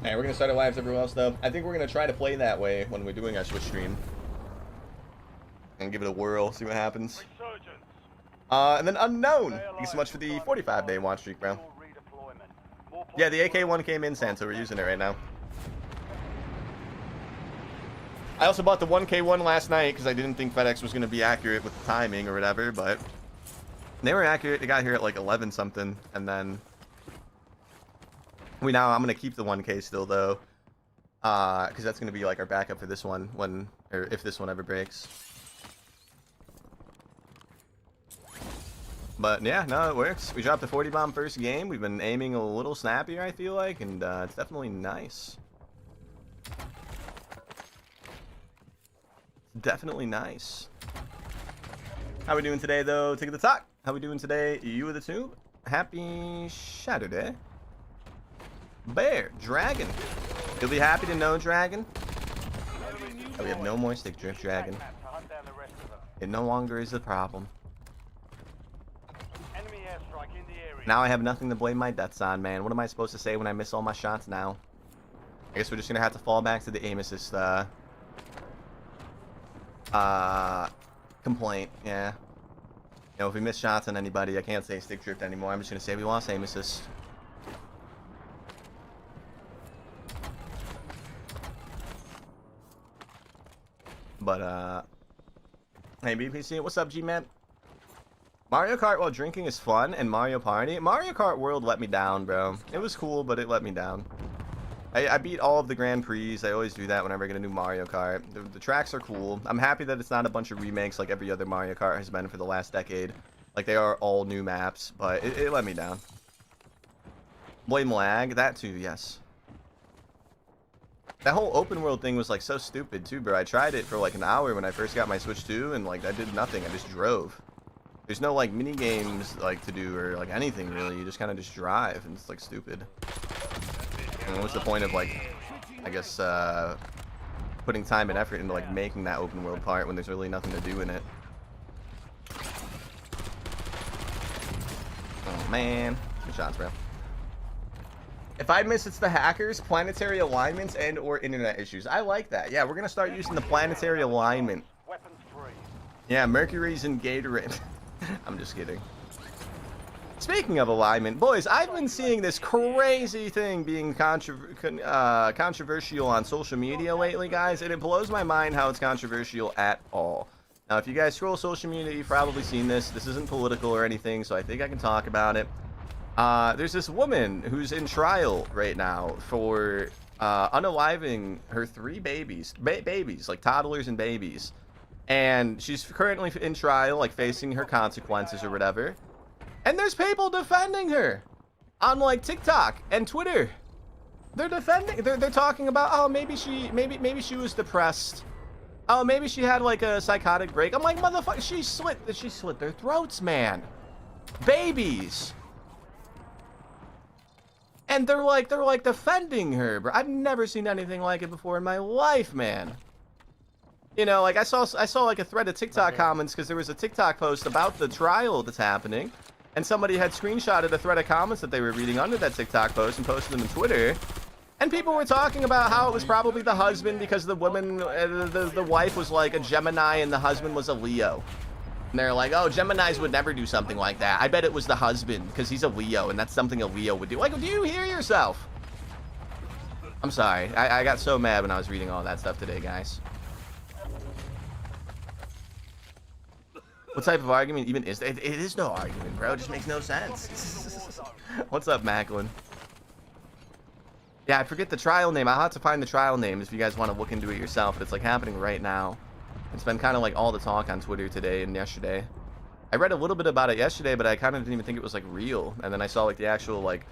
Alright, we're gonna start our lives everywhere else though. I think we're gonna try to play that way when we're doing our Switch stream. And give it a whirl, see what happens. And then Unknown! Thank you so much for the 45-day watch streak, bro. Yeah, the AK-1 came in, San, so we're using it right now. I also bought the 1K1 last night because I didn't think FedEx was going to be accurate with the timing or whatever, but they were accurate. They got here at like 11 something, and then I'm going to keep the 1K still though, because that's going to be like our backup for this one or if this one ever breaks. But yeah, no, it works. We dropped the 40 bomb first game. We've been aiming a little snappier, I feel like, and it's definitely nice. Definitely nice. How we doing today, though? Take the talk. How we doing today? You with the two? Happy Saturday. Bear, Dragon. You'll be happy to know, Dragon. Oh, we have no more stick drift, Dragon. It no longer is a problem. Now I have nothing to blame my deaths on, man. What am I supposed to say when I miss all my shots now? I guess we're just gonna have to fall back to the aim assist, complaint, yeah. You know, if we miss shots on anybody, I can't say stick drift anymore. I'm just gonna say we lost aim assist. But, hey, BPC, what's up, G-Man? Mario Kart while drinking is fun, and Mario Party. Mario Kart World let me down, bro. It was cool, but it let me down. I beat all of the Grand Prix. I always do that whenever I get a new Mario Kart. The tracks are cool. I'm happy that it's not a bunch of remakes like every other Mario Kart has been for the last decade. Like, they are all new maps, but it let me down. Blame lag? That too, yes. That whole open world thing was, like, so stupid, too, bro. I tried it for, like, an hour when I first got my Switch 2, and, like, I did nothing. I just drove. There's no, like, mini games, like, to do or, like, anything, really. You just kind of just drive, and it's, like, stupid. And what's the point of, like, I guess, putting time and effort into, like, making that open world part when there's really nothing to do in it? Oh, man. Good shots, bro. If I miss, it's the hackers, planetary alignments, and or internet issues. I like that. Yeah, we're going to start using the planetary alignment. Yeah, Mercury's in Gatorade. I'm just kidding. Speaking of alignment, boys, I've been seeing this crazy thing being controversial on social media lately, guys, and it blows my mind how it's controversial at all. Now, if you guys scroll social media, you've probably seen this. This isn't political or anything, so I think I can talk about it. There's this woman who's in trial right now for unaliving her 3 babies, like toddlers and babies. And she's currently in trial, like facing her consequences or whatever. And there's people defending her on like TikTok and Twitter. They're defending. They're talking about, oh, maybe she was depressed. Oh, maybe she had like a psychotic break. I'm like, motherfucker, she slit their throats, man. Babies. And they're like defending her, bro. I've never seen anything like it before in my life, man. You know, like I saw like a thread of TikTok comments because there was a TikTok post about the trial that's happening, and somebody had screenshotted a thread of comments that they were reading under that TikTok post and posted them on Twitter, and people were talking about how it was probably the husband because the woman, the wife was like a Gemini and the husband was a Leo, and they're like, oh, Geminis would never do something like that. I bet it was the husband because he's a Leo and that's something a Leo would do. Like, do you hear yourself? I'm sorry, I got so mad when I was reading all that stuff today, guys. What type of argument even is there? It is no argument, bro. It just makes no sense. What's up, Macklin? Yeah, I forget the trial name. I'll have to find the trial name if you guys want to look into it yourself. But it's like happening right now. It's been kind of like all the talk on Twitter today and yesterday. I read a little bit about it yesterday, but I kind of didn't even think it was like real. And then I saw like the actual like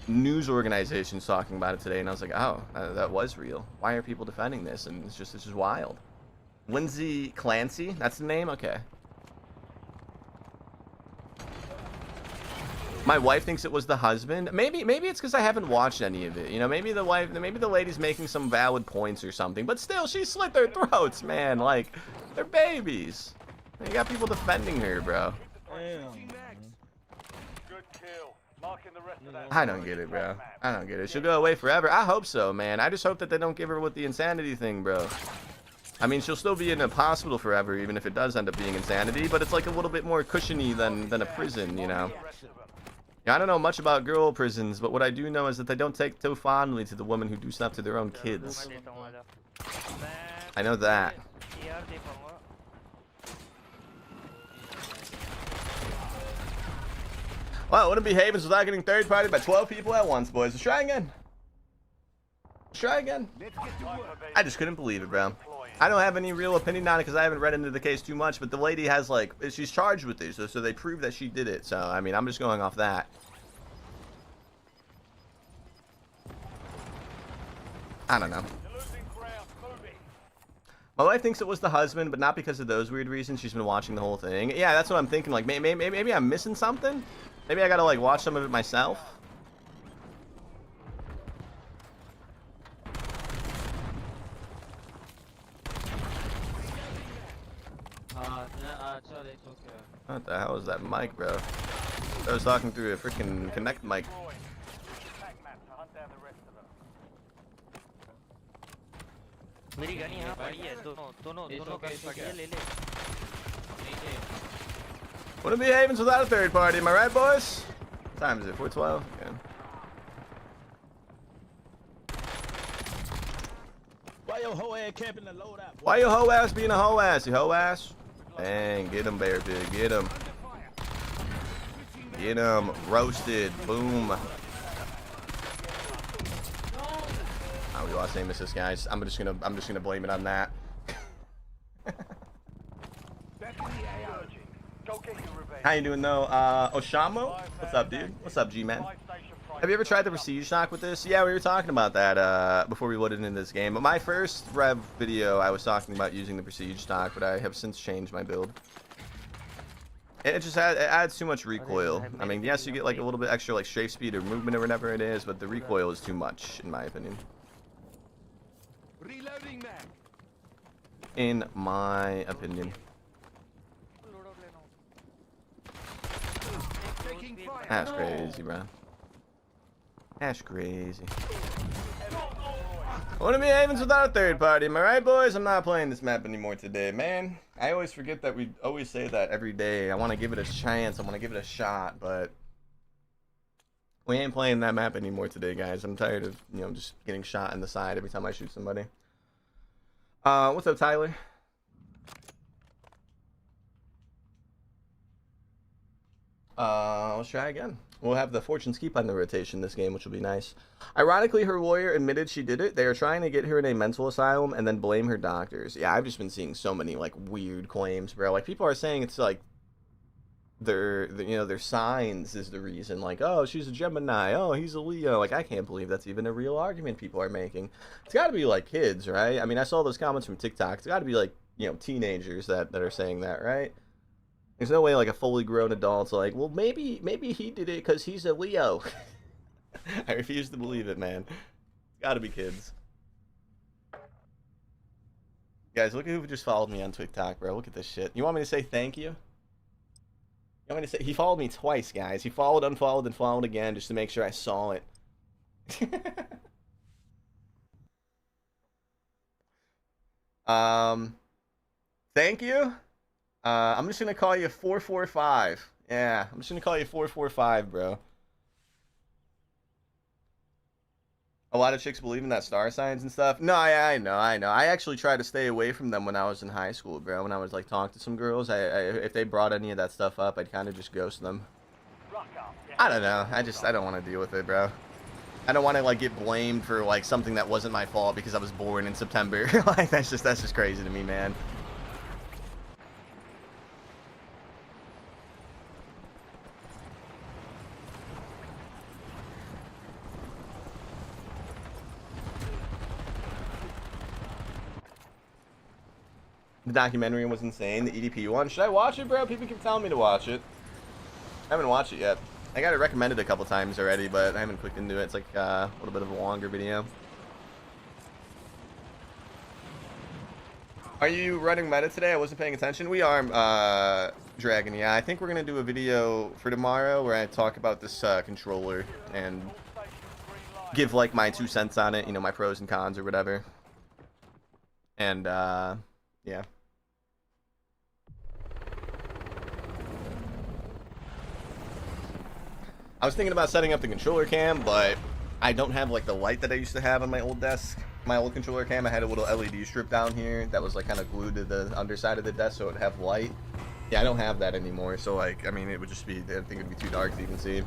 news organizations talking about it today, and I was like, oh, that was real. Why are people defending this? And it's just wild. Lindsay Clancy, that's the name? Okay. My wife thinks it was the husband. Maybe it's because I haven't watched any of it. You know, maybe the lady's making some valid points or something. But still, she slit their throats, man. Like, they're babies. You got people defending her, bro. Damn. Good kill. I don't get it, bro. I don't get it. She'll go away forever. I hope so, man. I just hope that they don't give her with the insanity thing, bro. I mean, she'll still be in a hospital forever, even if it does end up being insanity, but it's like a little bit more cushiony than a prison, you know? Yeah, I don't know much about girl prisons, but what I do know is that they don't take too fondly to the women who do stuff to their own kids. I know that. Well, it wouldn't be havens without getting third-party by 12 people at once, boys. Let's try again. Let's try again. I just couldn't believe it, bro. I don't have any real opinion on it because I haven't read into the case too much, but the lady has, like, she's charged with this, so they prove that she did it. So, I mean, I'm just going off that. I don't know. My wife thinks it was the husband, but not because of those weird reasons. She's been watching the whole thing. Yeah, that's what I'm thinking. Like, maybe I'm missing something. Maybe I gotta, like, watch some of it myself. What the hell is that mic, bro? I was talking through a freaking Connect mic. Wouldn't be havens without a third party, am I right, boys? What time is it? 4:12? Yeah. Why your hoe ass camping the load out? Why your hoe ass being a hoe ass, you hoe ass? Dang, get him, Bear Pig, get him. Get him, roasted, boom. Oh, we lost aim assist, guys. I'm just gonna blame it on that. How you doing though? Oshamo? What's up, dude? What's up, G-Man? Have you ever tried the Prestige stock with this? Yeah, we were talking about that before we loaded into this game. But my first Rev video, I was talking about using the Prestige stock, but I have since changed my build. It just adds too much recoil. I mean, yes, you get like a little bit extra like strafe speed or movement or whatever it is, but the recoil is too much, in my opinion. In my opinion. That's crazy, bro. That's crazy. Wouldn't be havens without a third party, am I right, boys? I'm not playing this map anymore today, man. I always forget that we always say that every day. I want to give it a chance. I want to give it a shot, but we ain't playing that map anymore today, guys. I'm tired of, you know, just getting shot in the side every time I shoot somebody. What's up, Tyler? Let's try again. We'll have the Fortune's Keep on the rotation this game, which will be nice. Ironically, her lawyer admitted she did it. They are trying to get her in a mental asylum and then blame her doctors. Yeah, I've just been seeing so many, like, weird claims, bro. Like, people are saying it's, like, their signs is the reason. Like, oh, she's a Gemini. Oh, he's a Leo. Like, I can't believe that's even a real argument people are making. It's got to be, like, kids, right? I mean, I saw those comments from TikTok. It's got to be, like, you know, teenagers that are saying that, right? There's no way like a fully grown adult's like, well, maybe he did it because he's a Leo. I refuse to believe it, man. It's gotta be kids. Guys, look at who just followed me on TikTok, bro. Look at this shit. You want me to say thank you? You want me to say he followed me twice, guys. He followed, unfollowed, and followed again just to make sure I saw it. Thank you. I'm just gonna call you 445. Yeah, I'm just gonna call you 445, bro. A lot of chicks believe in that star signs and stuff. No, I know. I actually tried to stay away from them when I was in high school, bro. When I was like talking to some girls, if they brought any of that stuff up, I'd kind of just ghost them. I don't know. I don't want to deal with it, bro. I don't want to like get blamed for like something that wasn't my fault because I was born in September. Like that's just crazy to me, man. The documentary was insane. The EDP one. Should I watch it, bro? People keep telling me to watch it. I haven't watched it yet. I got it recommended a couple times already, but I haven't clicked into it. It's like a little bit of a longer video. Are you running meta today? I wasn't paying attention. We are, Dragon. Yeah, I think we're gonna do a video for tomorrow where I talk about this controller and give like my 2 cents on it. You know, my pros and cons or whatever. And yeah. I was thinking about setting up the controller cam, but I don't have like the light that I used to have on my old desk. My old controller cam, I had a little LED strip down here that was like kind of glued to the underside of the desk so it would have light. Yeah, I don't have that anymore, so like, I mean, it would just be, I think it would be too dark so you can see.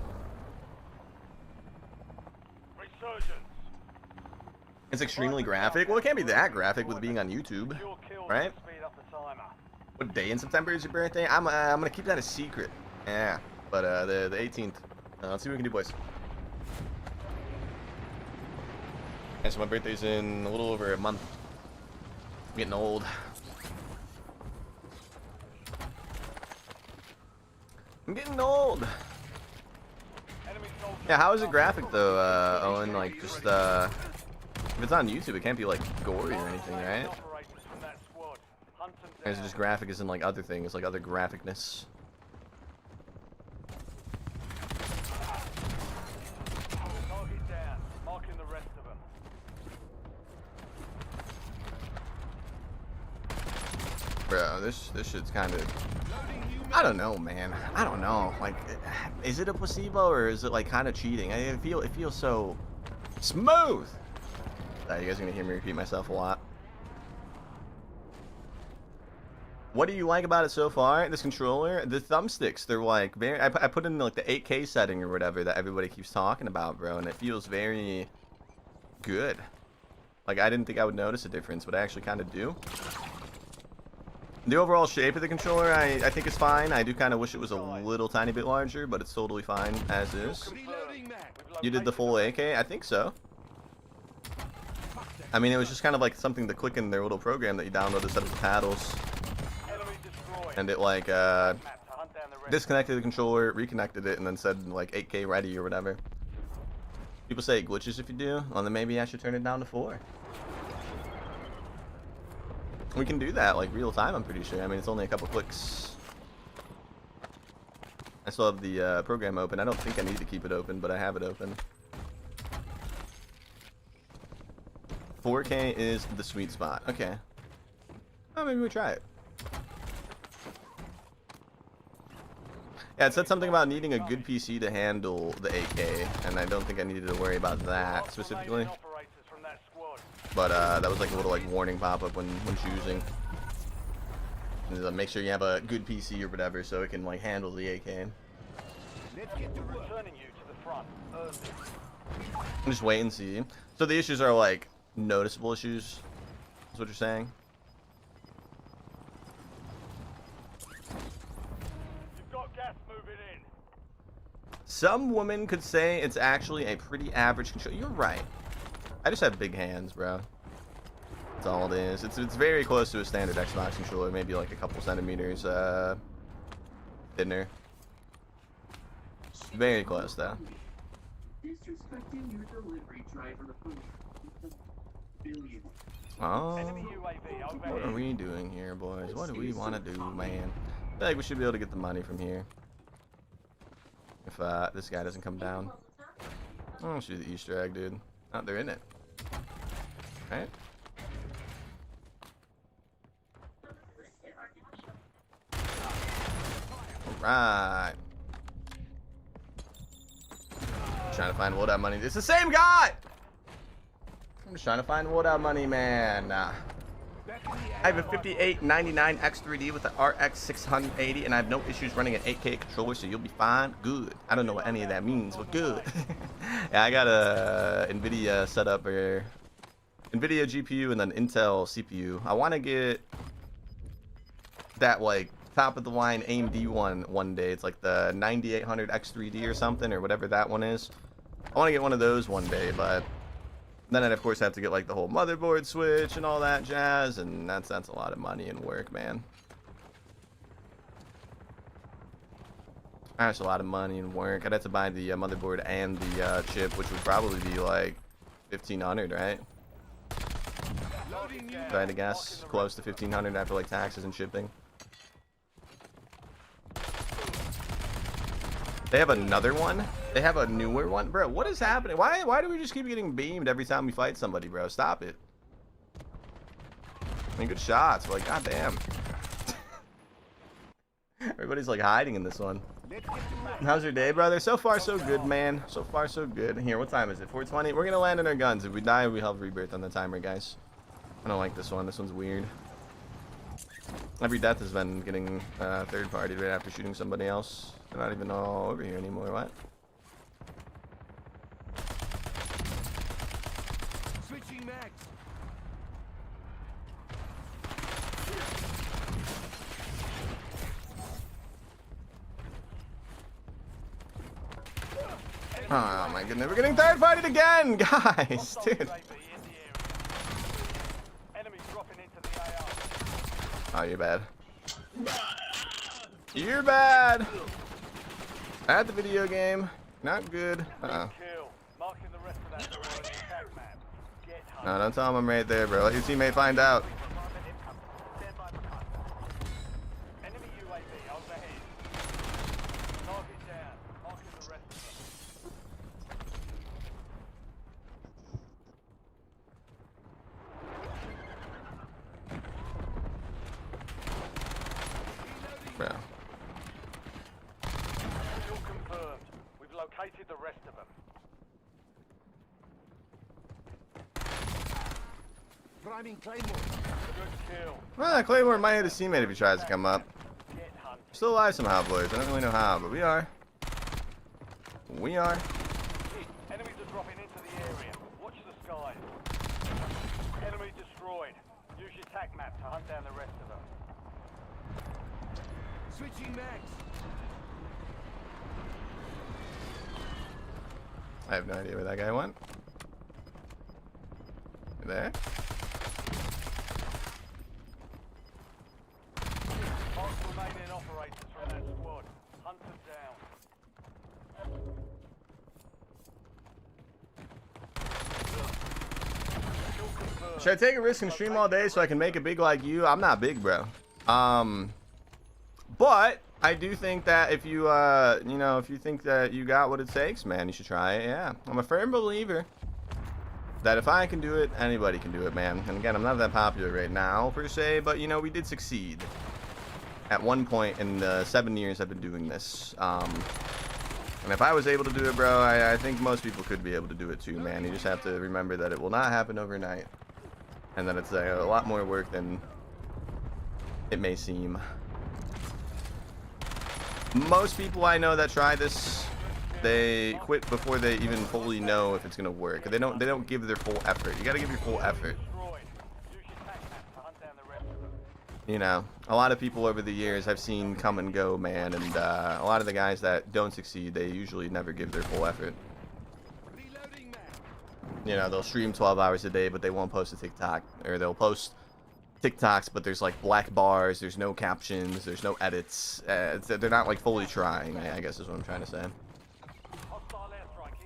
It's extremely graphic. Well, it can't be that graphic with being on YouTube, right? What day in September is your birthday? I'm gonna keep that a secret. Yeah, but the 18th. Let's see what we can do, boys. Yeah, so my birthday's in a little over a month. I'm getting old. I'm getting old. Yeah, how is it graphic though, Owen? Like, just, if it's on YouTube, it can't be, like, gory or anything, right? Or is it just graphic as in, like, other things, like other graphicness? Bro, this shit's kind of, I don't know, man. I don't know. Like, is it a placebo or is it like kind of cheating? It feels so smooth. You guys are gonna hear me repeat myself a lot. What do you like about it so far? This controller, the thumbsticks, they're like very. I put in like the 8K setting or whatever that everybody keeps talking about, bro, and it feels very good. Like, I didn't think I would notice a difference, but I actually kind of do. The overall shape of the controller, I think is fine. I do kind of wish it was a little tiny bit larger, but it's totally fine as is. You did the full 8K? I think so. I mean, it was just kind of like something to click in their little program that you download to set up the paddles. And it like disconnected the controller, reconnected it, and then said like 8K ready or whatever. People say it glitches if you do. Well, then maybe I should turn it down to 4. We can do that like real time, I'm pretty sure. I mean, it's only a couple clicks. I still have the program open. I don't think I need to keep it open, but I have it open. 4K is the sweet spot. Okay. Oh, maybe we try it. Yeah, it said something about needing a good PC to handle the 8K, and I don't think I needed to worry about that specifically. But that was like a little like warning pop-up when choosing. And, make sure you have a good PC or whatever so it can like handle the 8K. Just wait and see. So the issues are like noticeable issues, is what you're saying? You've got gas moving in. Some woman could say it's actually a pretty average control. You're right. I just have big hands, bro. That's all it is. It's very close to a standard Xbox controller, maybe like a couple centimeters thinner. Very close though. Oh, what are we doing here, boys? What do we want to do, man? I feel like we should be able to get the money from here. If this guy doesn't come down. Oh, shoot the Easter egg, dude. Oh, they're in it. Right? Alright. Trying to find loadout money. It's the same guy! I'm just trying to find loadout money, man. I have a 5899 X3D with the RX 680, and I have no issues running an 8K controller, so you'll be fine. Good. I don't know what any of that means, but good. Yeah, I got a NVIDIA setup here. NVIDIA GPU and then Intel CPU. I want to get that like top of the line AMD one day. It's like the 9800 X3D or something, or whatever that one is. I want to get one of those one day, but then I'd of course have to get like the whole motherboard switch and all that jazz, and that's a lot of money and work, man. That's a lot of money and work. I'd have to buy the motherboard and the chip, which would probably be like 1500, right? If I had to guess, close to 1,500 after like taxes and shipping. They have another one? They have a newer one? Bro, what is happening? Why do we just keep getting beamed every time we fight somebody, bro? Stop it. I mean, good shots, but like, goddamn. Everybody's like hiding in this one. How's your day, brother? So far, so good, man. So far, so good. Here, what time is it? 4:20? We're gonna land in our guns. If we die, we have Rebirth on the timer, guys. I don't like this one. This one's weird. Every death has been getting third party right after shooting somebody else. They're not even all over here anymore. What? Switching mags. Oh my goodness, we're getting third partied again, guys, dude. Oh, you're bad. You're bad. At the video game, not good. No, don't tell him I'm right there, bro. Let your teammate find out. Bro. Kill confirmed. We've located the rest of them. Priming Claymore. Good kill. Well, that Claymore might hit his teammate if he tries to come up. Get hunted. Still alive somehow, boys. I don't really know how, but we are. We are. Enemies are dropping into the area. Watch the skies. Enemy destroyed. Use your tac map to hunt down the rest of them. Switching mags. I have no idea where that guy went. You there? Mark remaining operators from that squad. Hunt them down. Kill confirmed. Should I take a risk and stream all day so I can make it big like you? I'm not big, bro. But I do think that if you, you know, if you think that you got what it takes, man, you should try it. Yeah, I'm a firm believer that if I can do it, anybody can do it, man. And again, I'm not that popular right now, per se, but, you know, we did succeed at one point in the 7 years I've been doing this. And if I was able to do it, bro, I think most people could be able to do it too, man. You just have to remember that it will not happen overnight. And that it's a lot more work than it may seem. Most people I know that try this, they quit before they even fully know if it's gonna work. They don't give their full effort. You gotta give your full effort. You know, a lot of people over the years I've seen come and go, man, and a lot of the guys that don't succeed, they usually never give their full effort. You know, they'll stream 12 hours a day, but they won't post a TikTok, or they'll post TikToks, but there's like black bars, there's no captions, there's no edits. They're not like fully trying, I guess is what I'm trying to say.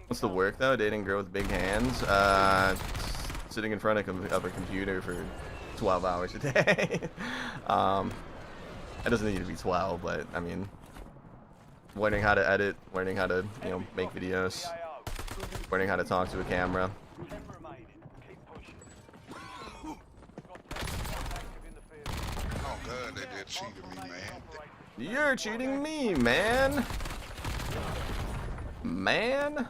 What's the work though? Dating a girl with big hands, sitting in front of a computer for 12 hours a day. It doesn't need to be 12, but I mean, learning how to edit, learning how to, you know, make videos, learning how to talk to a camera. Oh god, they did cheated me, man. You're cheating me, man. Man.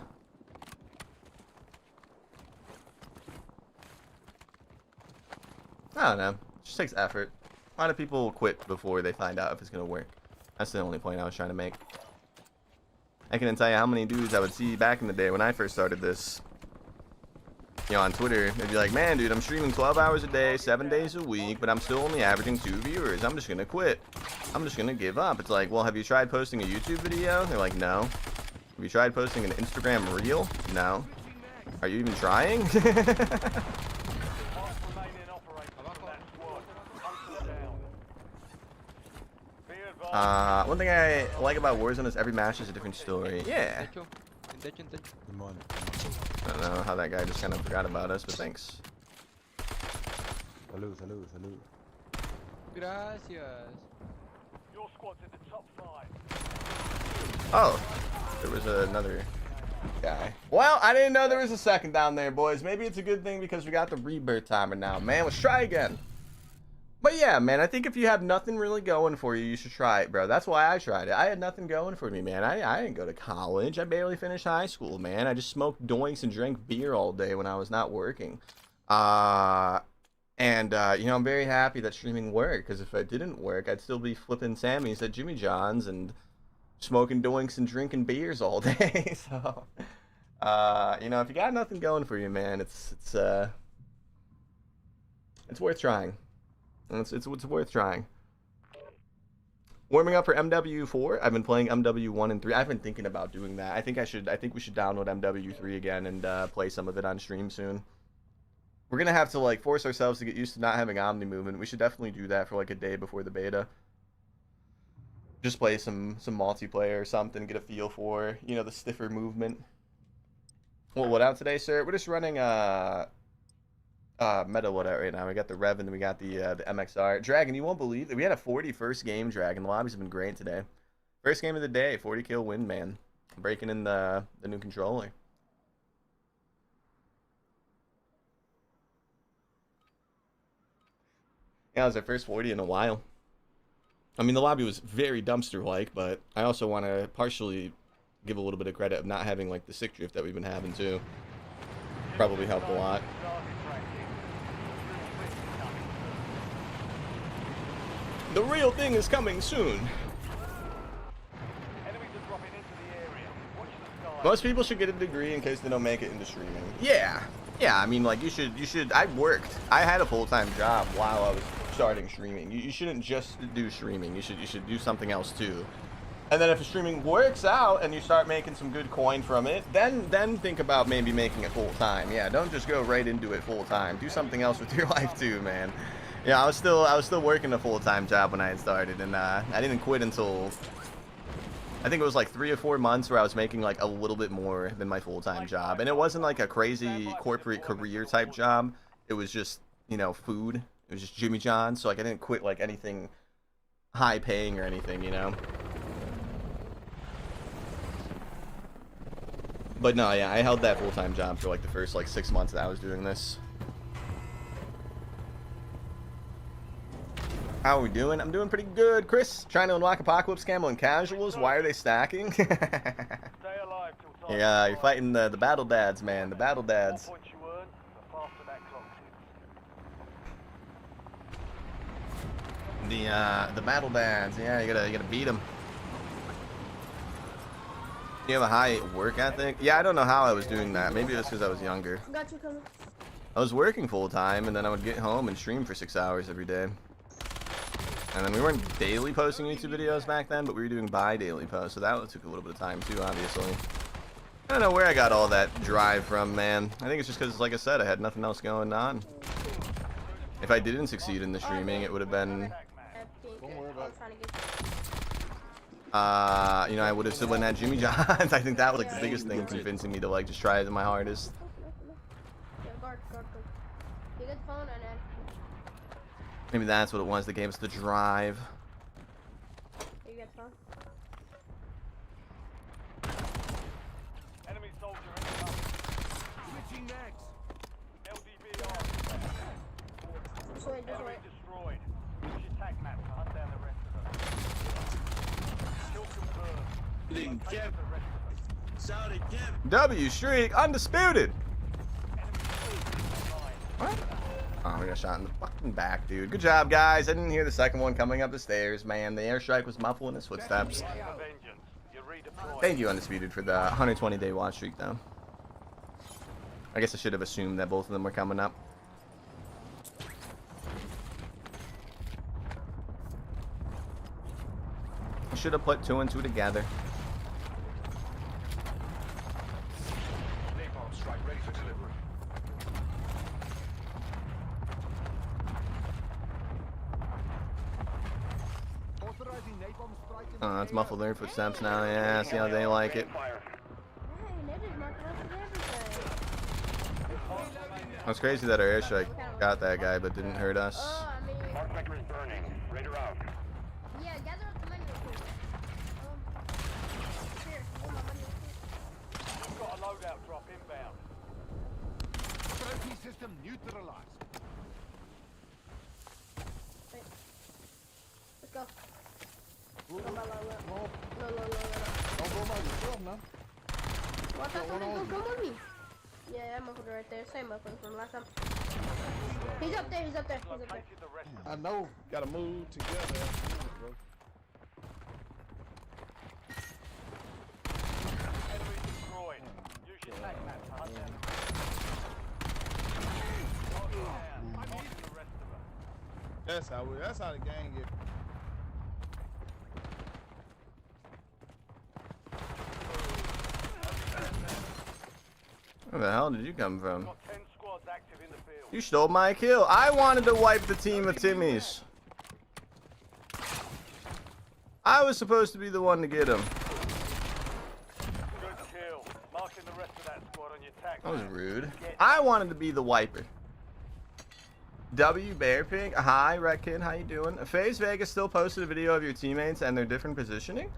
I don't know. It just takes effort. A lot of people quit before they find out if it's gonna work. That's the only point I was trying to make. I couldn't tell you how many dudes I would see back in the day when I first started this. You know, on Twitter, they'd be like, man, dude, I'm streaming 12 hours a day, 7 days a week, but I'm still only averaging 2 viewers. I'm just gonna quit. I'm just gonna give up. It's like, well, have you tried posting a YouTube video? They're like, no. Have you tried posting an Instagram reel? No. Are you even trying? One thing I like about Warzone is every match is a different story. Yeah. I don't know how that guy just kind of forgot about us, but thanks. Salud, salud, salud. Gracias. Your squad's in the top 5. Oh, there was another guy. Well, I didn't know there was a second down there, boys. Maybe it's a good thing because we got the Rebirth timer now. Man, let's try again. But yeah, man, I think if you have nothing really going for you, you should try it, bro. That's why I tried it. I had nothing going for me, man. I didn't go to college. I barely finished high school, man. I just smoked doinks and drank beer all day when I was not working. You know, I'm very happy that streaming worked, because if it didn't work, I'd still be flipping Sammys at Jimmy John's and smoking doinks and drinking beers all day. So, you know, if you got nothing going for you, man, it's worth trying. It's worth trying. Warming up for MW4. I've been playing MW1 and 3. I've been thinking about doing that. I think we should download MW3 again and play some of it on stream soon. We're gonna have to like force ourselves to get used to not having Omni movement. We should definitely do that for like a day before the beta. Just play some multiplayer or something, get a feel for, you know, the stiffer movement. Well, what out today, sir? We're just running meta loadout right now. We got the Rev and we got the MXR. Dragon, you won't believe it. We had a 40 first game, Dragon. The lobbies have been great today. First game of the day, 40 kill win, man. Breaking in the new controller. Yeah, it was our first 40 in a while. I mean, the lobby was very dumpster-like, but I also want to partially give a little bit of credit of not having, like, the sick drift that we've been having, too. Probably helped a lot. The real thing is coming soon. Enemies are dropping into the area. Watch the sky. Most people should get a degree in case they don't make it into streaming. Yeah. Yeah, I mean, like, you should, I worked. I had a full-time job while I was starting streaming. You shouldn't just do streaming. You should do something else, too. And then if streaming works out and you start making some good coin from it, then think about maybe making it full-time. Yeah, don't just go right into it full-time. Do something else with your life, too, man. Yeah, I was still working a full-time job when I had started, and I didn't quit until I think it was like 3 or 4 months where I was making like a little bit more than my full-time job, and it wasn't like a crazy corporate career type job. It was just, you know, food. It was just Jimmy John's, so like I didn't quit like anything high paying or anything, you know. But no, yeah, I held that full-time job for like the first like 6 months that I was doing this. How are we doing? I'm doing pretty good. Chris, trying to unlock Apocalypse Camo and Casuals. Why are they stacking? Stay alive till time. Yeah, you're fighting the battle dads, man. The battle dads. More points you earn, the faster that clock ticks. The battle dads. Yeah, you gotta beat them. You have a high work ethic? Yeah, I don't know how I was doing that. Maybe it was because I was younger. Got you coming. I was working full time, and then I would get home and stream for 6 hours every day. And then we weren't daily posting YouTube videos back then, but we were doing bi-daily posts, so that took a little bit of time too, obviously. I don't know where I got all that drive from, man. I think it's just because, like I said, I had nothing else going on. If I didn't succeed in the streaming, it would have been, you know, I would have still been at Jimmy John's. I think that was like the biggest thing convincing me to like just try it my hardest. Maybe that's what it was. The game's the drive. Enemy soldier incoming. Switching next. LDBR. Enemy destroyed. Use your tag map to hunt down the rest of them. Kill confirmed. Take out the rest of them. W streak undisputed. What? Oh, we got shot in the fucking back, dude. Good job, guys. I didn't hear the second one coming up the stairs, man. The airstrike was muffling his footsteps. Thank you, Undisputed, for the 120-day watch streak, though. I guess I should have assumed that both of them were coming up. I should have put 2 and 2 together. It's muffled their footsteps now. Yeah, see how they like it. It's crazy that our airstrike Got that guy, but didn't hurt us. I mean, Mark Vector is burning. Radar out. yeah, gather up the money real quick. Here, hold my money real quick. We've got a loadout drop inbound. Trophy system neutralized. Wait. Let's go. Look, Look. don't go by yourself now. Well, I thought somebody was gonna come with me. Yeah, that motherfucker right there. Same motherfucker from last time. He's up there. Located the rest of I know. Gotta move together. Bro. enemy destroyed. Use your tag map to hunt down the rest of them. That's how the gang get. Where the hell did you come from? Got 10 squads active in the field. You stole my kill. I wanted to wipe the team of Timmy's. I was supposed to be the one to get him. Good kill. Marking the rest of that squad on your tag That was map. rude. I wanted to be the wiper. W Bear Pig. Hi, Redkin. How you doing? FaZe Vegas still posted a video of your teammates and their different positioning?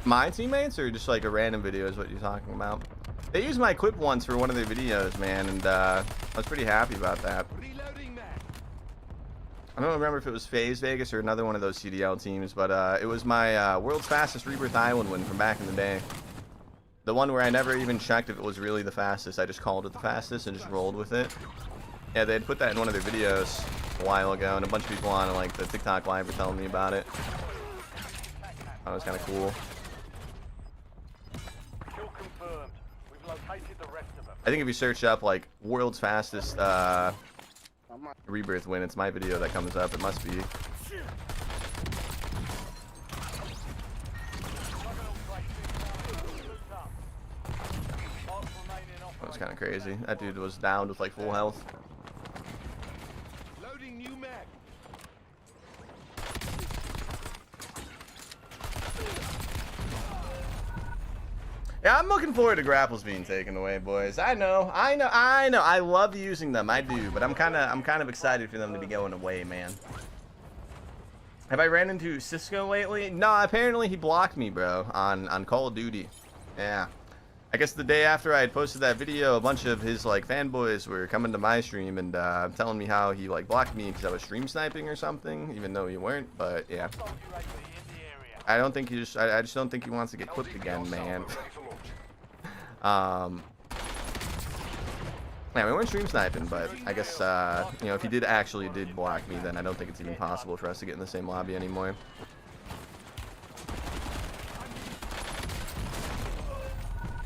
My teammates, or just like a random video is what you're talking about? They used my clip once for one of their videos, man, and I was pretty happy about that. Reloading mag. I don't remember if it was FaZe Vegas or another one of those CDL teams, but it was my world's fastest Rebirth Island win from back in the day. The one where I never even checked if it was really the fastest. I just called it the fastest and just rolled with it. Yeah, they had put that in one of their videos a while ago, and a bunch of people on like the TikTok live were telling me about it. That was kind of cool. Kill confirmed. We've located the rest of them. I think if you search up like world's fastest Rebirth win, it's my video that comes up. It must be. That was kind of crazy. That dude was down with like full health. Loading new mag. Yeah, I'm looking forward to grapples being taken away, boys. I know. I love using them. I do, but I'm kind of excited for them to be going away, man. Have I ran into Cisco lately? No, apparently he blocked me, bro, on Call of Duty. Yeah. I guess the day after I had posted that video, a bunch of his like fanboys were coming to my stream and telling me how he like blocked me because I was stream sniping or something, even though you weren't. But yeah, I don't think he I just don't think he wants to get clipped again, man. Yeah, we weren't stream sniping, but I guess you know, if he did block me, then I don't think it's even possible for us to get in the same lobby anymore.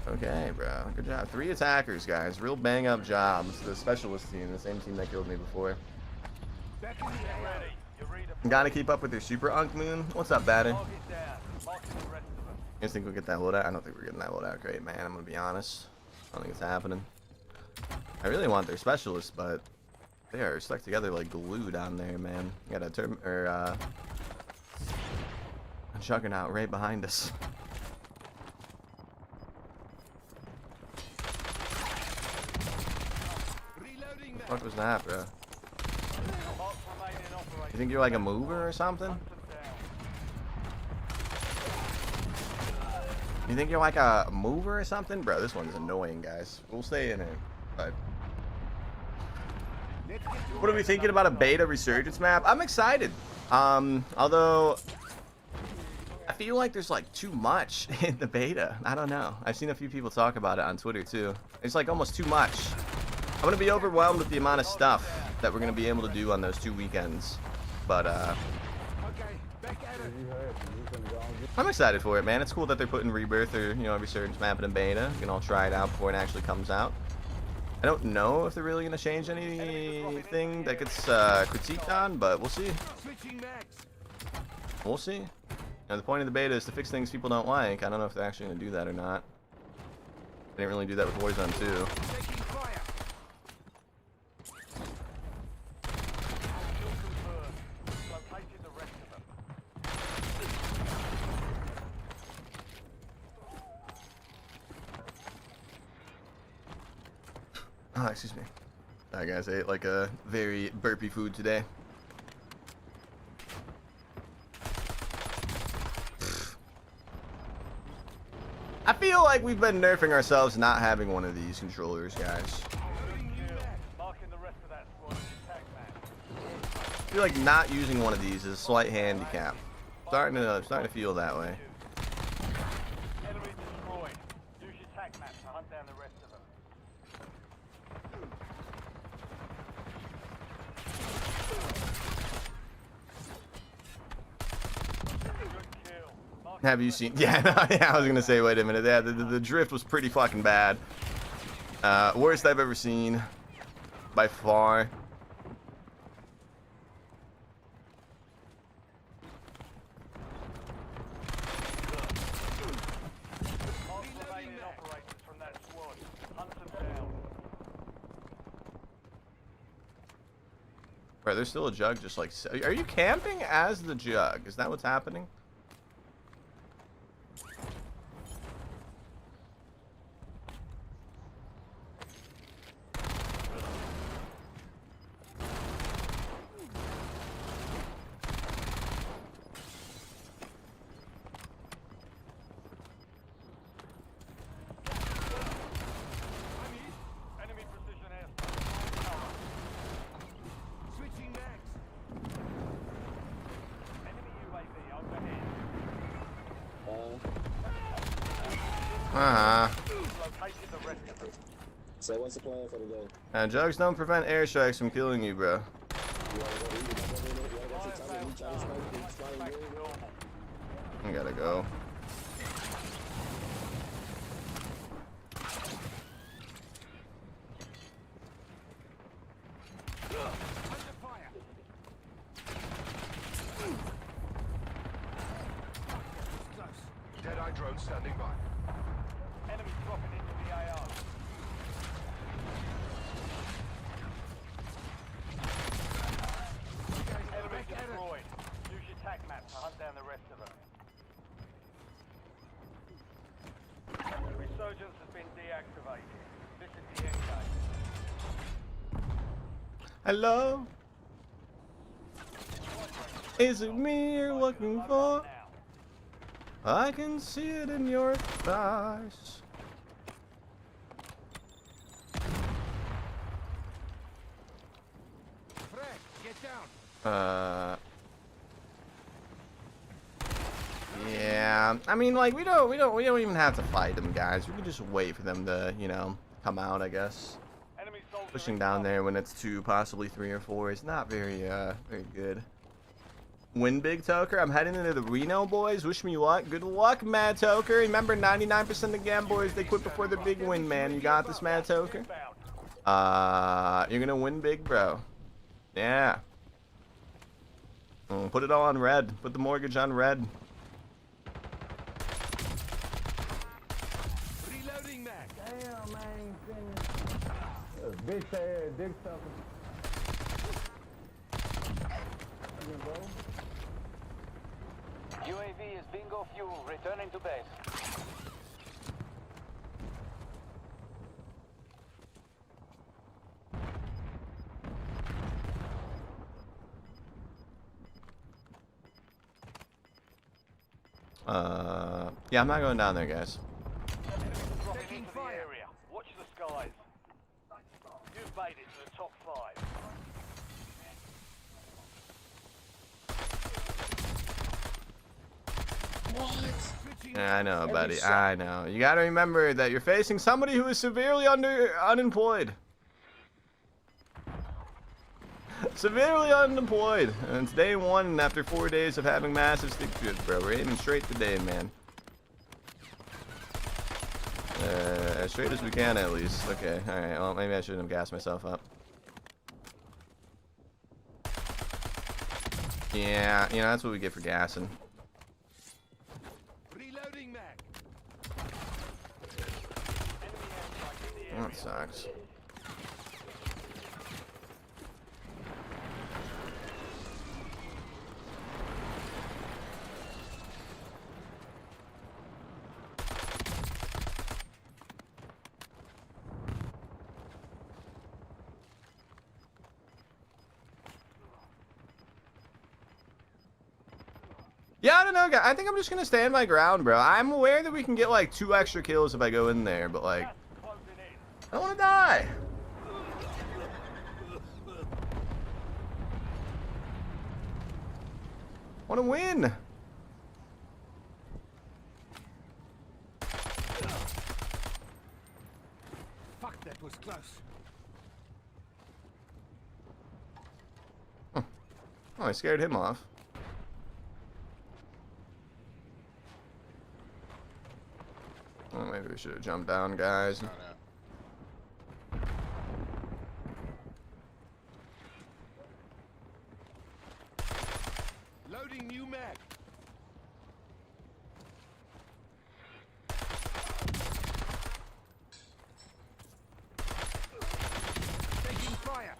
Okay, bro. Good job. 3 attackers, guys. Real bang-up jobs. The specialist team, the same team that killed me before. Back in the air. Gotta keep up with your super Unk Moon. What's up, Batter? You guys think we'll get that loadout? I don't think we're getting that loadout great, man. I'm gonna be honest. I don't think it's happening. I really want their specialists, but they are stuck together like glue down there, man. You got a Juggernaut right behind us. What was that, bro? You think you're like a mover or something? You think you're like a mover or something? Bro, this one's annoying, guys. We'll stay in it, but... What are we thinking about a beta resurgence map? I'm excited. Although... I feel like there's like too much in the beta. I don't know. I've seen a few people talk about it on Twitter too. It's like almost too much. I'm gonna be overwhelmed with the amount of stuff that we're gonna be able to do on those 2 weekends. But I'm excited for it, man. It's cool that they're putting Rebirth or, you know, Resurgence map in beta. You can all try it out before it actually comes out. I don't know if they're really gonna change anything that gets critiqued on, but we'll see. We'll see. You know, the point of the beta is to fix things people don't like. I don't know if they're actually gonna do that or not. They didn't really do that with Warzone 2. Oh, excuse me. Sorry guys, I ate like a very burpy food today. I feel like we've been nerfing ourselves not having one of these controllers, guys. Marking the rest of that squad as attack map. I feel like not using one of these is a slight handicap. Starting to feel that way. Enemy destroyed. Use your attack map to hunt down the rest of them. Good kill. Have you seen? Yeah, no, yeah. I was gonna say, wait a minute. Yeah, the drift was pretty fucking bad. Worst I've ever seen, by far. Mark remaining operators from that squad. Hunt them down. Right, there's still a jug. Just like, are you camping as the jug? Is that what's happening? Enemy precision airstrike. Switching mags. Enemy UAV overhead. Located the rest of them. So what's the plan for the day? Jugs don't prevent airstrikes from killing you, bro. You wanna go to Tommy, we try to smoke, we try to Back win. to normal. I gotta go. Under fire. Close. Deadeye drone standing by. Enemy dropping into the AO. Enemy destroyed. Use your attack map to hunt down the rest of them. The resurgence has been deactivated. This is the end game. Hello? Is it me you're looking for? Now. I can see it in your eyes. Fred, get down. Yeah. I mean, like we don't even have to fight them, guys. We can just wait for them to, you know, come out, I guess. Enemy soldier Pushing down there when it's 2, possibly 3 or 4 is not very good. Win big, Toker. I'm heading into the Reno, boys. Wish me luck. Good luck, Mad Toker. Remember, 99% of gamblers, they quit before the big win, man. You got this, Mad Toker? You're gonna win big, bro. Yeah. Put it all on red. Put the mortgage on red. Reloading mag. Damn, man. Bitch ass, dick sucker. UAV is bingo fuel. Returning to base. Yeah, I'm not going down there, guys. Dropping Taking into the fire. area. Watch the skies. You've made it to the top 5. Switching Yeah, I know, buddy. I know. You gotta remember that you're facing somebody who is severely unemployed. Severely unemployed. And it's day 1 and after 4 days of having massive stick shift, bro. We're aiming straight today, man. As straight as we can, at least. Okay, alright. Well, maybe I shouldn't have gassed myself up. Yeah, you know, that's what we get for gassing. Reloading mag. Enemy airstrike in the area. That sucks. Yeah, I don't know, guys. I think I'm just gonna stand my ground, bro. I'm aware that we can get like 2 extra kills if I go in there, but like, Closing in. I don't want to die. Want to win. Fuck, that was close. Oh, I scared him off. Oh, maybe we should have jumped down, guys. No, no. Loading new mag. Taking fire.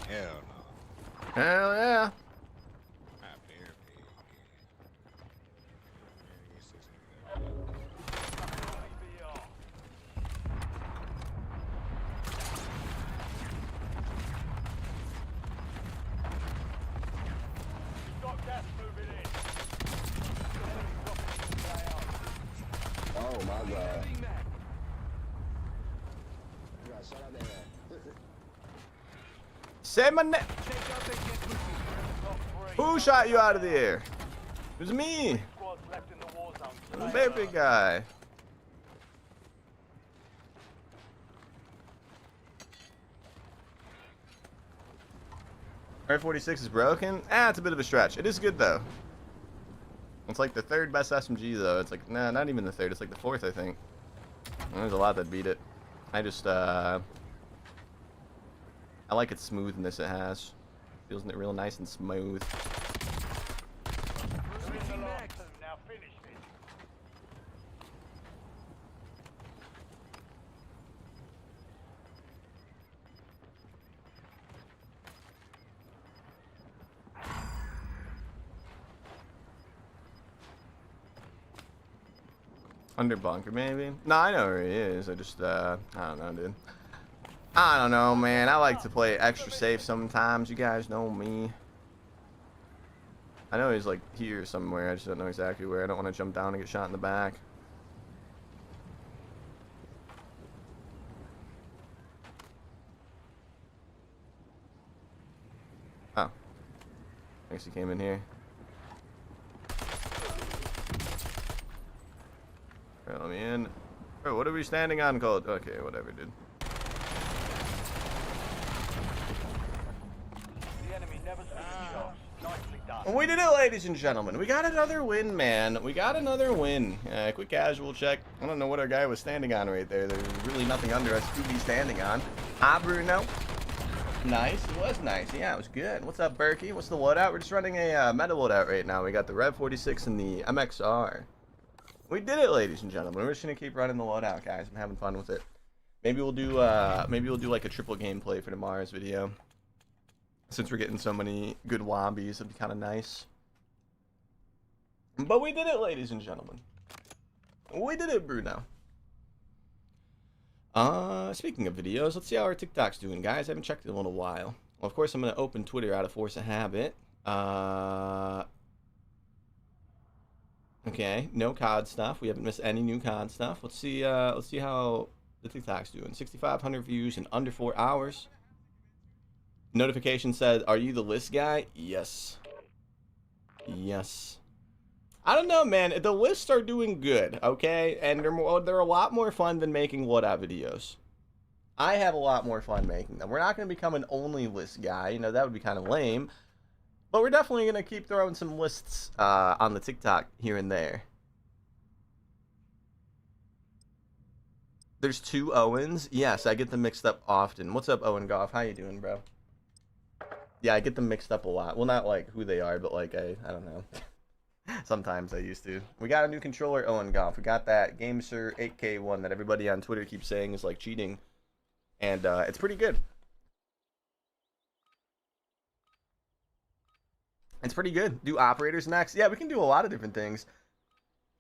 Hell no. Hell yeah. I barely. ABR. You've got gas moving in. Enemy dropping into the AO. Oh my god. Loading mag. You got shot out there. Say my name. Check out and get moving. Top 3. Who shot you out of the air? It was me. Squads left in the war zone. The very big guy. R46 is broken? Ah, it's a bit of a stretch. It is good, though. It's like the 3rd best SMG, though. It's like, nah, not even the 3rd. It's like the 4th, I think. And there's a lot that beat it. I just, I like its smoothness it has. Feels real nice and smooth. You're in the last 2. Now finish it. Under bunker, maybe? No, I know where he is. I just, I don't know, dude. I don't know, man. I like to play extra safe sometimes. You guys know me. I know he's, like, here somewhere. I just don't know exactly where. I don't want to jump down and get shot in the back. Oh. I guess he came in here. Alright, let me in. Oh, what are we standing on called? Okay, whatever, dude. The enemy never switched off. Nicely done. We did it, ladies and gentlemen. We got another win, man. We got another win. Quick casual check. I don't know what our guy was standing on right there. There's really nothing under us to be standing on. Ah, Bruno. Nice. It was nice. Yeah, it was good. What's up, Berkey? What's the loadout? We're just running a meta loadout right now. We got the Rev 46 and the MXR. We did it, ladies and gentlemen. We're just gonna keep running the loadout, guys. I'm having fun with it. Maybe we'll do like a triple gameplay for tomorrow's video. Since we're getting so many good wobbies, it'd be kind of nice. But we did it, ladies and gentlemen. We did it, Bruno. Speaking of videos, let's see how our TikTok's doing, guys. I haven't checked it in a little while. Well, of course, I'm gonna open Twitter out of force of habit. Okay, no COD stuff. We haven't missed any new COD stuff. Let's see how the TikTok's doing. 6,500 views in under 4 hours. Notification said, "Are you the list guy?" Yes. Yes. I don't know, man. The lists are doing good, okay? And they're a lot more fun than making loadout videos. I have a lot more fun making them. We're not going to become an only list guy. You know, that would be kind of lame. But we're definitely going to keep throwing some lists on the TikTok here and there. There's 2 Owens. Yes, I get them mixed up often. What's up, Owen Goff? How you doing, bro? Yeah, I get them mixed up a lot. Well, not like who they are, but like I don't know. Sometimes I used to. We got a new controller, Owen Goff. We got that GameSir 8K one that everybody on Twitter keeps saying is like cheating. And it's pretty good. It's pretty good. Do operators next? Yeah, we can do a lot of different things.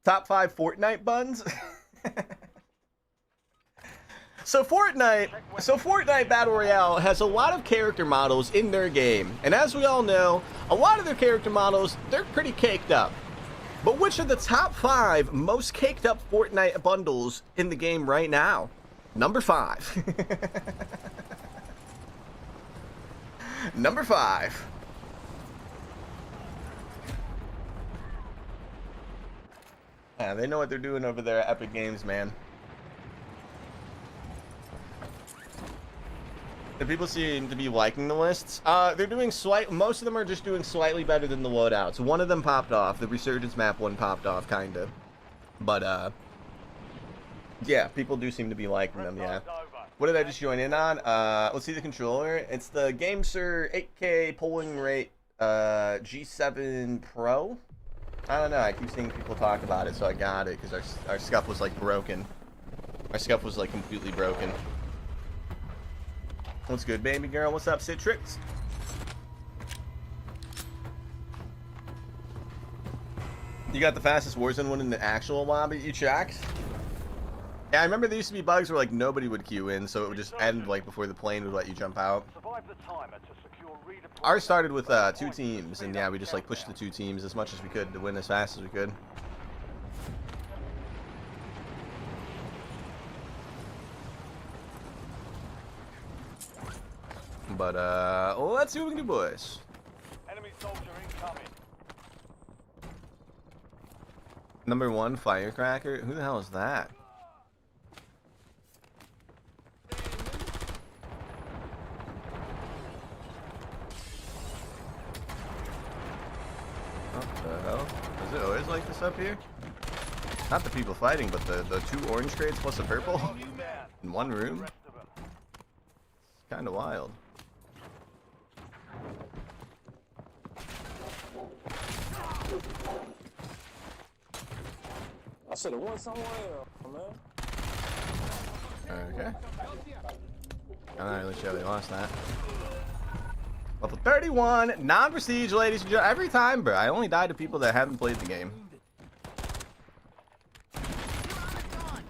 Top 5 Fortnite buns? So Fortnite Battle Royale has a lot of character models in their game. And as we all know, a lot of their character models, they're pretty caked up. But which are the top 5 most caked up Fortnite bundles in the game right now? Number 5. Number 5. Yeah, they know what they're doing over there at Epic Games, man. The people seem to be liking the lists. They're doing most of them are just doing slightly better than the loadouts. One of them popped off. The Resurgence map one popped off, kinda. But, yeah, people do seem to be liking them, yeah. What did I just join in on? Let's see the controller. It's the GameSir 8K polling rate, G7 Pro. I don't know, I keep seeing people talk about it, so I got it, because our scuff was, like, broken. Our scuff was, like, completely broken. What's good, baby girl? What's up, Citrix? You got the fastest Warzone one in the actual lobby you checked? Yeah, I remember there used to be bugs where like nobody would queue in, so it would just end like before the plane would let you jump out. Ours started with 2 teams, and yeah, we just like pushed the 2 teams as much as we could to win as fast as we could. But, let's see what we can do, boys. Enemy soldier incoming. Number 1, Firecracker. Who the hell is that? What the hell? Is it always like this up here? Not the people fighting, but the 2 orange crates plus a purple in one room? It's kind of wild. I should have won somewhere, man. Okay. I'm not really sure they lost that. Level 31, non-prestige, ladies and gentlemen. Every time, bro. I only die to people that haven't played the game.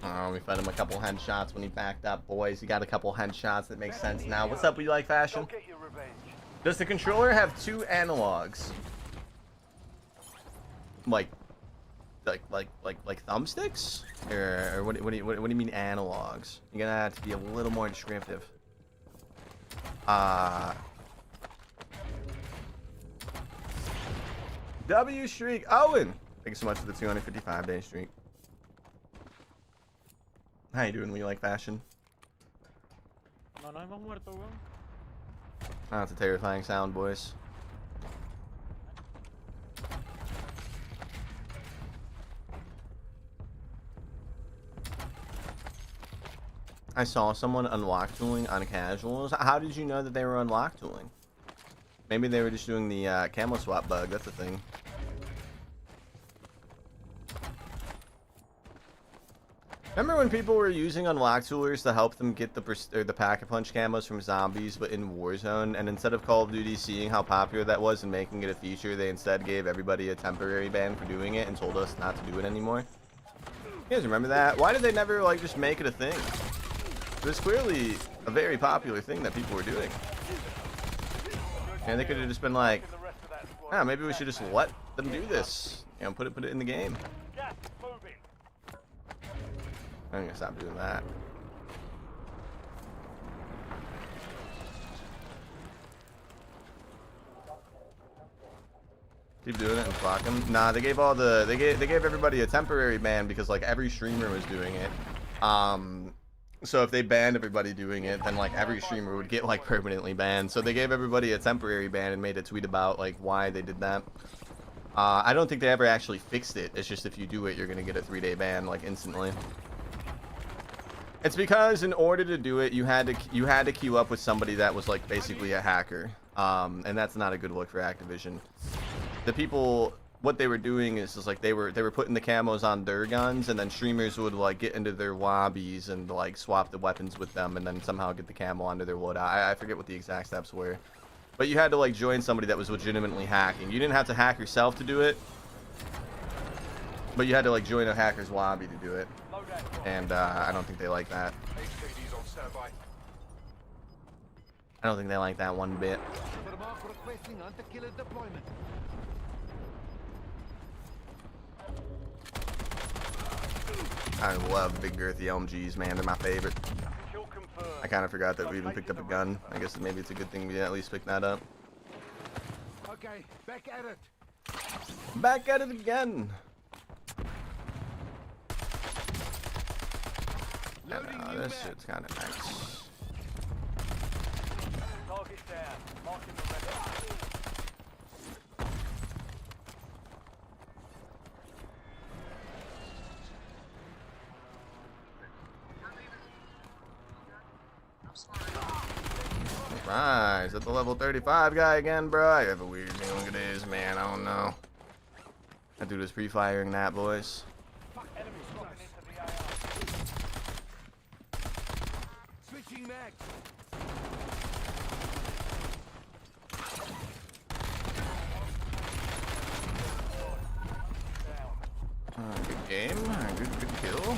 Oh, we fed him a couple headshots when he backed up, boys. He got a couple headshots that make sense now. What's up, We Like Fashion? Does the controller have 2 analogs? Like thumbsticks, or what do you mean analogs? You're gonna have to be a little more descriptive. W streak, Owen. Thank you so much for the 255-day streak. How you doing? We Like Fashion? No, no hemos muerto, weón. Oh, that's a terrifying sound, boys. I saw someone unlock tooling on casuals. How did you know that they were unlock tooling? Maybe they were just doing the camo swap bug. That's a thing. Remember when people were using unlock toolers to help them get the pack-a-punch camos from zombies, but in Warzone? And instead of Call of Duty seeing how popular that was and making it a feature, they instead gave everybody a temporary ban for doing it and told us not to do it anymore. You guys remember that? Why did they never like just make it a thing? It was clearly a very popular thing that people were doing. And they could have just been like, oh, maybe we should just let them do this. You know, put it in the game. I'm gonna stop doing that. Keep doing it and block them. Nah, they gave everybody a temporary ban because like every streamer was doing it. So if they banned everybody doing it, then like every streamer would get like permanently banned. So they gave everybody a temporary ban and made a tweet about like why they did that. I don't think they ever actually fixed it. It's just if you do it, you're gonna get a 3-day ban like instantly. It's because in order to do it, you had to queue up with somebody that was like basically a hacker, and that's not a good look for Activision. The people, what they were doing is just like they were putting the camos on their guns, and then streamers would like get into their lobbies and like swap the weapons with them, and then somehow get the camo onto their loadout. I forget what the exact steps were, but you had to like join somebody that was legitimately hacking. You didn't have to hack yourself to do it, but you had to like join a hacker's lobby to do it. And I don't think they like that. bye. I don't think they like that one bit. For the mark requesting hunter-killer deployment. I love big girthy LMGs, man. They're my favorite. Kill confirmed. I kind of forgot that we even picked up a gun. I guess maybe it's a good thing we at least picked that up. Okay, back at it. Back at it again. Loading new This map. shit's kind of nice. Target down. Marking the red line. Right, is that the level 35 guy again, bro? I have a weird feeling it is, man. I don't know. That dude is pre-firing that, boys. Enemies dropping into the AR. Switching mags. Good game. Good kill.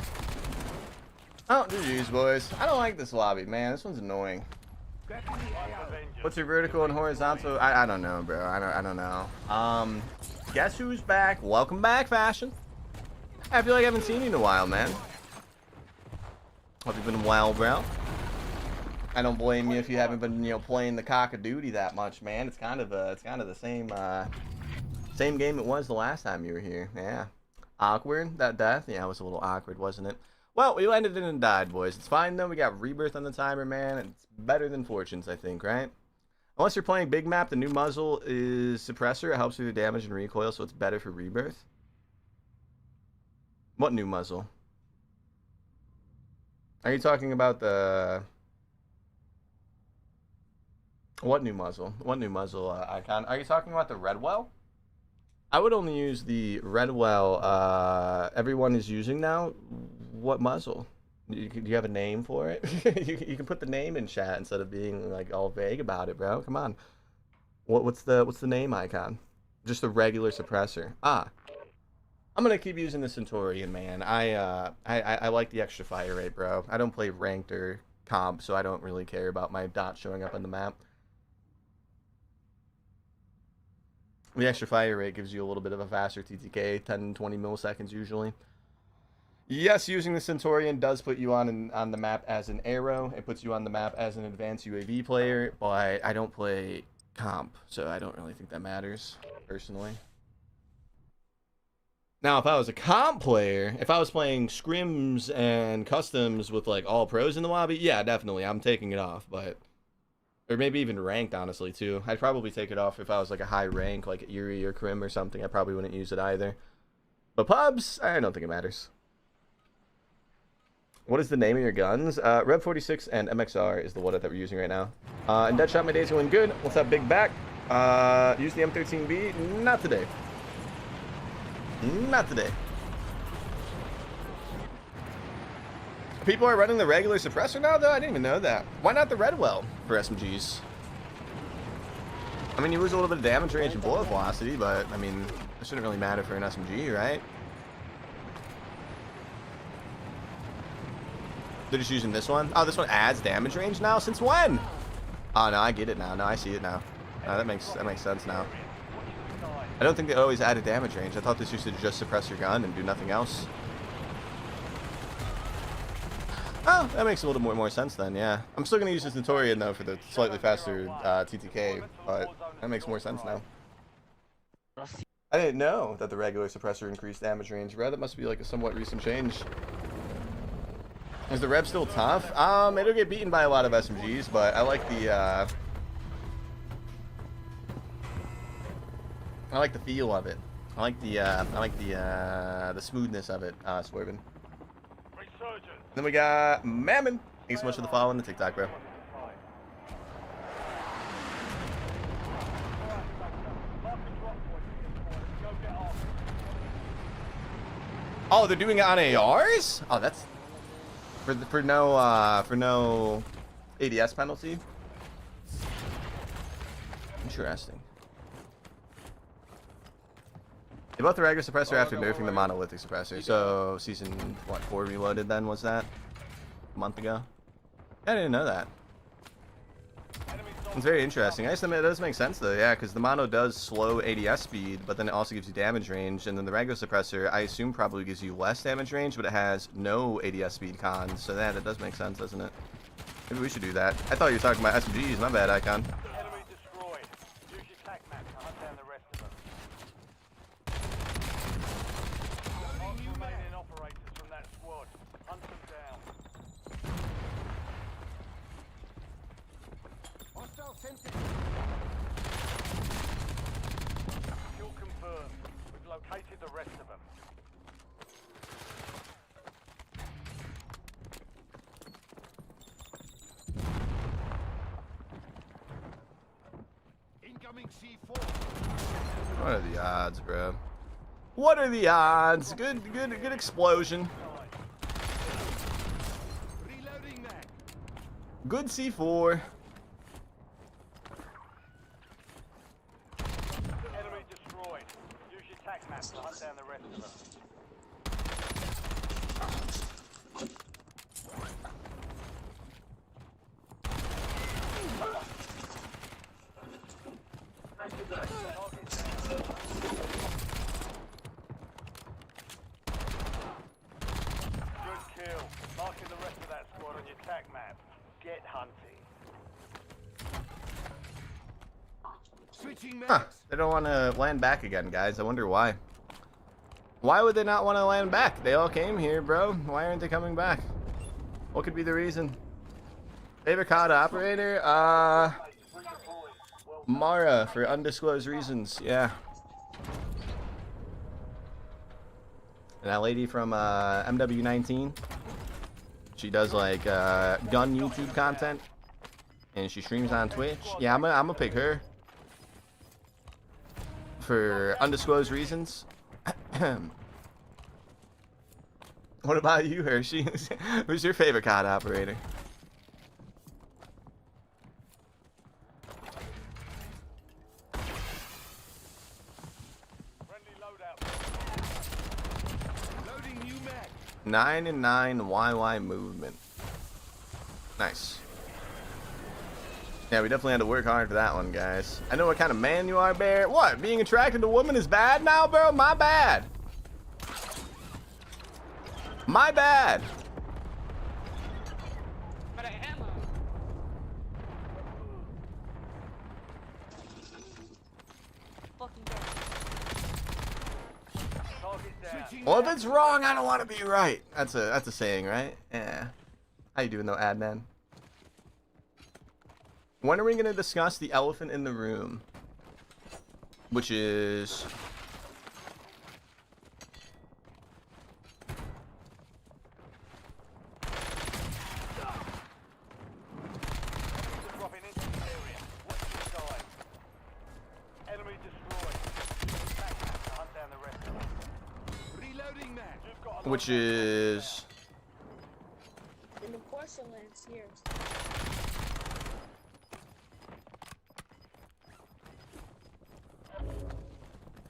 Oh, GG's, boys. I don't like this lobby, man. This one's annoying. Back in the AR. What's your vertical and horizontal? I don't know, bro. I don't know. Guess who's back? Welcome back, Fashion. I feel like I haven't seen you in a while, man. Hope you've been well, bro. I don't blame you if you haven't been, playing the cock of duty that much, man. It's kind of the same game it was the last time you were here. Yeah. Awkward, that death? Yeah, it was a little awkward, wasn't it? Well, we landed in and died, boys. It's fine, though. We got Rebirth on the timer, man. It's better than Fortunes, I think, right? Unless you're playing Big Map, the new muzzle is suppressor. It helps with your damage and recoil, so it's better for Rebirth. What new muzzle? Are you talking about the... What new muzzle? What new muzzle icon? Are you talking about the Redwell? I would only use the Redwell everyone is using now. What muzzle? Do you have a name for it? you can put the name in chat instead of being like all vague about it, bro. Come on. What's the name icon? Just a regular suppressor. Ah. I'm gonna keep using the Centurion, man. I like the extra fire rate, bro. I don't play ranked or comp, so I don't really care about my dots showing up on the map. The extra fire rate gives you a little bit of a faster TTK, 10-20 milliseconds usually. Yes, using the Centurion does put you on the map as an arrow. It puts you on the map as an advanced UAV player, but I don't play comp, so I don't really think that matters, personally. Now, if I was a comp player, if I was playing scrims and customs with like all pros in the lobby, yeah, definitely, I'm taking it off, but... Or maybe even ranked, honestly, too. I'd probably take it off if I was like a high rank, like Eerie or Crim or something. I probably wouldn't use it either. But pubs, I don't think it matters. What is the name of your guns? Rev 46 and MXR is the one that we're using right now. And Deadshot, my day's going good. What's up, Big Back? Use the M13B? Not today. Not today. People are running the regular suppressor now, though? I didn't even know that. Why not the Redwell for SMGs? I mean, you lose a little bit of damage range and bullet velocity, but, I mean, it shouldn't really matter for an SMG, right? They're just using this one? Oh, this one adds damage range now? Since when? Oh, no, I get it now. No, I see it now. That makes sense now. I don't think they always added damage range. I thought this used to just suppress your gun and do nothing else. Oh, that makes a little more sense then, yeah. I'm still going to use the Centurion, though, for the slightly faster TTK, but that makes more sense now. I didn't know that the regular suppressor increased damage range, bro. That must be like a somewhat recent change. Is the Rev still tough? It'll get beaten by a lot of SMGs, but I like the, I like the feel of it. I like the smoothness of it, Swervin. Then we got Mammon. Thanks so much for the follow on the TikTok, bro. Oh, they're doing it on ARs? Oh, that's for no ADS penalty. Interesting. They bought the regular suppressor after nerfing the monolithic suppressor. So season 4 reloaded then, was that? A month ago? I didn't know that. Enemy It's very interesting. I just admit it does make sense though, yeah, because the mono does slow ADS speed, but then it also gives you damage range, and then the regular suppressor, I assume, probably gives you less damage range, but it has no ADS speed cons, so that does make sense, doesn't it? Maybe we should do that. I thought you were talking about SMGs, my bad, Icon. Enemy destroyed. Use your tac map to hunt down the rest of them. Mark the remaining operators from that squad. Hunt them down. Hostile sentry. Kill confirmed. We've located the rest of them. Incoming C4. What are the odds, bro? What are the odds? Good explosion. Reloading mag. Good C4. Enemy destroyed. Use your tac map to hunt down the rest of them. Good kill. Marking the rest of that squad on your tac map. Get hunting. Switching Huh. mags. They don't want to land back again, guys. I wonder why. Why would they not want to land back? They all came here, bro. Why aren't they coming back? What could be the reason? Favorite COD operator? Mara, for undisclosed reasons. Yeah. And that lady from MW19. She does like gun YouTube content, and she streams on Twitch. Yeah, I'm gonna pick her for undisclosed reasons. What about you, Hershey? Who's your favorite COD operator? Friendly loadout. Loading new mag. 9 and 9 YY movement. Nice. Yeah, we definitely had to work hard for that one, guys. I know what kind of man you are, Bear. What? Being attracted to women is bad now, bro? My bad. My bad. Target down. Switching Well, if mag. it's wrong, I don't want to be right. That's a saying, right? Yeah. How you doing, though, Adnan? When are we going to discuss the elephant in the room? Which is... Dropping into the area. Watch your side. Enemy destroyed. Use your tac map to hunt down the rest of them. Reloading mag. You've got a Which lot of is... In the porcelain spheres.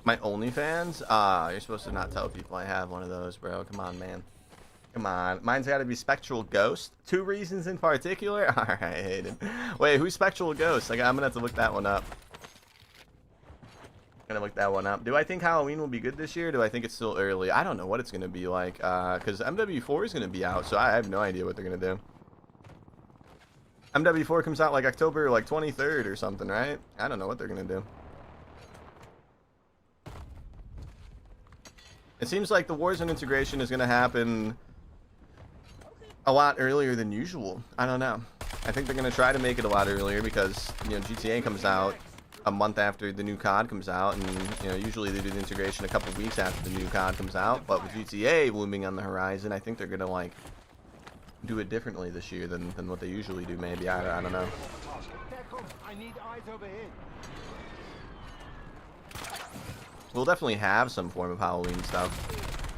My OnlyFans? Ah, you're supposed to not tell people I have one of those, bro. Come on, man. Come on. Mine's got to be Spectral Ghost. 2 reasons in particular? Alright, Hayden. Wait, who's Spectral Ghost? Like, I'm going to have to look that one up. I'm going to look that one up. Do I think Halloween will be good this year? Do I think it's still early? I don't know what it's going to be like. Because MW4 is going to be out, so I have no idea what they're going to do. MW4 comes out like October like 23rd or something, right? I don't know what they're going to do. It seems like the Warzone integration is going to happen a lot earlier than usual. I don't know. I think they're going to try to make it a lot earlier because, you know, GTA comes out a month after the new COD comes out, and, you know, usually they do the integration a couple weeks after the new COD comes out. But with GTA looming on the horizon, I think they're going to, like, do it differently this year than what they usually do, maybe. I don't know. Tackle. I need eyes overhead. We'll definitely have some form of Halloween stuff,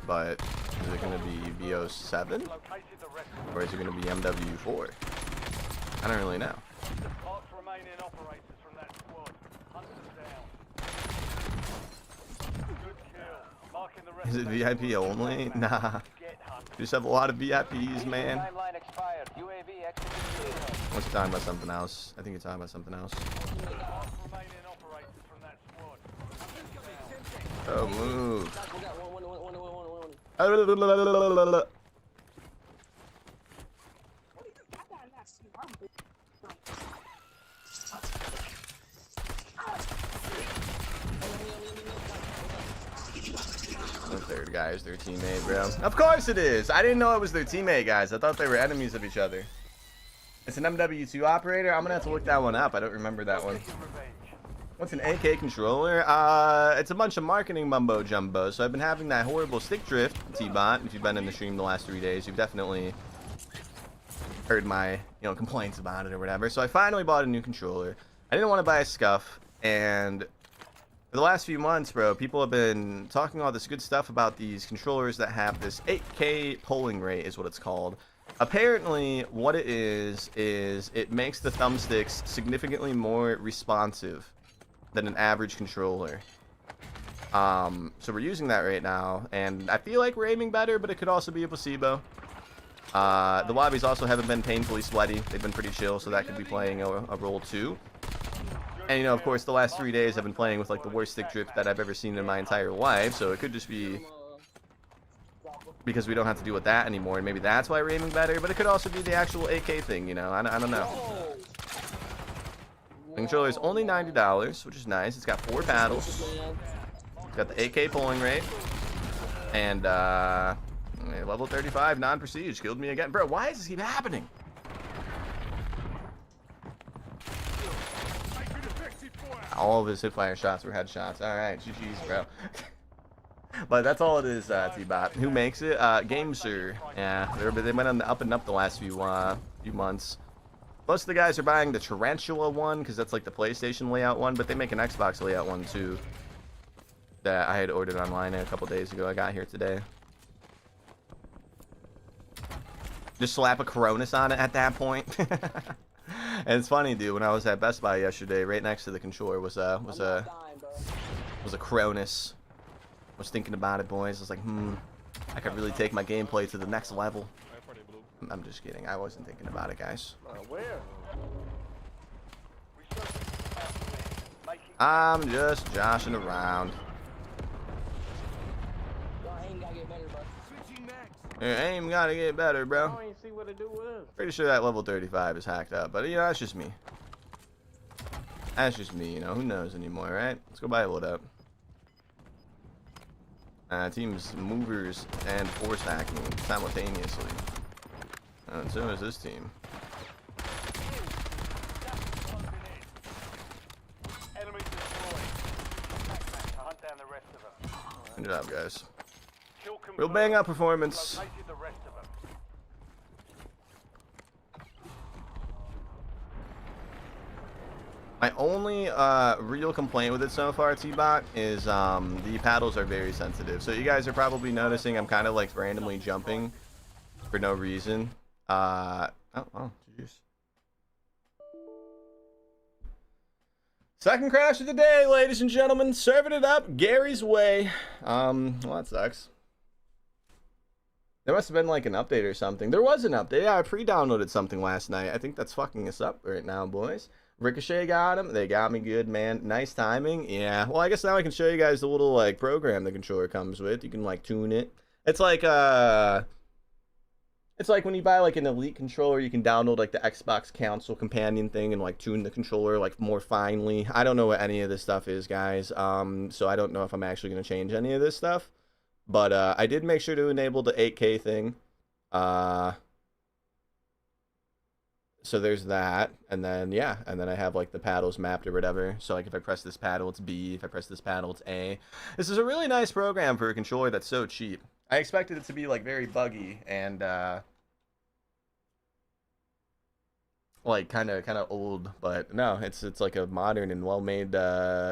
but is it going to be VO7? located the rest of them. Or is it going to be MW4? I don't really know. Mark the remaining operators from that squad. Hunt them down. Good kill. Marking the rest Is it of the VIP only? Nah. Get hunted. We just have a lot of VIPs, man. Timeline expired. UAV exiting the AO. What's talking about something else? I think you're talking about something else. Last remaining operators from that squad. Oh, move. We got one. The third guy is their teammate, bro. Of course it is. I didn't know it was their teammate, guys. I thought they were enemies of each other. It's an MW2 operator. I'm gonna have to look that one up. I don't remember that one. What's an AK controller? It's a bunch of marketing mumbo jumbo. So I've been having that horrible stick drift, T-Bot. If you've been in the stream the last 3 days, you've definitely heard my, complaints about it or whatever. So I finally bought a new controller. I didn't want to buy a scuff, and for the last few months, bro, people have been talking all this good stuff about these controllers that have this 8K polling rate, is what it's called. Apparently, what it is it makes the thumbsticks significantly more responsive than an average controller. So we're using that right now, and I feel like we're aiming better, but it could also be a placebo. The lobbies also haven't been painfully sweaty. They've been pretty chill, so that could be playing a role too. And, of course, the last 3 days I've been playing with, like, the worst stick drift that I've ever seen in my entire life, so it could just be because we don't have to deal with that anymore, and maybe that's why we're aiming better, but it could also be the actual AK thing, I don't know. The controller is only $90, which is nice. It's got 4 paddles. It's got the AK polling rate. And, level 35, non-prestige. Killed me again. Bro, why does this keep happening? All of his hipfire shots were headshots. Alright, GG's, bro. But that's all it is, T-Bot. Who makes it? Gamester. Yeah, they went on the up and up the last few months. Most of the guys are buying the Tarantula one, because that's like the PlayStation layout one, but they make an Xbox layout one too. That I had ordered online a couple days ago. I got here today. Just slap a Cronus on it at that point. And it's funny, dude. When I was at Best Buy yesterday, right next to the controller was a Cronus. I was thinking about it, boys. I was like, I could really take my gameplay to the next level. I'm just kidding. I wasn't thinking about it, guys. Where? I'm just joshing around. Your aim gotta get better, bro. I ain't see what to do with this. Pretty sure that level 35 is hacked up, but that's just me. That's just me, who knows anymore, right? Let's go buy a load up. Team's movers and force hacking simultaneously. And so is this team. Good job, guys. Real bang up performance. My only real complaint with it so far, T-Bot, is the paddles are very sensitive. So you guys are probably noticing I'm kind of like randomly jumping for no reason. Oh, jeez. Second crash of the day, ladies and gentlemen. Serving it up Gary's way. Well, that sucks. There must have been like an update or something. There was an update. Yeah, I pre-downloaded something last night. I think that's fucking us up right now, boys. Ricochet got him. They got me good, man. Nice timing. Yeah. Well, I guess now I can show you guys the little like program the controller comes with. You can like tune it. It's like when you buy like an Elite controller, you can download like the Xbox console companion thing and like tune the controller like more finely. I don't know what any of this stuff is, guys. So I don't know if I'm actually going to change any of this stuff. But I did make sure to enable the 8K thing. So there's that, and then yeah, and then I have like the paddles mapped or whatever. So like if I press this paddle, it's B. If I press this paddle, it's A. This is a really nice program for a controller that's so cheap. I expected it to be like very buggy and like kind of old, but no, it's like a modern and well-made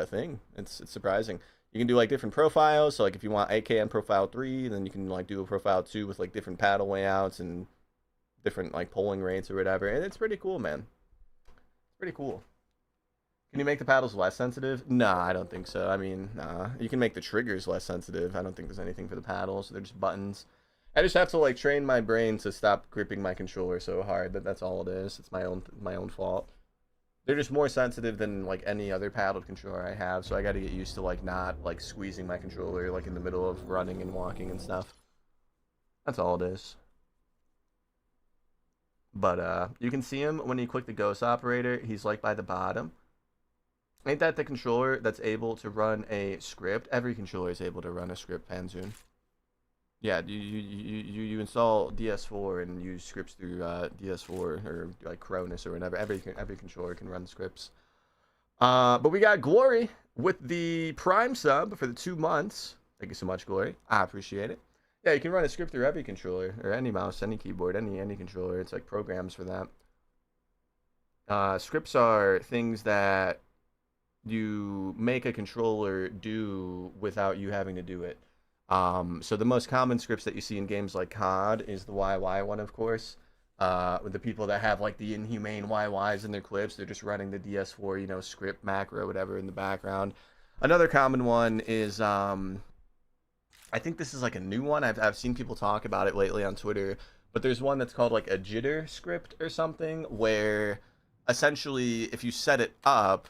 thing. It's surprising. You can do like different profiles. So like if you want AK on profile 3, then you can like do a profile 2 with like different paddle layouts and different like polling rates or whatever, and it's pretty cool, man. It's pretty cool. Can you make the paddles less sensitive? Nah, I don't think so. I mean, nah. You can make the triggers less sensitive. I don't think there's anything for the paddles. They're just buttons. I just have to like train my brain to stop gripping my controller so hard. That's all it is. It's my own fault. They're just more sensitive than like any other paddled controller I have, so I got to get used to like not like squeezing my controller like in the middle of running and walking and stuff. That's all it is. But you can see him when you click the ghost operator. He's like by the bottom. Ain't that the controller that's able to run a script? Every controller is able to run a script, Panzoon. Yeah, you install DS4 and use scripts through DS4 or like Cronus or whatever. Every controller can run scripts. But we got Glory with the Prime sub for the 2 months. Thank you so much, Glory. I appreciate it. Yeah, you can run a script through every controller or any mouse, any keyboard, any controller. It's like programs for that. Scripts are things that you make a controller do without you having to do it. So the most common scripts that you see in games like COD is the YY one, of course. With the people that have like the inhumane YYs in their clips, they're just running the DS4, you know, script macro, whatever, in the background. Another common one is, I think this is like a new one. I've seen people talk about it lately on Twitter, but there's one that's called like a jitter script or something, where essentially if you set it up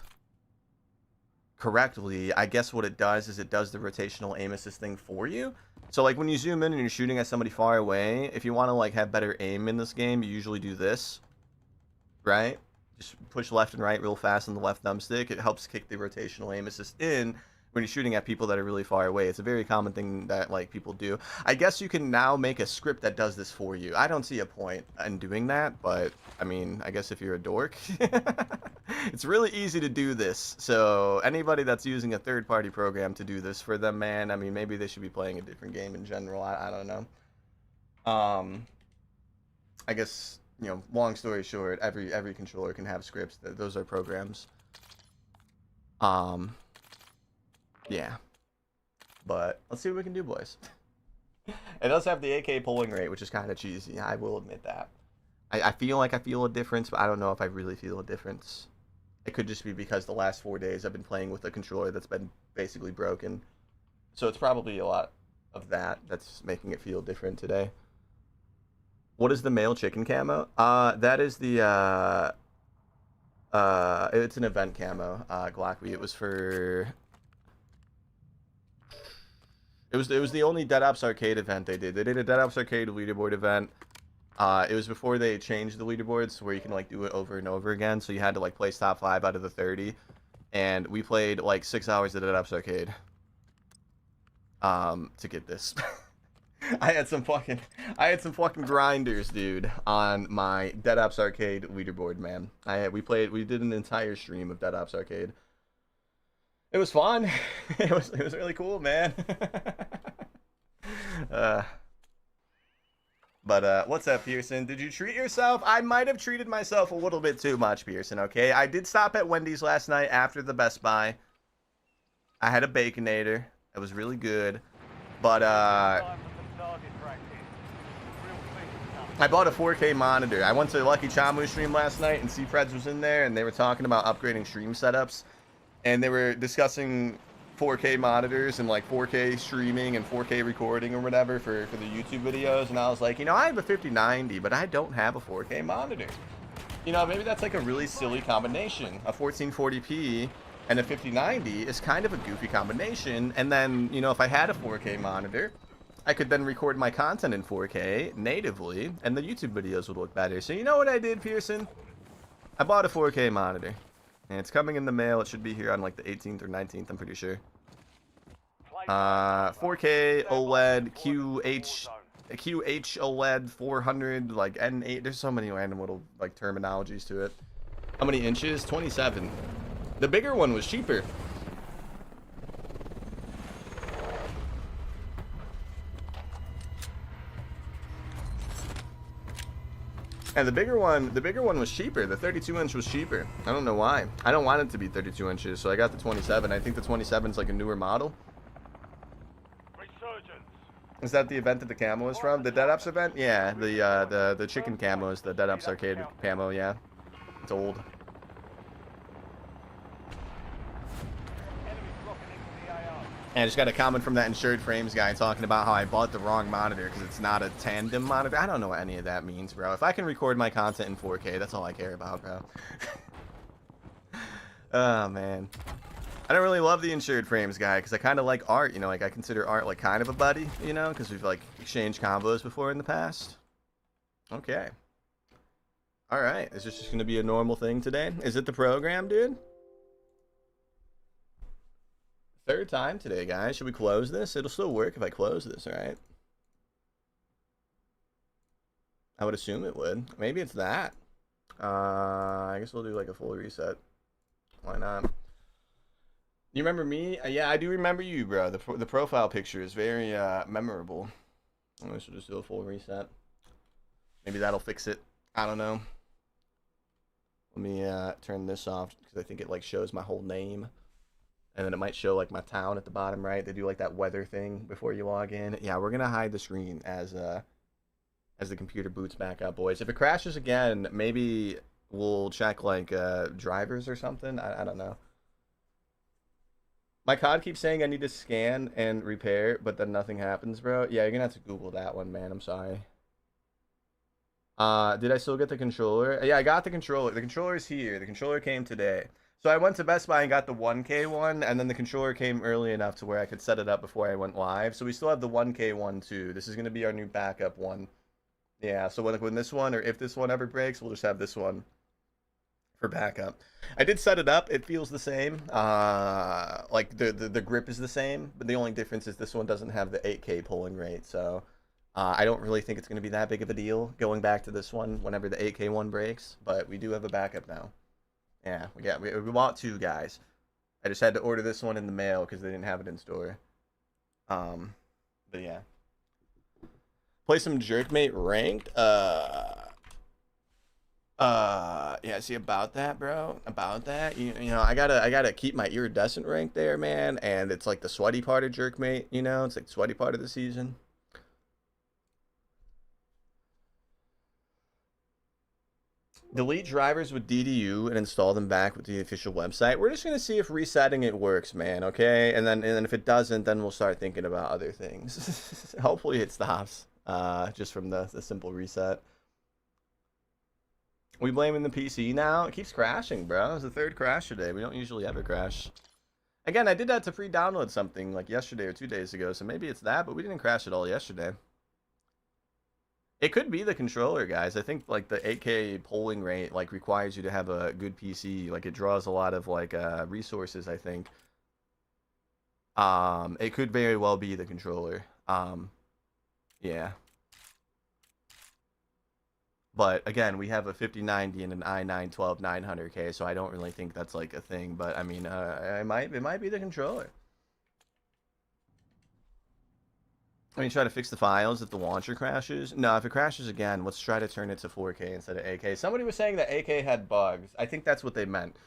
correctly, I guess what it does is it does the rotational aim assist thing for you. So like when you zoom in and you're shooting at somebody far away, if you want to like have better aim in this game, you usually do this, right? Just push left and right real fast on the left thumbstick. It helps kick the rotational aim assist in when you're shooting at people that are really far away. It's a very common thing that like people do. I guess you can now make a script that does this for you. I don't see a point in doing that, but I mean, I guess if you're a dork, it's really easy to do this. So anybody that's using a third-party program to do this for them, man, I mean, maybe they should be playing a different game in general. I don't know. I guess, you know, long story short, every controller can have scripts. Those are programs. Yeah, but let's see what we can do, boys. It does have the AK pulling rate, which is kind of cheesy. I will admit that. I feel like I feel a difference, but I don't know if I really feel a difference. It could just be because the last 4 days I've been playing with a controller that's been basically broken. So it's probably a lot of that that's making it feel different today. What is the male chicken camo? That is the, it's an event camo, Glockby. It was for... It was the only Dead Ops Arcade event they did. They did a Dead Ops Arcade leaderboard event. It was before they changed the leaderboards where you can like do it over and over again. So you had to like place top 5 out of the 30. And we played like 6 hours of Dead Ops Arcade. To get this. I had some fucking grinders, dude, on my Dead Ops Arcade leaderboard, man. We did an entire stream of Dead Ops Arcade. It was fun. It was really cool, man. But what's up, Pearson? Did you treat yourself? I might have treated myself a little bit too much, Pearson, okay? I did stop at Wendy's last night after the Best Buy. I had a Baconator. It was really good. But I bought a 4K monitor. I went to Lucky Chamu stream last night and C-Freds was in there and they were talking about upgrading stream setups. And they were discussing 4K monitors and like 4K streaming and 4K recording or whatever for the YouTube videos. And I was like, you know, I have a 5090, but I don't have a 4K monitor. You know, maybe that's like a really silly combination. A 1440p and a 5090 is kind of a goofy combination. And then, you know, if I had a 4K monitor, I could then record my content in 4K natively and the YouTube videos would look better. So you know what I did, Pearson? I bought a 4K monitor. And it's coming in the mail. It should be here on like the 18th or 19th, I'm pretty sure. 4K OLED QH OLED 400 like N8. There's so many random little like terminologies to it. How many inches? 27. The bigger one was cheaper. And the bigger one was cheaper. The 32-inch was cheaper. I don't know why. I don't want it to be 32 inches, so I got the 27. I think the 27 is like a newer model. Is that the event that the camo is from? The Dead Ops event? Yeah, the chicken camo is the Dead Ops Arcade camo, yeah. It's old. And I just got a comment from that Insured Frames guy talking about how I bought the wrong monitor because it's not a tandem monitor. I don't know what any of that means, bro. If I can record my content in 4K, that's all I care about, bro. Oh, man. I don't really love the Insured Frames guy because I kind of like Art, you know, like I consider Art like kind of a buddy, you know, because we've like exchanged combos before in the past. Okay. All right. Is this just going to be a normal thing today? Is it the program, dude? Third time today, guys. Should we close this? It'll still work if I close this, right? I would assume it would. Maybe it's that. I guess we'll do like a full reset. Why not? You remember me? Yeah, I do remember you, bro. The profile picture is very memorable. I guess we'll just do a full reset. Maybe that'll fix it. I don't know. Let me turn this off because I think it like shows my whole name. And then it might show like my town at the bottom right. They do like that weather thing before you log in. Yeah, we're gonna hide the screen as the computer boots back up, boys. If it crashes again, maybe we'll check like drivers or something. I don't know. My COD keeps saying I need to scan and repair, but then nothing happens, bro. Yeah, you're gonna have to Google that one, man. I'm sorry. Did I still get the controller? Yeah, I got the controller. The controller's here. The controller came today. So I went to Best Buy and got the 1K one, and then the controller came early enough to where I could set it up before I went live. So we still have the 1K one too. This is going to be our new backup one. Yeah, so when this one, or if this one ever breaks, we'll just have this one for backup. I did set it up. It feels the same. Like the grip is the same, but the only difference is this one doesn't have the 8K polling rate. So I don't really think it's going to be that big of a deal going back to this one whenever the 8K one breaks, but we do have a backup now. Yeah, we bought two, guys. I just had to order this one in the mail because they didn't have it in store. But yeah. Play some Jerkmate ranked. Yeah, see about that, bro. About that. You know, I gotta keep my iridescent rank there, man. And it's like the sweaty part of Jerkmate, you know, it's like the sweaty part of the season. Delete drivers with DDU and install them back with the official website. We're just gonna see if resetting it works, man. Okay, and then if it doesn't, then we'll start thinking about other things. Hopefully it stops. Just from the simple reset. We blaming the PC now. It keeps crashing, bro. It's the third crash today. We don't usually ever crash. Again, I did that to pre-download something like yesterday or 2 days ago, so maybe it's that. But we didn't crash at all yesterday. It could be the controller, guys. I think like the 8K polling rate like requires you to have a good PC. Like it draws a lot of like resources, I think. It could very well be the controller. Yeah. But again, we have a 5090 and an i9 12900K, so I don't really think that's like a thing, but I mean, it might be the controller. I mean, try to fix the files if the launcher crashes. No, if it crashes again, let's try to turn it to 4K instead of 8K. Somebody was saying that 8K had bugs. I think that's what they meant.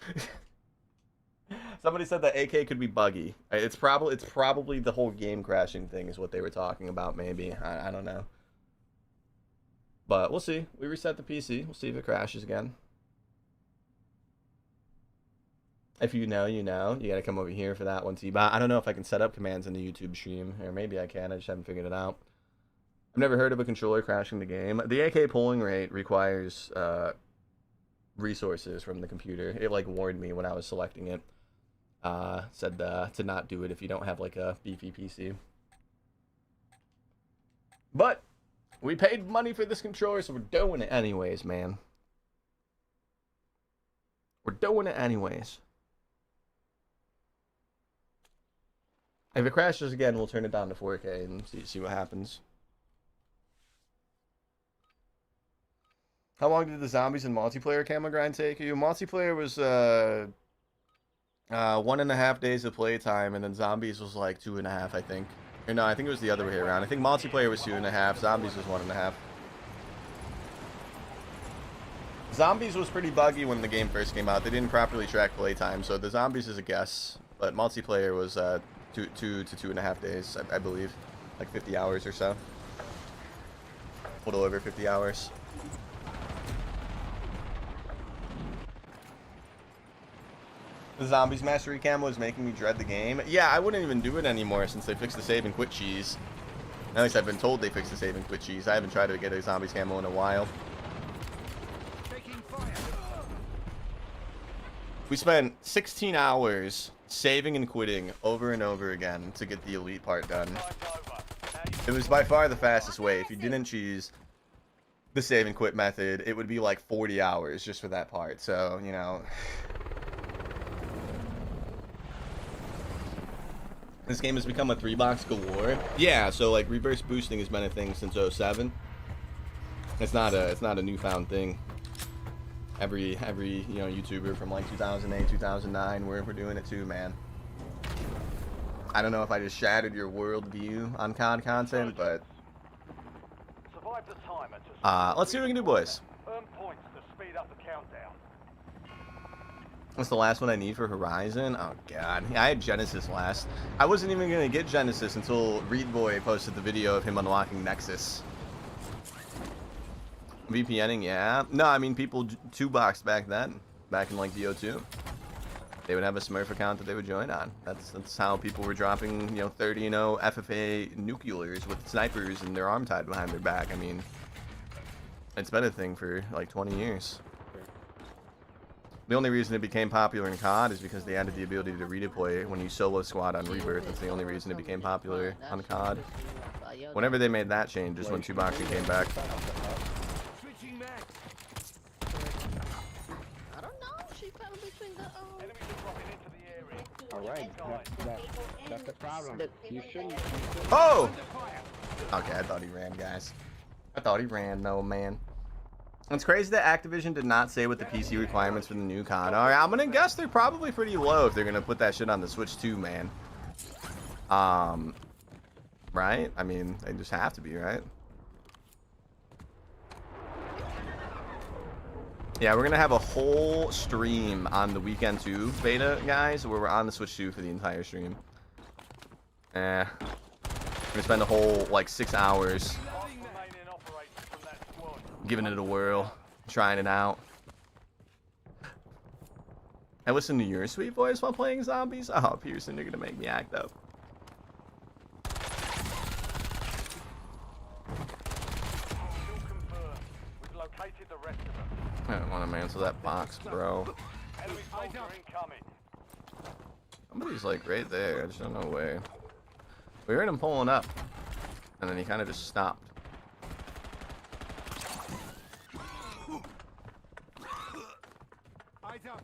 Somebody said that 8K could be buggy. It's probably the whole game crashing thing is what they were talking about. Maybe I don't know. But we'll see. We reset the PC. We'll see if it crashes again. If you know, you know. You gotta come over here for that one, T-Bot. I don't know if I can set up commands in the YouTube stream. Or maybe I can. I just haven't figured it out. I've never heard of a controller crashing the game. The 8K polling rate requires resources from the computer. It like warned me when I was selecting it. Said to not do it if you don't have like a beefy PC. But we paid money for this controller, so we're doing it anyways, man. We're doing it anyways. If it crashes again, we'll turn it down to 4K and see what happens. How long did the zombies and multiplayer camera grind take you? Multiplayer was 1.5 days of playtime, and then zombies was like 2.5, I think. Or no, I think it was the other way around. I think multiplayer was 2.5, zombies was 1.5. Zombies was pretty buggy when the game first came out. They didn't properly track playtime, so the zombies is a guess. But multiplayer was 2 to 2.5 days, I believe. Like 50 hours or so. A little over 50 hours. The Zombies Mastery camo is making me dread the game. Yeah, I wouldn't even do it anymore since they fixed the save and quit cheese. At least I've been told they fixed the save and quit cheese. I haven't tried to get a Zombies camo in a while. Taking fire. We spent 16 hours saving and quitting over and over again to get the elite part done. Time's over. Now you It was by far the fastest way. If you didn't choose the save and quit method, it would be like 40 hours just for that part. So, you know. This game has become a 3-box galore. Yeah, so like reverse boosting has been a thing since 07. It's not a newfound thing. Every you know YouTuber from like 2008, 2009, we're doing it too, man. I don't know if I just shattered your worldview on COD content, but survive the timer to let's see what we can do, boys. earn points to speed up the countdown. What's the last one I need for Horizon? Oh god, yeah, I had Genesis last. I wasn't even gonna get Genesis until Reedboy posted the video of him unlocking Nexus. VPNing, yeah. No, I mean people 2-boxed back then, back in like VO2. They would have a Smurf account that they would join on. That's how people were dropping, you know, 30-0 FFA nuclears with snipers and their arm tied behind their back. I mean, it's been a thing for like 20 years. The only reason it became popular in COD is because they added the ability to redeploy when you solo squad on Rebirth. That's the only reason it became popular on COD. Whenever they made that change is when 2-boxing came back. Switching back. I don't know. She fell between the Enemies are dropping into the area. Alright, that's the problem. You shouldn't. Oh! Okay, I thought he ran, guys. I thought he ran, no man. It's crazy that Activision did not say what the PC requirements for the new COD are. I'm gonna guess they're probably pretty low if they're gonna put that shit on the Switch too, man. Right? I mean, they just have to be, right? Yeah, we're gonna have a whole stream on the Weekend 2 beta, guys, where we're on the Switch 2 for the entire stream. We're gonna spend a whole, like, 6 hours Remaining operators from that squad. giving it a whirl, trying it out. I listen to your sweet voice while playing zombies? Oh, Pearson, you're gonna make me act up. Kill confirmed. We've located the rest of them. I don't want to answer that box, bro. Enemy soldier incoming. Somebody's like right there. I just don't know where. We heard him pulling up, and then he kind of just stopped. Eyes up.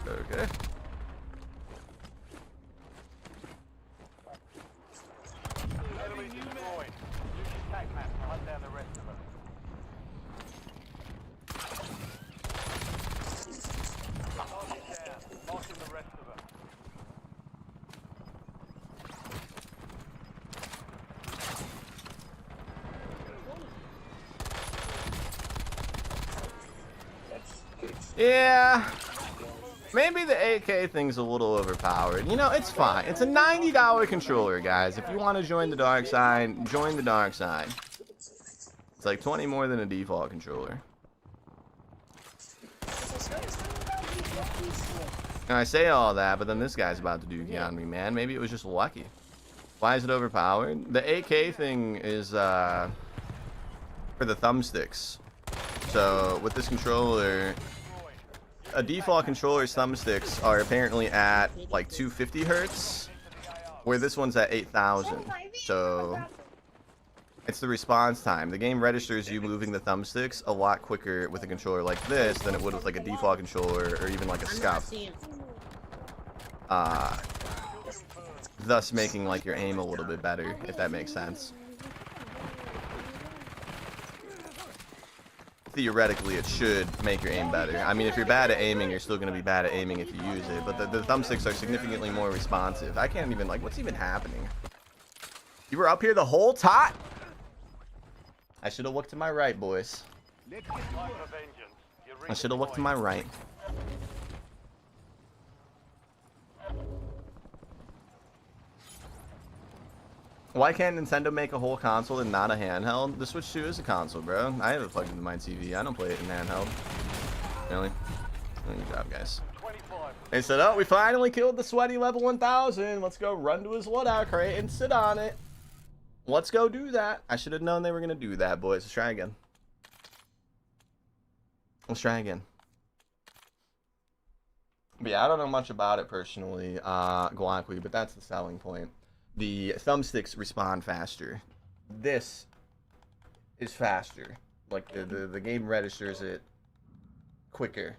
Okay. Enemy destroyed. Use your tac map to hunt down the rest of them. Target down. Marking the rest of them. Yeah. Maybe the AK thing's a little overpowered. You know, it's fine. It's a $90 controller, guys. If you want to join the dark side, join the dark side. It's like 20 more than a default controller. And I say all that, but then this guy's about to dookie on me, man. Maybe it was just lucky. Why is it overpowered? The AK thing is for the thumbsticks. So with this controller, a default controller's thumbsticks are apparently at like 250 hertz, where this one's at 8,000. So it's the response time. The game registers you moving the thumbsticks a lot quicker with a controller like this than it would with like a default controller or even like a scuff. Thus making like your aim a little bit better, if that makes sense. Theoretically, it should make your aim better. I mean, if you're bad at aiming, you're still going to be bad at aiming if you use it. But the thumbsticks are significantly more responsive. I can't even, like, what's even happening? You were up here the whole time? I should have looked to my right, boys. Let's get to Time work. for vengeance. You I should have looked to my right. Why can't Nintendo make a whole console and not a handheld? The Switch 2 is a console, bro. I have it plugged into my TV. I don't play it in handheld. Really? Good job, guys. 25. They said, oh, we finally killed the sweaty level 1000. Let's go run to his loadout crate and sit on it. Let's go do that. I should have known they were going to do that, boys. Let's try again. Let's try again. But yeah, I don't know much about it personally, Guacui, but that's the selling point. The thumbsticks respond faster. This is faster. Like, the game registers it quicker.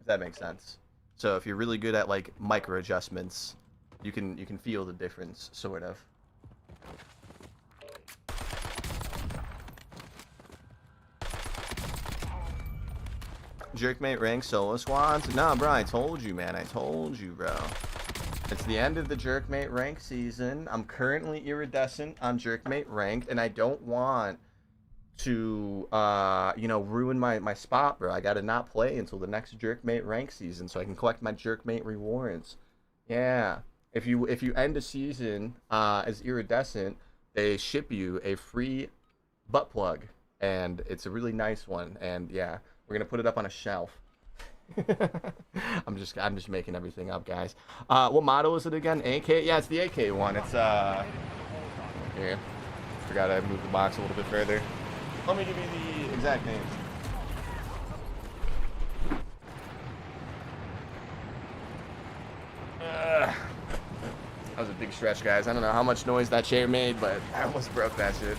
If that makes sense. So if you're really good at, like, micro adjustments, you can feel the difference, sort of. Jerkmate rank solo squads? Nah, bro, I told you, man. I told you, bro. It's the end of the Jerkmate rank season. I'm currently iridescent on Jerkmate ranked, and I don't want to, you know, ruin my spot, bro. I gotta not play until the next Jerkmate rank season so I can collect my Jerkmate rewards. Yeah. If you end a season as iridescent, they ship you a free butt plug, and it's a really nice one. And yeah. We're gonna put it up on a shelf. I'm just making everything up, guys. What model is it again? AK? Yeah, it's the AK one. It's here. Forgot I moved the box a little bit further. Let me give you the exact names. That was a big stretch, guys. I don't know how much noise that chair made, but I almost broke that shit.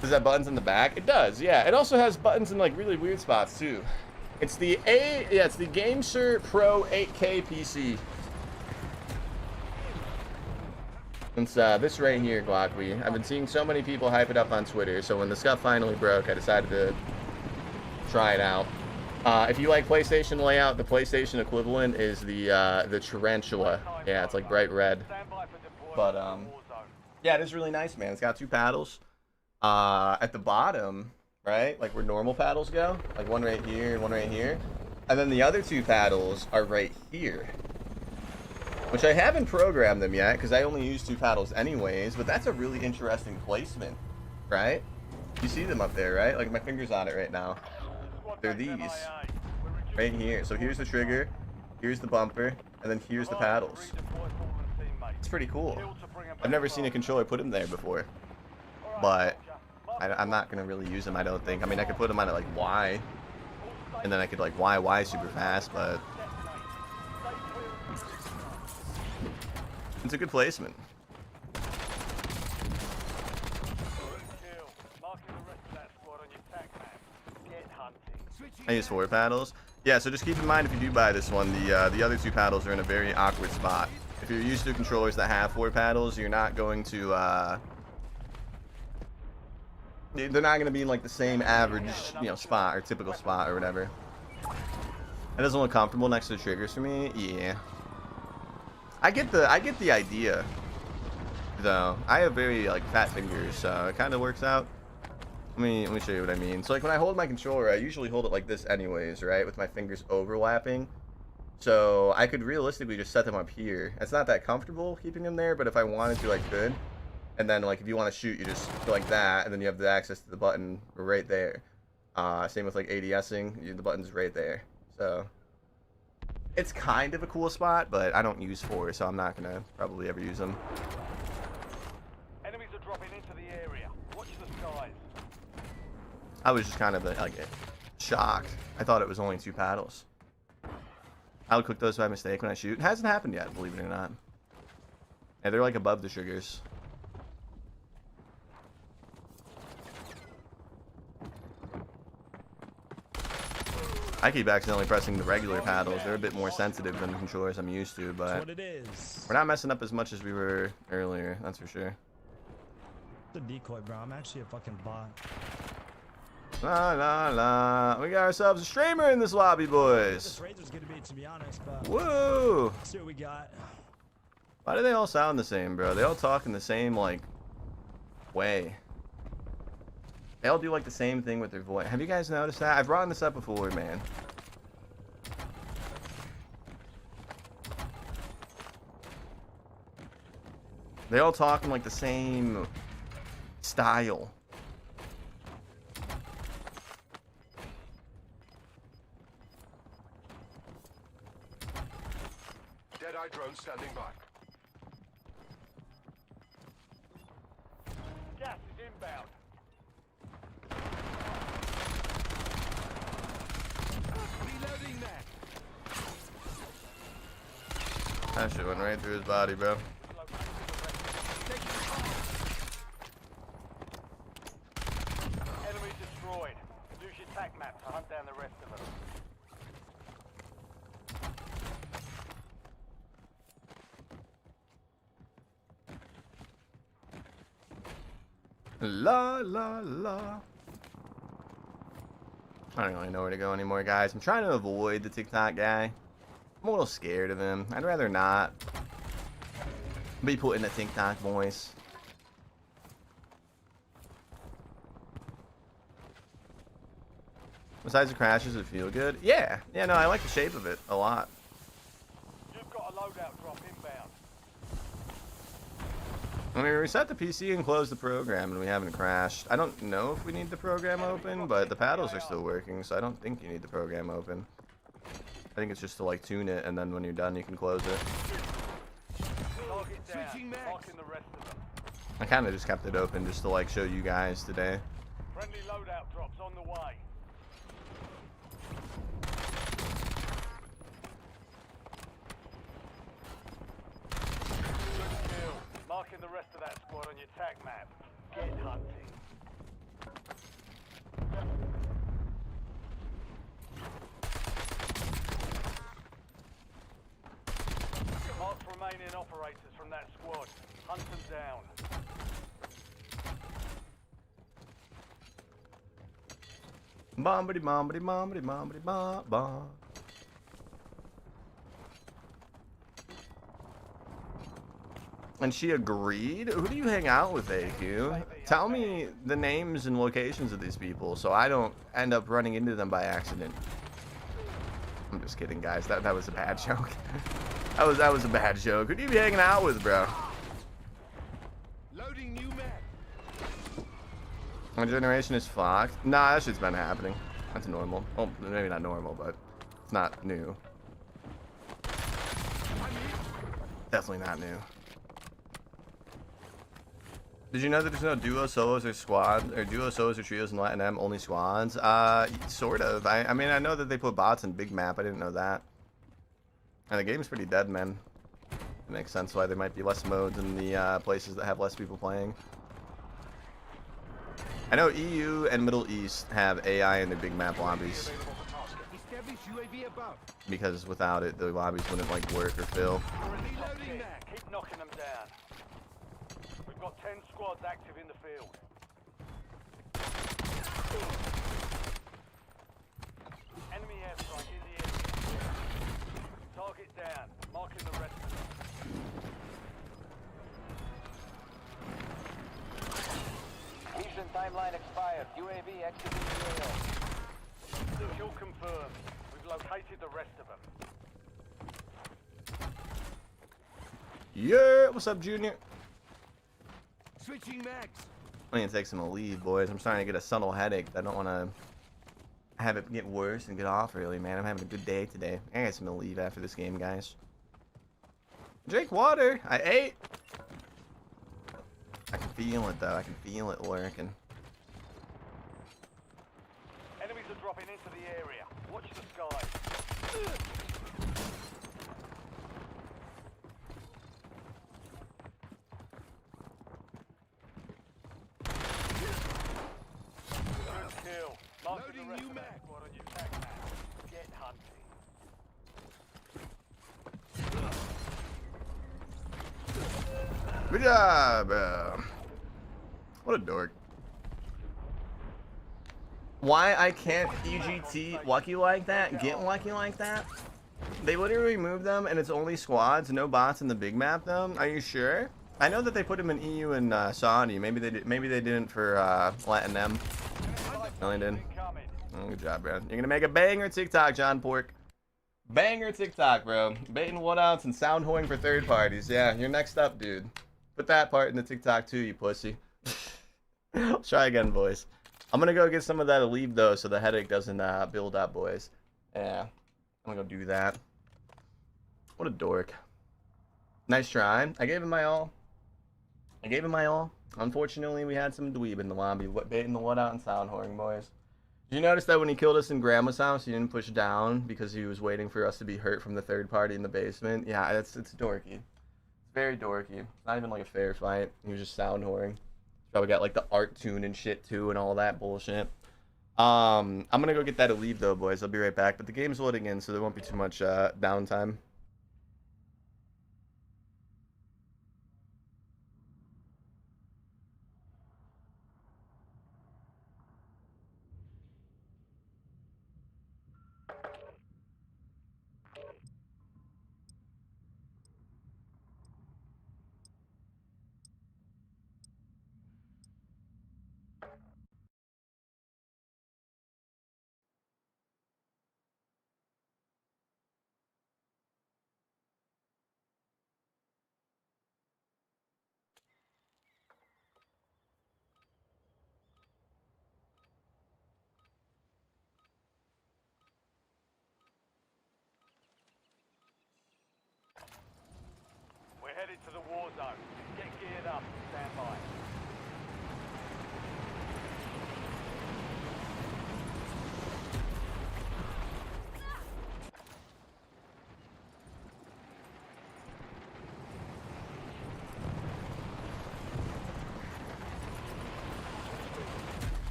Does that buttons in the back? It does, yeah. It also has buttons in like really weird spots too. It's the it's the GameSir Pro 8K PC. It's this right here, Glockly. I've been seeing so many people hype it up on Twitter, so when the scuff finally broke, I decided to try it out. If you like PlayStation layout, the PlayStation equivalent is the Tarantula. Yeah, it's like bright red. But yeah, it is really nice, man. It's got 2 paddles. At the bottom, right, like where normal paddles go, like one right here and one right here, and then the other 2 paddles are right here, which I haven't programmed them yet because I only use 2 paddles anyways, but that's a really interesting placement, right? You see them up there, right? Like my finger's on it right now. They're these right here. So here's the trigger, here's the bumper, and then here's the paddles. It's pretty cool. I've never seen a controller put them there before, but I'm not gonna really use them, I don't think. I mean, I could put them on at like Y, and then I could like Y super fast, but it's a good placement. I use 4 paddles. Yeah, so just keep in mind if you do buy this one, the other 2 paddles are in a very awkward spot. If you're used to controllers that have 4 paddles, you're not going to they're not going to be in like the same average, you know, spot or typical spot or whatever. It doesn't look comfortable next to the triggers for me. Yeah, I get the idea though. I have very like fat fingers, so it kind of works out. Let me show you what I mean. So like when I hold my controller, I usually hold it like this anyways, right, with my fingers overlapping. So I could realistically just set them up here. It's not that comfortable keeping them there, but if I wanted to, I could. And then, like, if you want to shoot, you just go like that, and then you have the access to the button right there. Same with, like, ADSing. The button's right there. So, it's kind of a cool spot, but I don't use 4, so I'm not going to probably ever use them. Enemies are dropping into the area. Watch the skies. I was just kind of, like, shocked. I thought it was only 2 paddles. I would cook those by mistake when I shoot. It hasn't happened yet, believe it or not. Yeah, they're, like, above the triggers. I keep accidentally pressing the regular paddles. They're a bit more sensitive than the controllers I'm used to, but we're not messing up as much as we were earlier, that's for sure. The decoy, bro. I'm actually a fucking bot. La la la. We got ourselves a streamer in this lobby, boys. This Razor's gonna be, to be honest, but woo! let's see what we got. Why do they all sound the same, bro? They all talk in the same, like, way. They all do like the same thing with their voice. Have you guys noticed that? I've brought this up before, man. They all talk in like the same style. AI drone standing by. Gas is inbound. Reloading that. That shit went right through his body, bro. Enemy destroyed. Use your tac map to hunt down the rest of them. La la la. I don't really know where to go anymore, guys. I'm trying to avoid the TikTok guy. I'm a little scared of him. I'd rather not be put in a TikTok voice. Besides the crashes, it feel good? Yeah. Yeah, no, I like the shape of it a lot. You've got a loadout drop inbound. I mean, we reset the PC and closed the program, and we haven't crashed. I don't know if we need the program open, but the paddles are still working, so I don't think you need the program open. I think it's just to, like, tune it, and then when you're done, you can close it. Target down. Switching mags. Marking the rest of them. I kind of just kept it open just to, like, show you guys today. Friendly loadout drops on the way. Good kill. Marking the rest of that squad on your tac map. Get hunting. Mark remaining operators from that squad. Hunt them down. Bombity bombity bombity bombity bomb bomb. And she agreed? Who do you hang out with, AQ? Tell me the names and locations of these people so I don't end up running into them by accident. I'm just kidding, guys. That was a bad joke. that was a bad joke. Who do you be hanging out with, bro? Loading new mag. My generation is fucked. Nah, that shit's been happening. That's normal. Well, maybe not normal, but it's not new. Definitely not new. Did you know that there's no duo, solos, or squad, or duo, solos, or trios in Latin M, only squads? Sort of. I mean, I know that they put bots in Big Map. I didn't know that. And the game's pretty dead, man. It makes sense why there might be less modes in the places that have less people playing. I know EU and Middle East have AI in their Big Map lobbies. Establish UAV above. Because without it, the lobbies wouldn't, like, work or fill. Reloading mag. Keep knocking them down. We've got 10 squads active in the field. Enemy airstrike in the area. Target down. Marking the rest of them. Mission timeline expired. UAV exiting the AO. Kill confirmed. We've located the rest of them. Yeah, what's up, Junior? Switching mags. I need to take some leave, boys. I'm starting to get a subtle headache. I don't want to have it get worse and get off really, man. I'm having a good day today. I got some leave after this game, guys. Drink water. I ate. I can feel it, though. I can feel it working. Enemies are dropping into the area. Watch the sky. Good kill. Marking the Loading rest new of mag. that squad on your tac map. Get hunting. Good job. What a dork. Why I can't EGT lucky like that? Get lucky like that? They literally removed them and it's only squads, no bots in the big map though. Are you sure? I know that they put them in EU and Saudi. Maybe they did. Maybe they didn't for Latin M. No, they didn't. Incoming. Oh, good job, bro. You're gonna make a banger TikTok, John Pork. Banger TikTok, bro. Baiting one-outs and sound hoing for third parties. Yeah, you're next up, dude. Put that part in the TikTok too, you pussy. Let's try again, boys. I'm gonna go get some of that Aleve though, so the headache doesn't build up, boys. Yeah, I'm gonna go do that. What a dork. Nice try. I gave him my all. Unfortunately, we had some dweeb in the lobby, baiting the wood out and sound whoring, boys. Did you notice that when he killed us in Grandma's house, he didn't push down because he was waiting for us to be hurt from the third party in the basement? Yeah, it's dorky. It's very dorky. It's not even like a fair fight. He was just sound whoring. Probably got like the art tune and shit too and all that bullshit. I'm gonna go get that Aleve though, boys. I'll be right back. But the game's loading in, so there won't be too much downtime. We're headed to the war zone. Get geared up and stand by.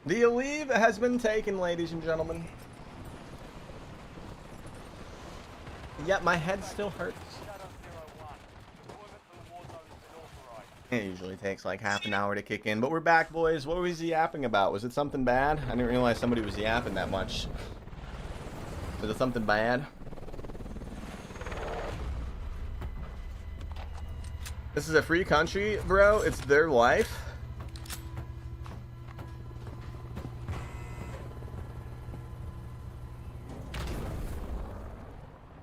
The Aleve has been taken, ladies and gentlemen. Yet my head still hurts. It usually takes like half an hour to kick in, but we're back, boys. What was he yapping about? Was it something bad? I didn't realize somebody was yapping that much. Was it something bad? This is a free country, bro. It's their life.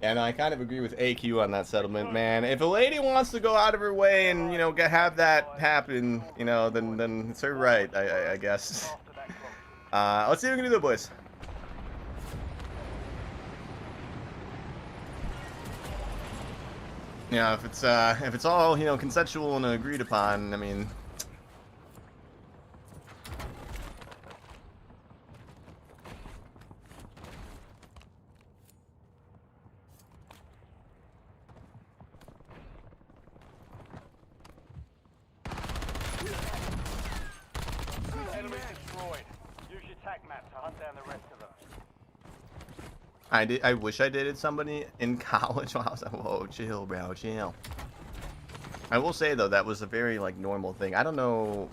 And I kind of agree with AQ on that settlement, man. If a lady wants to go out of her way and, you know, have that happen, you know, then it's her right, I guess. Let's see what we can do, though, boys. You know, if it's all, you know, consensual and agreed upon, I mean. Enemy destroyed. Use your tac map to hunt down the rest of them. I wish I dated somebody in college while I was like, whoa, chill, bro, chill. I will say, though, that was a very, like, normal thing. I don't know.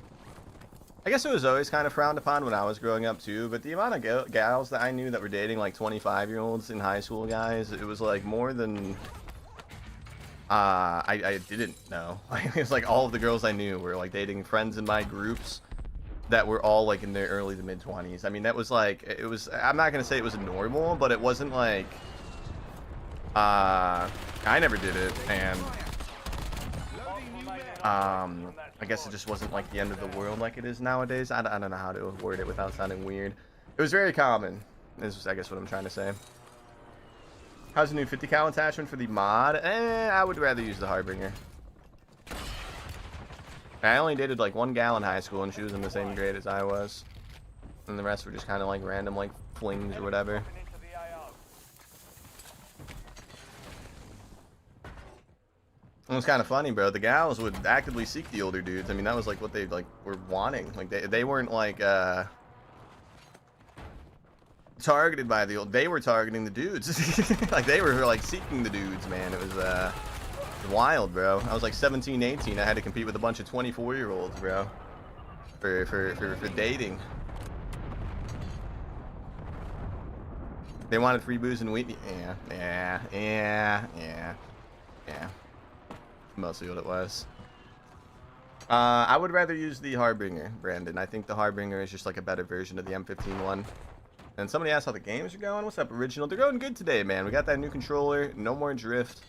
I guess it was always kind of frowned upon when I was growing up, too. But the amount of gals that I knew that were dating, like, 25-year-olds in high school, guys, it was, like, more than I didn't know. It was, like, all of the girls I knew were, like, dating friends in my groups that were all, like, in their early to mid-20s. I mean, that was, like, it was, I'm not going to say it was normal, but it wasn't, like, I never did it, and, I guess it just wasn't, like, the end of the world like it is nowadays. I don't know how to word it without sounding weird. It was very common, is, I guess, what I'm trying to say. How's the new 50 cal attachment for the mod? I would rather use the Harbinger. I only dated like one gal in high school, and she was in the same grade as I was. And the rest were just kind of like random like flings or whatever. It was kind of funny, bro. The gals would actively seek the older dudes. I mean, that was like what they like were wanting. Like they weren't like targeted by the old. They were targeting the dudes. Like they were like seeking the dudes, man. It was wild, bro. I was like 17, 18. I had to compete with a bunch of 24-year-olds, bro, for dating. They wanted free booze and weed. Yeah. Mostly what it was. I would rather use the Harbinger, Brandon. I think the Harbinger is just like a better version of the M15 one. And somebody asked how the games are going. What's up, Original? They're going good today, man. We got that new controller. No more drift.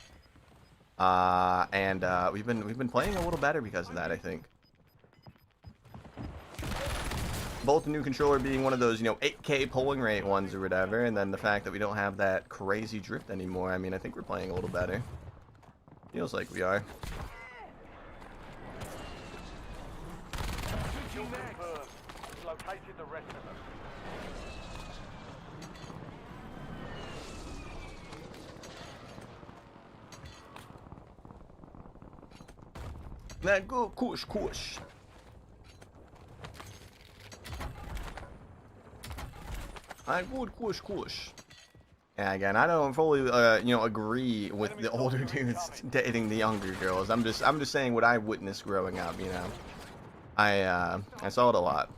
And we've been playing a little better because of that, I think. Both the new controller being one of those, 8K polling rate ones or whatever, and then the fact that we don't have that crazy drift anymore. I mean, I think we're playing a little better. Feels like we are. Kill confirmed. Located the rest of them. Now go, kush. I would kush. Yeah, again, I don't fully, agree with the older dudes dating the younger girls. I'm just saying what I witnessed growing up. I saw it a lot.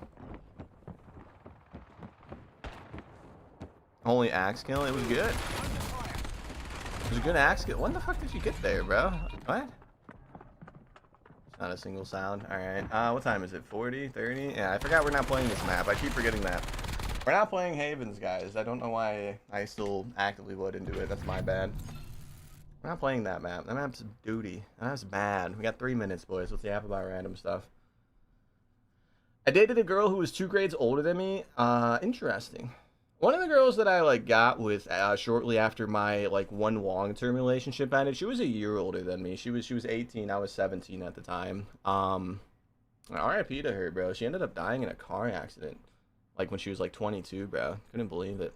Holy axe kill, it was good. It was a good axe kill. When the fuck did you get there, bro? What? Not a single sound. All right. What time is it? 40, 30? Yeah, I forgot we're not playing this map. I keep forgetting that. We're not playing Havens, guys. I don't know why I still actively load into it. That's my bad. We're not playing that map. That map's duty. That's bad. We got 3 minutes, boys. Let's yap about random stuff. I dated a girl who was 2 grades older than me. Interesting. One of the girls that I got with shortly after my one long-term relationship ended, she was a year older than me. She was 18. I was 17 at the time. RIP to her, bro. She ended up dying in a car accident. When she was 22, bro. Couldn't believe it.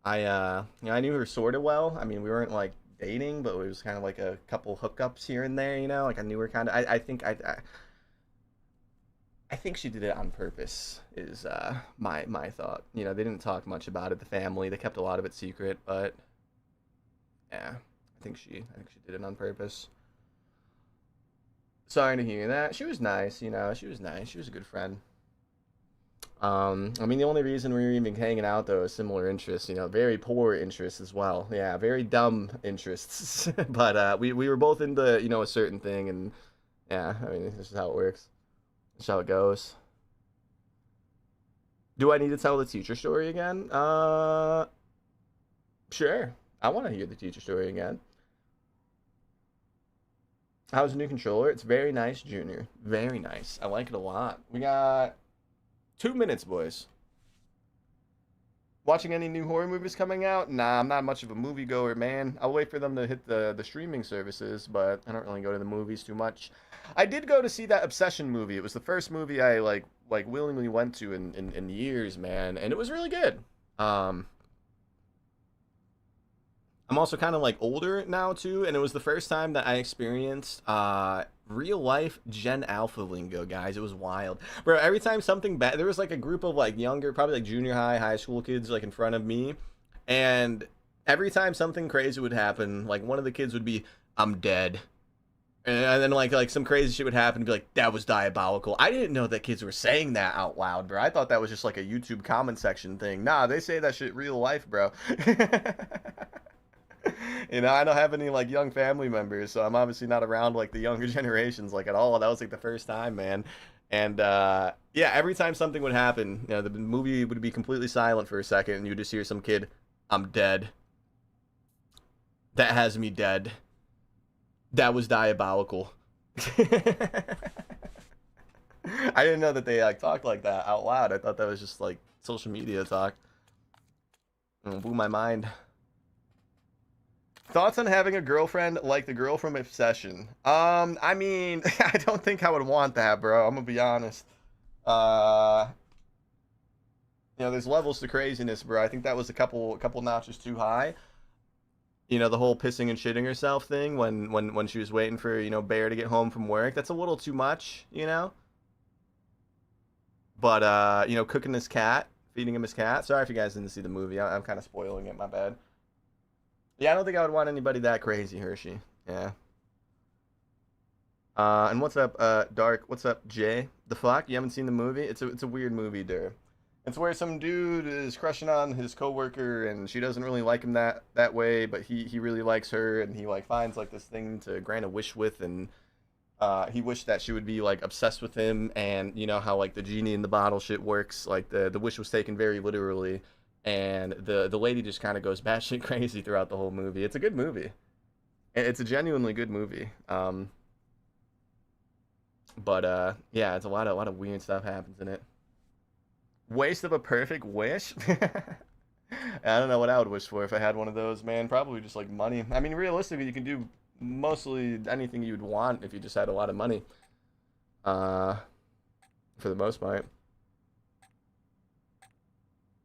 I knew her sort of well. I mean, we weren't dating, but it was kind of a couple hookups here and there, I knew her kind of. I think she did it on purpose. Is my thought. They didn't talk much about it. The family, they kept a lot of it secret, but yeah, I think she did it on purpose. Sorry to hear that. She was nice, She was nice. She was a good friend. I mean, the only reason we were even hanging out, though, is similar interests, very poor interests as well. Yeah, very dumb interests. But we were both into, a certain thing, and yeah, I mean, this is how it works. This is how it goes. Do I need to tell the teacher story again? Sure. I want to hear the teacher story again. How's the new controller? It's very nice, Junior. Very nice. I like it a lot. We got 2 minutes, boys. Watching any new horror movies coming out? Nah, I'm not much of a moviegoer, man. I'll wait for them to hit the streaming services, but I don't really go to the movies too much. I did go to see that Obsession movie. It was the first movie I willingly went to in years, man, and it was really good. I'm also kind of older now too, and it was the first time that I experienced real life Gen Alpha lingo, guys. It was wild, bro. Every time something bad, there was a group of younger, probably junior high school kids in front of me, and every time something crazy would happen, one of the kids would be, "I'm dead," and then some crazy shit would happen and be like, "That was diabolical." I didn't know that kids were saying that out loud, bro. I thought that was just a YouTube comment section thing. Nah, they say that shit real life, bro. I don't have any young family members, so I'm obviously not around the younger generations at all. That was the first time, man. And yeah, every time something would happen, the movie would be completely silent for a second, and you would just hear some kid, "I'm dead. That has me dead. That was diabolical." I didn't know that they talked like that out loud. I thought that was just social media talk. It blew my mind. Thoughts on having a girlfriend like the girl from Obsession? I mean, I don't think I would want that, bro. I'm gonna be honest. There's levels to craziness, bro. I think that was a couple notches too high. The whole pissing and shitting herself thing when she was waiting for, Bear to get home from work. That's a little too much, But, cooking his cat, feeding him his cat. Sorry if you guys didn't see the movie. I'm kind of spoiling it, my bad. Yeah, I don't think I would want anybody that crazy, Hershey. Yeah. And what's up, Dark? What's up, Jay? The fuck? You haven't seen the movie? It's a weird movie, dude. It's where some dude is crushing on his coworker, and she doesn't really like him that way, but he really likes her, and he finds this thing to grant a wish with, and he wished that she would be obsessed with him, and how the genie in the bottle shit works. The wish was taken very literally. And the lady just kind of goes batshit crazy throughout the whole movie. It's a good movie. It's a genuinely good movie. But yeah, it's a lot of weird stuff happens in it. Waste of a perfect wish. I don't know what I would wish for if I had one of those, man. Probably just like money. I mean, realistically, you can do mostly anything you'd want if you just had a lot of money. For the most part.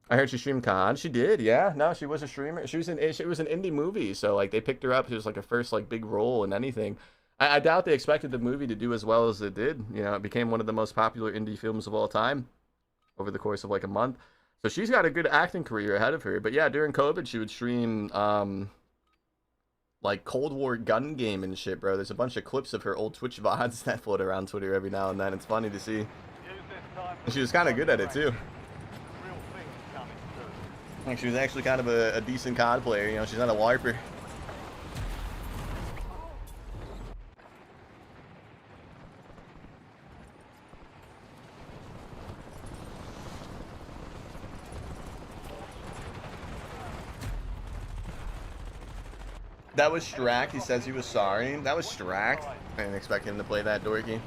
I heard she streamed COD. She did, yeah. No, she was a streamer. It was an indie movie, so like they picked her up. It was like her first like big role in anything. I doubt they expected the movie to do as well as it did. You know, it became one of the most popular indie films of all time over the course of like a month. So she's got a good acting career ahead of her. But yeah, during COVID, she would stream like Cold War gun game and shit, bro. There's a bunch of clips of her old Twitch VODs that float around Twitter every now and then. It's funny to see. And she was kind of good at it too. Like she was actually kind of a decent COD player. You know, she's not a LARPer. That was Strack. He says he was sorry. That was Strack. I didn't expect him to play that dorky.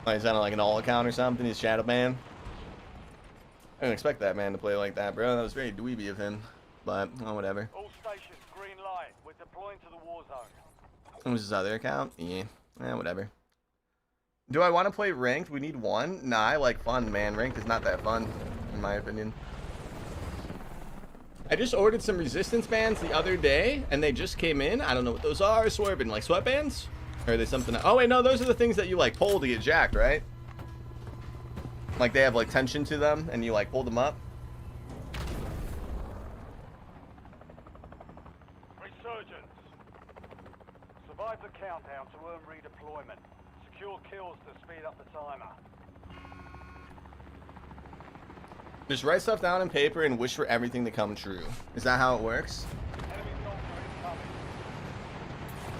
Oh, he's on like an all account or something. He's shadow ban. I didn't expect that man to play like that, bro. That was very dweeby of him. But, oh, whatever. All stations, green light. We're deploying to the war zone. What was his other account? Yeah. Whatever. Do I want to play ranked? We need one? Nah, I like fun, man. Ranked is not that fun, in my opinion. I just ordered some resistance bands the other day, and they just came in. I don't know what those are. Swerving, like sweatbands? Or are they something? Oh, wait, no, those are the things that you, like, pull to get jacked, right? Like, they have, like, tension to them, and you, like, pull them up. Resurgence. Survive the countdown to earn redeployment. Secure kills to speed up the timer. Just write stuff down on paper and wish for everything to come true. Is that how it works? Enemy soldier incoming.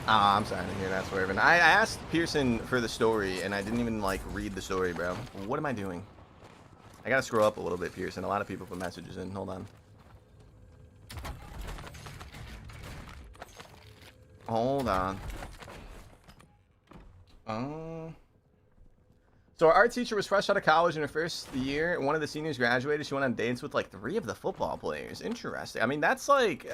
Ah, I'm sorry to hear that, Swervin. I asked Pearson for the story, and I didn't even, like, read the story, bro. What am I doing? I gotta scroll up a little bit, Pearson. A lot of people put messages in. Hold on. Hold on. So our art teacher was fresh out of college in her first year. One of the seniors graduated. She went on dates with, like, 3 of the football players. Interesting. I mean, that's, like,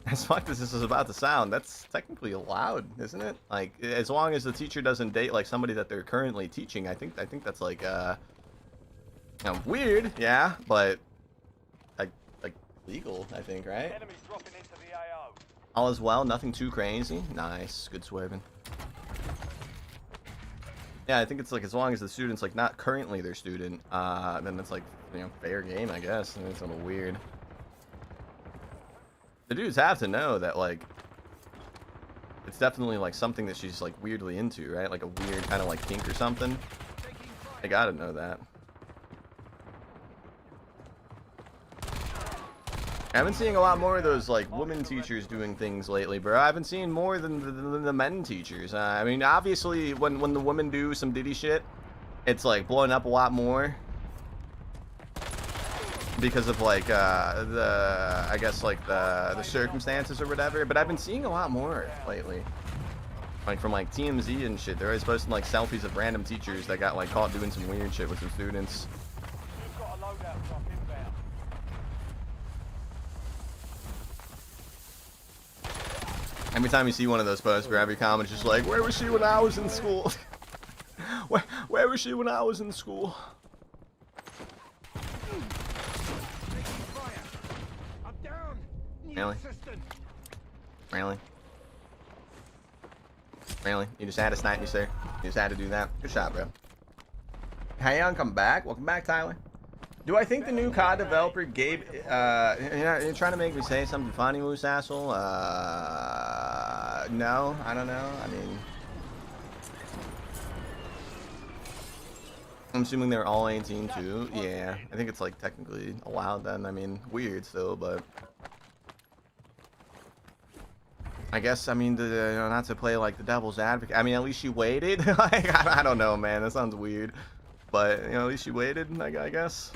as fucked as this is about to sound, that's technically allowed, isn't it? Like, as long as the teacher doesn't date like somebody that they're currently teaching, I think that's like weird, yeah, but like legal, I think, right? Enemies dropping into the AO. All is well, nothing too crazy. Nice, good swerving. Yeah, I think it's like as long as the student's like not currently their student, then it's like, you know, fair game, I guess. I mean, it's a little weird. The dudes have to know that, like, it's definitely, like, something that she's, like, weirdly into, right? Like a weird kind of, like, kink or something. They gotta know that. I've been seeing a lot more of those, like, women teachers doing things lately, bro. I've been seeing more than the men teachers. I mean, obviously, when the women do some Diddy shit, it's, like, blowing up a lot more. Because of like I guess like the circumstances or whatever, but I've been seeing a lot more lately, like from like TMZ and shit. They're always posting like selfies of random teachers that got like caught doing some weird shit with some students. You've got a loadout drop inbound. Every time you see one of those posts, where every comment's just like, "Where was she when I was in school? where was she when I was in school?" Really? Really? Really? You just had to snipe me, sir? You just had to do that? Good shot, bro. Hey, come back. Welcome back, Tyler. Do I think the new COD developer Gabe, you're trying to make me say something funny, Moose asshole? No, I don't know. I mean, I'm assuming they're all 18 too. Yeah, I think it's like technically allowed then. I mean, weird still, but I guess, I mean, not to play like the devil's advocate. I mean, at least she waited. Like, I don't know, man. That sounds weird. But, you know, at least she waited, I guess.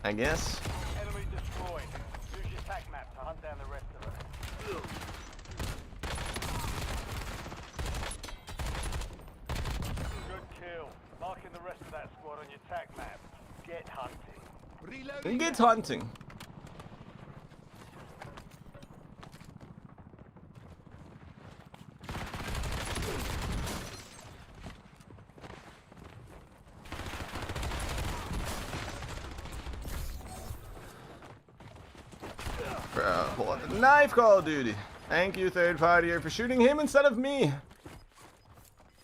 I guess. Enemy destroyed. Use your tac map to hunt down the rest of them. Good kill. Marking the rest of that squad on your tac map. Get hunting. Reloading. Get hunting. Bro, pull out the knife, Call of Duty. Thank you, third partier, for shooting him instead of me.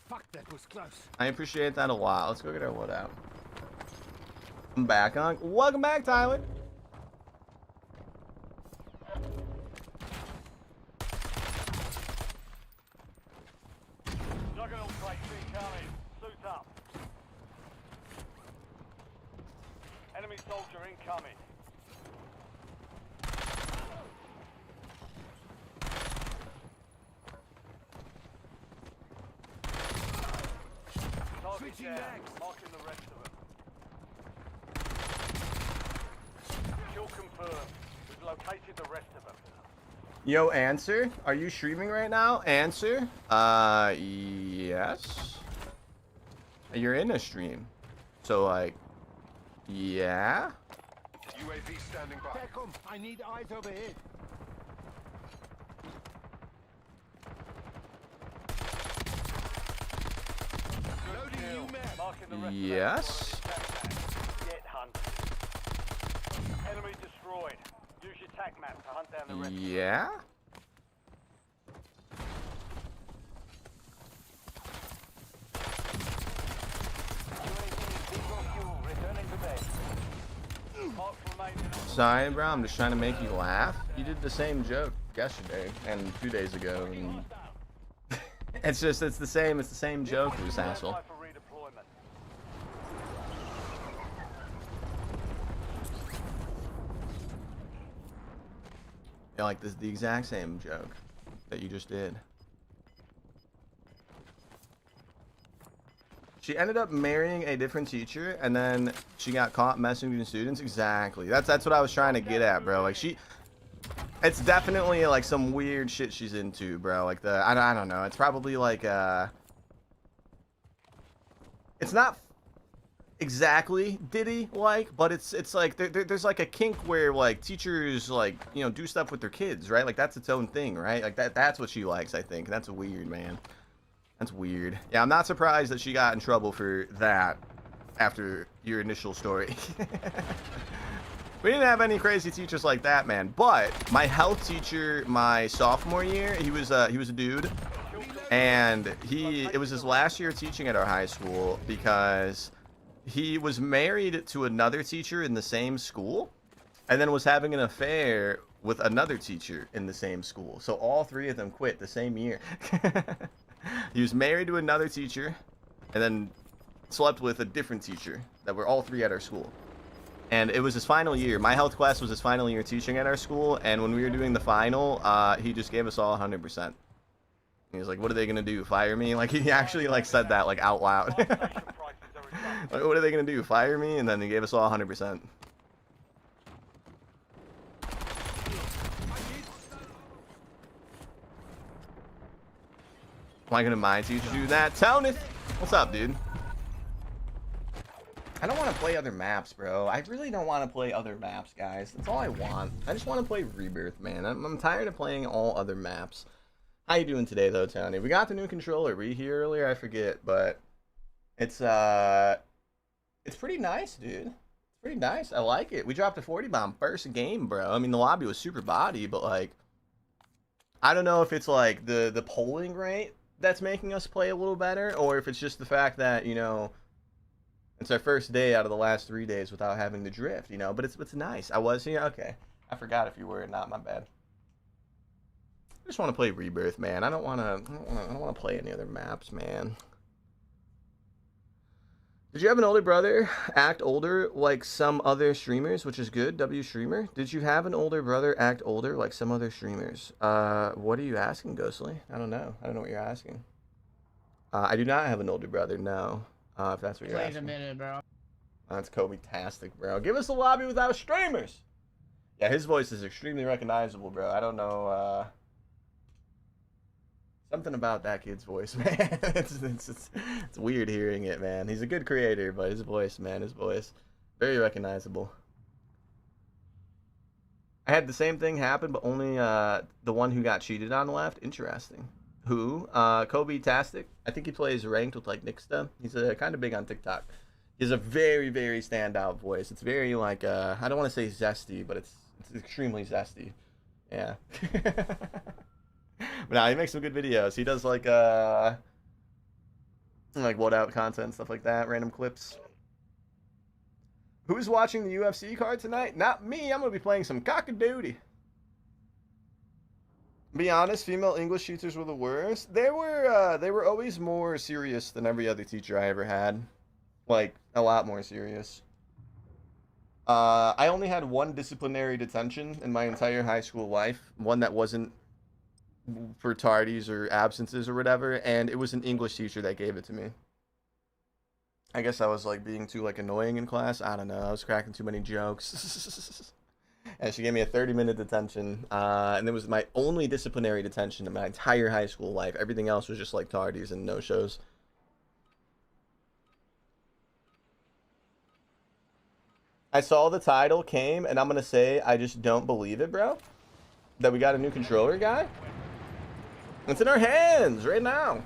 Fuck, that was close. I appreciate that a lot. Let's go get our wood out. I'm back on. Welcome back, Tyler. Juggernaut plates incoming. Suit up. Enemy soldier incoming. Target Switching down. mags. Marking the rest of them. Kill confirmed. We've located the rest of them. Yo, Answer, are you streaming right now? Answer? Yes. You're in a stream. So, like, yeah? UAV standing by. Tacom, I need eyes overhead. Loading new map. Marking the rest Yes. of them. Get hunted. Enemy destroyed. Use your tac map to hunt down the rest. Yeah? Sorry, bro. I'm just trying to make you laugh. You did the same joke yesterday and 2 days ago, and it's the same joke, you asshole. Yeah, like this, the exact same joke that you just did. She ended up marrying a different teacher, and then she got caught messing with students. Exactly. That's what I was trying to get at, bro. Like it's definitely like some weird shit she's into, bro. Like I don't know. It's probably like it's not exactly Diddy like, but it's like there's like a kink where like teachers like, you know, do stuff with their kids, right? Like that's its own thing, right? Like that's what she likes, I think. That's weird, man. That's weird. Yeah, I'm not surprised that she got in trouble for that after your initial story. We didn't have any crazy teachers like that, man. But my health teacher, my sophomore year, he was a dude, and it was his last year teaching at our high school because he was married to another teacher in the same school, and then was having an affair with another teacher in the same school. So all three of them quit the same year. He was married to another teacher, and then slept with a different teacher that were all three at our school. And it was his final year. My health class was his final year teaching at our school, and when we were doing the final, he just gave us all 100%. He was like, "What are they gonna do? Fire me?" Like he actually like said that like out loud. Like, what are they gonna do? Fire me? And then he gave us all 100%. Why gonna my teacher do that? Tony, what's up, dude? I don't want to play other maps, bro. I really don't want to play other maps, guys. That's all I want. I just want to play Rebirth, man. I'm tired of playing all other maps. How you doing today, though, Tony? We got the new controller. Were you here earlier? I forget, but it's pretty nice, dude. It's pretty nice. I like it. We dropped a 40 bomb first game, bro. I mean, the lobby was super body, but like, I don't know if it's like the polling rate that's making us play a little better, or if it's just the fact that, you know, it's our first day out of the last 3 days without having the drift, you know. But it's nice. I was here. Okay, I forgot if you were or not. My bad. I just want to play Rebirth, man. I don't want to play any other maps, man. Did you have an older brother act older like some other streamers, which is good? W streamer. Did you have an older brother act older like some other streamers? What are you asking, Ghostly? I don't know. I don't know what you're asking. I do not have an older brother. No. If that's what you're asking. Wait a minute, bro. That's Kobe-tastic, bro. Give us a lobby without streamers. Yeah, his voice is extremely recognizable, bro. I don't know, something about that kid's voice, man. It's weird hearing it, man. He's a good creator, but his voice, man, his voice, very recognizable. I had the same thing happen, but only the one who got cheated on left. Interesting. Who? Kobe-tastic. I think he plays ranked with like Nixta. He's kind of big on TikTok. He has a very, very standout voice. It's very like I don't want to say zesty, but it's extremely zesty. Yeah. But nah, he makes some good videos. He does like what out content, stuff like that, random clips. Who's watching the UFC card tonight? Not me. I'm gonna be playing some cock-a-doodle. Be honest, female English teachers were the worst. They were always more serious than every other teacher I ever had. Like, a lot more serious. I only had one disciplinary detention in my entire high school life. One that wasn't for tardies or absences or whatever, and it was an English teacher that gave it to me. I guess I was like being too like annoying in class. I don't know. I was cracking too many jokes. And she gave me a 30-minute detention, and it was my only disciplinary detention in my entire high school life. Everything else was just like tardies and no-shows. I saw the title came, and I'm gonna say I just don't believe it, bro. That we got a new controller guy. It's in our hands right now.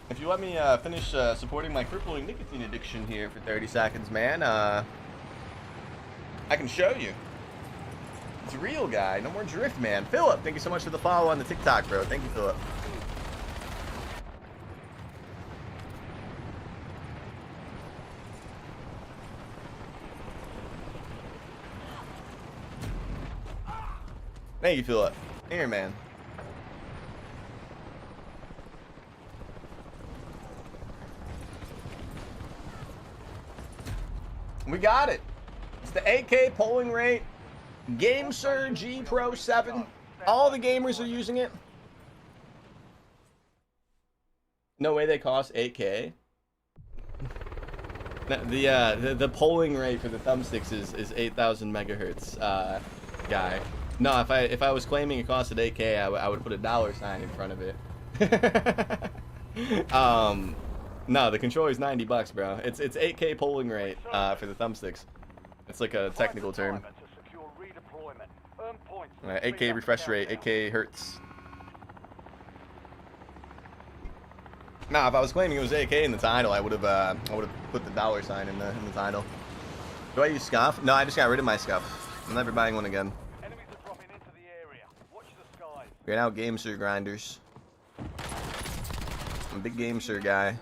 If you let me finish supporting my crippling nicotine addiction here for 30 seconds, man, I can show you. It's real, guy. No more drift, man. Philip, thank you so much for the follow on the TikTok, bro. Thank you, Philip. Thank you, Philip. Here, man. We got it. It's the 8K polling rate. GameSir G Pro 7. All the gamers are using it. No way they cost 8K. The polling rate for the thumbsticks is 8,000 megahertz, guy. No, if I was claiming it costed 8K, I would put a $sign in front of it. No, the controller's $90, bro. It's 8K polling rate for the thumbsticks. It's like a technical term. Right, 8K refresh rate, 8K hertz. Nah, if I was claiming it was 8K in the title, I would have put the $sign in the title. Do I use Scuff? No, I just got rid of my Scuff. I'm never buying one again. We're now GameSir grinders. I'm a big GameSir guy.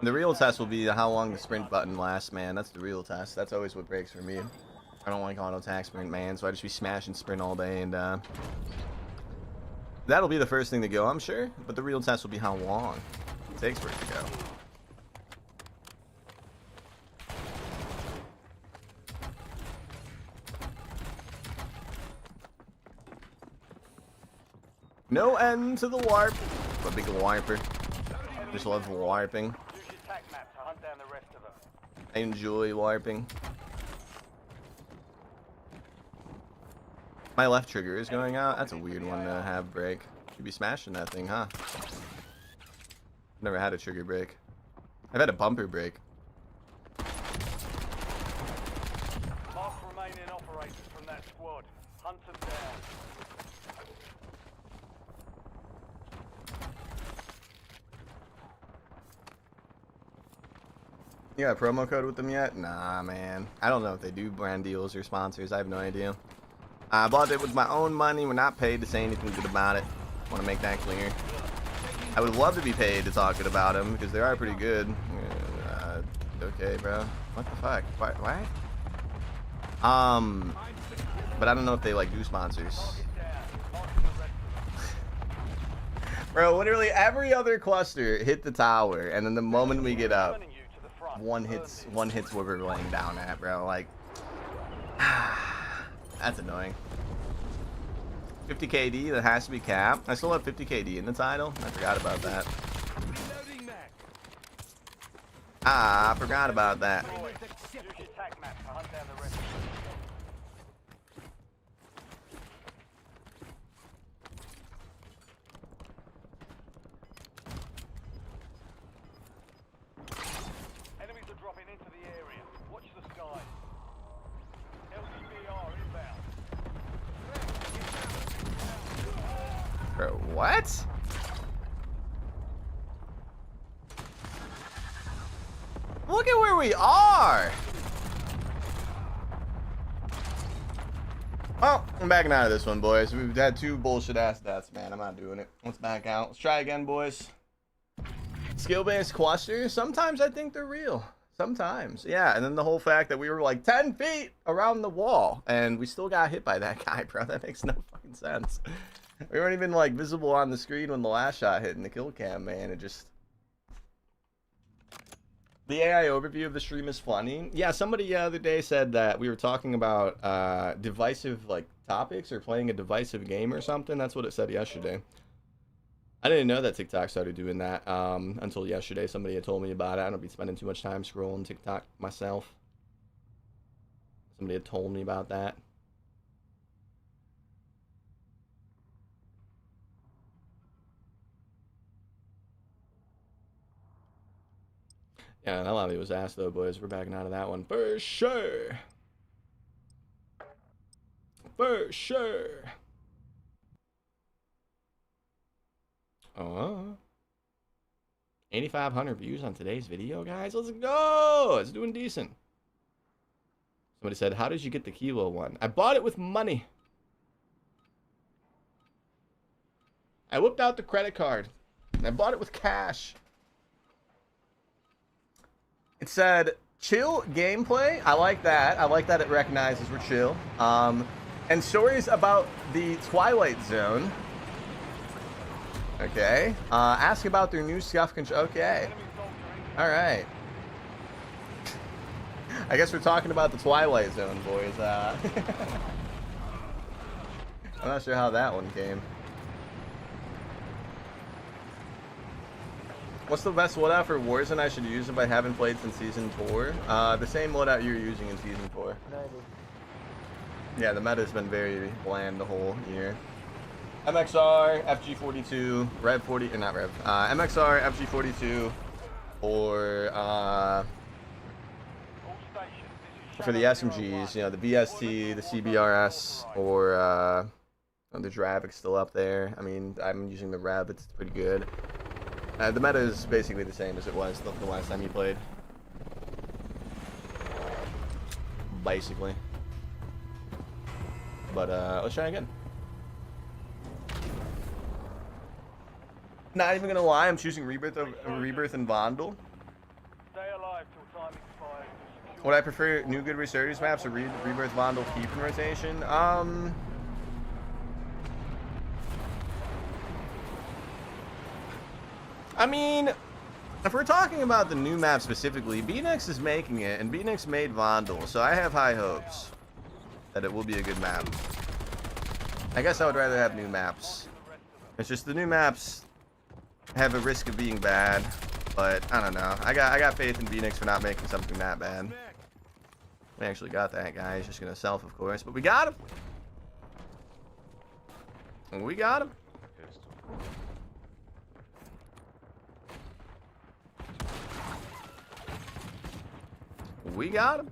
The real test will be how long the sprint button lasts, man. That's the real test. That's always what breaks for me. I don't like auto attack sprint, man, so I just be smashing sprint all day, and that'll be the first thing to go, I'm sure. But the real test will be how long it takes for it to go. No end to the warp. I'm a big warper. Just love warping. I enjoy warping. My left trigger is going out. That's a weird one to have break. You'd be smashing that thing, huh? Never had a trigger break. I've had a bumper break. Mark remaining operators from that squad. Hunt them down. You got a promo code with them yet? Nah, man. I don't know if they do brand deals or sponsors. I have no idea. I bought it with my own money. We're not paid to say anything good about it. I want to make that clear. I would love to be paid to talk good about them because they are pretty good. Okay, bro. What the fuck? What? But I don't know if they like do sponsors. Bro, literally every other cluster hit the tower, and then the moment we get up, one hits where we're laying down at, bro. Like, that's annoying. 50 KD, that has to be capped. I still have 50 KD in the title. I forgot about that. Reloading mag. Ah, I forgot about that. Use your attack map to hunt down the rest of them. Enemies are dropping into the area. Watch the skies. LCBR inbound. Bro, what? Look at where we are. Well, I'm backing out of this one, boys. We've had 2 bullshit ass deaths, man. I'm not doing it. Let's back out. Let's try again, boys. Skill-based clusters. Sometimes I think they're real. Sometimes, yeah. And then the whole fact that we were like 10 feet around the wall and we still got hit by that guy, bro. That makes no fucking sense. We weren't even like visible on the screen when the last shot hit in the kill cam, man. It just... The AI overview of the stream is funny. Yeah, somebody the other day said that we were talking about divisive like topics or playing a divisive game or something. That's what it said yesterday. I didn't know that TikTok started doing that until yesterday. Somebody had told me about it. I don't be spending too much time scrolling TikTok myself. Somebody had told me about that. Yeah, a lot of it was asked though, boys. We're backing out of that one for sure. For sure. Oh, 8,500 views on today's video, guys. Let's go. It's doing decent. Somebody said, "How did you get the kilo one?" I bought it with money. I whipped out the credit card. I bought it with cash. It said, chill gameplay. I like that. I like that it recognizes we're chill. And stories about the Twilight Zone. Okay. Ask about their new scuff control. Okay. All right. I guess we're talking about the Twilight Zone, boys. I'm not sure how that one came. What's the best loadout for Warzone I should use if I haven't played since Season 4? The same loadout you're using in Season 4. Yeah, the meta has been very bland the whole year. MXR, FG42, Rev 40, or not Rev, MXR, FG42, or for the SMGs, you know, the BST, the CBRS, or the Dravic's still up there. I mean, I'm using the Rev, it's pretty good. The meta is basically the same as it was the last time you played. Basically. But let's try again. Not even gonna lie, I'm choosing Rebirth and Vandal. Stay alive till time expires. Would I prefer new good resurgence maps or Rebirth Vandal keep in rotation? I mean, if we're talking about the new map specifically, BNX is making it, and BNX made Vandal, so I have high hopes that it will be a good map. I guess I would rather have new maps. It's just the new maps have a risk of being bad, but I don't know. I got faith in BNX for not making something that bad. We actually got that guy. He's just gonna self, of course, but we got him. We got him. We got him.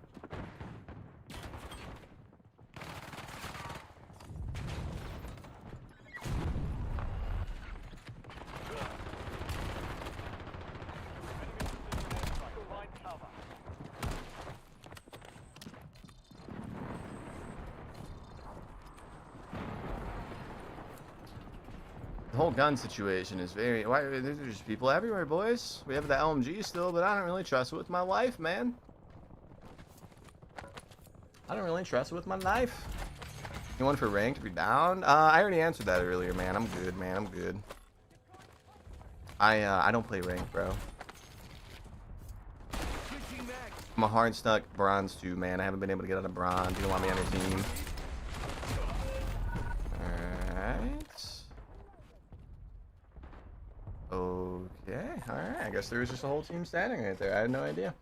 The whole gun situation is very... Why, there's just people everywhere, boys. We have the LMG still, but I don't really trust it with my life, man. I don't really trust it with my life. You want for ranked? Be down? I already answered that earlier, man. I'm good, man. I'm good. I don't play ranked, bro. I'm a hard stuck bronze 2, man. I haven't been able to get out of bronze. You don't want me on your team. Alright. Okay. Alright, I guess there was just a whole team standing right there. I had no idea.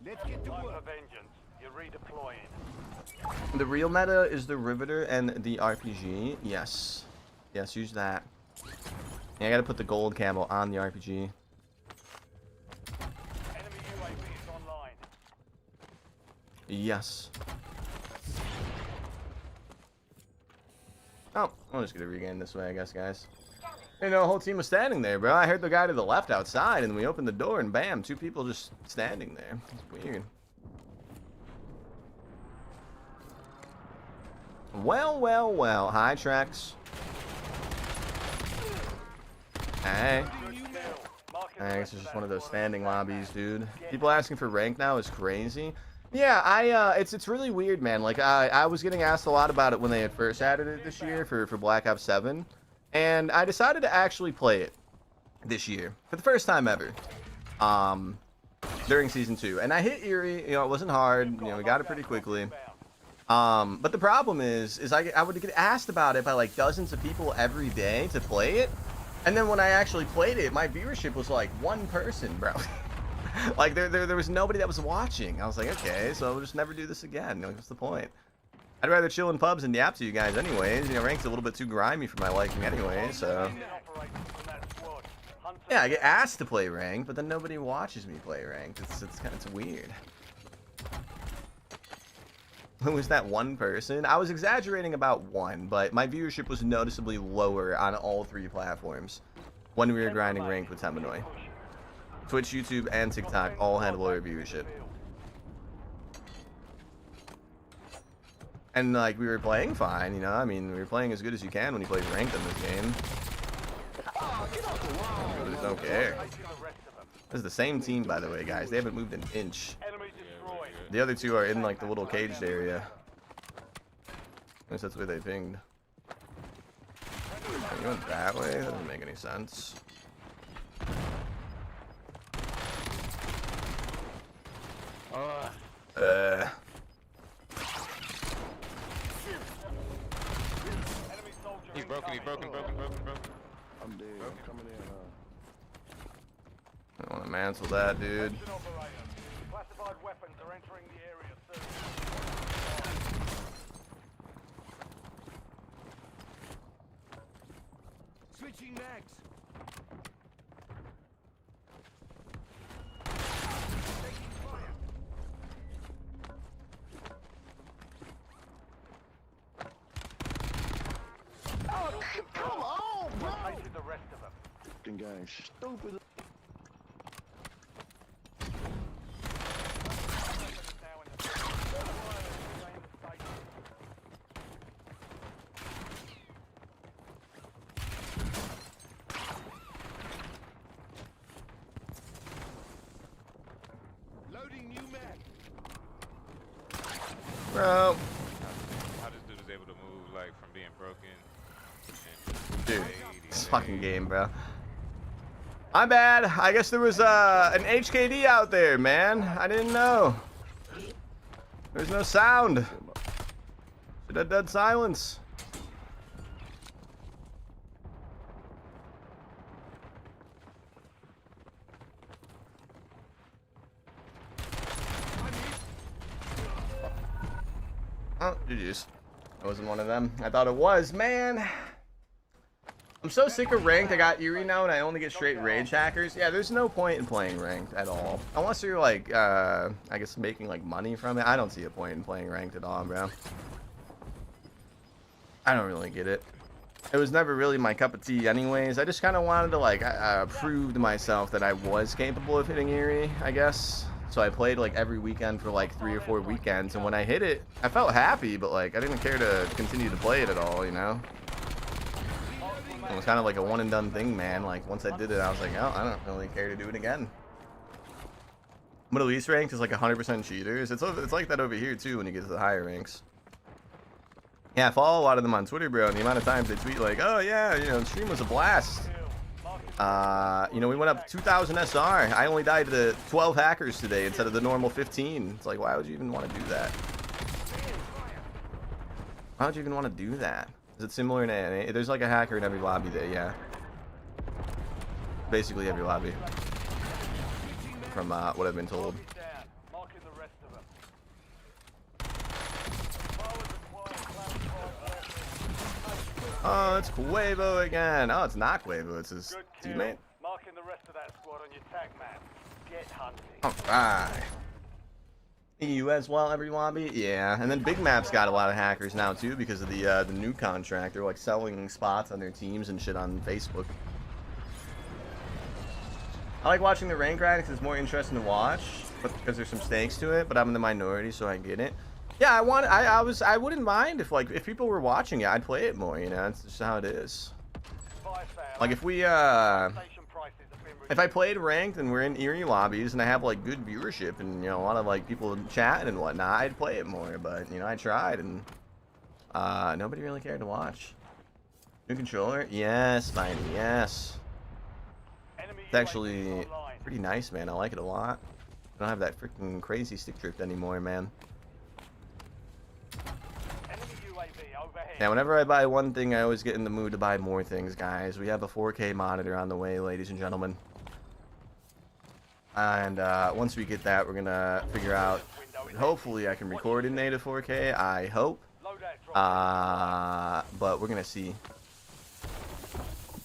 Let's get to Time work. for vengeance. You're redeploying. The real meta is the Riveter and the RPG. Yes. Yes, use that. Yeah, I gotta put the gold camo on the RPG. Enemy UAV is online. Yes. Oh, I'm just gonna regain this way, I guess, guys. You know, the whole team was standing there, bro. I heard the guy to the left outside, and we opened the door, and bam, 2 people just standing there. It's weird. Well, well, well. Hi, Trex. Hey. I guess it's just one of those standing lobbies, dude. People asking for rank now is crazy. Yeah, it's really weird, man. Like, I was getting asked a lot about it when they had first added it this year for Black Ops 7. And I decided to actually play it this year for the first time ever. During Season 2. And I hit Erie, you know, it wasn't hard. You know, we got it pretty quickly. But the problem is I would get asked about it by like dozens of people every day to play it. And then when I actually played it, my viewership was like 1 person, bro. Like there was nobody that was watching. I was like, okay, so we'll just never do this again. Like, what's the point? I'd rather chill in pubs and yap to you guys anyways. You know, rank's a little bit too grimy for my liking anyway, so. Yeah, I get asked to play ranked, but then nobody watches me play ranked. It's weird. Who was that 1 person? I was exaggerating about 1, but my viewership was noticeably lower on all 3 platforms when we were grinding ranked with Teminoy. Twitch, YouTube, and TikTok all had lower viewership. And like we were playing fine, you know. I mean, we were playing as good as you can when you play ranked in this game. I just don't care. This is the same team, by the way, guys. They haven't moved an inch. The other 2 are in like the little caged area. At least that's where they pinged. Are you going that way? That doesn't make any sense. He's broken. I'm dead. I'm coming in. I don't want to mantle that, dude. Classified weapons are entering the area soon. Switching mags. Oh, come on, bro! Located the rest of them. Fucking gang, stupid. Loading new mag. Bro. How this dude is able to move like from being broken. Dude, this fucking game, bro. My bad. I guess there was an HKD out there, man. I didn't know. There's no sound. Should have dead silence. Oh, GG's. I wasn't one of them. I thought it was, man. I'm so sick of ranked. I got Eerie now and I only get straight rage hackers. Yeah, there's no point in playing ranked at all. Unless you're like, I guess making like money from it. I don't see a point in playing ranked at all, bro. I don't really get it. It was never really my cup of tea anyways. I just kind of wanted to like prove to myself that I was capable of hitting Eerie, I guess. So I played like every weekend for like 3 or 4 weekends. And when I hit it, I felt happy, but like I didn't care to continue to play it at all, you know? It was kind of like a one and done thing, man. Like once I did it, I was like, oh, I don't really care to do it again. Middle East ranked is like 100% cheaters. It's like that over here too when you get to the higher ranks. Yeah, I follow a lot of them on Twitter, bro, and the amount of times they tweet like, oh yeah, you know, the stream was a blast. You know, we went up 2,000 SR. I only died to 12 hackers today instead of the normal 15. It's like, why would you even want to do that? Why would you even want to do that? Is it similar in AA? There's like a hacker in every lobby there, yeah. basically every lobby, from what I've been told. Down. Marking the rest of them. Forward required, cloud Oh, it's Quavo again. Oh, it's not Quavo. It's his Good kill. teammate. Marking the rest of that squad on your tag map. Get hunting. Alright. EU as well, every lobby? Yeah. And then Big Map's got a lot of hackers now, too, because of the new contract. They're, like, selling spots on their teams and shit on Facebook. I like watching the rank grind because it's more interesting to watch, but because there's some stakes to it, but I'm in the minority, so I get it. Yeah, I wouldn't mind if people were watching it, I'd play it more, you know, that's just how it is. Like, if I played ranked and we're in Erie lobbies and I have, like, good viewership and, you know, a lot of, like, people chatting and whatnot, I'd play it more, but, you know, I tried and, nobody really cared to watch. New controller? Yes, Spiny, yes. It's actually pretty nice, man. I like it a lot. I don't have that freaking crazy stick drift anymore, man. Yeah, whenever I buy one thing, I always get in the mood to buy more things, guys. We have a 4K monitor on the way, ladies and gentlemen. And once we get that, we're going to figure out, hopefully I can record in native 4K, I hope. But we're going to see.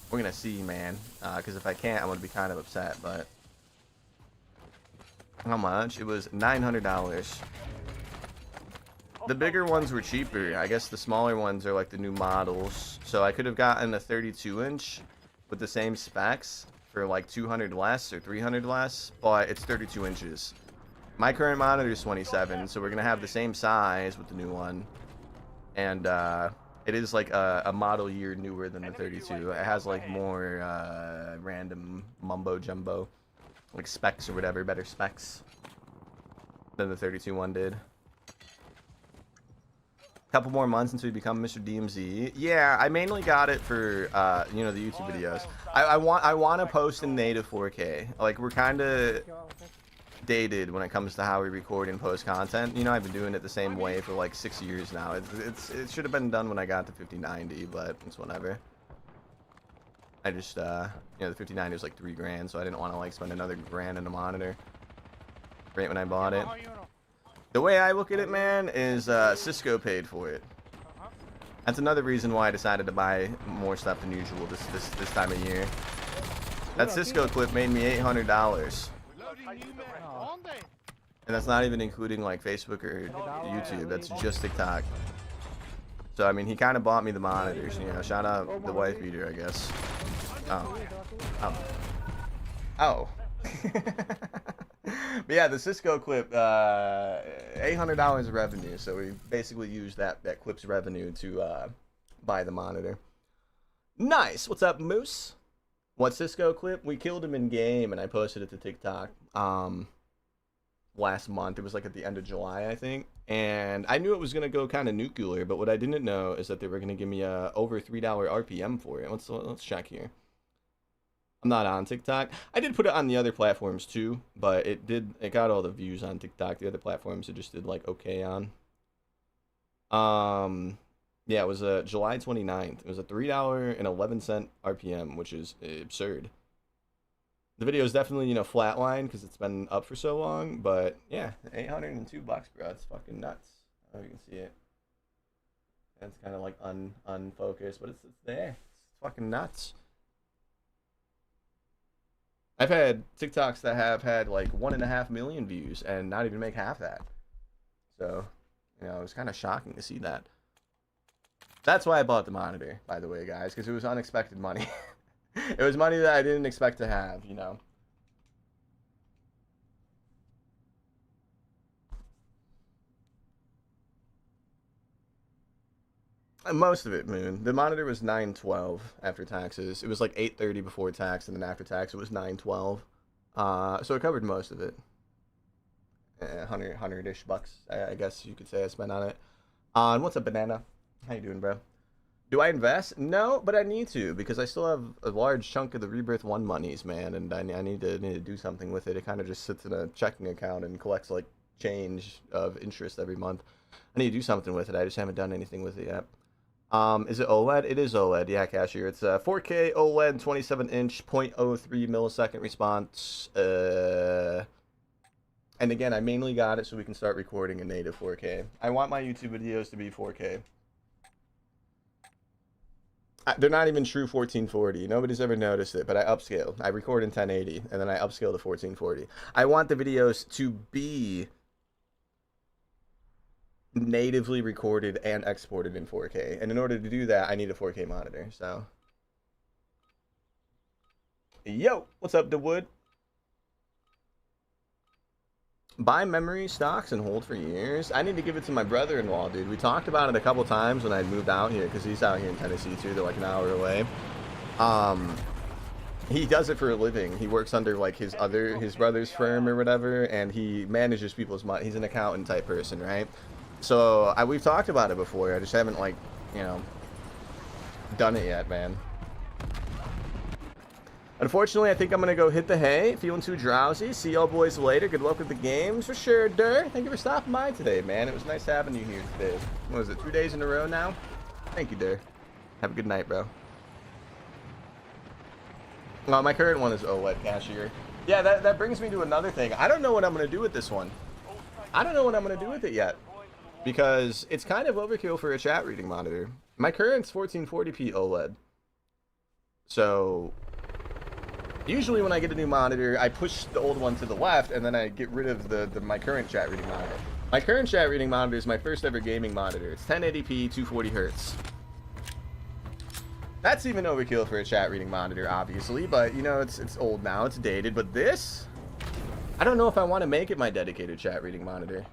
We're going to see, man. Because if I can't, I'm going to be kind of upset, but... How much? It was $900. The bigger ones were cheaper. I guess the smaller ones are like the new models. So I could have gotten a 32-inch with the same specs for like 200 less or 300 less, but it's 32 inches. My current monitor is 27, so we're going to have the same size with the new one. And it is like a model year newer than the 32. It has like more random mumbo jumbo, like specs or whatever, better specs than the 32 one did. Couple more months until we become Mr. DMZ. Yeah, I mainly got it for you know, the YouTube videos. I want to post in native 4K. Like, we're kind of dated when it comes to how we record and post content. You know, I've been doing it the same way for like 6 years now. It should have been done when I got the 5090, but it's whatever. I just you know, the 5090 was like $3 grand, so I didn't want to like spend another grand on a monitor right when I bought it. The way I look at it, man, is Cisco paid for it. That's another reason why I decided to buy more stuff than usual this time of year. That Cisco clip made me $800. And that's not even including like Facebook or YouTube. That's just TikTok. So I mean, he kind of bought me the monitors. You know, shout out the wife beater, I guess. Oh. Oh. But yeah, the Cisco clip, $800 of revenue. So we basically used that clip's revenue to buy the monitor. Nice. What's up, Moose? What Cisco clip? We killed him in game, and I posted it to TikTok last month. It was like at the end of July, I think. And I knew it was gonna go kind of nuclear, but what I didn't know is that they were gonna give me a over $3 RPM for it. Let's check here. I'm not on TikTok. I did put it on the other platforms too, but it got all the views on TikTok. The other platforms it just did like okay on. Yeah, it was July 29th. It was a $3.11 RPM, which is absurd. The video is definitely, you know, flatline because it's been up for so long, but yeah, $802, bro. It's fucking nuts. I don't know if you can see it. It's kind of like unfocused, but it's there. It's fucking nuts. I've had TikToks that have had like 1.5 million views and not even make half that. So, you know, it was kind of shocking to see that. That's why I bought the monitor, by the way, guys, because it was unexpected money. It was money that I didn't expect to have, you know. Most of it, Moon. The monitor was $912 after taxes. It was like $830 before tax, and then after tax it was $912. So it covered most of it. 100-ish bucks, I guess you could say I spent on it. And what's up, Banana? How you doing, bro? Do I invest? No, but I need to, because I still have a large chunk of the Rebirth 1 monies, man, and I need to do something with it. It kind of just sits in a checking account and collects like change of interest every month. I need to do something with it. I just haven't done anything with it yet. Is it OLED? It is OLED. Yeah, Cashier. It's 4K OLED, 27-inch, 0.03 millisecond response. And again, I mainly got it so we can start recording in native 4K. I want my YouTube videos to be 4K. They're not even true 1440. Nobody's ever noticed it, but I upscale. I record in 1080, and then I upscale to 1440. I want the videos to be natively recorded and exported in 4K. And in order to do that, I need a 4K monitor, so. Yo, what's up, DeWood? Buy memory stocks and hold for years. I need to give it to my brother-in-law, dude. We talked about it a couple times when I moved out here, because he's out here in Tennessee too. They're like an hour away. He does it for a living. He works under like his brother's firm or whatever, and he manages people's money. He's an accountant type person, right? So we've talked about it before. I just haven't, like, you know, done it yet, man. Unfortunately, I think I'm gonna go hit the hay. Feeling too drowsy. See y'all boys later. Good luck with the games for sure, Dur. Thank you for stopping by today, man. It was nice having you here today. What was it, 2 days in a row now? Thank you, Dur. Have a good night, bro. Well, my current one is OLED, Cashier. Yeah, that brings me to another thing. I don't know what I'm gonna do with this one. I don't know what I'm gonna do with it yet, because it's kind of overkill for a chat reading monitor. My current's 1440p OLED. So usually when I get a new monitor, I push the old one to the left, and then I get rid of my current chat reading monitor. My current chat reading monitor is my first ever gaming monitor. It's 1080p, 240 hertz. That's even overkill for a chat reading monitor, obviously, but you know, it's old now, it's dated. But this, I don't know if I want to make it my dedicated chat reading monitor.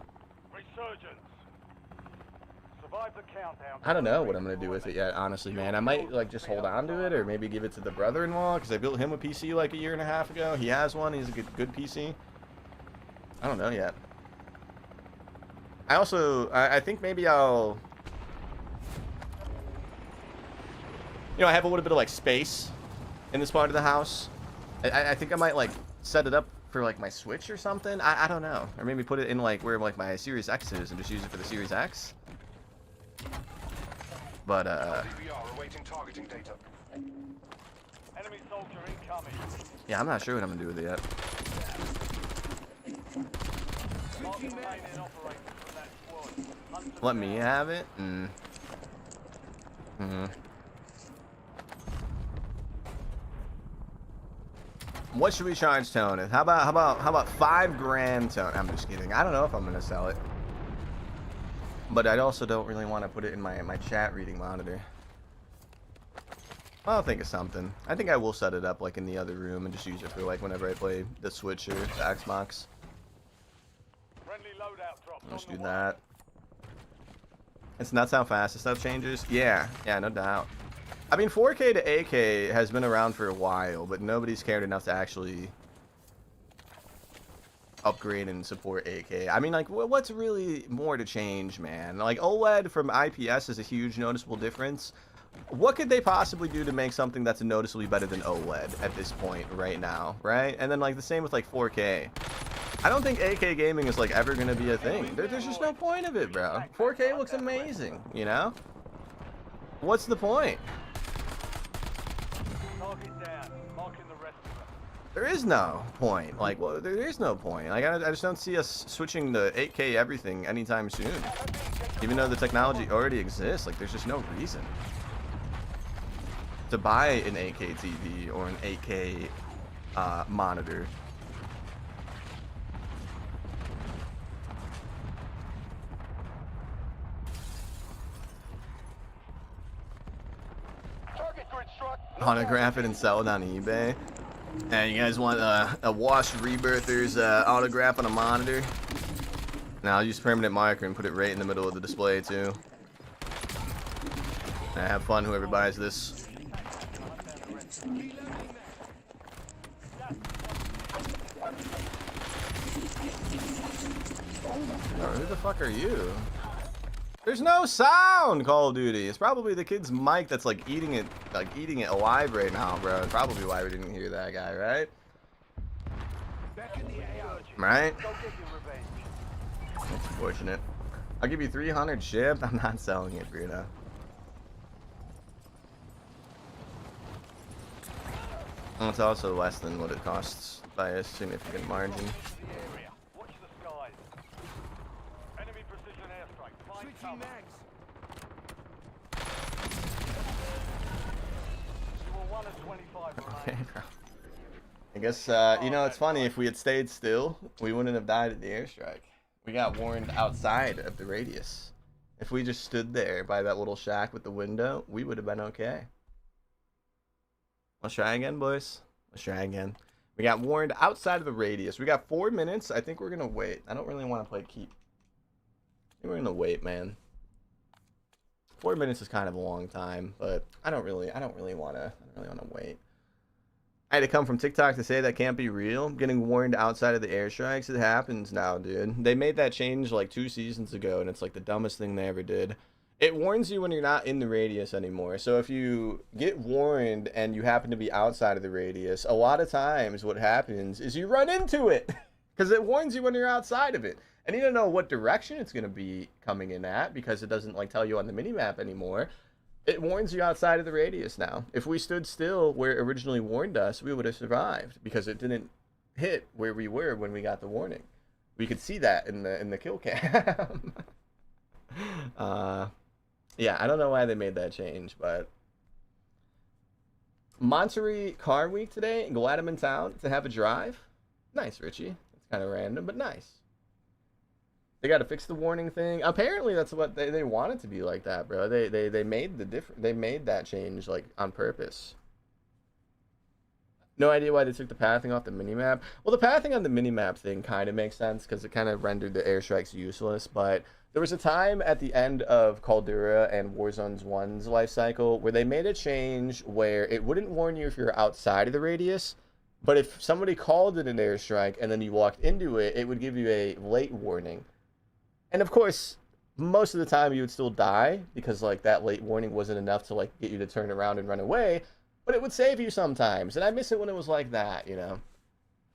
I don't know what I'm going to do with it yet, honestly, man. I might, like, just hold on to it, or maybe give it to the brother-in-law, because I built him a PC, like, 1.5 years ago. He has one. He's a good PC. I don't know yet. I think maybe I'll... You know, I have a little bit of, like, space in this part of the house. I think I might, like, set it up for, like, my Switch or something. I don't know. Or maybe put it in, like, where, like, my Series X is and just use it for the Series X. But, yeah, I'm not sure what I'm gonna do with it yet. Let me have it? What should we charge Tone? How about $5 grand Tone? I'm just kidding. I don't know if I'm gonna sell it. But I also don't really want to put it in my chat reading monitor. I'll think of something. I think I will set it up like in the other room and just use it for like whenever I play the Switch or the Xbox. Let's do that. It's nuts how fast this stuff changes. Yeah, no doubt. I mean, 4K to 8K has been around for a while, but nobody's cared enough to actually upgrade and support 8K. I mean, like, what's really more to change, man? Like, OLED from IPS is a huge noticeable difference. What could they possibly do to make something that's noticeably better than OLED at this point right now, right? And then, like, the same with, like, 4K. I don't think 8K gaming is, like, ever going to be a thing. There's just no point of it, bro. 4K looks amazing, you know? What's the point? There is no point. Like, well, there is no point. Like, I just don't see us switching to 8K everything anytime soon. Even though the technology already exists, like, there's just no reason to buy an 8K TV or an 8K monitor. Autograph it and sell it on eBay. And you guys want a washed Rebirthers autograph on a monitor? Now I'll use permanent marker and put it right in the middle of the display too. And have fun, whoever buys this. Oh, who the fuck are you? There's no sound, Call of Duty. It's probably the kid's mic that's like eating it alive right now, bro. It's probably why we didn't hear that guy, right? Right? That's unfortunate. I'll give you 300 shipped. I'm not selling it, Bruno. And it's also less than what it costs by a significant margin. Into the area. Watch the skies. Enemy precision airstrike. Find cover. You were 1 of 25 Okay, remaining. bro. I guess, you know, it's funny, if we had stayed still, we wouldn't have died at the airstrike. We got warned outside of the radius. If we just stood there by that little shack with the window, we would have been okay. Let's try again, boys. Let's try again. We got warned outside of the radius. We got 4 minutes. I think we're going to wait. I don't really want to play keep. I think we're going to wait, man. 4 minutes is kind of a long time, but I don't really want to wait. I had to come from TikTok to say that can't be real. Getting warned outside of the airstrikes, it happens now, dude. They made that change like 2 seasons ago, and it's like the dumbest thing they ever did. It warns you when you're not in the radius anymore. So if you get warned and you happen to be outside of the radius, a lot of times what happens is you run into it because it warns you when you're outside of it. And you don't know what direction it's going to be coming in at because it doesn't like tell you on the minimap anymore. It warns you outside of the radius now. If we stood still where it originally warned us, we would have survived because it didn't hit where we were when we got the warning. We could see that in the kill cam. Yeah, I don't know why they made that change, but Monterey Car Week today. Glad I'm in town to have a drive. Nice, Richie. It's kind of random, but nice. They got to fix the warning thing. Apparently, that's what they want it to be like that, bro. They made they made that change like on purpose. No idea why they took the pathing off the minimap. Well, the pathing on the minimap thing kind of makes sense because it kind of rendered the airstrikes useless. But there was a time at the end of Caldera and Warzone's 1's life cycle where they made a change where it wouldn't warn you if you're outside of the radius, but if somebody called it an airstrike and then you walked into it, it would give you a late warning. And of course, most of the time you would still die because like that late warning wasn't enough to like get you to turn around and run away, but it would save you sometimes. And I miss it when it was like that, you know.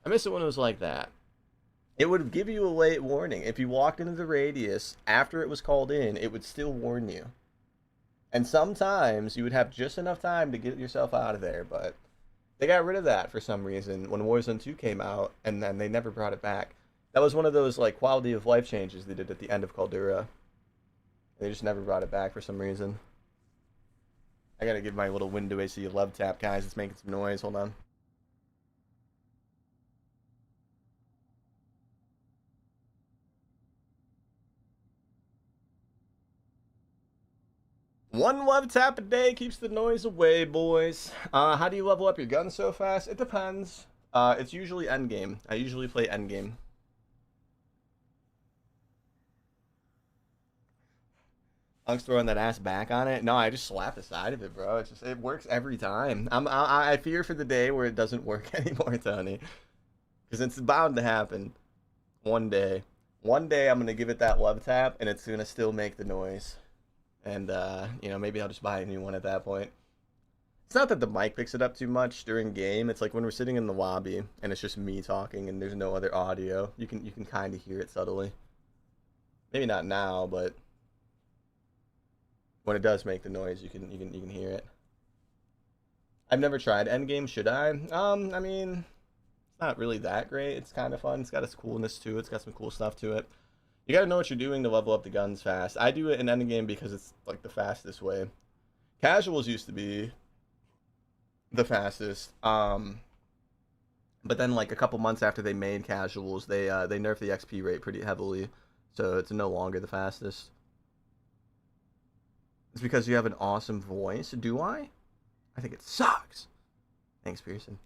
I miss it when it was like that. It would give you a late warning. If you walked into the radius after it was called in, it would still warn you. And sometimes you would have just enough time to get yourself out of there, but they got rid of that for some reason when Warzone 2 came out, and then they never brought it back. That was one of those like quality of life changes they did at the end of Caldera. They just never brought it back for some reason. I gotta give my little window AC a love tap, guys. It's making some noise. Hold on. One love tap a day keeps the noise away, boys. How do you level up your gun so fast? It depends. It's usually endgame. I usually play endgame. Unk's throwing that ass back on it. No, I just slap the side of it, bro. It works every time. I fear for the day where it doesn't work anymore, Tony, because it's bound to happen one day. One day I'm gonna give it that love tap, and it's gonna still make the noise. And you know, maybe I'll just buy a new one at that point. It's not that the mic picks it up too much during game. It's like when we're sitting in the lobby and it's just me talking and there's no other audio. You can kind of hear it subtly. Maybe not now, but when it does make the noise, you can hear it. I've never tried endgame. Should I? I mean, it's not really that great. It's kind of fun. It's got its coolness too. It's got some cool stuff to it. You gotta know what you're doing to level up the guns fast. I do it in endgame because it's like the fastest way. Casuals used to be the fastest. But then like a couple months after they made casuals, they nerfed the XP rate pretty heavily, so it's no longer the fastest. It's because you have an awesome voice. Do I? I think it sucks. Thanks, Pearson.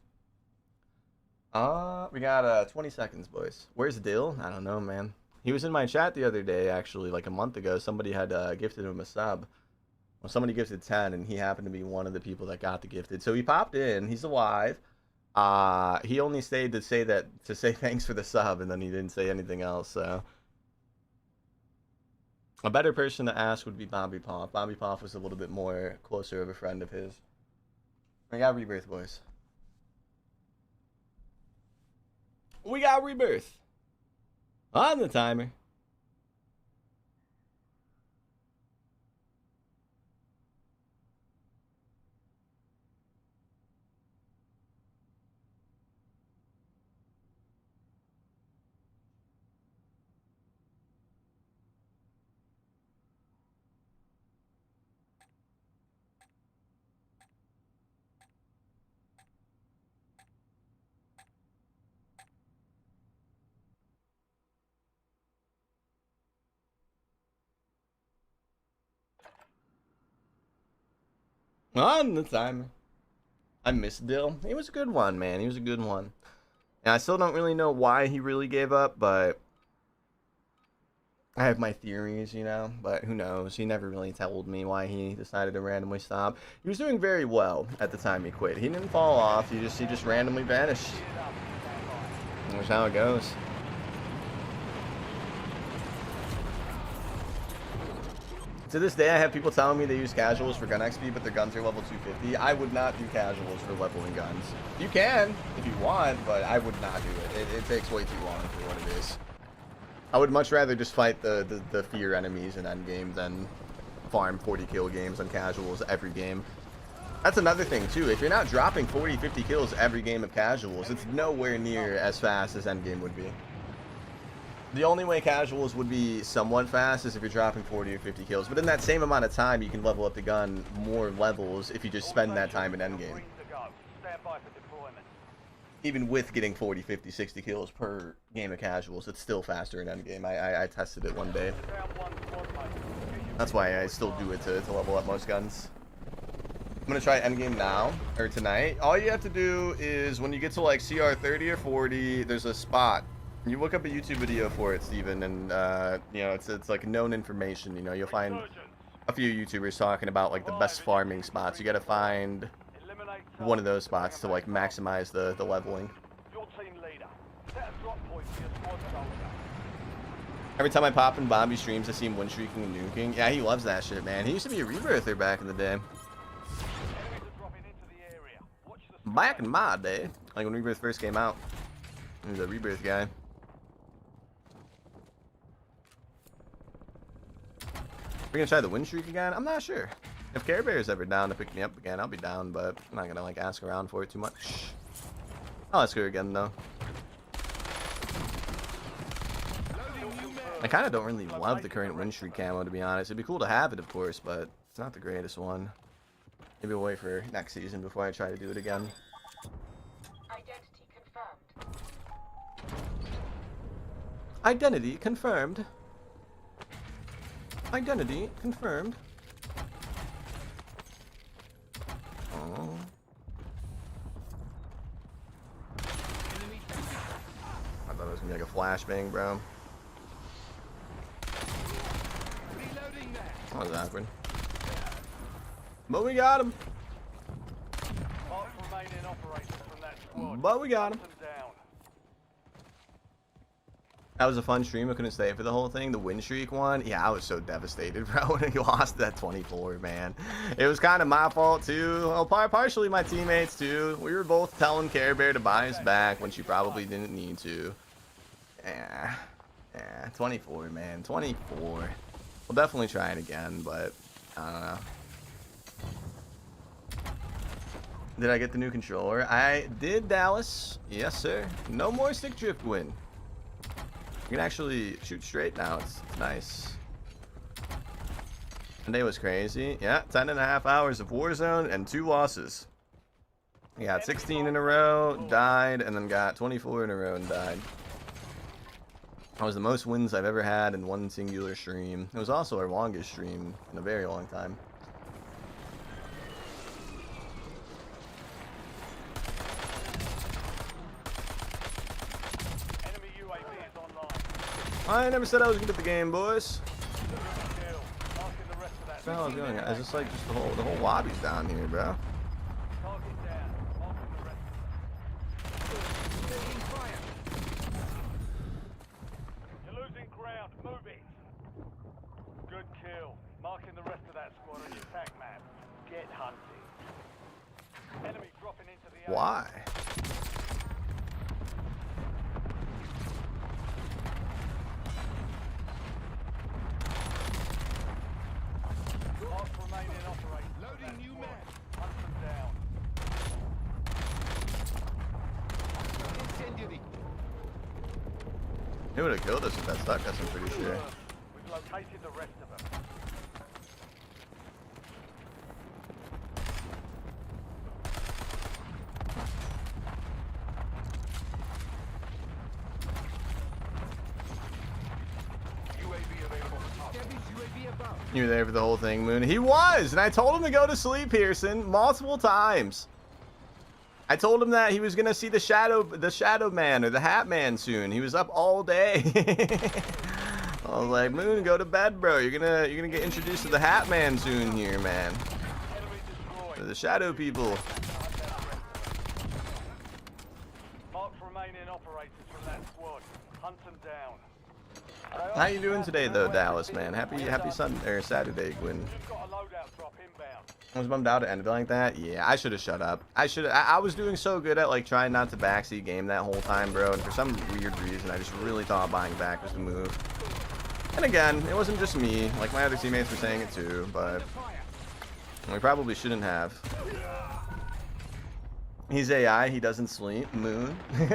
We got 20 seconds, boys. Where's Dill? I don't know, man. He was in my chat the other day, actually, like a month ago. Somebody had gifted him a sub. Well, somebody gifted 10, and he happened to be one of the people that got the gifted. So he popped in. He's alive. He only stayed to say thanks for the sub, and then he didn't say anything else. So a better person to ask would be Bobby Poff. Bobby Poff was a little bit more closer of a friend of his. We got Rebirth, boys. We got Rebirth. On the timer. On the time. I miss Dill. He was a good one, man. He was a good one. And I still don't really know why he really gave up, but I have my theories, you know, but who knows? He never really told me why he decided to randomly stop. He was doing very well at the time he quit. He didn't fall off. He just randomly vanished. That's how it goes. To this day, I have people telling me they use casuals for gun XP, but their guns are level 250. I would not do casuals for leveling guns. You can, if you want, but I would not do it. It takes way too long for what it is. I would much rather just fight the fear enemies in endgame than farm 40 kill games on casuals every game. That's another thing, too. If you're not dropping 40, 50 kills every game of casuals, it's nowhere near as fast as endgame would be. The only way casuals would be somewhat fast is if you're dropping 40 or 50 kills. But in that same amount of time, you can level up the gun more levels if you just spend that time in endgame. Even with getting 40, 50, 60 kills per game of casuals, it's still faster in endgame. I tested it one day. That's why I still do it to level up most guns. I'm going to try endgame now, or tonight. All you have to do is, when you get to like CR 30 or 40, there's a spot. You look up a YouTube video for it, Steven, and you know, it's like known information. You know, you'll find a few YouTubers talking about like the best farming spots. You gotta find one of those spots to like maximize the leveling. Every time I pop in Bobby's streams, I see him win streaking and nuking. Yeah, he loves that shit, man. He used to be a Rebirther back in the day. Back in my day, like when Rebirth first came out, he was a Rebirth guy. We're gonna try the win streak again? I'm not sure. If Care Bear's ever down to pick me up again, I'll be down, but I'm not gonna like ask around for it too much. I'll ask her again though. I kind of don't really love the current win streak camo, to be honest. It'd be cool to have it, of course, but it's not the greatest one. Maybe we'll wait for next season before I try to do it again. Identity confirmed. Identity confirmed. Oh. I thought it was gonna be like a flashbang, bro. That was awkward. But we got him. But we got him. That was a fun stream. I couldn't stay for the whole thing. The win streak one, yeah, I was so devastated, bro, when he lost that 24, man. It was kind of my fault too. Well, partially my teammates too. We were both telling Care Bear to buy us back when she probably didn't need to. Yeah, 24, man, 24. We'll definitely try it again, but I don't know. Did I get the new controller? I did, Dallas. Yes, sir. No more stick drift win. You can actually shoot straight now. It's nice. Monday was crazy. Yeah, 10.5 hours of Warzone and 2 losses. We got 16 in a row, died, and then got 24 in a row and died. That was the most wins I've ever had in one singular stream. It was also our longest stream in a very long time. I never said I was good at the game, boys. That's how I was doing. I just like the whole lobby's down here, bro. You're losing ground. Move it. Good kill. Marking the rest of that squad on your attack map. Get hunting. Enemy dropping into the area. Why? He would have killed us if that stuck us, I'm pretty sure. We've located the rest of them. UAV available for top. UAV above. You were there for the whole thing, Moon. He was, and I told him to go to sleep, Pearson, multiple times. I told him that he was gonna see the shadow man or the Hat Man soon. He was up all day. I was like, Moon, go to bed, bro. You're gonna get introduced to the Hat Man soon here, man. The shadow people. Mark remaining operators from that squad. Hunt them down. How you doing today, though, Dallas, man? Happy Sunday or Saturday, Gwen. We've got a loadout drop inbound. I was bummed out it ended like that. Yeah, I should have shut up. I was doing so good at like trying not to backseat game that whole time, bro. And for some weird reason, I just really thought buying back was the move. And again, it wasn't just me. Like my other teammates were saying it too, but we probably shouldn't have. He's AI. He doesn't sleep. Moon. You've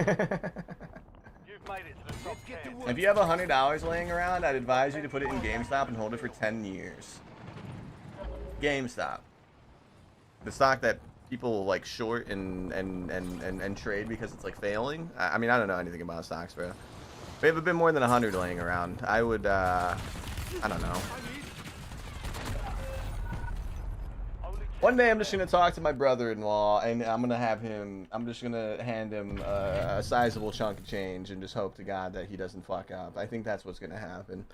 made it to the top 10. If you have $100 laying around, I'd advise you to put it in GameStop and hold it for 10 years. GameStop. The stock that people like short and trade because it's like failing. I mean, I don't know anything about stocks, bro. If you have a bit more than 100 laying around, I would, I don't know. One day I'm just gonna talk to my brother-in-law and I'm just gonna hand him a sizable chunk of change and just hope to God that he doesn't fuck up. I think that's what's gonna happen.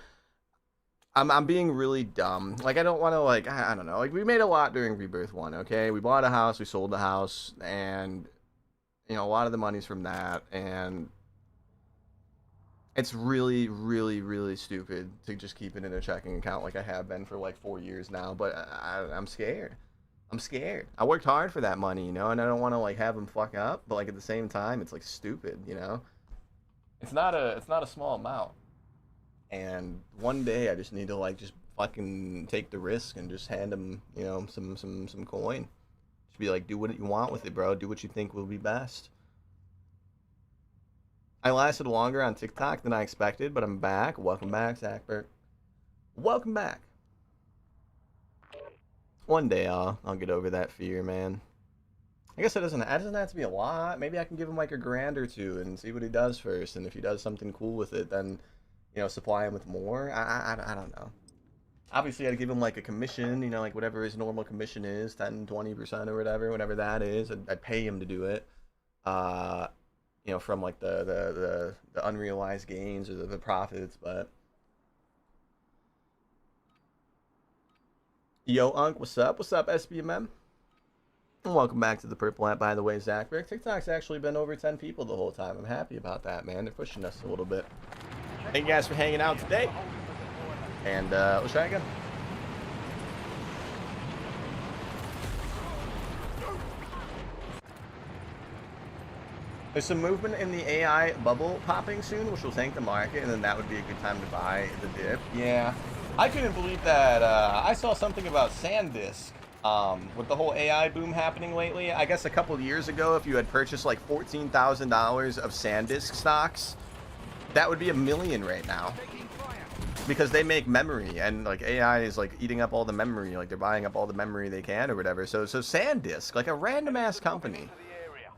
I'm being really dumb. Like, I don't want to, like, I don't know. Like, we made a lot during Rebirth 1, okay? We bought a house, we sold the house, and, you know, a lot of the money's from that, and it's really, really, really stupid to just keep it in a checking account like I have been for, like, 4 years now, but I'm scared. I'm scared. I worked hard for that money, you know, and I don't want to, like, have them fuck up, but, like, at the same time, it's, like, stupid, you know? It's not a small amount. And one day I just need to like just fucking take the risk and just hand him, you know, some coin. Just be like, do what you want with it, bro. Do what you think will be best. I lasted longer on TikTok than I expected, but I'm back. Welcome back, Zachbert. Welcome back. One day I'll get over that fear, man. I guess it doesn't have to be a lot. Maybe I can give him like $1,000 or $2 and see what he does first. And if he does something cool with it, then, you know, supply him with more. I don't know. Obviously, I'd give him like a commission, you know, like whatever his normal commission is, 10, 20% or whatever that is. I'd pay him to do it. You know, from like the unrealized gains or the profits, but. Yo, Unc, what's up? What's up, SBMM? And welcome back to the Purple app, by the way, Zach. Rick, TikTok's actually been over 10 people the whole time. I'm happy about that, man. They're pushing us a little bit. Thank you guys for hanging out today. And let's try again. There's some movement in the AI bubble popping soon, which will tank the market, and then that would be a good time to buy the dip. Yeah. I couldn't believe that. I saw something about SanDisk. With the whole AI boom happening lately, I guess a couple of years ago, if you had purchased like $14,000 of SanDisk stocks, that would be $1 million right now. Because they make memory, and like AI is like eating up all the memory, like they're buying up all the memory they can or whatever. So SanDisk, like a random ass company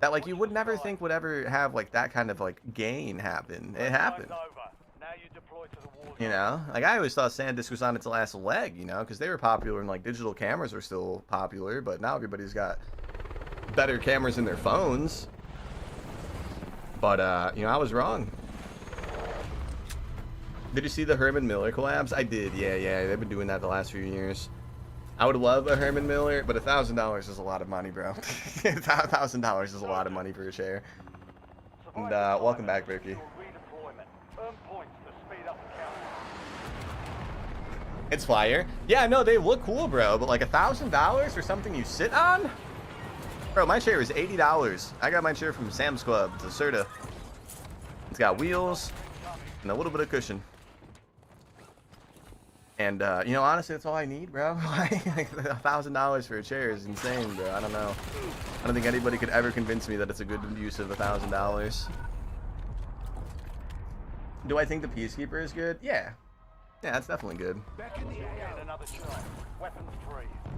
that like you would never think would ever have like that kind of like gain happen. It happened. You know, like I always thought SanDisk was on its last leg, you know, because they were popular and like digital cameras were still popular, but now everybody's got better cameras in their phones. But you know, I was wrong. Did you see the Herman Miller collabs? I did, yeah. They've been doing that the last few years. I would love a Herman Miller, but $1,000 is a lot of money, bro. $1,000 is a lot of money for a share. And welcome back, Berkey. It's fire. Yeah, no, they look cool, bro. But like $1,000 for something you sit on? Bro, my chair is $80. I got my chair from Sam's Club. It's a Serta. It's got wheels and a little bit of cushion. And, you know, honestly, that's all I need, bro. Like $1,000 for a chair is insane, bro. I don't know. I don't think anybody could ever convince me that it's a good use of $1,000. Do I think the Peacekeeper is good? Yeah. Yeah, it's definitely good.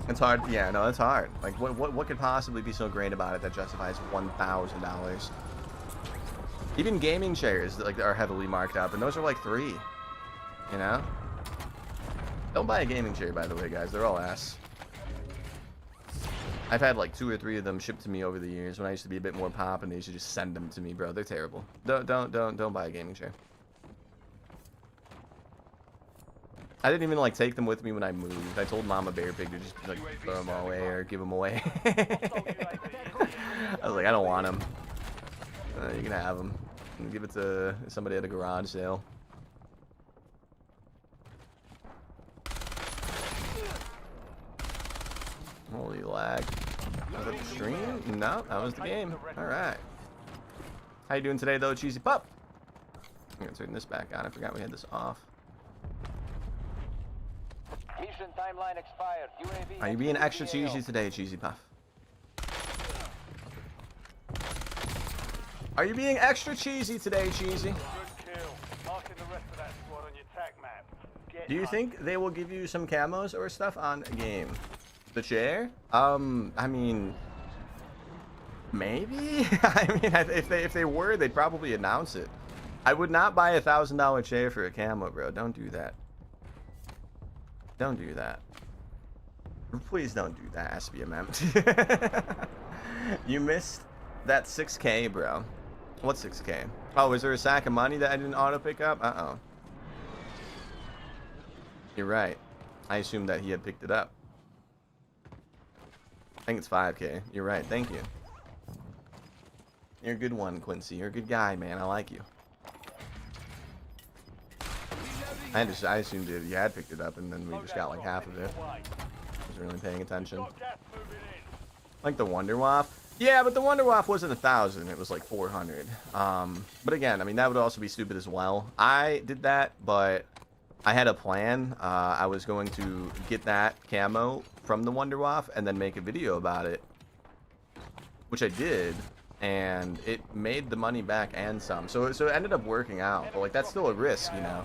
It's hard. Yeah, no, it's hard. Like, what could possibly be so great about it that justifies $1,000? Even gaming chairs like are heavily marked up, and those are like $3. You know. Don't buy a gaming chair, by the way, guys. They're all ass. I've had like 2 or 3 of them shipped to me over the years when I used to be a bit more pop, and they used to just send them to me, bro. They're terrible. Don't buy a gaming chair. I didn't even like take them with me when I moved. I told Mama Bear Pig to just like throw them all away or give them away. I was like, I don't want them. You can have them. And give it to somebody at a garage sale. Holy lag. Was that the stream? No, that was the game. Alright. How you doing today, though, Cheesy Pup? I'm gonna turn this back on. I forgot we had this off. Mission timeline expired. UAV Are you being extra cheesy today, Cheesy Puff? Are you being extra cheesy today, Cheesy? Good kill. Marking the rest of that squad on your tac map. Get Do you hunting. think they will give you some camos or stuff on a game? The chair? I mean, maybe. I mean, if they were, they'd probably announce it. I would not buy a $1,000 chair for a camo, bro. Don't do that. Don't do that. Please don't do that, SBMM. You missed that 6K, bro. What 6K? Oh, is there a sack of money that I didn't auto pick up? Uh-oh. You're right. I assumed that he had picked it up. I think it's 5K. You're right. Thank you. You're a good one, Quincy. You're a good guy, man. I like you. I assumed that you had picked it up, and then we just got like half of it. I wasn't really paying attention. Got gas moving in. Like the Wonder Waff. Yeah, but the Wonder Waff wasn't 1,000. It was like 400. But again, I mean, that would also be stupid as well. I did that, but I had a plan. I was going to get that camo from the Wonder Waff and then make a video about it, which I did, and it made the money back and some. So it ended up working out. But like, that's still a risk, you know.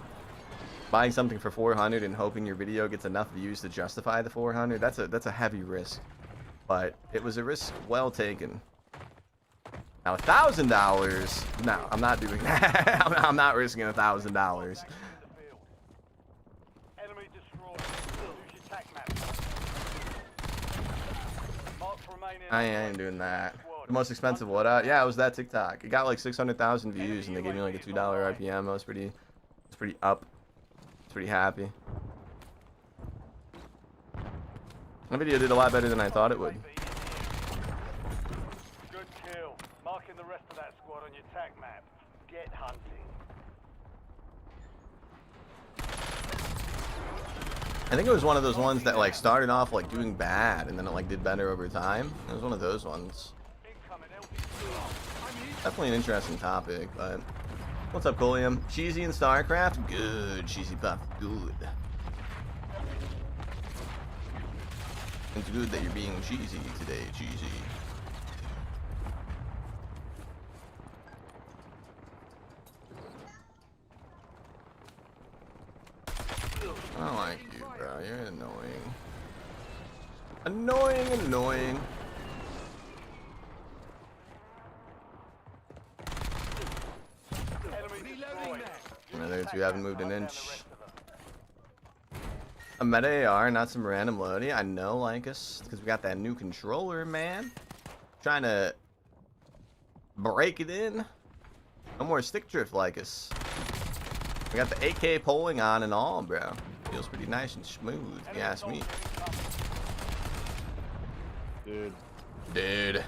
Buying something for 400 and hoping your video gets enough views to justify the 400. That's a heavy risk. But it was a risk well taken. Now $1,000, no, I'm not doing that. I'm not risking $1,000. Enemy destroyed. Use your tac map. Mark remaining. I ain't doing that. The most expensive what? Yeah, it was that TikTok. It got like 600,000 views, and they gave me like a $2 RPM. I was pretty up. I was pretty happy. My video did a lot better than I thought it would. Good kill. Marking the rest of that squad on your tac map. Get hunting. I think it was one of those ones that like started off like doing bad, and then it like did better over time. It was one of those ones. Incoming LT. Definitely an interesting topic, but what's up, Colium? Cheesy and StarCraft? Good, Cheesy Puff. Good. It's good that you're being cheesy today, Cheesy. I don't like you, bro. You're annoying. Annoying. Enemy destroyed. There two haven't moved an inch. A meta AR, not some random loadie. I know, Lycus, because we got that new controller, man. Trying to break it in. No more stick drift, Lycus. We got the 8K polling on and all, bro. Feels pretty nice and smooth, if you ask me. Dude. Dude.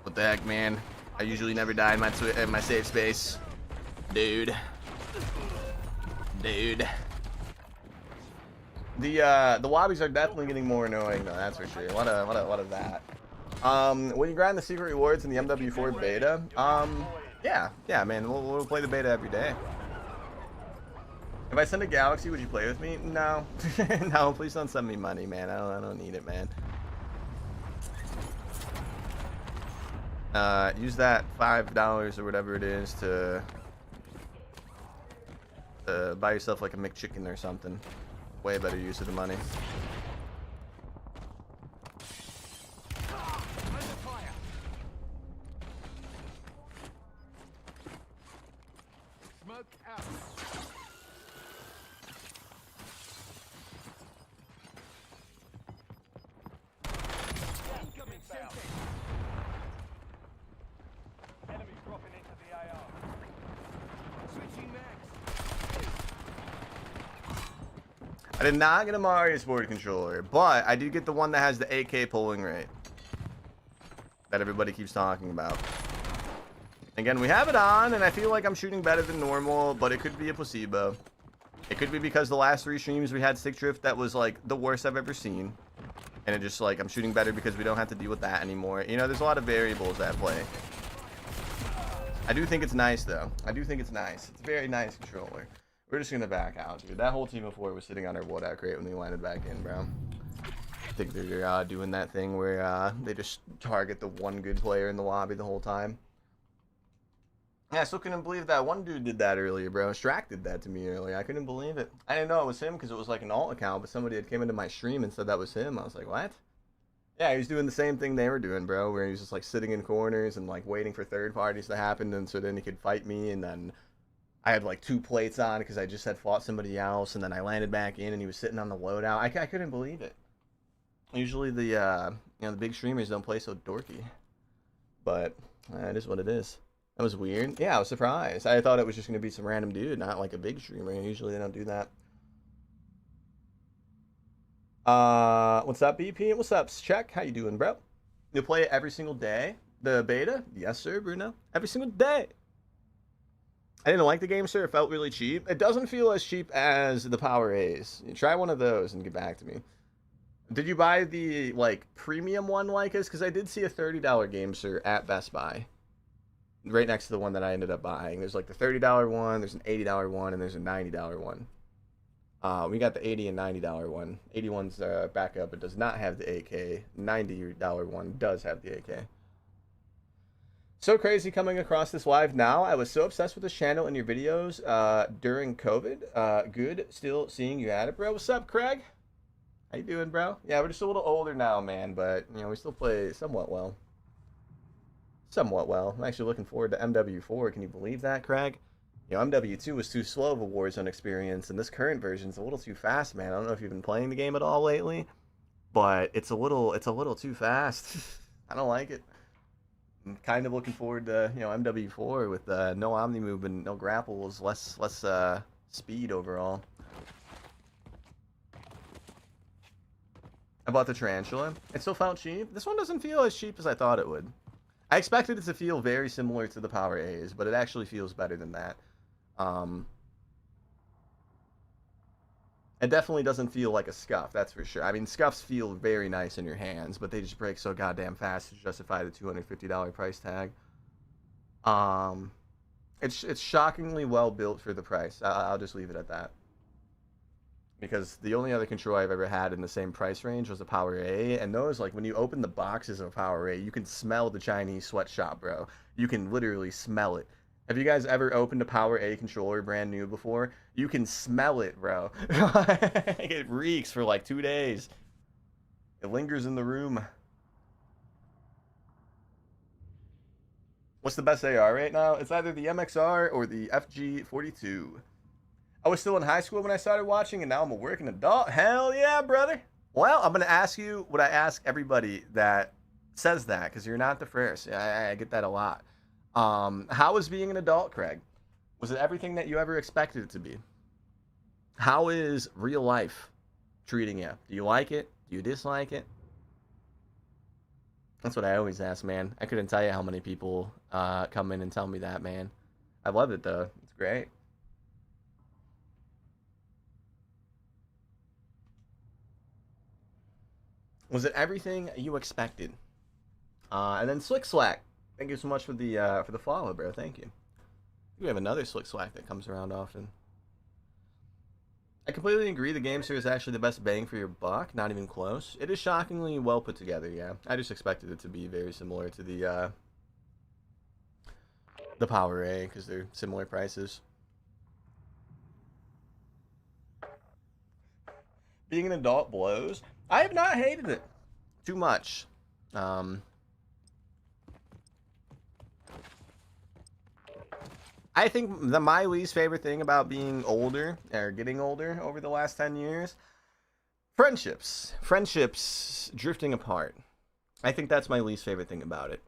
What the heck, man? I usually never die in my safe space. Dude. The lobbies are definitely getting more annoying though, that's for sure. What of that? When you grind the secret rewards in the MW4 beta, yeah, man, we'll play the beta every day. If I send a Galaxy, would you play with me? No. No, please don't send me money, man. I don't need it, man. Use that $5 or whatever it is to buy yourself like a McChicken or something. Way better use of the money. Smoke out. I did not get a Mario Sport controller, but I did get the one that has the 8K pulling rate that everybody keeps talking about. Again, we have it on, and I feel like I'm shooting better than normal, but it could be a placebo. It could be because the last 3 streams we had stick drift that was like the worst I've ever seen. And it just like, I'm shooting better because we don't have to deal with that anymore. You know, there's a lot of variables at play. I do think it's nice, though. I do think it's nice. It's a very nice controller. We're just going to back out, dude. That whole team of 4 was sitting on our loadout crate when we landed back in, bro. I think they're doing that thing where they just target the one good player in the lobby the whole time. Yeah, I still couldn't believe that one dude did that earlier, bro. Strack did that to me earlier. I couldn't believe it. I didn't know it was him because it was like an alt account, but somebody had came into my stream and said that was him. I was like, what? Yeah, he was doing the same thing they were doing, bro, where he was just like sitting in corners and like waiting for third parties to happen, and so then he could fight me, and then I had like 2 plates on because I just had fought somebody else, and then I landed back in and he was sitting on the loadout. I couldn't believe it. Usually the you know, the big streamers don't play so dorky, but it is what it is. That was weird. Yeah, I was surprised. I thought it was just going to be some random dude, not like a big streamer. Usually they don't do that. What's up, BP? What's up, Check? How you doing, bro? You play it every single day? The beta? Yes, sir, Bruno. Every single day. I didn't like the game, sir. It felt really cheap. It doesn't feel as cheap as the Power A's. You try one of those and get back to me. Did you buy the, like, premium one like us? Because I did see a $30 game, sir, at Best Buy. Right next to the one that I ended up buying. There's like the $30 one, there's an $80 one, and there's a $90 one. We got the $80 and $90 one. 81's backup. It does not have the 8K. $90 one does have the 8K. So crazy coming across this live now. I was so obsessed with this channel and your videos during COVID. Good still seeing you at it, bro. What's up, Craig? How you doing, bro? Yeah, we're just a little older now, man, but you know, we still play somewhat well. Somewhat well. I'm actually looking forward to MW4. Can you believe that, Craig? You know, MW2 was too slow of a Warzone experience, and this current version's a little too fast, man. I don't know if you've been playing the game at all lately, but it's a little too fast. I don't like it. I'm kind of looking forward to, you know, MW4 with no omni movement, no grapples, less speed overall. I bought the Tarantula. It still felt cheap. This one doesn't feel as cheap as I thought it would. I expected it to feel very similar to the Power A's, but it actually feels better than that. It definitely doesn't feel like a scuff, that's for sure. I mean, scuffs feel very nice in your hands, but they just break so goddamn fast to justify the $250 price tag. It's shockingly well built for the price. I'll just leave it at that. Because the only other controller I've ever had in the same price range was a Power A, and those, like, when you open the boxes of a Power A, you can smell the Chinese sweatshop, bro. You can literally smell it. Have you guys ever opened a Power A controller brand new before? You can smell it, bro. It reeks for like 2 days. It lingers in the room. What's the best AR right now? It's either the MXR or the FG42. I was still in high school when I started watching, and now I'm a working adult. Hell yeah, brother. Well, I'm going to ask you what I ask everybody that says that, because you're not the first. I get that a lot. How was being an adult, Craig? Was it everything that you ever expected it to be? How is real life treating you? Do you like it? Do you dislike it? That's what I always ask, man. I couldn't tell you how many people come in and tell me that, man. I love it, though. It's great. Was it everything you expected? And then Slick Slack. Thank you so much for the follow, bro. Thank you. We have another Slick Slack that comes around often. I completely agree. The game series is actually the best bang for your buck. Not even close. It is shockingly well put together. Yeah, I just expected it to be very similar to the Power A because they're similar prices. Being an adult blows. I have not hated it too much. I think my least favorite thing about being older, or getting older over the last 10 years, friendships drifting apart. I think that's my least favorite thing about it.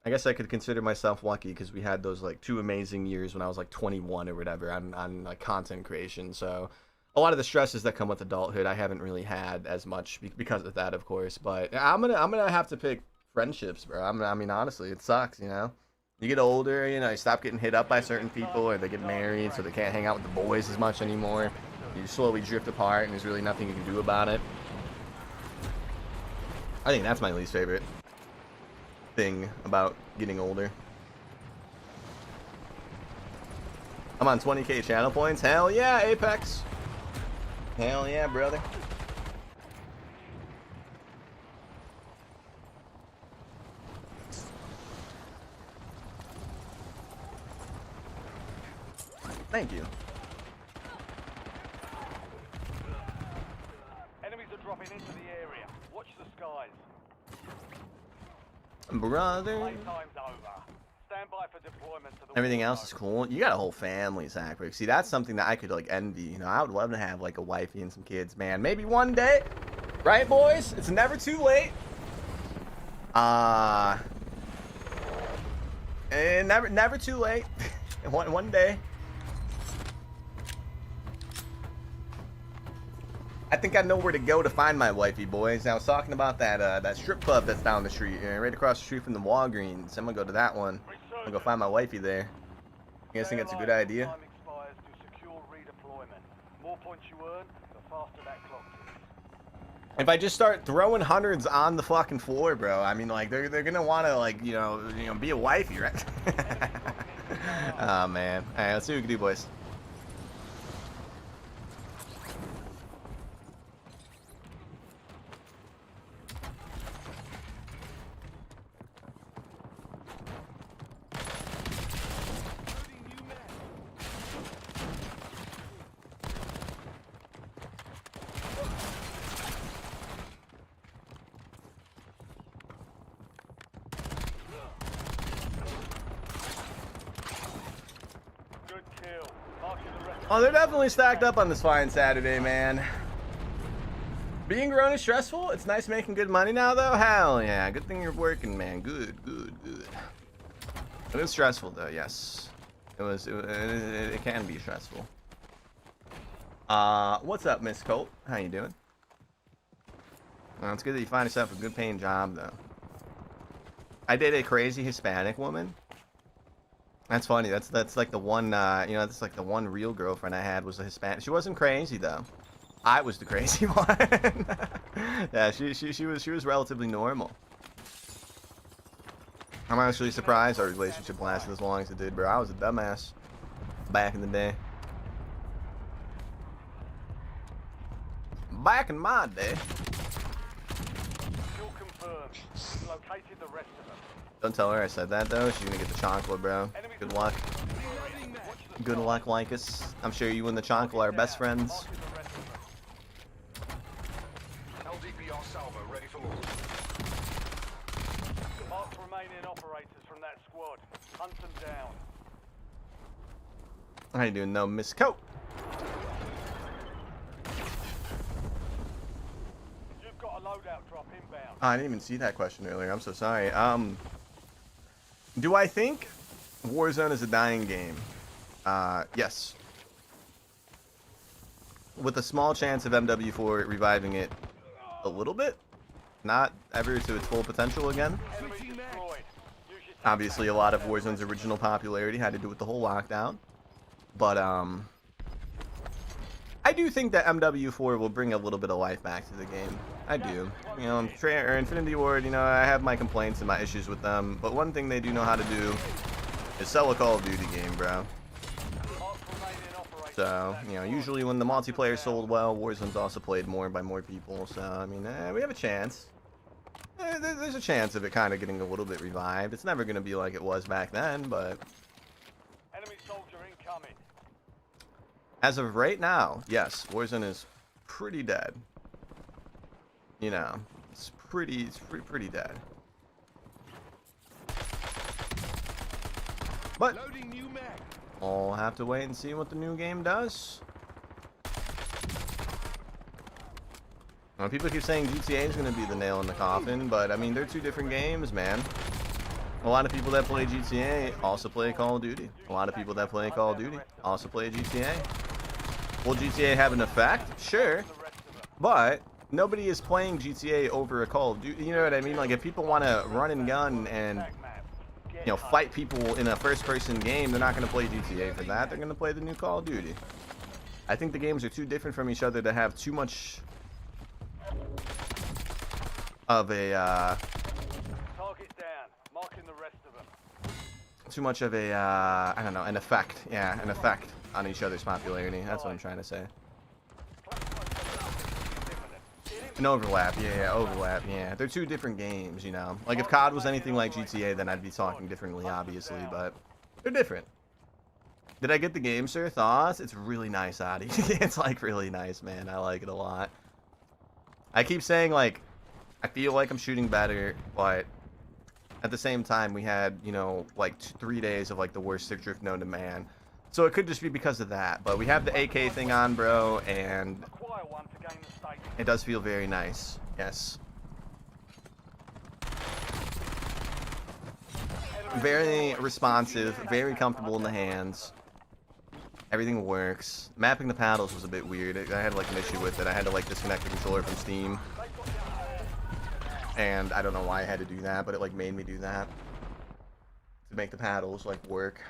I guess I could consider myself lucky because we had those like 2 amazing years when I was like 21 or whatever on like content creation. So a lot of the stresses that come with adulthood I haven't really had as much because of that, of course. But I'm gonna have to pick friendships, bro. I mean, honestly, it sucks, you know. You get older, you know, you stop getting hit up by certain people, or they get married, so they can't hang out with the boys as much anymore. You slowly drift apart, and there's really nothing you can do about it. I think that's my least favorite thing about getting older. I'm on 20k channel points. Hell yeah, Apex. Hell yeah, brother. Thank you. Enemies are dropping into the area. Watch the skies. Brother. Playtime's over. Stand by for deployment to the Everything war else zone. is cool. You got a whole family, Zachary. See, that's something that I could like envy. You know, I would love to have like a wifey and some kids, man. Maybe one day, right, boys? It's never too late. Never too late. one day. I think I know where to go to find my wifey, boys. I was talking about that strip club that's down the street, right across the street from the Walgreens. I'm gonna go to that one. I'm gonna go find my wifey there. You guys think that's a good idea? Time expires to secure redeployment. More points you earn, the faster that clock ticks. If I just start throwing hundreds on the fucking floor, bro, I mean, like they're gonna want to like you know be a wifey, right? Oh man. All right, let's see what we can do, boys. Good kill. Marking the rest of Oh, they're definitely stacked up on this fine Saturday, man. Being grown is stressful. It's nice making good money now, though. Hell yeah. Good thing you're working, man. Good. It was stressful, though, yes. It can be stressful. What's up, Miss Colt? How you doing? Well, it's good that you find yourself a good paying job, though. I date a crazy Hispanic woman. That's funny. That's like the one, you know, that's like the one real girlfriend I had was a Hispanic. She wasn't crazy though. I was the crazy one. Yeah, she was relatively normal. I'm actually surprised our relationship lasted as long as it did, bro. I was a dumbass back in the day. Back in my day. Kill confirmed. Located the rest of them. Don't tell her I said that though. She's gonna get the chocolate, bro. Good luck. Good luck, Lycus. I'm sure you and the chocolate are best friends. LDPR salvo ready for launch. Mark remaining operators from that squad. Hunt them down. How you doing, though, Miss Coat? You've got a loadout drop inbound. Oh, I didn't even see that question earlier. I'm so sorry. Do I think Warzone is a dying game? Yes. With a small chance of MW4 reviving it a little bit. Not ever to its full potential again. Enemy destroyed. Use your Obviously, a lot of Warzone's original popularity had to do with the whole lockdown. But, I do think that MW4 will bring a little bit of life back to the game. I do. You know, Infinity Ward, you know, I have my complaints and my issues with them. But one thing they do know how to do is sell a Call of Duty game, bro. Mark remaining operators. So, you know, usually when the multiplayer sold well, Warzone's also played more by more people. So, I mean, we have a chance. There's a chance of it kind of getting a little bit revived. It's never going to be like it was back then, but Enemy soldier incoming. as of right now, yes, Warzone is pretty dead. You know, it's pretty dead. But Loading new mag. I'll have to wait and see what the new game does. People keep saying GTA is going to be the nail in the coffin, but I mean, they're two different games, man. A lot of people that play GTA also play Call of Duty. A lot of people that play Call of Duty also play GTA. Will GTA have an effect? Sure. But nobody is playing GTA over a Call of Duty. You know what I mean? Like, if people want to run and gun and, you know, fight people in a first-person game, they're not going to play GTA for that. They're going to play the new Call of Duty. I think the games are too different from each other to have too much of a, Target down. Marking the rest of them. too much of a, I don't know, an effect. Yeah, an effect on each other's popularity. That's what I'm trying to say. An overlap, yeah, overlap, yeah. They're two different games, you know. Like, if COD was anything like GTA, then I'd be talking differently, obviously, but they're different. Did I get the game, sir? Thoughts? It's really nice, Adi. It's, like, really nice, man. I like it a lot. I keep saying, like, I feel like I'm shooting better, but at the same time, we had, you know, like, 3 days of, like, the worst stick drift known to man. So it could just be because of that, but we have the AK thing on, bro, and it does feel very nice. Yes. Very responsive, very comfortable in the hands. Everything works. Mapping the paddles was a bit weird. I had like an issue with it. I had to like disconnect the controller from Steam. And I don't know why I had to do that, but it like made me do that. To make the paddles like work.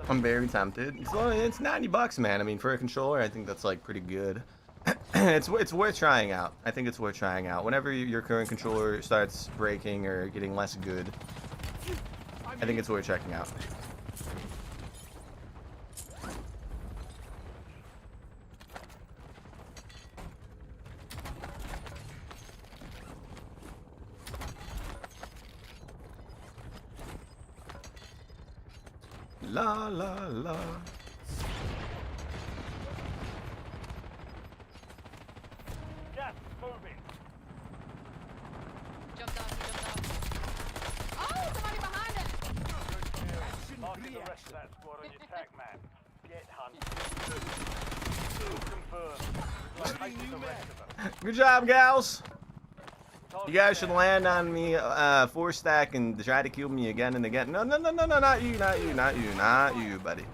I'm very tempted. It's $90, man. I mean, for a controller, I think that's like pretty good. it's worth trying out. I think it's worth trying out. Whenever your current controller starts breaking or getting less good, I think it's worth checking out. La la la. Gas moving. Jumped out, he jumped out. Oh, somebody behind us! Marking the rest of that squad on your tac map. Get hunted. Confirmed. Locating the rest of them. Good job, gals. You guys should land on me 4-stack and try to kill me again and again. No, no, no, no, no, not you, not you, not you, not you, buddy.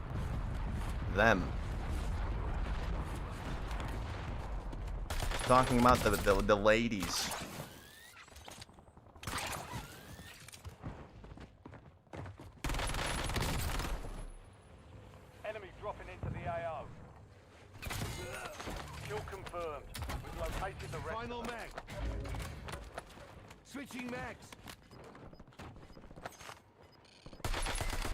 Them. Talking about the ladies. Enemy dropping into the AO. Kill confirmed. We've located the rest Final of them. mag. Switching mags.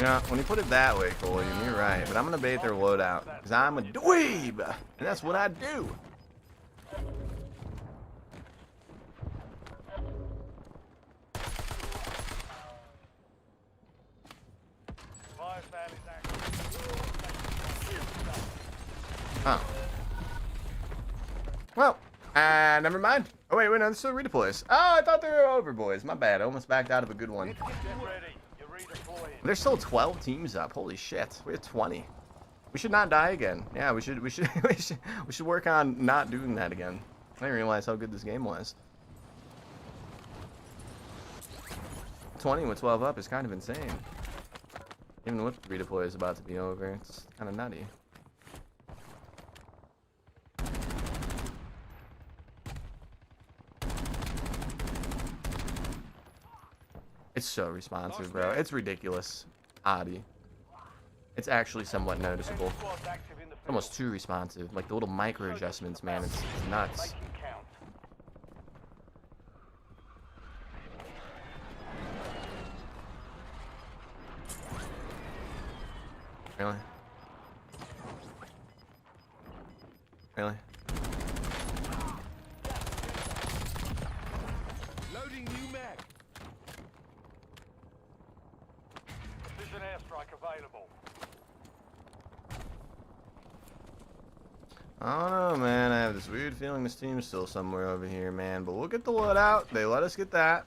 Yeah, when you put it that way, Coley, you're right. But I'm gonna bait their loadout because I'm a dweeb, and that's what I do. Oh. Well, never mind. Oh, wait, no, this is still redeploys. Oh, I thought they were over, boys. My bad. I almost backed out of a good one. Get ready. You're redeploying. There's still 12 teams up. Holy shit. We have 20. We should not die again. Yeah, we should we should work on not doing that again. I didn't realize how good this game was. 20 with 12 up is kind of insane. Even with redeploy is about to be over, it's kind of nutty. It's so responsive, bro. It's ridiculous. Adi. It's actually somewhat noticeable. Almost too responsive. Like the little micro adjustments, man. It's nuts. Really? Really? Loading new mag. Precision airstrike available. I don't know, man. I have this weird feeling this team's still somewhere over here, man. But we'll get the loadout. They let us get that.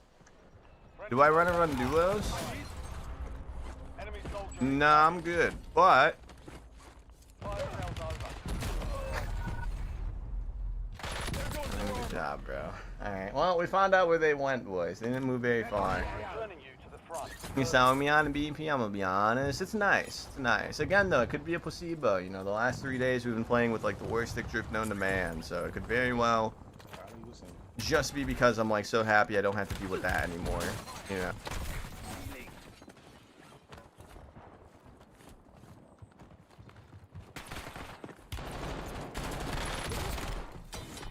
Do I run duos? Nah, I'm good. But good job, bro. Alright, well, we found out where they went, boys. They didn't move very far. Returning you to the You selling me on a BP? I'm gonna be honest. It's nice. It's nice. Again, though, it could be a placebo. You know, the last 3 days we've been playing with like the worst stick drift known to man, so it could very well just be because I'm like so happy I don't have to deal with that anymore. You know.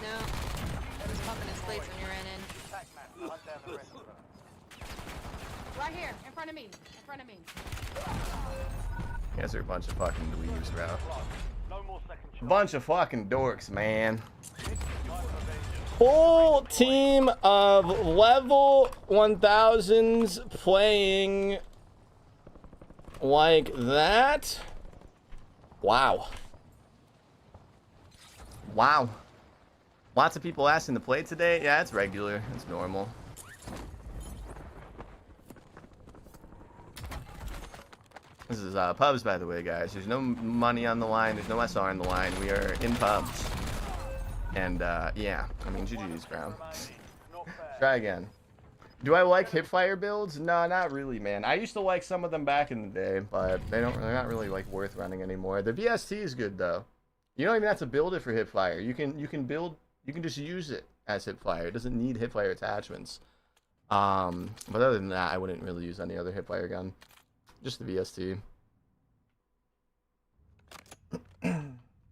No. I was pumping his plates when you ran in. Right here, in front of me. In front of me. You guys are a bunch of fucking dweebs, bro. A bunch of fucking dorks, man. Full team of level 1000s playing like that. Wow. Wow. Lots of people asking to play today. Yeah, it's regular. It's normal. This is pubs, by the way, guys. There's no money on the line. There's no SR on the line. We are in pubs. And, yeah. I mean, GG's, bro. Try again. Do I like hipfire builds? No, not really, man. I used to like some of them back in the day, but they're not really, like, worth running anymore. The VST is good, though. You don't even have to build it for hipfire. You can just use it as hipfire. It doesn't need hipfire attachments. But other than that, I wouldn't really use any other hipfire gun. Just the VST.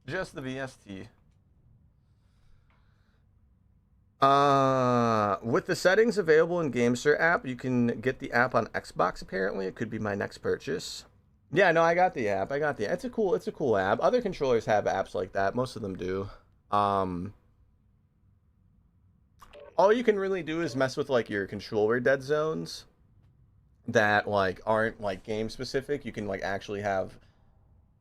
Just the VST. With the settings available in GameSir app, you can get the app on Xbox, apparently. It could be my next purchase. Yeah, no, I got the app. It's a cool app. Other controllers have apps like that. Most of them do. All you can really do is mess with like your controller dead zones that like aren't like game specific. You can like actually have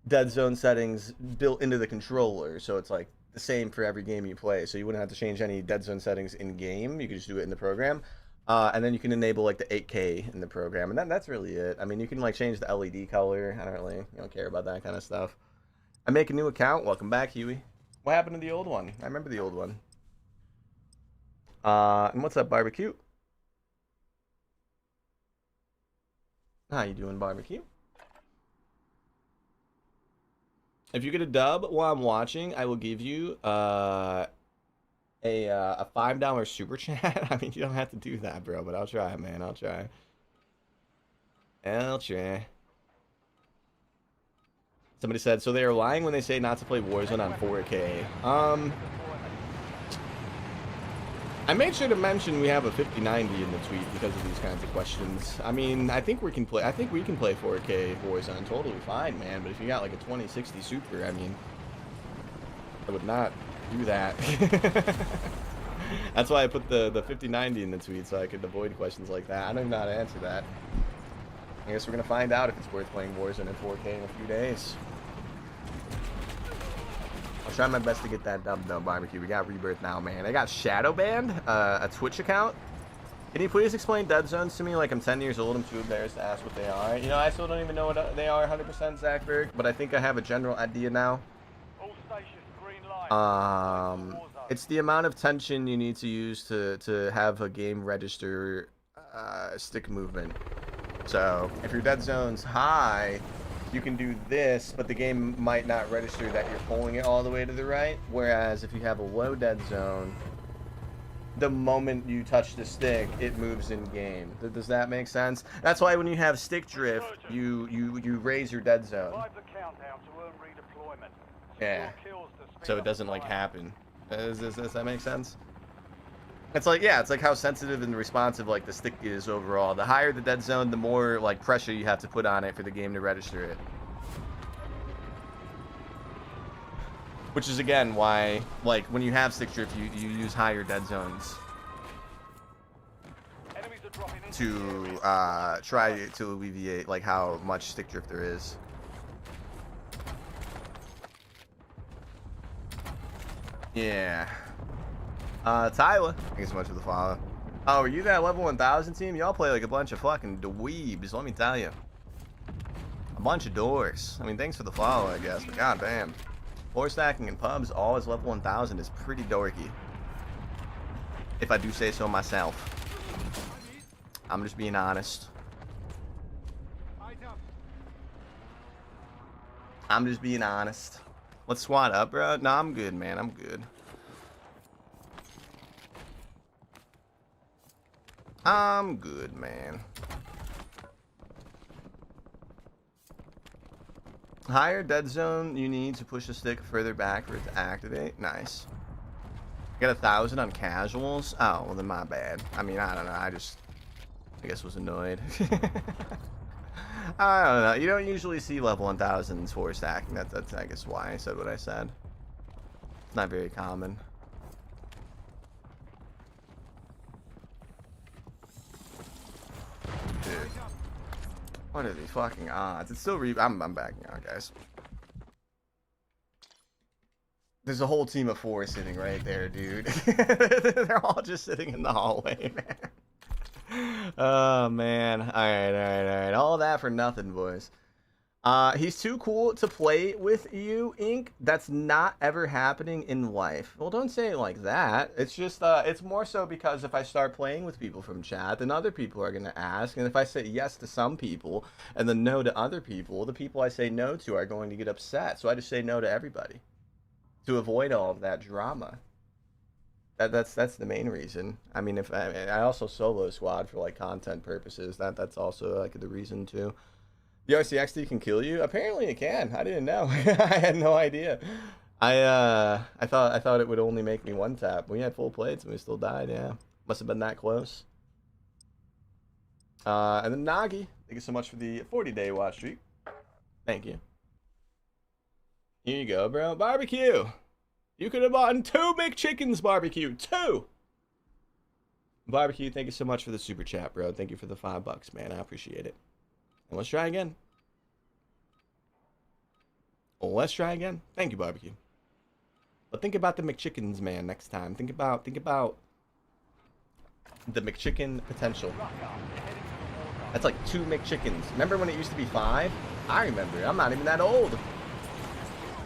dead zone settings built into the controller, so it's like the same for every game you play, so you wouldn't have to change any dead zone settings in game. You could just do it in the program, and then you can enable like the 8K in the program, and that's really it. I mean, you can like change the LED color. I don't care about that kind of stuff. I make a new account. Welcome back, Huey. What happened to the old one? I remember the old one. And what's up, Barbecue? How you doing, Barbecue? If you get a dub while I'm watching, I will give you a $5 super chat. I mean, you don't have to do that, bro, but I'll try, man. I'll try. Somebody said, so they are lying when they say not to play Warzone on 4K. I made sure to mention we have a 5090 in the tweet because of these kinds of questions. I mean, I think we can play 4K Warzone totally fine, man. But if you got like a 2060 Super, I mean, I would not do that. That's why I put the 5090 in the tweet, so I could avoid questions like that. I don't even know how to answer that. I guess we're gonna find out if it's worth playing Warzone in 4K in a few days. I'll try my best to get that dub though, Barbecue. We got Rebirth now, man. I got shadow banned, a Twitch account. Can you please explain dead zones to me? Like, I'm 10 years old, I'm too embarrassed to ask what they are. You know, I still don't even know what they are 100%, Zachberg, but I think I have a general idea now. All stations, green light. It's the amount of tension you need to use to have a game register stick movement. So, if your dead zone's high, you can do this, but the game might not register that you're pulling it all the way to the right. Whereas if you have a low dead zone, the moment you touch the stick, it moves in game. Does that make sense? That's why when you have stick drift, you raise your dead zone. Yeah. So it doesn't like happen. Does that make sense? It's like, yeah, it's like how sensitive and responsive like the stick is overall. The higher the dead zone, the more like pressure you have to put on it for the game to register it. Which is again why, like, when you have stick drift, you use higher dead zones to try to alleviate like how much stick drift there is. Yeah. Tyler, thanks so much for the follow. Oh, are you that level 1000 team? Y'all play like a bunch of fucking dweebs, let me tell you. A bunch of doors. I mean, thanks for the follow, I guess, but goddamn. Floor stacking in pubs, always level 1000 is pretty dorky. If I do say so myself. I'm just being honest. I'm just being honest. Let's squad up, bro. No, I'm good, man. I'm good. I'm good, man. Higher dead zone, you need to push the stick further back for it to activate. Nice. Got 1,000 on casuals. Oh, well then my bad. I mean, I don't know. I guess was annoyed. I don't know. You don't usually see level 1000s for stacking. That's I guess why I said what I said. It's not very common. Dude. What are the fucking odds? It's still I'm backing out, guys. There's a whole team of 4 sitting right there, dude. They're all just sitting in the hallway, man. Oh, man. Alright. All that for nothing, boys. He's too cool to play with you, Ink. That's not ever happening in life. Well, don't say it like that. It's just, it's more so because if I start playing with people from chat, then other people are going to ask. And if I say yes to some people and then no to other people, the people I say no to are going to get upset. So I just say no to everybody to avoid all of that drama. That's the main reason. I mean, if I also solo squad for like content purposes. That's also like the reason too. The RCXD can kill you? Apparently it can. I didn't know. I had no idea. I thought it would only make me one tap. We had full plates and we still died. Yeah, must have been that close. And then Nagi, thank you so much for the 40-day watch streak. Thank you. Here you go, bro. Barbecue. You could have bought 2 McChickens, barbecue. 2. Barbecue, thank you so much for the super chat, bro. Thank you for the $5, man. I appreciate it. And let's try again. Let's try again. Thank you, barbecue. But think about the McChickens, man, next time. Think about the McChicken potential. That's like 2 McChickens. Remember when it used to be 5? I remember. I'm not even that old.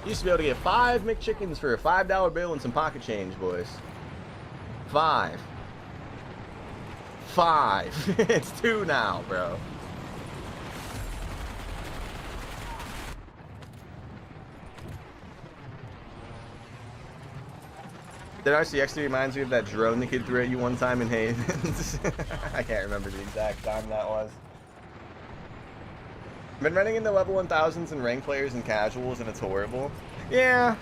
You used to be able to get 5 McChickens for a $5 bill and some pocket change, boys. 5. It's 2 now, bro. That RCXD reminds me of that drone the kid threw at you one time in Havens. I can't remember the exact time that was. I've been running into level 1000s and rank players and casuals, and it's horrible. Yeah.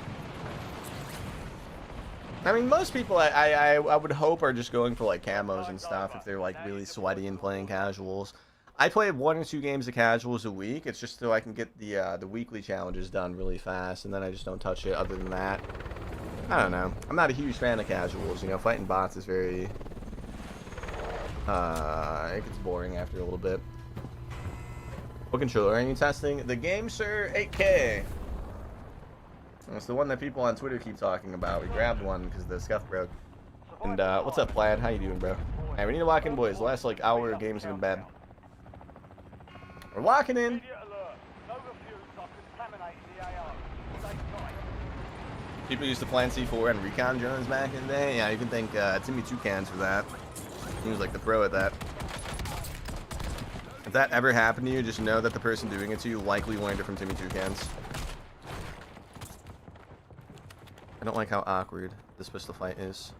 I mean, most people I would hope are just going for like camos and stuff if they're like really sweaty and playing casuals. I play 1 or 2 games of casuals a week. It's just so I can get the weekly challenges done really fast, and then I just don't touch it other than that. I don't know. I'm not a huge fan of casuals. You know, fighting bots is very... it gets boring after a little bit. What controller are you testing? The Game Sir 8K. It's the one that people on Twitter keep talking about. We grabbed one because the scuff broke. And, what's up, Plaid? How you doing, bro? Hey, we need to lock in, boys. The last, like, hour of games in bed. We're locking in. People used to plan C4 and recon drones back in the day. Yeah, you can thank Timmy Toucans for that. He was like the pro at that. If that ever happened to you, just know that the person doing it to you likely learned it from Timmy Toucans. I don't like how awkward this pistol fight is.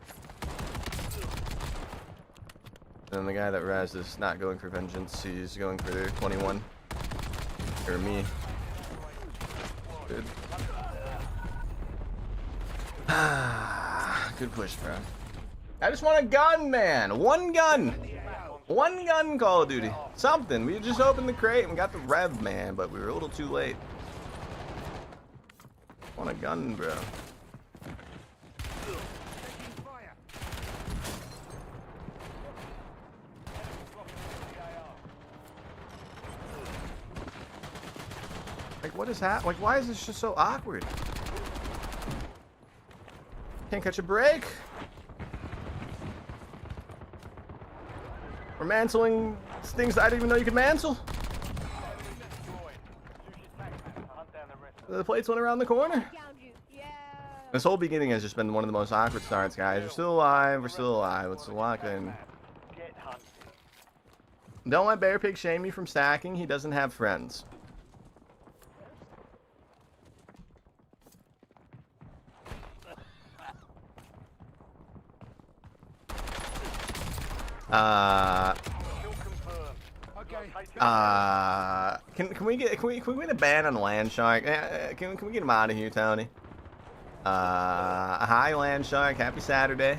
And then the guy that Raz is not going for vengeance, he's going for 21. Or me. Good. Good push, bro. I just want a gun, man. 1 gun. 1 gun Call of Duty. Something. We just opened the crate and we got the rev, man, but we were a little too late. I want a gun, bro. Like, what is that? Like, why is this just so awkward? Can't catch a break. We're mantling things that I didn't even know you could mantle. The plates went around the corner. This whole beginning has just been one of the most awkward starts, guys. We're still alive. We're still alive. Let's lock in. Don't let Bear Pig shame you from stacking. He doesn't have friends. Can we get a ban on Land Shark? Can we get him out of here, Tony? Hi Land Shark, happy Saturday.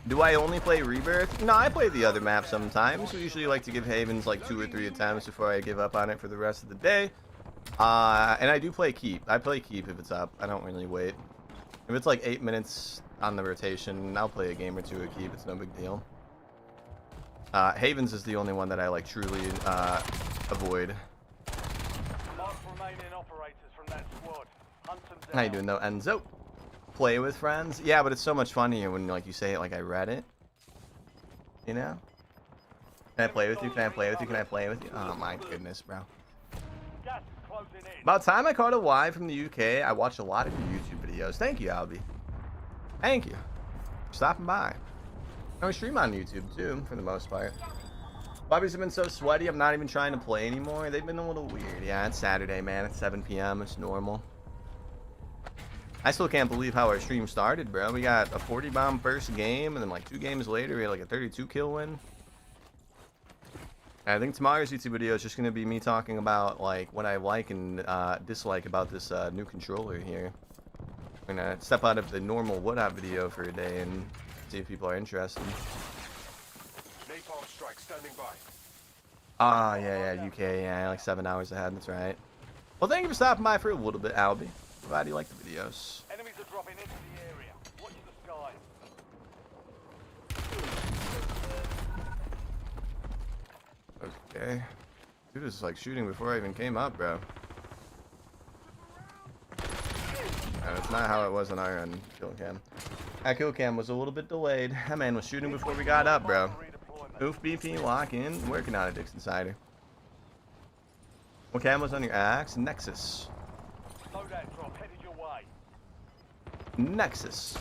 Do I only play Rebirth? No, I play the other map sometimes. We usually like to give Havens like 2 or 3 attempts before I give up on it for the rest of the day. And I do play Keep. I play Keep if it's up. I don't really wait. If it's like 8 minutes on the rotation, I'll play a game or 2 of Keep. It's no big deal. Havens is the only one that I like truly avoid. How you doing though, Enzo? Play with friends? Yeah, but it's so much funnier when like you say it like I read it. You know? Can I play with you? Can I play with you? Can I play with you? Oh my goodness, bro. About time I caught a Y from the UK, I watched a lot of your YouTube videos. Thank you, Albie. Thank you for stopping by. I stream on YouTube too, for the most part. Lobbies have been so sweaty, I'm not even trying to play anymore. They've been a little weird. Yeah, it's Saturday, man. It's 7 p.m. It's normal. I still can't believe how our stream started, bro. We got a 40 bomb first game, and then like 2 games later, we had like a 32 kill win. I think tomorrow's YouTube video is just going to be me talking about like what I like and dislike about this new controller here. I'm going to step out of the normal what up video for a day and see if people are interested. Napalm strike standing by. Ah, yeah, UK, yeah, like 7 hours ahead, that's right. Well, thank you for stopping by for a little bit, Albie. Glad you like the videos. Enemies are dropping into the area. Watch the sky. Okay. Dude is like shooting before I even came up, bro. That's not how it was on our end, kill cam. That kill cam was a little bit delayed. That man was shooting before we got up, bro. Oof, BP, lock in. Working on it, Dixon Cider. What cam was on your axe? Nexus. Loadout drop headed your way. Nexus.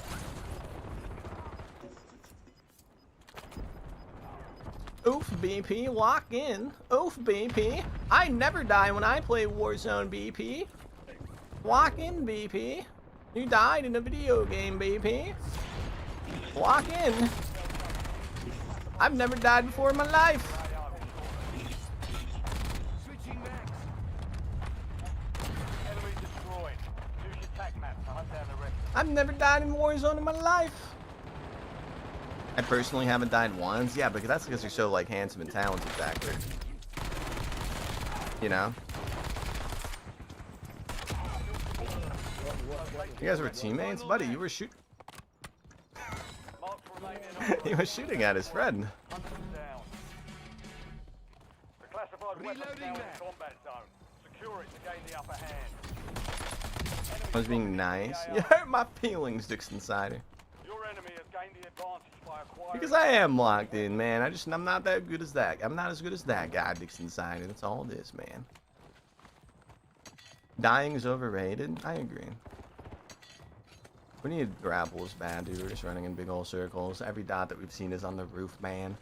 Oof, BP, lock in. Oof, BP. I never die when I play Warzone, BP. Lock in, BP. You died in a video game, BP. Lock in. I've never died before in my life. Switching max. Enemy destroyed. Use your tac map to hunt down the rest. I've never died in Warzone in my life. I personally haven't died once. Yeah, because that's because you're so like handsome and talented, Zachary. You know? You guys were teammates? Buddy, you were shooting. He was shooting at his friend. The classified weapons now in the combat zone. Secure it to gain the upper hand. I was being nice. You hurt my feelings, Dixon Cider. Your enemy has gained the advantage by acquiring. Because I am locked in, man. I'm not that good as that. I'm not as good as that guy, Dixon Cider. That's all it is, man. Dying is overrated. I agree. We need grapples bad, dude. We're just running in big old circles. Every dot that we've seen is on the roof, man.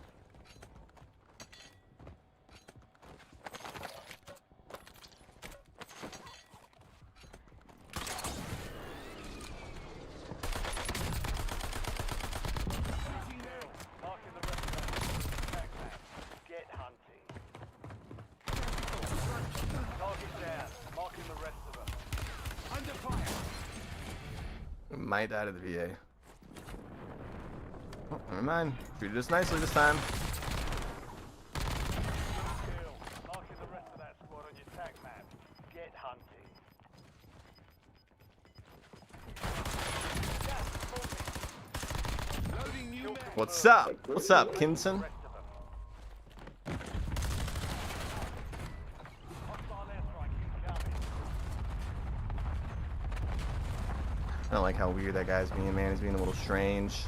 Might die to the VA. Oh, never mind. Treated us nicely this time. Marking the rest of that squad on your tac map. Get hunting. Loading new mag. What's up? What's up, Kinson? I don't like how weird that guy's being, man. He's being a little strange.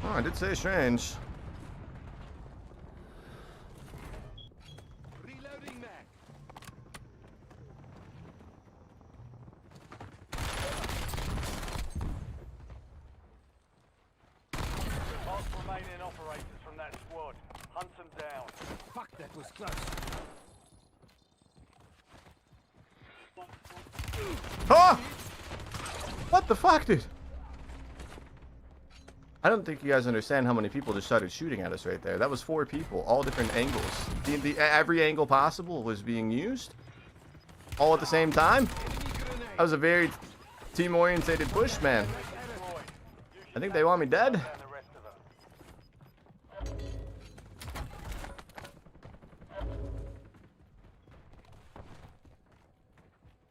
Oh, I did say strange. That was close. Oh! What the fuck, dude? I don't think you guys understand how many people just started shooting at us right there. That was 4 people, all different angles. Every angle possible was being used, all at the same time. That was a very team-orientated push, man. I think they want me dead.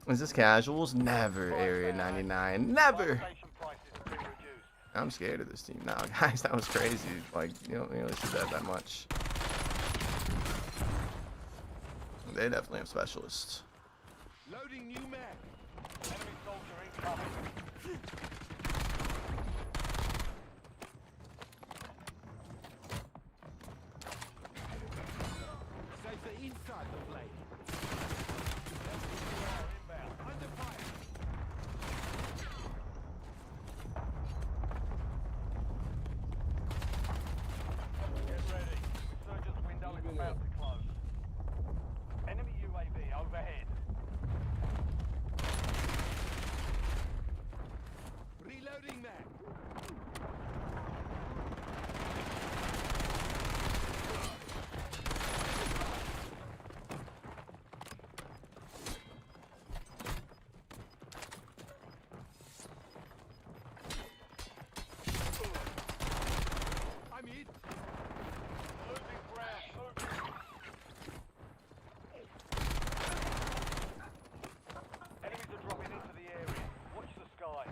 Is this casuals? Never, Area 99. Never! I'm scared of this team now, guys. That was crazy. Like, you don't really see that much. They definitely have specialists. Loading new mag. Enemy soldier incoming. Safer inside the blade. Under fire. Get ready. Resurgence window is about to close. Enemy UAV overhead. Reloading mag. I'm hit. Losing ground. Moving. Enemies are dropping into the area. Watch the sky.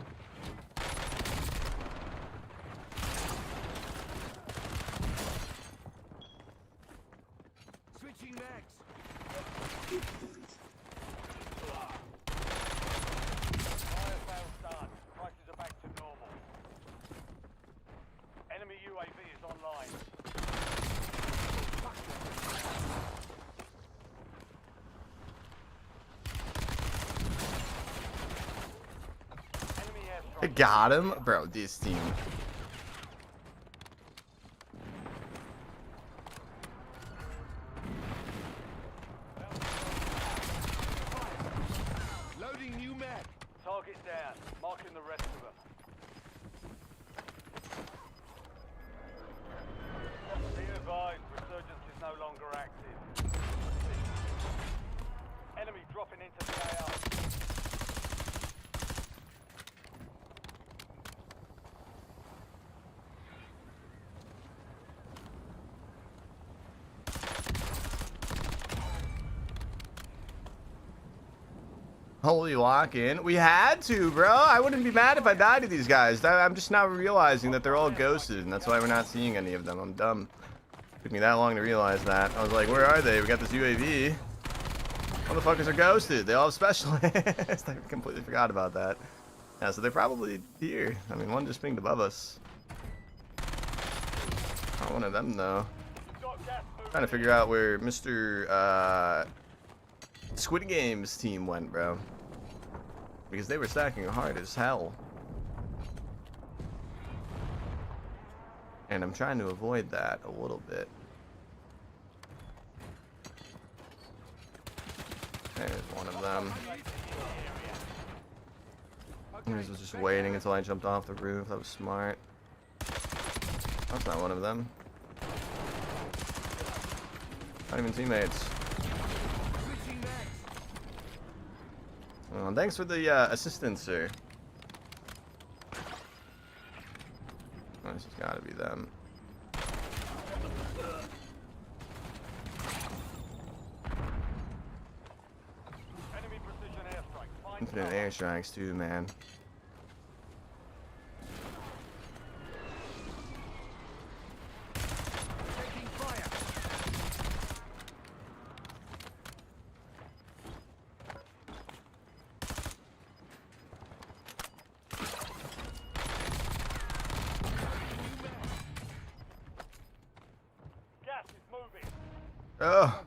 Switching mags. Fire sales done. Prices are back to normal. Enemy UAV is online. Enemy I airstrike. got him? Bro, this team. Loading new mag. Target down. Marking the rest of them. Be advised, resurgence is no longer active. Enemy dropping into the AR. Holy lock-in. We had to, bro. I wouldn't be mad if I died to these guys. I'm just now realizing that they're all ghosted, and that's why we're not seeing any of them. I'm dumb. Took me that long to realize that. I was like, where are they? We got this UAV. Motherfuckers are ghosted. They all have specialists. I completely forgot about that. Yeah, so they're probably here. I mean, one just pinged above us. Not one of them, though. Trying to figure out where Mr. Squid Game's team went, bro. Because they were stacking hard as hell. And I'm trying to avoid that a little bit. There's one of them. I was just waiting until I jumped off the roof. That was smart. That's not one of them. Not even teammates. Oh, thanks for the assistance, sir. Oh, this has got to be them. Enemy precision airstrike. Find Infinite airstrikes too, man. Taking fire. gas is moving. Oh.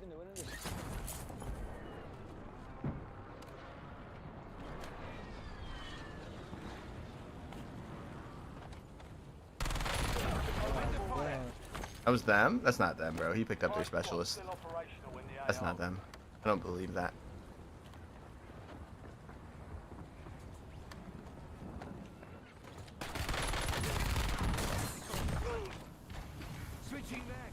That was them? That's not them, bro. He picked up their specialist. Still operational. That's not them. I don't believe that. Switching max.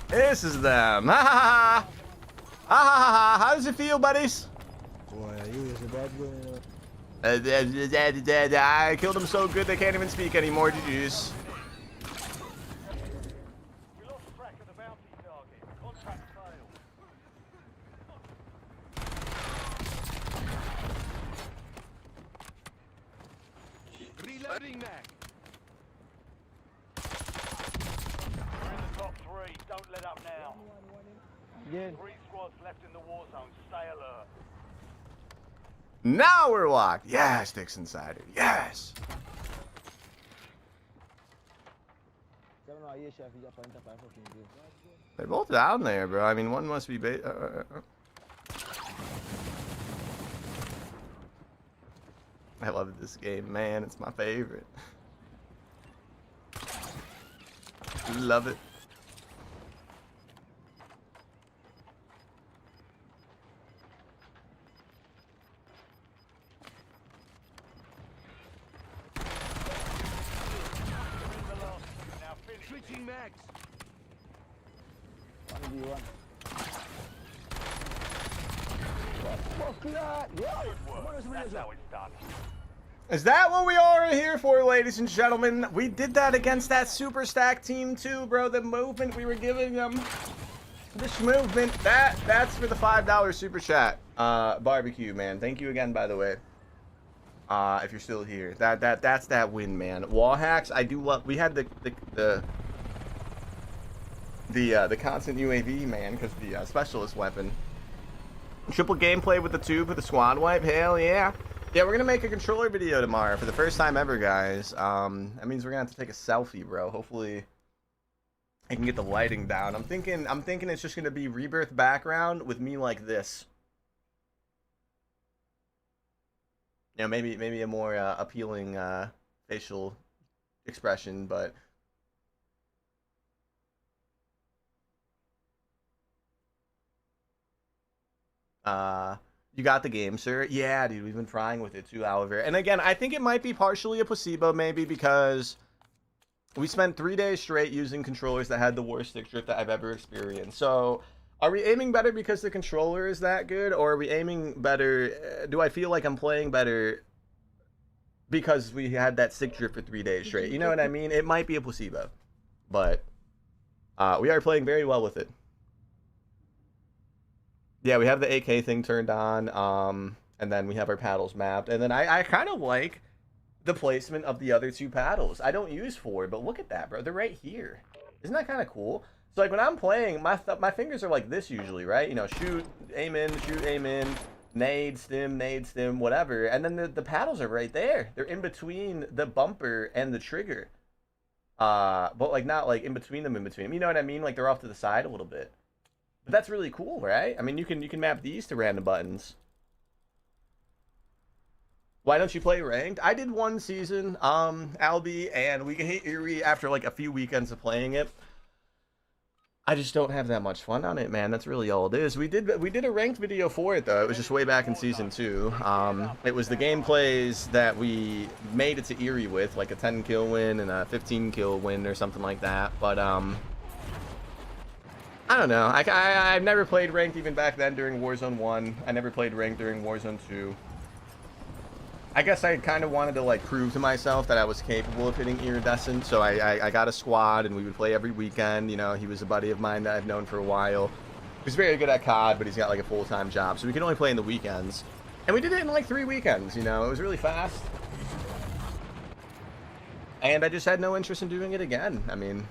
This is them. Ha ha ha. Ha ha ha. How does it feel, buddies? Boy, you is a bad boy. I killed them so good they can't even speak anymore. GG's. We lost track of the bounty target. Contract failed. Reloading max. We're in the top 3. Don't let up now. Yeah. 3 squads left in the war zone. Stay alert. Now we're locked. Yes, Dix Insider. Yes. They're both down there, bro. I mean, one must be I love this game, man. It's my favorite. Love it. Switching max. 1v1. That's how it's done. Is that what we are here for, ladies and gentlemen? We did that against that super stack team too, bro. The movement we were giving them. This movement, that's for the $5 super chat. Barbecue, man. Thank you again, by the way. If you're still here. That's that win, man. Wall hacks, I do love. We had the constant UAV, man, because the specialist weapon. Triple gameplay with the tube with the squad wipe. Hell yeah. Yeah, we're gonna make a controller video tomorrow for the first time ever, guys. That means we're gonna have to take a selfie, bro. Hopefully I can get the lighting down. I'm thinking it's just gonna be Rebirth background with me like this. You know, maybe a more appealing facial expression, but you got the game, sir? Yeah, dude, we've been trying with it too, however. And again, I think it might be partially a placebo, maybe, because we spent 3 days straight using controllers that had the worst stick drift that I've ever experienced. So, are we aiming better because the controller is that good, or are we aiming better? Do I feel like I'm playing better because we had that stick drift for 3 days straight? You know what I mean? It might be a placebo, but we are playing very well with it. Yeah, we have the AK thing turned on, and then we have our paddles mapped, and then I kind of like the placement of the other 2 paddles. I don't use 4, but look at that, bro. They're right here. Isn't that kind of cool? So, like, when I'm playing, my fingers are like this usually, right? You know, shoot, aim in, nade, stim, whatever. And then the paddles are right there. They're in between the bumper and the trigger. But, like, not, like, in between them. You know what I mean? Like, they're off to the side a little bit. But that's really cool, right? I mean, you can map these to random buttons. Why don't you play ranked? I did 1 season, Albie, and we can hit Erie after like a few weekends of playing it. I just don't have that much fun on it, man. That's really all it is. We did a ranked video for it though. It was just way back in season 2. It was the gameplays that we made it to Erie with, like a 10 kill win and a 15 kill win or something like that. But I don't know. I've never played ranked even back then during Warzone 1. I never played ranked during Warzone 2. I guess I kind of wanted to like prove to myself that I was capable of hitting iridescent, so I got a squad and we would play every weekend. You know, he was a buddy of mine that I've known for a while. He's very good at COD, but he's got like a full-time job, so we can only play in the weekends. And we did it in like 3 weekends, you know, it was really fast. And I just had no interest in doing it again. I mean,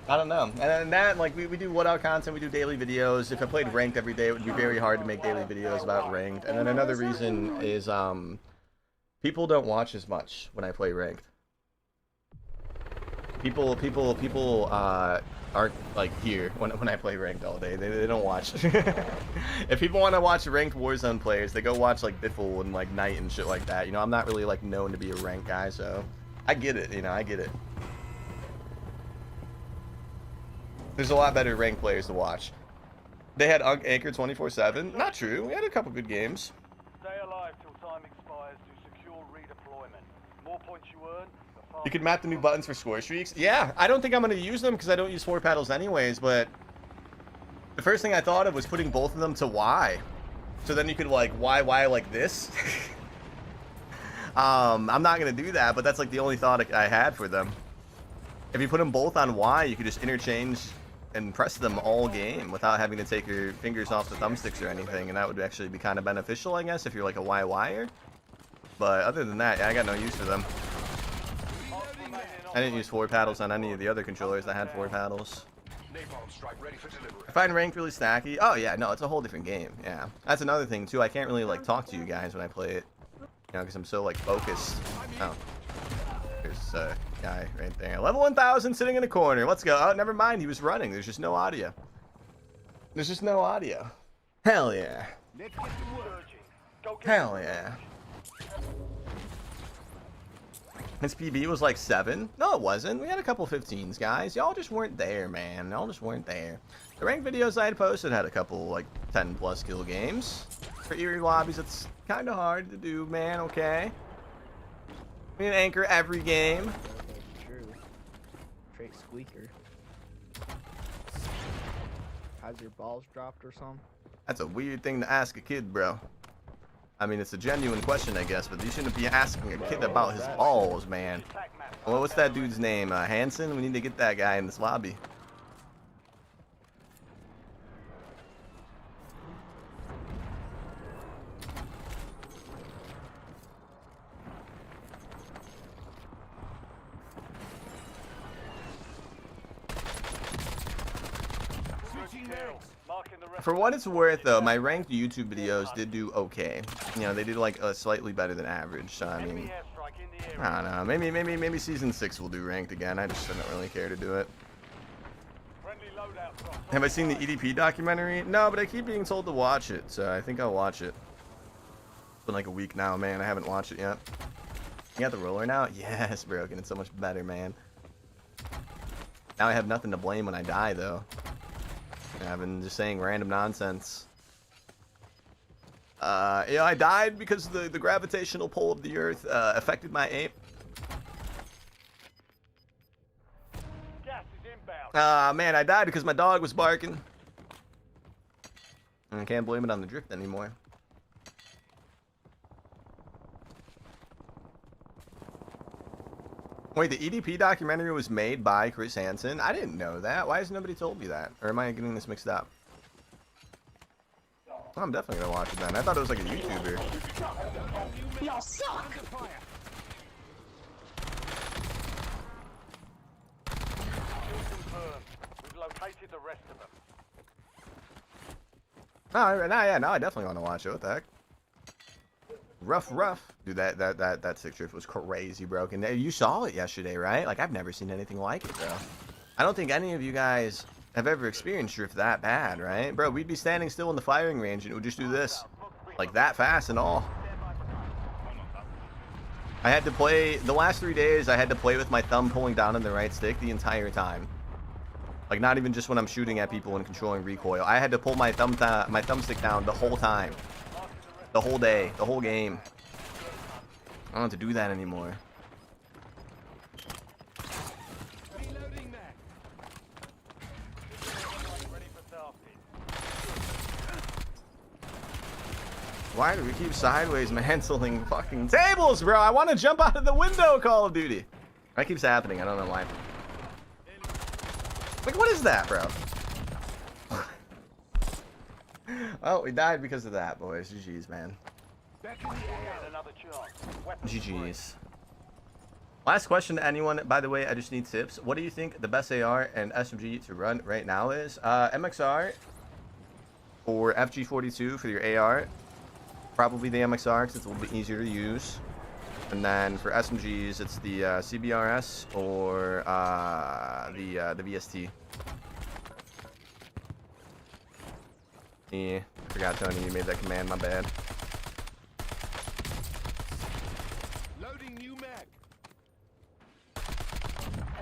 I don't know. And then that, like, we do what out content, we do daily videos. If I played ranked every day, it would be very hard to make daily videos about ranked. And then another reason is people don't watch as much when I play ranked. People aren't like here when I play ranked all day. They don't watch. If people want to watch ranked Warzone players, they go watch like Biffle and like Knight and shit like that. You know, I'm not really like known to be a ranked guy, so I get it. You know, I get it. There's a lot better ranked players to watch. They had Anchor 24/7. Not true. We had a couple good games. Stay alive till time expires to secure redeployment. More points you earn, the faster You could map the new buttons for score streaks. Yeah, I don't think I'm going to use them because I don't use 4 paddles anyways, but the first thing I thought of was putting both of them to Y. So then you could like Y like this. I'm not going to do that, but that's like the only thought I had for them. If you put them both on Y, you could just interchange and press them all game without having to take your fingers off the thumbsticks or anything, and that would actually be kind of beneficial, I guess, if you're like a YYer. But other than that, yeah, I got no use for them. I didn't use 4 paddles on any of the other controllers that had 4 paddles. I find ranked really snacky. Oh yeah, no, it's a whole different game. Yeah, that's another thing too. I can't really like talk to you guys when I play it, you know, because I'm so like focused. Oh, there's a guy right there. Level 1000 sitting in a corner. Let's go. Oh, never mind. He was running. There's just no audio. There's just no audio. Hell yeah. Hell yeah. His PB was like 7. No, it wasn't. We had a couple 15s, guys. Y'all just weren't there, man. Y'all just weren't there. The ranked videos I had posted had a couple like 10+ kill games. For Eerie lobbies, it's kind of hard to do, man. Okay. We can anchor every game. True. Straight squeaker. Has your balls dropped or something? That's a weird thing to ask a kid, bro. I mean, it's a genuine question, I guess, but you shouldn't be asking a kid about his balls, man. Well, what's that dude's name? Hanson? We need to get that guy in this lobby. For what it's worth, though, my ranked YouTube videos did do okay. You know, they did like slightly better than average. So I mean, I don't know. Maybe season 6 will do ranked again. I just don't really care to do it. Have I seen the EDP documentary? No, but I keep being told to watch it, so I think I'll watch it. It's been like a week now, man. I haven't watched it yet. You got the roller now? Yes, broken. It's so much better, man. Now I have nothing to blame when I die, though. I've been just saying random nonsense. Yeah, I died because the gravitational pull of the Earth affected my aim. Man, I died because my dog was barking. And I can't blame it on the drift anymore. Wait, the EDP documentary was made by Chris Hansen? I didn't know that. Why has nobody told me that? Or am I getting this mixed up? Oh, I'm definitely gonna watch it then. I thought it was like a YouTuber. Y'all suck! We've located the rest of them. No, I definitely want to watch it. What the heck? Rough. Dude, that 6 drift was crazy, broken. You saw it yesterday, right? Like, I've never seen anything like it, bro. I don't think any of you guys have ever experienced drift that bad, right? Bro, we'd be standing still in the firing range and it would just do this. Like, that fast and all. I had to play, the last 3 days, I had to play with my thumb pulling down on the right stick the entire time. Like, not even just when I'm shooting at people and controlling recoil. I had to pull my thumbstick down the whole time. The whole day, the whole game. I don't have to do that anymore. Why do we keep sideways mantling fucking tables, bro? I want to jump out of the window, Call of Duty. That keeps happening. I don't know why. Like, what is that, bro? Oh, we died because of that, boys. GG's, man. GG's. Last question to anyone, by the way, I just need tips. What do you think the best AR and SMG to run right now is? MXR or FG42 for your AR. Probably the MXR because it's a little bit easier to use. And then for SMGs, it's the CBRS or the VST. Yeah, I forgot, Tony, you made that command, my bad. Loading new mag.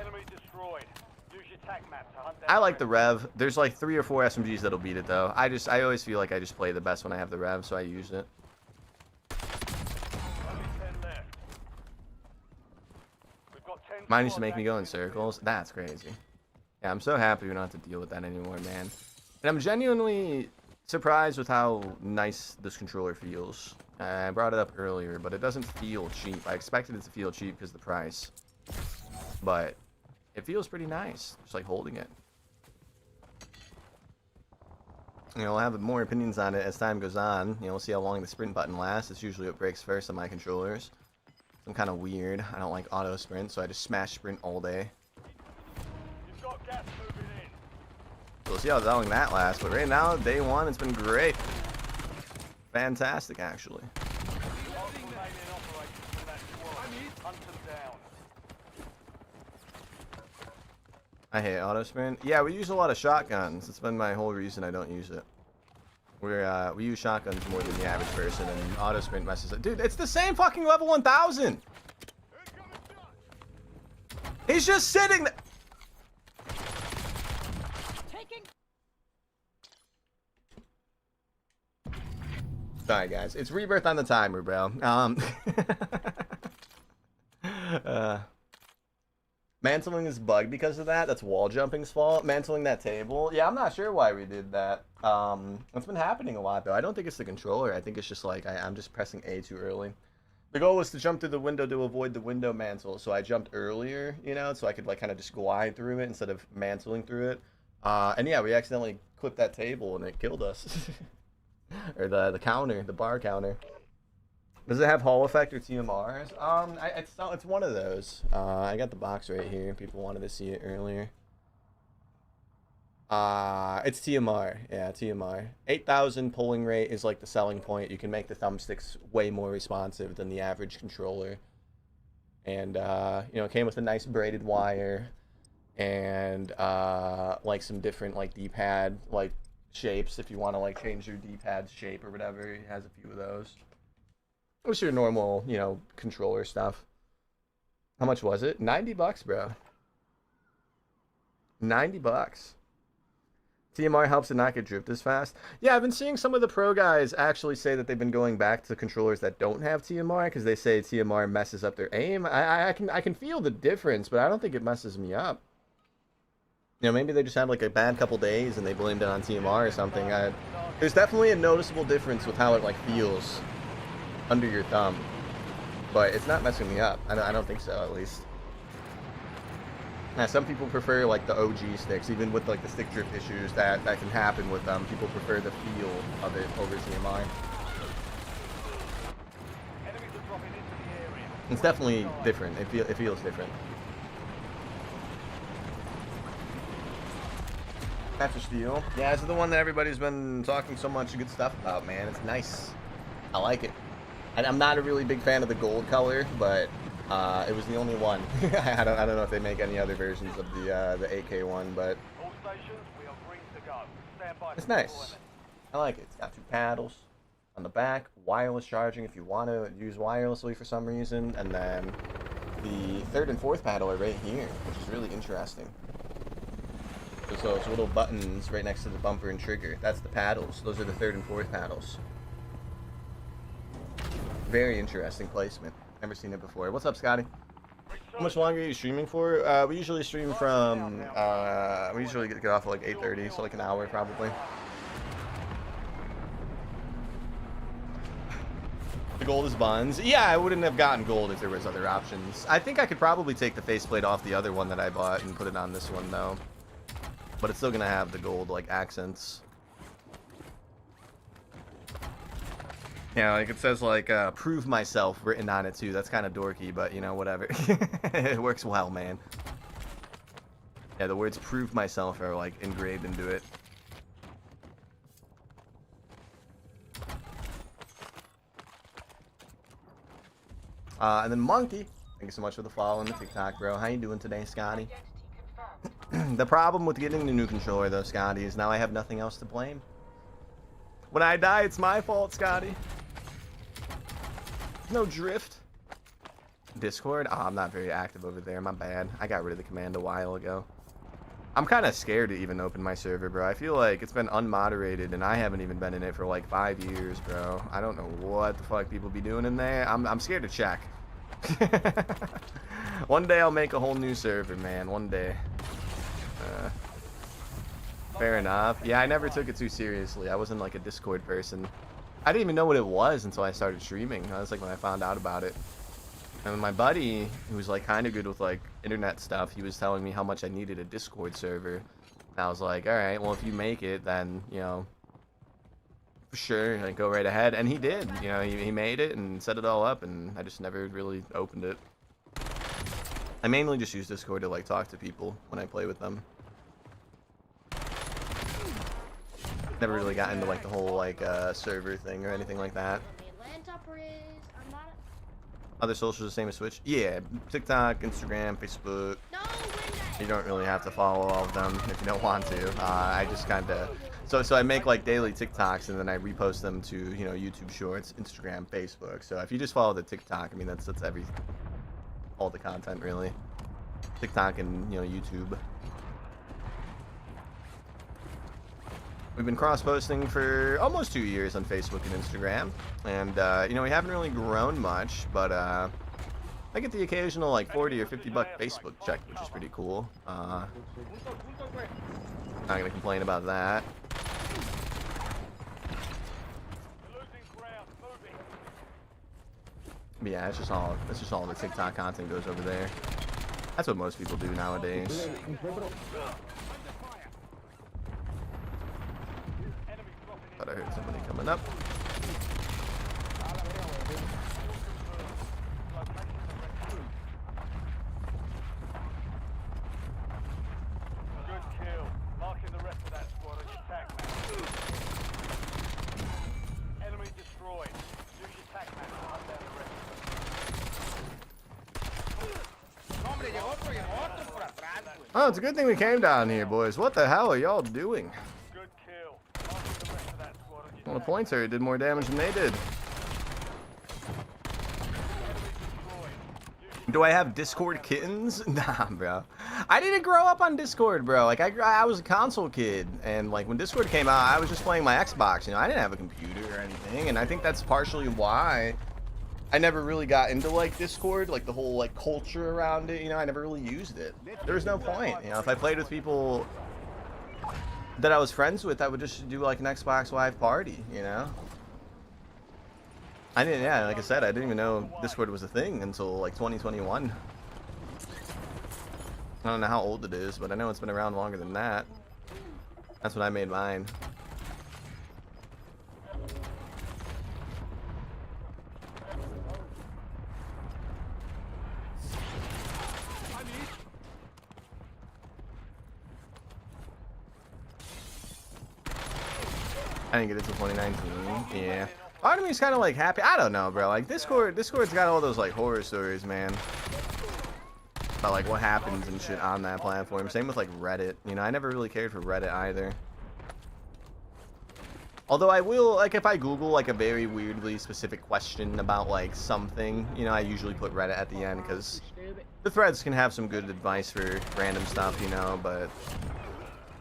Enemy destroyed. Use your tac map to hunt down I like the Rev. There's like 3 or 4 SMGs that'll beat it though. I always feel like I just play the best when I have the Rev, so I use it. Only 10 left. We've got 10 Mine used to squads make me go in active the field. circles. That's crazy. Yeah, I'm so happy we don't have to deal with that anymore, man. And I'm genuinely surprised with how nice this controller feels. I brought it up earlier, but it doesn't feel cheap. I expected it to feel cheap because of the price. But it feels pretty nice, just like holding it. You know, I'll have more opinions on it as time goes on. You know, we'll see how long the sprint button lasts. It's usually what breaks first on my controllers. I'm kind of weird. I don't like auto sprint, so I just smash sprint all day. You've got gas moving in. So we'll see how long that lasts. But right now, day one, it's been great. Fantastic, actually. Lots of remaining operators from that squad. Hunt them down. I hate auto sprint. Yeah, we use a lot of shotguns. It's been my whole reason I don't use it. We use shotguns more than the average person, and auto sprint messes up. Dude, it's the same fucking level 1000. He's just sitting there. Sorry, guys. It's Rebirth on the timer, bro. Mantling is bugged because of that. That's wall jumping's fault. Mantling that table. Yeah, I'm not sure why we did that. It's been happening a lot, though. I don't think it's the controller. I think it's just like I'm just pressing A too early. The goal was to jump through the window to avoid the window mantle, so I jumped earlier, you know, so I could like kind of just glide through it instead of mantling through it. And yeah, we accidentally clipped that table and it killed us. Or the counter, the bar counter. Does it have Hall effect or TMRs? It's one of those. I got the box right here. People wanted to see it earlier. It's TMR. Yeah, TMR. 8,000 pulling rate is like the selling point. You can make the thumbsticks way more responsive than the average controller. And you know, it came with a nice braided wire and like some different like D-pad like shapes if you want to like change your D-pad shape or whatever. It has a few of those. What's your normal, you know, controller stuff? How much was it? 90 bucks, bro. 90 bucks. TMR helps it not get dripped as fast. Yeah, I've been seeing some of the pro guys actually say that they've been going back to controllers that don't have TMR because they say TMR messes up their aim. I can feel the difference, but I don't think it messes me up. You know, maybe they just had like a bad couple days and they blamed it on TMR or something. There's definitely a noticeable difference with how it like feels under your thumb, but it's not messing me up. I don't think so, at least. Now, some people prefer like the OG sticks, even with like the stick drift issues that can happen with them. People prefer the feel of it over TMR. Enemies are dropping into the area. It's definitely different. It feels different. After Steel. Yeah, this is the one that everybody's been talking so much good stuff about, man. It's nice. I like it. I'm not a really big fan of the gold color, but it was the only one. I don't know if they make any other versions of the AK one, but All stations, we are green to go. Stand by it's for nice. deployment. I like it. It's got 2 paddles on the back, wireless charging if you want to use wirelessly for some reason, and then the 3rd and 4th paddle are right here, which is really interesting. So those little buttons right next to the bumper and trigger. That's the paddles. Those are the 3rd and 4th paddles. Very interesting placement. Never seen it before. What's up, Scotty? How much longer are you streaming for? We usually stream from, we usually get off at like 8:30, so like an hour probably. The gold is buns. Yeah, I wouldn't have gotten gold if there was other options. I think I could probably take the faceplate off the other one that I bought and put it on this one though. But it's still gonna have the gold like accents. Yeah, like it says like prove myself written on it too. That's kind of dorky, but you know, whatever. It works well, man. Yeah, the words prove myself are like engraved into it. And then Monkey, thank you so much for the follow on the TikTok, bro. How you doing today, Scotty? The problem with getting the new controller, though, Scotty, is now I have nothing else to blame. When I die, it's my fault, Scotty. No drift. Discord? Oh, I'm not very active over there. My bad. I got rid of the command a while ago. I'm kind of scared to even open my server, bro. I feel like it's been unmoderated, and I haven't even been in it for like 5 years, bro. I don't know what the fuck people be doing in there. I'm scared to check. One day I'll make a whole new server, man. One day. Fair enough. Yeah, I never took it too seriously. I wasn't like a Discord person. I didn't even know what it was until I started streaming. That was like when I found out about it. And my buddy, who's like kind of good with like internet stuff, he was telling me how much I needed a Discord server. And I was like, all right, well, if you make it, then, you know, for sure, like, go right ahead. And he did. You know, he made it and set it all up, and I just never really opened it. I mainly just use Discord to like talk to people when I play with them. Never really got into like the whole like server thing or anything like that. Other socials the same as Twitch? Yeah, TikTok, Instagram, Facebook. You don't really have to follow all of them if you don't want to. I just kind of so I make like daily TikToks and then I repost them to, you know, YouTube Shorts, Instagram, Facebook. So if you just follow the TikTok, I mean that's all the content really. TikTok and, you know, YouTube. We've been cross-posting for almost 2 years on Facebook and Instagram, and you know, we haven't really grown much, but I get the occasional like 40 or 50 buck Facebook check, which is pretty cool. Not gonna complain about that. But yeah, it's just all the TikTok content goes over there. That's what most people do nowadays. Thought I heard somebody coming up. Good kill. Marking the rest of that squad on your tac map. Enemy destroyed. Use your tac map to hunt down the rest. Oh, it's a good thing we came down here, boys. What the hell are y'all doing? Good kill. Marking the rest of that squad on your Well, the pointer did more damage than they did. Do I have Discord kittens? Nah, bro. I didn't grow up on Discord, bro. Like, I was a console kid, and like when Discord came out, I was just playing my Xbox. You know, I didn't have a computer or anything, and I think that's partially why I never really got into like Discord, like the whole like culture around it. You know, I never really used it. There was no point. You know, if I played with people that I was friends with, I would just do like an Xbox Live party. You know. I didn't, yeah, like I said, I didn't even know Discord was a thing until like 2021. I don't know how old it is, but I know it's been around longer than that. That's when I made mine. I didn't get it till 2019, yeah. Part of me is kind of like happy. I don't know, bro. Like Discord's got all those like horror stories, man. About like what happens and shit on that platform. Same with like Reddit. You know, I never really cared for Reddit either. Although I will, like, if I Google like a very weirdly specific question about like something, you know, I usually put Reddit at the end because the threads can have some good advice for random stuff, you know. But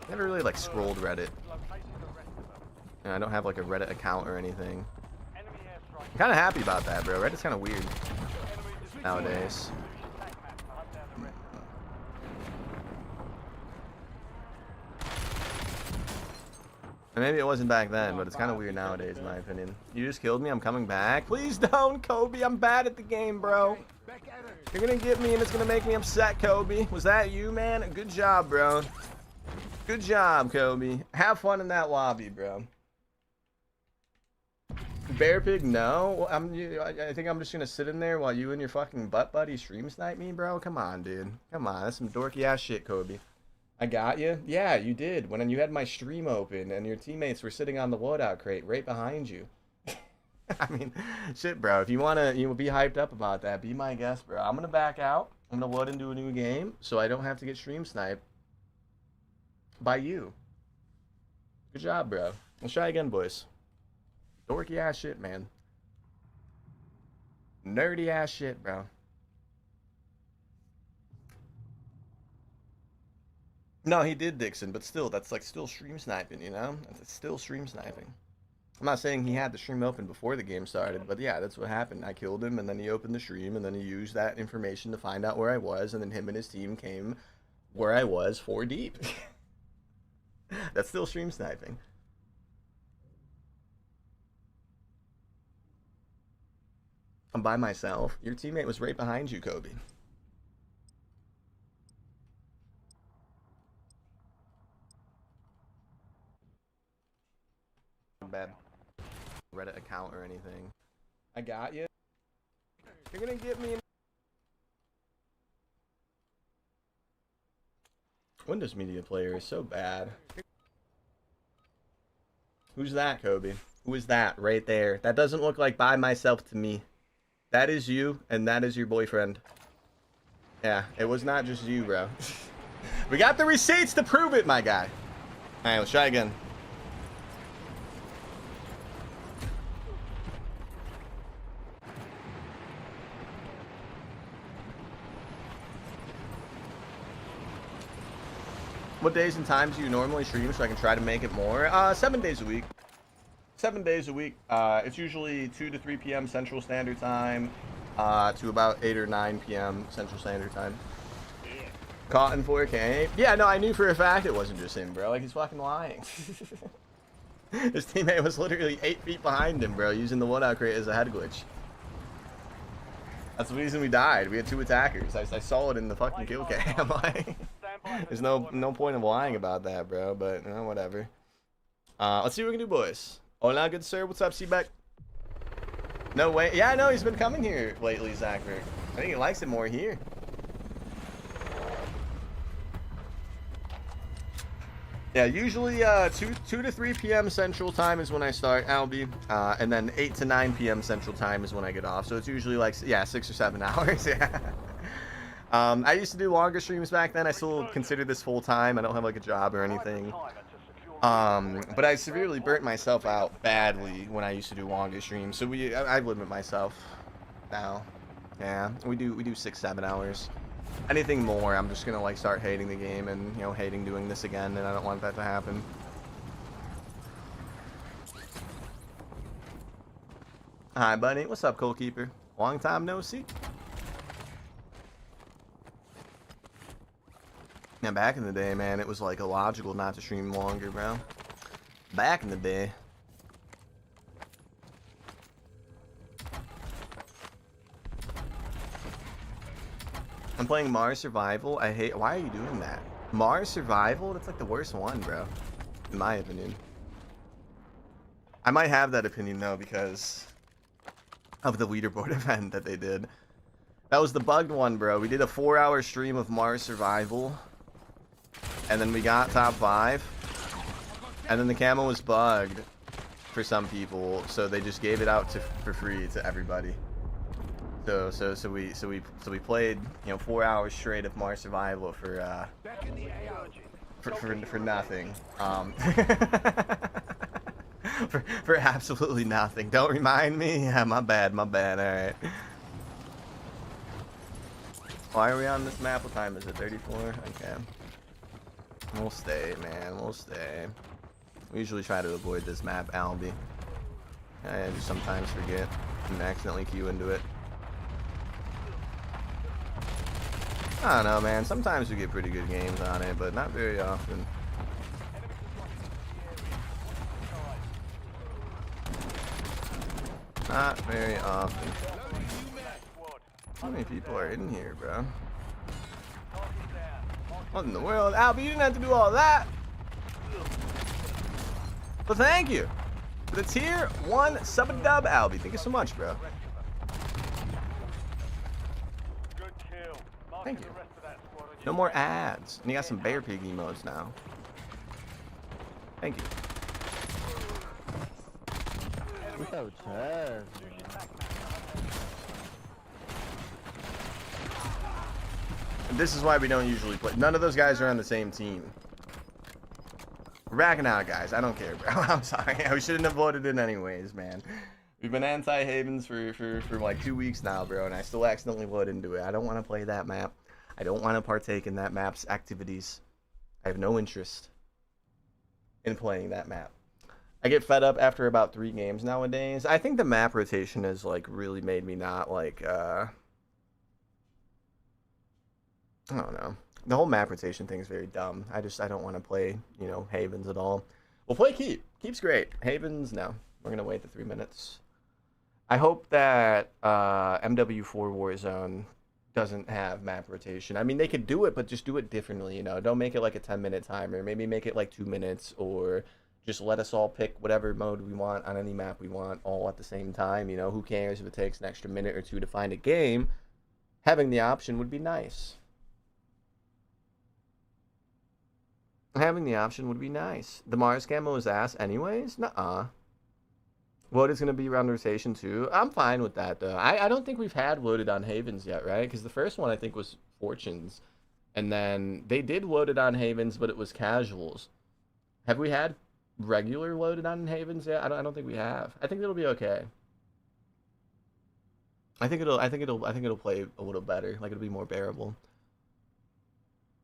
I never really like scrolled Reddit. And I don't have like a Reddit account or anything. I'm kind of happy about that, bro. Reddit's kind of weird nowadays. And maybe it wasn't back then, but it's kind of weird nowadays, in my opinion. You just killed me. I'm coming back. Please don't, Kobe. I'm bad at the game, bro. You're gonna get me, and it's gonna make me upset, Kobe. Was that you, man? Good job, bro. Good job, Kobe. Have fun in that lobby, bro. Bear Pig, no. I think I'm just gonna sit in there while you and your fucking butt buddy stream snipe me, bro. Come on, dude. Come on, that's some dorky ass shit, Kobe. I got you. Yeah, you did. When you had my stream open and your teammates were sitting on the loadout crate right behind you. I mean, shit, bro. If you wanna, be hyped up about that, be my guest, bro. I'm gonna back out. I'm gonna load into a new game so I don't have to get stream sniped by you. Good job, bro. Let's try again, boys. Dorky ass shit, man. Nerdy ass shit, bro. No, he did Dixon, but still, that's like still stream sniping, you know? That's still stream sniping. I'm not saying he had the stream open before the game started, but yeah, that's what happened. I killed him, and then he opened the stream, and then he used that information to find out where I was, and then him and his team came where I was 4 deep. That's still stream sniping. I'm by myself. Your teammate was right behind you, Kobe. Bad Reddit account or anything. I got you. You're gonna get me. Windows Media Player is so bad. Who's that, Kobe? Who is that right there? That doesn't look like by myself to me. That is you, and that is your boyfriend. Yeah, it was not just you, bro. We got the receipts to prove it, my guy. Alright, let's try again. What days and times do you normally stream so I can try to make it more? 7 days a week. 7 days a week. It's usually 2 to 3 p.m. Central Standard Time to about 8 or 9 p.m. Central Standard Time. Caught in 4K. Yeah, no, I knew for a fact it wasn't just him, bro. Like, he's fucking lying. His teammate was literally 8 feet behind him, bro, using the loadout crate as a head glitch. That's the reason we died. We had 2 attackers. I saw it in the fucking kill cam. There's no point of lying about that, bro, but whatever. Let's see what we can do, boys. Hola, good sir. What's up, Seabeck? No way. Yeah, no, he's been coming here lately, Zachary. I think he likes it more here. Yeah, usually 2 to 3 p.m. Central Time is when I start, Albie, and then 8 to 9 p.m. Central Time is when I get off. So it's usually like, yeah, 6 or 7 hours. Yeah. I used to do longer streams back then. I still consider this full time. I don't have like a job or anything. But I severely burnt myself out badly when I used to do longer streams. So I limit myself now. Yeah, we do 6-7 hours. Anything more, I'm just gonna like start hating the game and hating doing this again, and I don't want that to happen. Hi, buddy. What's up, Goalkeeper? Long time no see. Yeah, back in the day, man, it was like illogical not to stream longer, bro. Back in the day. I'm playing Mars Survival. I hate. Why are you doing that? Mars Survival? That's like the worst one, bro. In my opinion. I might have that opinion though because of the leaderboard event that they did. That was the bugged one, bro. We did a 4-hour stream of Mars Survival. And then we got top 5. And then the camo was bugged for some people, so they just gave it out for free to everybody. So we played 4 hours straight of Mars Survival for nothing. For absolutely nothing. Don't remind me. Yeah, my bad. All right. Why are we on this map? What time is it? 34. Okay. We'll stay, man. We'll stay. We usually try to avoid this map, Albie. I just sometimes forget and accidentally queue into it. I don't know, man. Sometimes we get pretty good games on it, but not very often. Not very often. How many people are in here, bro? What in the world? Albie, you didn't have to do all that. Well, thank you for the tier 1 sub-a-dub, Albie. Thank you so much, bro. Thank you. No more ads. And you got some Bear Pig emotes now. Thank you. And this is why we don't usually play. None of those guys are on the same team. We're backing out, guys. I don't care, bro. I'm sorry. We shouldn't have voted in anyways, man. We've been anti-Havens for like 2 weeks now, bro, and I still accidentally voted into it. I don't want to play that map. I don't want to partake in that map's activities. I have no interest in playing that map. I get fed up after about 3 games nowadays. I think the map rotation has like really made me not like I don't know. The whole map rotation thing is very dumb. I don't want to play, you know, Havens at all. We'll play Keep. Keep's great. Havens, no. We're gonna wait the 3 minutes. I hope that MW4 Warzone doesn't have map rotation. I mean, they could do it, but just do it differently, you know. Don't make it like a 10-minute timer. Maybe make it like 2 minutes, or just let us all pick whatever mode we want on any map we want all at the same time, you know. Who cares if it takes an extra minute or 2 to find a game? Having the option would be nice. Having the option would be nice. The Mars camo is ass anyways? Nuh-uh. Woad is going to be around rotation too. I'm fine with that, though. I don't think we've had loaded on Havens yet, right? Because the first one, I think, was Fortunes. And then they did loaded on Havens, but it was casuals. Have we had regular loaded on Havens yet? I don't think we have. I think it'll be okay. I think it'll play a little better. Like, it'll be more bearable.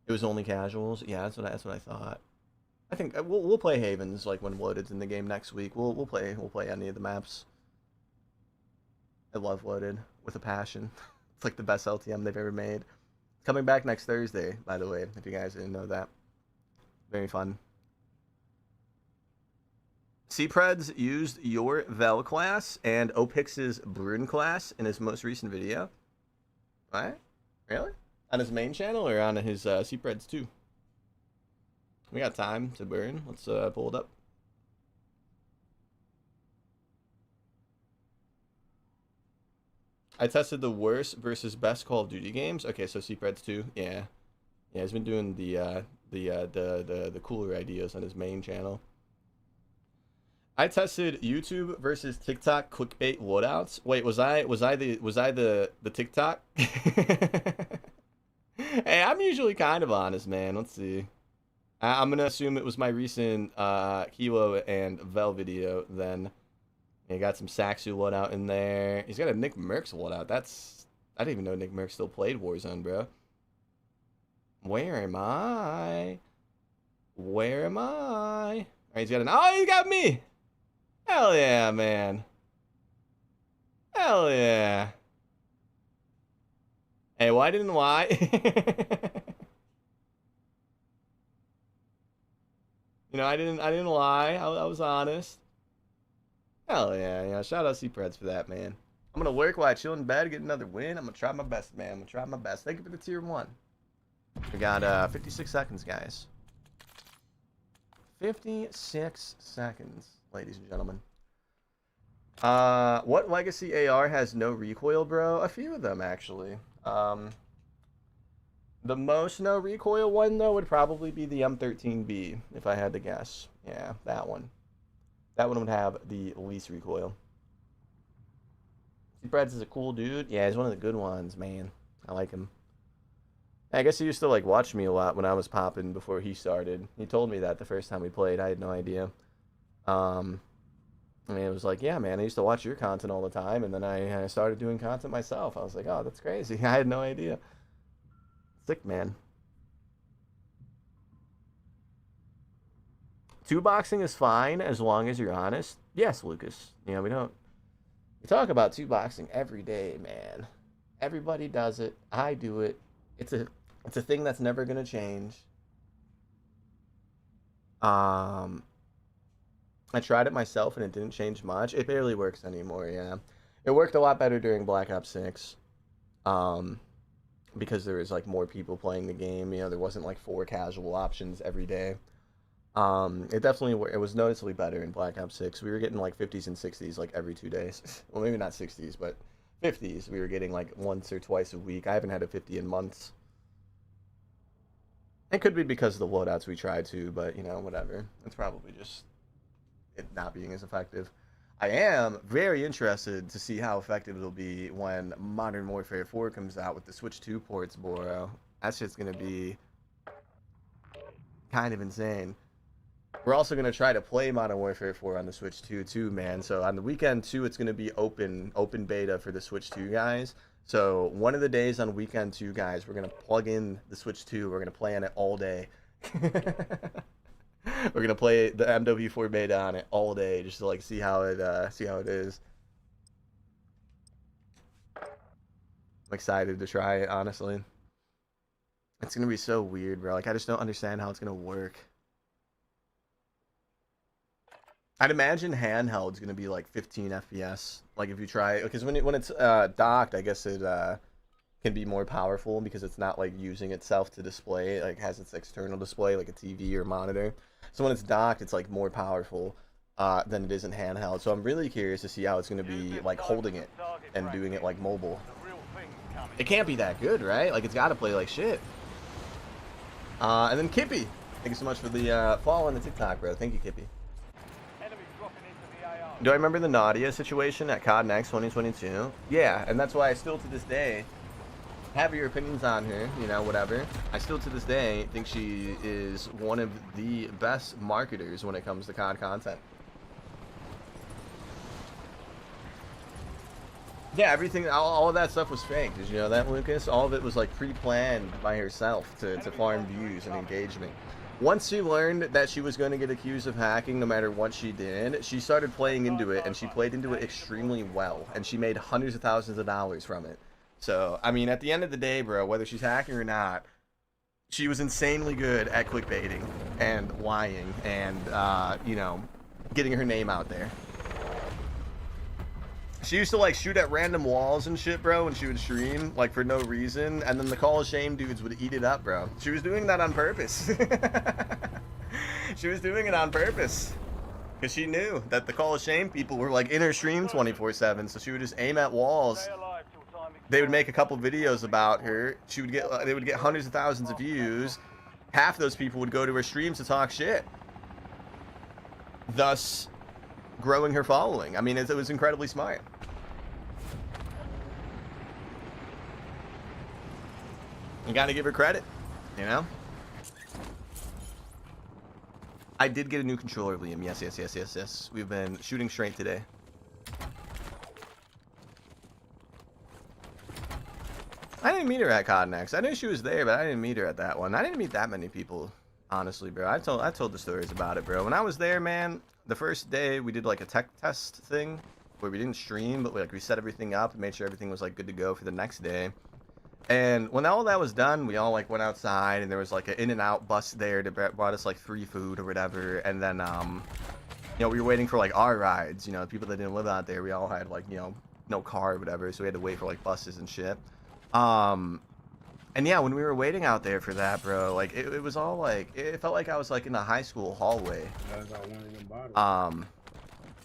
It was only casuals? Yeah, that's what I thought. I think we'll play Havens like when Loaded's in the game next week. We'll play any of the maps. I love Loaded with a passion. It's like the best LTM they've ever made. Coming back next Thursday, by the way, if you guys didn't know that. Very fun. Cpreds used your Vel class and Opix's Brune class in his most recent video. What? Really? On his main channel or on his Cpreds too? We got time to burn. Let's pull it up. I tested the worst versus best Call of Duty games. Okay, so Cpreds 2. Yeah. Yeah, he's been doing the cooler ideas on his main channel. I tested YouTube versus TikTok clickbait loadouts. Wait, was I the TikTok? Hey, I'm usually kind of honest, man. Let's see. I'm gonna assume it was my recent Kilo and Vel video. Then he got some Saxu loadout in there. He's got a Nick Merckx loadout. I didn't even know Nick Merckx still played Warzone, bro. Where am I? Where am I? All right, he's got oh, he got me. Hell yeah, man. Hell yeah. Hey, why didn't You know, I didn't lie. I was honest. Hell yeah, yeah. Shout out Cpreds for that, man. I'm gonna work while I chill in bed, get another win. I'm gonna try my best, man. I'm gonna try my best. Thank you for the tier 1. We got 56 seconds, guys. 56 seconds, ladies and gentlemen. What legacy AR has no recoil, bro? A few of them, actually. The most no recoil one, though, would probably be the M13B, if I had to guess. Yeah, that one. That one would have the least recoil. Cpreds is a cool dude. Yeah, he's one of the good ones, man. I like him. I guess he used to, like, watch me a lot when I was popping before he started. He told me that the first time we played. I had no idea. I mean, it was like, yeah, man, I used to watch your content all the time, and then I started doing content myself. I was like, oh, that's crazy. I had no idea. Sick, man. 2-boxing is fine as long as you're honest. Yes, Lucas. You know, we talk about 2-boxing every day, man. Everybody does it. I do it. It's a thing that's never gonna change. I tried it myself and it didn't change much. It barely works anymore, yeah. It worked a lot better during Black Ops 6. Because there was like more people playing the game, you know, there wasn't like 4 casual options every day. It was noticeably better in Black Ops 6. We were getting like 50s and 60s like every 2 days. Well, maybe not 60s, but 50s we were getting like once or twice a week. I haven't had a 50 in months. It could be because of the loadouts we tried to, but you know, whatever. It's probably just it not being as effective. I am very interested to see how effective it'll be when Modern Warfare 4 comes out with the Switch 2 ports, bro. That shit's gonna be kind of insane. We're also gonna try to play Modern Warfare 4 on the Switch 2 too, man. So on the weekend too, it's gonna be open beta for the Switch 2 guys. So one of the days on weekend 2, guys, we're gonna plug in the Switch 2. We're gonna play on it all day. We're gonna play the MW4 beta on it all day just to like see how it is. I'm excited to try it, honestly. It's gonna be so weird, bro. Like I just don't understand how it's gonna work. I'd imagine handheld's gonna be like 15 FPS. Like if you try, because when it's docked, I guess it can be more powerful because it's not like using itself to display. It like has its external display like a TV or monitor. So when it's docked, it's like more powerful than it is in handheld. So I'm really curious to see how it's gonna be like holding it and doing it like mobile. It can't be that good, right? Like it's got to play like shit. And then Kippy, thank you so much for the follow on the TikTok, bro. Thank you, Kippy. Do I remember the Nadia situation at COD Next 2022? Yeah, and that's why I still to this day have your opinions on her, you know, whatever. I still to this day think she is one of the best marketers when it comes to COD content. Yeah, everything, all of that stuff was fake. Did you know that, Lucas? All of it was like pre-planned by herself to farm views and engagement. Once she learned that she was going to get accused of hacking no matter what she did, she started playing into it, and she played into it extremely well, and she made hundreds of thousands of dollars from it. So, I mean, at the end of the day, bro, whether she's hacking or not, she was insanely good at clickbaiting and lying and, you know, getting her name out there. She used to like shoot at random walls and shit, bro, when she would stream, like for no reason, and then the Call of Shame dudes would eat it up, bro. She was doing that on purpose. She was doing it on purpose. Because she knew that the Call of Shame people were like in her stream 24/7, so she would just aim at walls. They would make a couple videos about her. She would get, they would get hundreds of thousands of views. Half those people would go to her streams to talk shit. Thus, growing her following. I mean, it was incredibly smart. You gotta give her credit, you know? I did get a new controller, Liam. Yes. We've been shooting straight today. I didn't meet her at COD Next. I knew she was there, but I didn't meet her at that one. I didn't meet that many people, honestly, bro. I told the stories about it, bro. When I was there, man, the first day we did like a tech test thing where we didn't stream, but we set everything up and made sure everything was like good to go for the next day. And when all that was done, we all like went outside, and there was like an In-N-Out bus there that brought us like free food or whatever. And then, you know, we were waiting for like our rides. You know, people that didn't live out there, we all had like, you know, no car or whatever, so we had to wait for like buses and shit. And yeah, when we were waiting out there for that, bro, like it was all like, it felt like I was like in a high school hallway.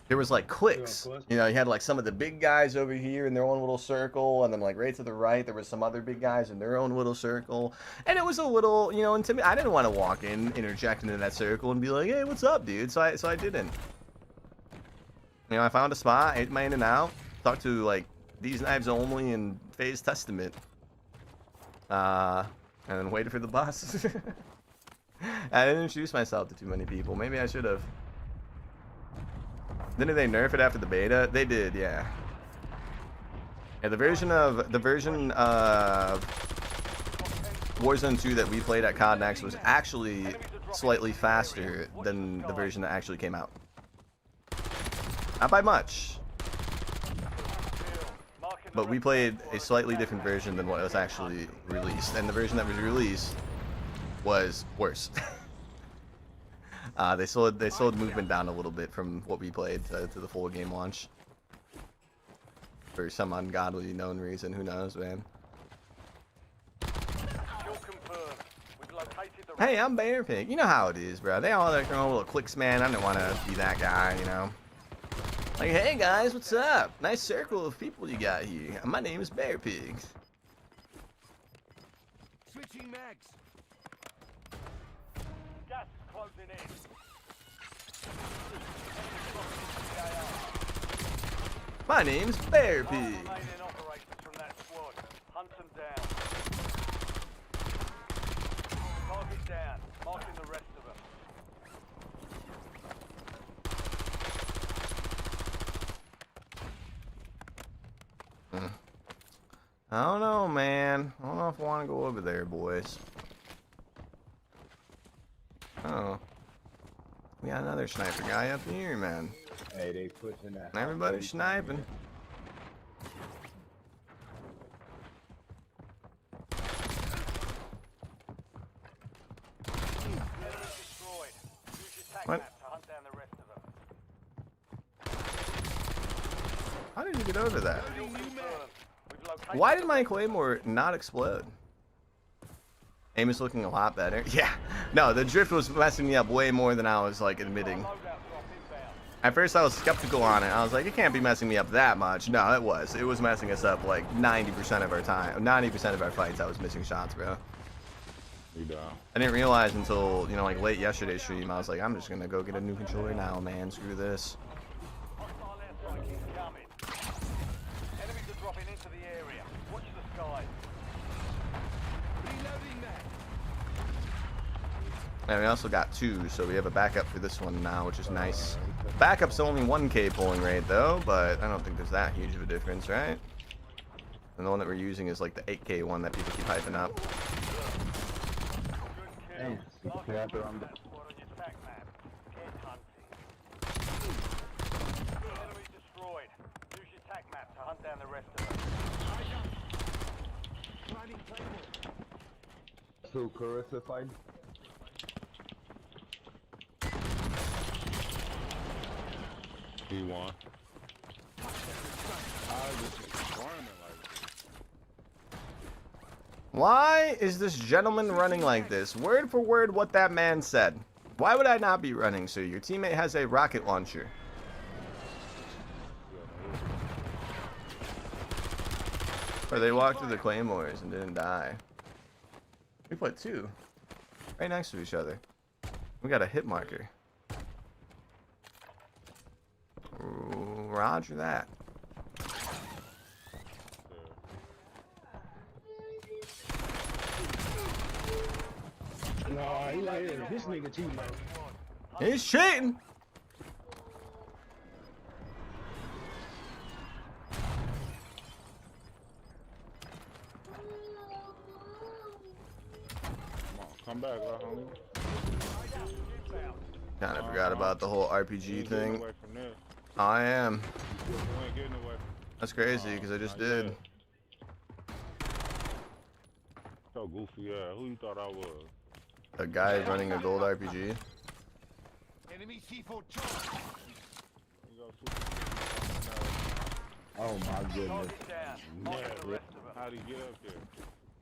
There was like cliques, you know, you had like some of the big guys over here in their own little circle, and then like right to the right there was some other big guys in their own little circle, and it was a little, you know, intimidating. I didn't want to walk in, interject into that circle and be like, hey, what's up, dude? So I didn't. You know, I found a spot, ate my In-N-Out, talked to like These Knives Only and Phase Testament, and then waited for the bus. I didn't introduce myself to too many people. Maybe I should have. Didn't they nerf it after the beta? They did, yeah. Yeah, the version of Warzone 2 that we played at COD Next was actually slightly faster than the version that actually came out. Not by much. But we played a slightly different version than what was actually released, and the version that was released was worse. They slowed movement down a little bit from what we played to the full game launch. For some ungodly known reason, who knows, man. Hey, I'm Bear Pig. You know how it is, bro. They all have their own little cliques, man. I didn't want to be that guy, you know. Like, hey guys, what's up? Nice circle of people you got here. My name is Bear Pig. Switching mags. Gas is closing in. My name's Bear Pig. Remaining operators from that squad. Hunt them down. Target down. Marking the rest of them. I don't know, man. I don't know if I want to go over there, boys. We got another sniper guy up here, man. Hey, they pushing that. Everybody's sniping. Enemy destroyed. Use your tac What? map to hunt down the rest of them. How did you get over that? Kill confirmed. We've located Why did my claymore not explode? Aim is looking a lot better. Yeah. No, the drift was messing me up way more than I was like admitting. loadout drop inbound. At first I was skeptical on it. I was like, it can't be messing me up that much. No, it was. It was messing us up like 90% of our time. 90% of our fights I was missing shots, bro. I didn't realize until, you know, like late yesterday's stream. I was like, I'm just gonna go get a new controller now, man. Screw this. Hostile airstrike incoming. Enemies are dropping into the area. Watch the skies. Reloading that. And we also got 2, so we have a backup for this one now, which is nice. Backup's only 1K pulling rate though, but I don't think there's that huge of a difference, right? And the one that we're using is like the 8K one that people keep hyping up. Damn, Panther on the. Squad on your tac map. Get hunting. Enemy destroyed. Use your tac map to hunt down the rest of them. So Carissa fight. He won. Why is this gentleman running like this? Word for word what that man said. Why would I not be running, sir? Your teammate has a rocket launcher. Or they walked through the claymores and didn't die. We put 2 right next to each other. We got a hit marker. Ooh, roger that. Nah, he like this nigga cheating, man. He's cheating. Come back, homie. Kind of forgot about the whole RPG thing. Away from there. I am. You ain't getting away. That's crazy because I just did. So goofy, yeah. Who you thought I was? A guy running a gold RPG. Enemy C4 charge. Oh my goodness. Target down. Marking the rest of them. How'd he get up there?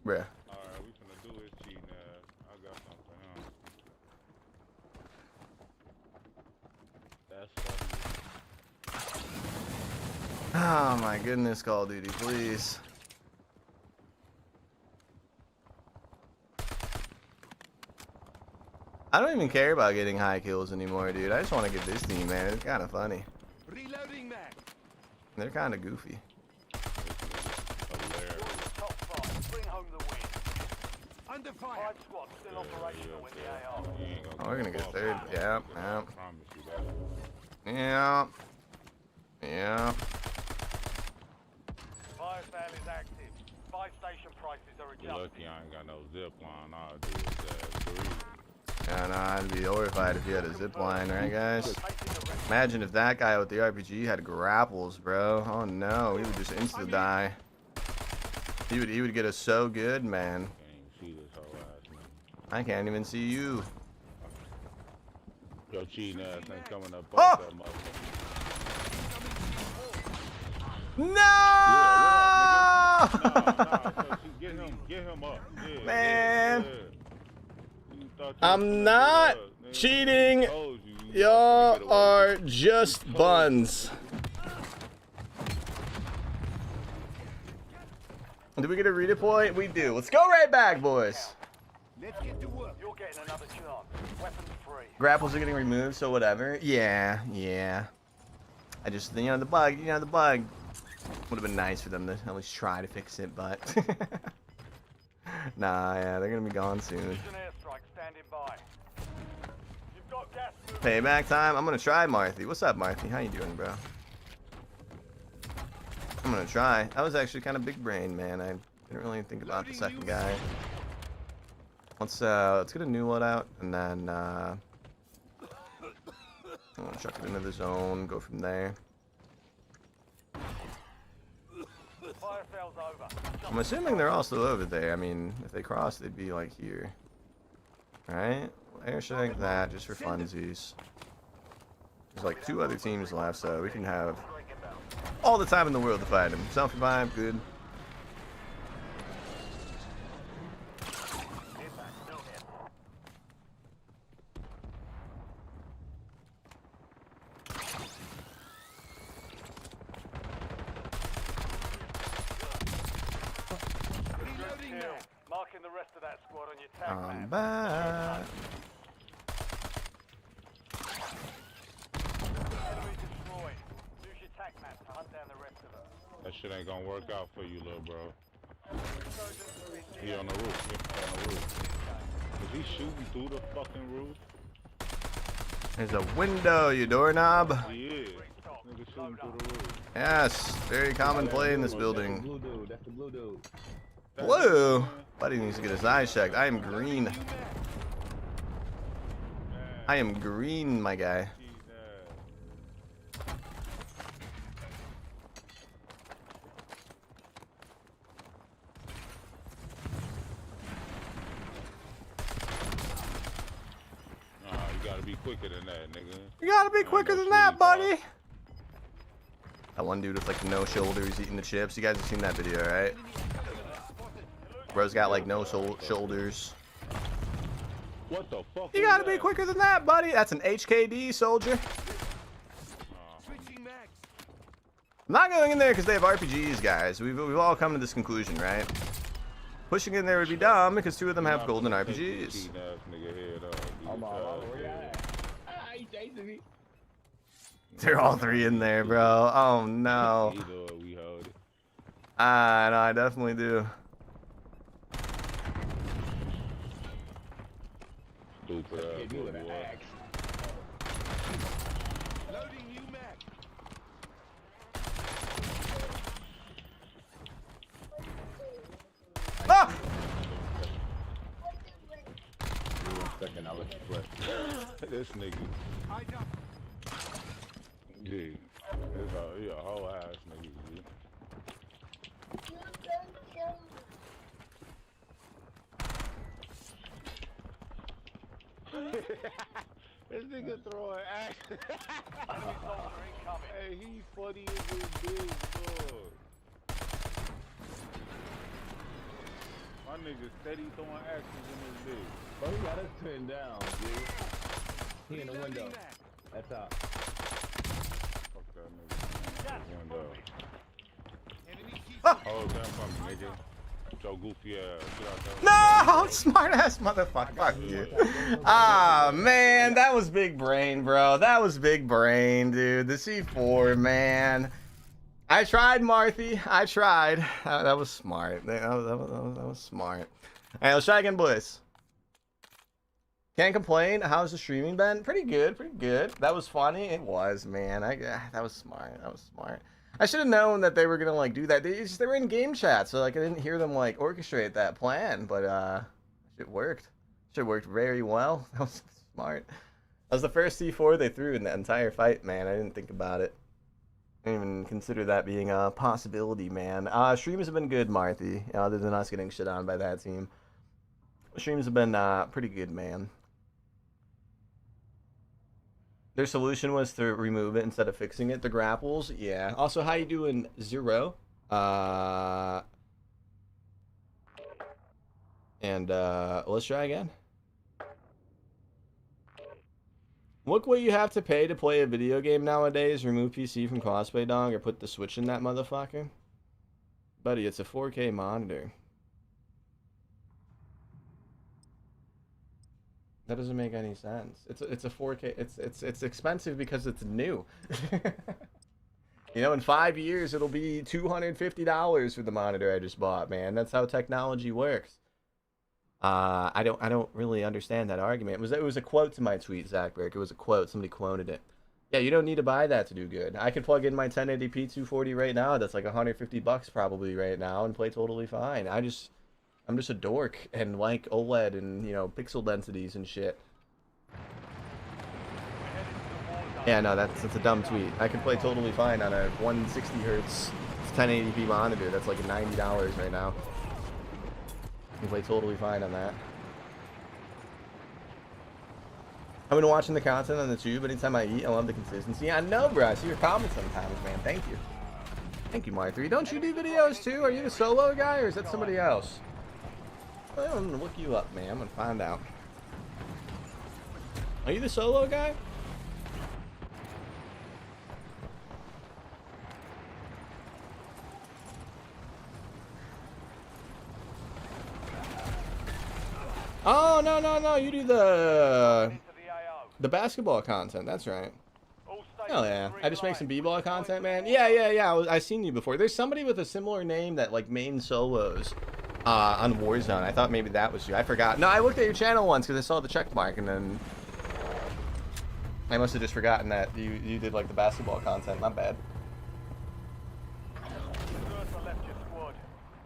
Bruh. Alright, we finna do his cheating ass. I got something, huh? That's funny. Oh my goodness, Call of Duty, please. I don't even care about getting high kills anymore, dude. I just want to get this team, man. It's kind of funny. Reloading mag. They're kind of goofy. Hilarious. Top 5. Bring home the win. Under fire. 5 squads still operational in the AR. You ain't gonna Oh, we're gonna get fall 3rd. back. Yeah, I yeah, promise you that. yeah, yeah. Fire sale is active. 5 station prices are You're adjusted. lucky I ain't got no zip line. All I do is breathe. Yeah, no, I'd be horrified if he had a zip line, right, guys? Imagine if that guy with the RPG had grapples, bro. Oh no, he would just insta die. He would get us so good, man. Can't even see this whole ass, man. I can't even see you. Your cheating ass ain't coming up Oh! off that motherfucker. No! Get him up. Yeah, Man. yeah. You thought you I'm was finna not do that, nigga. cheating. I told you, you Y'all wasn't gonna get away. are just buns. Do we get a redeploy? We do. Let's go right back, boys. Let's get to work. You're getting another chance. Weapons free. Grapples are getting removed, so whatever. Yeah, yeah. I just, the bug would have been nice for them to at least try to fix it, but nah, yeah, they're gonna be gone soon. Precision airstrike standing by. You've got gas moving. Payback time. I'm gonna try Marthy. What's up, Marthy? How you doing, bro? I'm gonna try. I was actually kind of big brain, man. I didn't really think about the second guy. Let's get a new loadout and then I'm gonna chuck it into the zone, go from there. Fire sale's over. I'm assuming they're all still over there. I mean, if they cross, they'd be like here. Right? Airstrike that just for funsies. There's like 2 other teams left, so we can have all the time in the world to fight them. Self-revive, good. Marking the rest of that squad on your tag I'm map. back. Enemy destroyed. Use your tag map to hunt down the rest of them. That shit ain't gonna work out for you, little bro. He on the roof. He on the roof. Is he shooting through the fucking roof? There's a window, you doorknob. He is. Nigga shooting through the roof. Yes, very common play in this That's the building. blue dude. That's the blue dude. Blue? Buddy needs to get his eyes checked. I am green. I am green, my guy. Nah, you gotta be quicker than that, nigga. You gotta be quicker no than that, speed, buddy. That one dude with like no shoulders eating the chips. You guys have seen that video, right? Bro's got like no shoulders. What the fuck? You gotta be quicker than that, buddy. That's an HKD, soldier. I'm not going in there because they have RPGs, guys. We've all come to this conclusion, right? Pushing in there would be dumb because 2 of them have golden RPGs. They're all 3 in there, bro. Oh no. No, I definitely do. Ah! This nigga. Gee, he a whole ass nigga. G. This nigga throwing action. Hey, he funny as this bitch, dog. My nigga steady throwing axes in his bitch. Bro, he got us pinned down, dude. He in the window. That's out. Fuck that nigga. Window. Ah! Oh, damn fucking nigga. Joe goofy ass. Get out there. No, smart ass motherfucker. Fuck you. Ah, man, that was big brain, bro. That was big brain, dude. The C4, man. I tried, Marthy. I tried. That was smart. That was smart. All right, let's try again, boys. Can't complain. How's the streaming been? Pretty good, pretty good. That was funny. It was, man. That was smart. That was smart. I should have known that they were gonna like do that. They were in game chat, so like I didn't hear them like orchestrate that plan. But it worked. It worked very well. That was smart. That was the first C4 they threw in the entire fight, man. I didn't think about it. I didn't even consider that being a possibility, man. Streams have been good, Marthy. Other than us getting shit on by that team, streams have been pretty good, man. Their solution was to remove it instead of fixing it. The grapples, yeah. Also, how you doing, Zero? Let's try again. Look what you have to pay to play a video game nowadays. Remove PC from Cosplay Dog or put the Switch in that motherfucker. Buddy, it's a 4K monitor. That doesn't make any sense. It's a 4K. It's expensive because it's new. You know, in 5 years it'll be $250 for the monitor I just bought, man. That's how technology works. I don't really understand that argument. It was a quote to my tweet, Zachberg. It was a quote. Somebody quoted it. Yeah, you don't need to buy that to do good. I could plug in my 1080p 240 right now. That's like $150 probably right now and play totally fine. I'm just a dork and like OLED and, you know, pixel densities and shit. Yeah, no, that's a dumb tweet. I can play totally fine on a 160 hertz 1080p monitor. That's like $90 right now. I can play totally fine on that. I've been watching the content on the tube. Anytime I eat, I love the consistency. I know, bro. I see your comments sometimes, man. Thank you. Thank you, Mark3. Don't you do videos too? Are you the solo guy or is that somebody else? Well, I'm gonna look you up, man. I'm gonna find out. Are you the solo guy? Oh, no. You do the basketball content. That's right. Hell yeah. I just make some b-ball content, man. Yeah. I seen you before. There's somebody with a similar name that like main solos on Warzone. I thought maybe that was you. I forgot. No, I looked at your channel once because I saw the check mark and then I must have just forgotten that you did like the basketball content. My bad.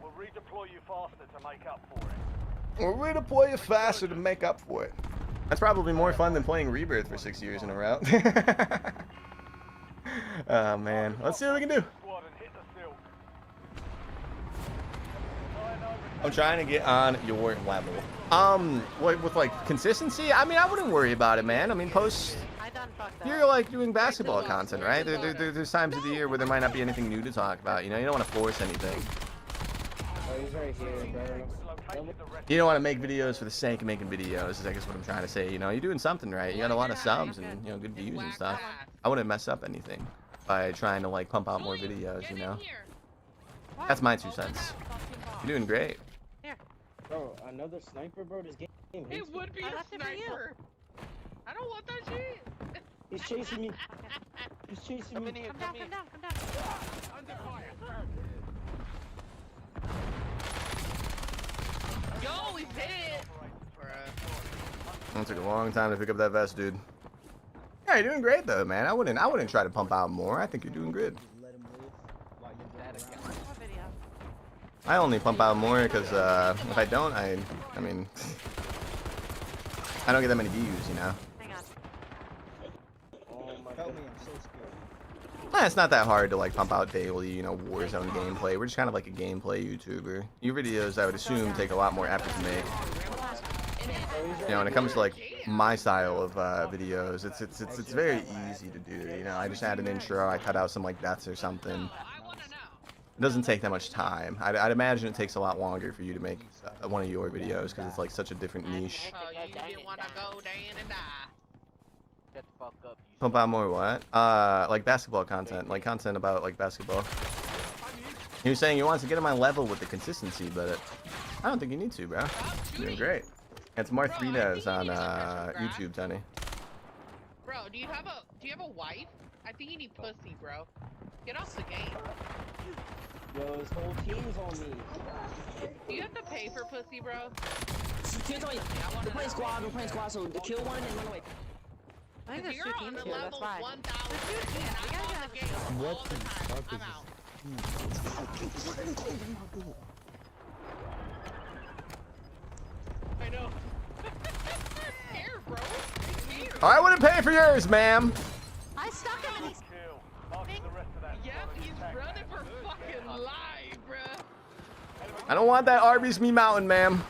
We'll redeploy you faster to make up for it. We'll redeploy you faster to make up for it. That's probably more fun than playing Rebirth for 6 years in a row. Oh man, let's see what we can do. I'm trying to get on your level. With like consistency, I mean, I wouldn't worry about it, man. I mean, you're like doing basketball content, right? There's times of the year where there might not be anything new to talk about. You know, you don't want to force anything. Oh, he's right here, bro. You don't want to make videos for the sake of making videos, is I guess what I'm trying to say. You know, you're doing something right. You got a lot of subs and, you know, good views and stuff. I wouldn't mess up anything by trying to, like, pump out more videos, you know? That's my 2 cents. You're doing great. Bro, another sniper, bro. This game It would be a sniper. I don't want that shit. He's chasing me. He's chasing me. Come down. Under fire. Yo, he's hit. It took a long time to pick up that vest, dude. Yeah, you're doing great though, man. I wouldn't try to pump out more. I think you're doing good. I only pump out more because if I don't, I mean, I don't get that many views, you know. Hang on. Help me, I'm so scared. It's not that hard to like pump out daily, you know, Warzone gameplay. We're just kind of like a gameplay YouTuber. Your videos, I would assume, take a lot more effort to make. You know, when it comes to like my style of videos, it's very easy to do. You know, I just add an intro, I cut out some like deaths or something. It doesn't take that much time. I'd imagine it takes a lot longer for you to make one of your videos because it's like such a different niche. Oh, you didn't want to go down and die. Get the fuck up. Pump out more what? Like basketball content, like content about like basketball. He was saying he wants to get on my level with the consistency, but I don't think you need to, bro. You're doing great. It's Marthrinas on YouTube, Tony. Bro, do you have a wife? I think you need pussy, bro. Get off the game. Yo, his whole team's on me. Do you have to pay for pussy, bro? We're playing squad, so kill one and then run away. I think you're on the level 1,000 and I'm on the game all the time. I'm out. I know. Here, bro. Here. I wouldn't pay for yours, ma'am. I stuck him and he's... Yep, he's running for fucking life, bro. I don't want that Arby's Me Mountain, ma'am.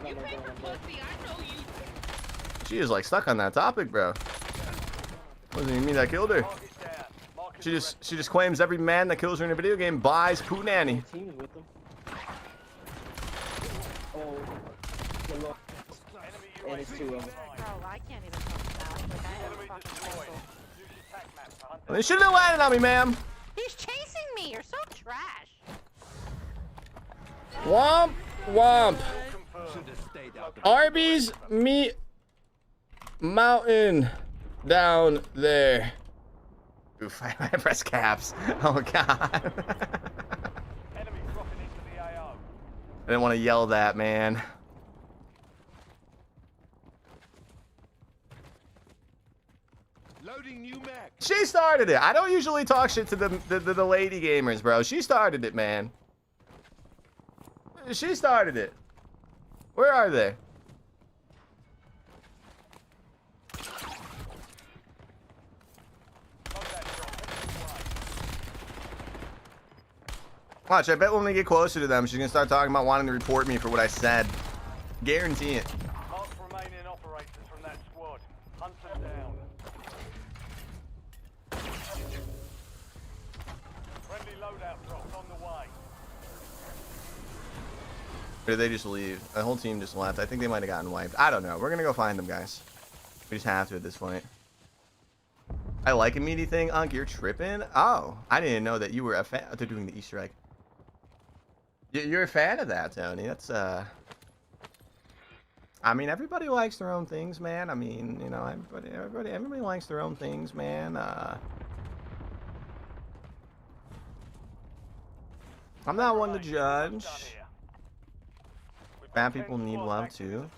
You pay for pussy, I know you. She is like stuck on that topic, bro. Wasn't even me that killed her. She just claims every man that kills her in a video game buys Poo Nanny. Team's with them. Oh, good luck. And it's 2 of them. Bro, I can't even talk now. Like, I have a fucking rifle. They shouldn't have landed on me, ma'am. He's chasing me. You're so trash. Womp, womp. Arby's Me Mountain down there. Oof, I press caps. Oh, God. I didn't want to yell that, man. Loading new mag. She started it. I don't usually talk shit to the lady gamers, bro. She started it, man. She started it. Where are they? Watch, I bet when we get closer to them, she's gonna start talking about wanting to report me for what I said. Guarantee it. Mark remaining operators from that squad. Hunt them down. Friendly loadout drops on the way. Or did they just leave? The whole team just left. I think they might have gotten wiped. I don't know. We're gonna go find them, guys. We just have to at this point. I like a meaty thing. Unk, you're tripping? Oh, I didn't know that you were a fan. They're doing the Easter egg. You're a fan of that, Tony. That's, I mean, everybody likes their own things, man. I mean, you know, everybody likes their own things, man. I'm not one to judge. Fat people need love too.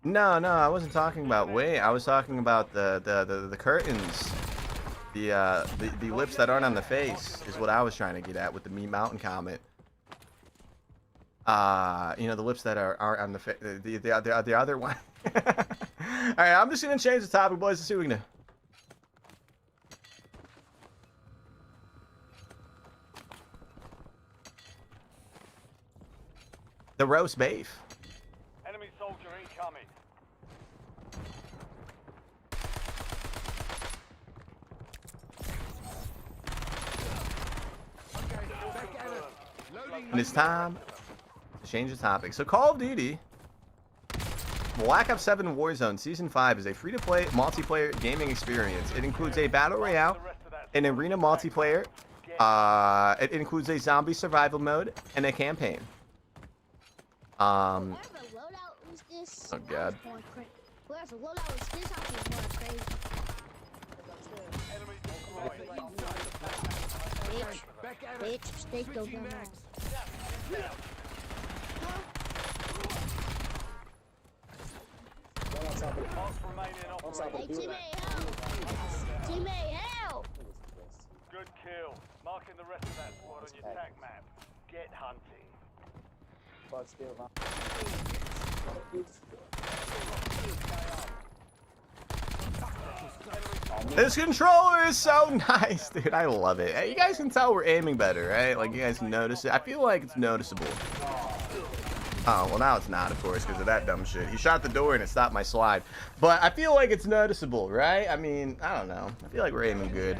No, I wasn't talking about weight. I was talking about the curtains. The lips that aren't on the face is what I was trying to get at with the Meat Mountain comment. You know, the lips that aren't on the face. The other one. All right, I'm just gonna change the topic, boys. Let's see what we can do. The roast beef. Enemy soldier incoming. And it's time to change the topic. So Call of Duty Black Ops 7 Warzone Season 5 is a free-to-play multiplayer gaming experience. It includes a battle royale, an arena multiplayer, it includes a zombie survival mode, and a campaign. Oh god. Teammate, help! Good kill. Marking the rest of that squad on your attack map. Get hunting. This controller is so nice, dude. I love it. Hey, you guys can tell we're aiming better, right? Like, you guys can notice it. I feel like it's noticeable. Oh, well, now it's not, of course, because of that dumb shit. He shot the door and it stopped my slide. But I feel like it's noticeable, right? I mean, I don't know. I feel like we're aiming good.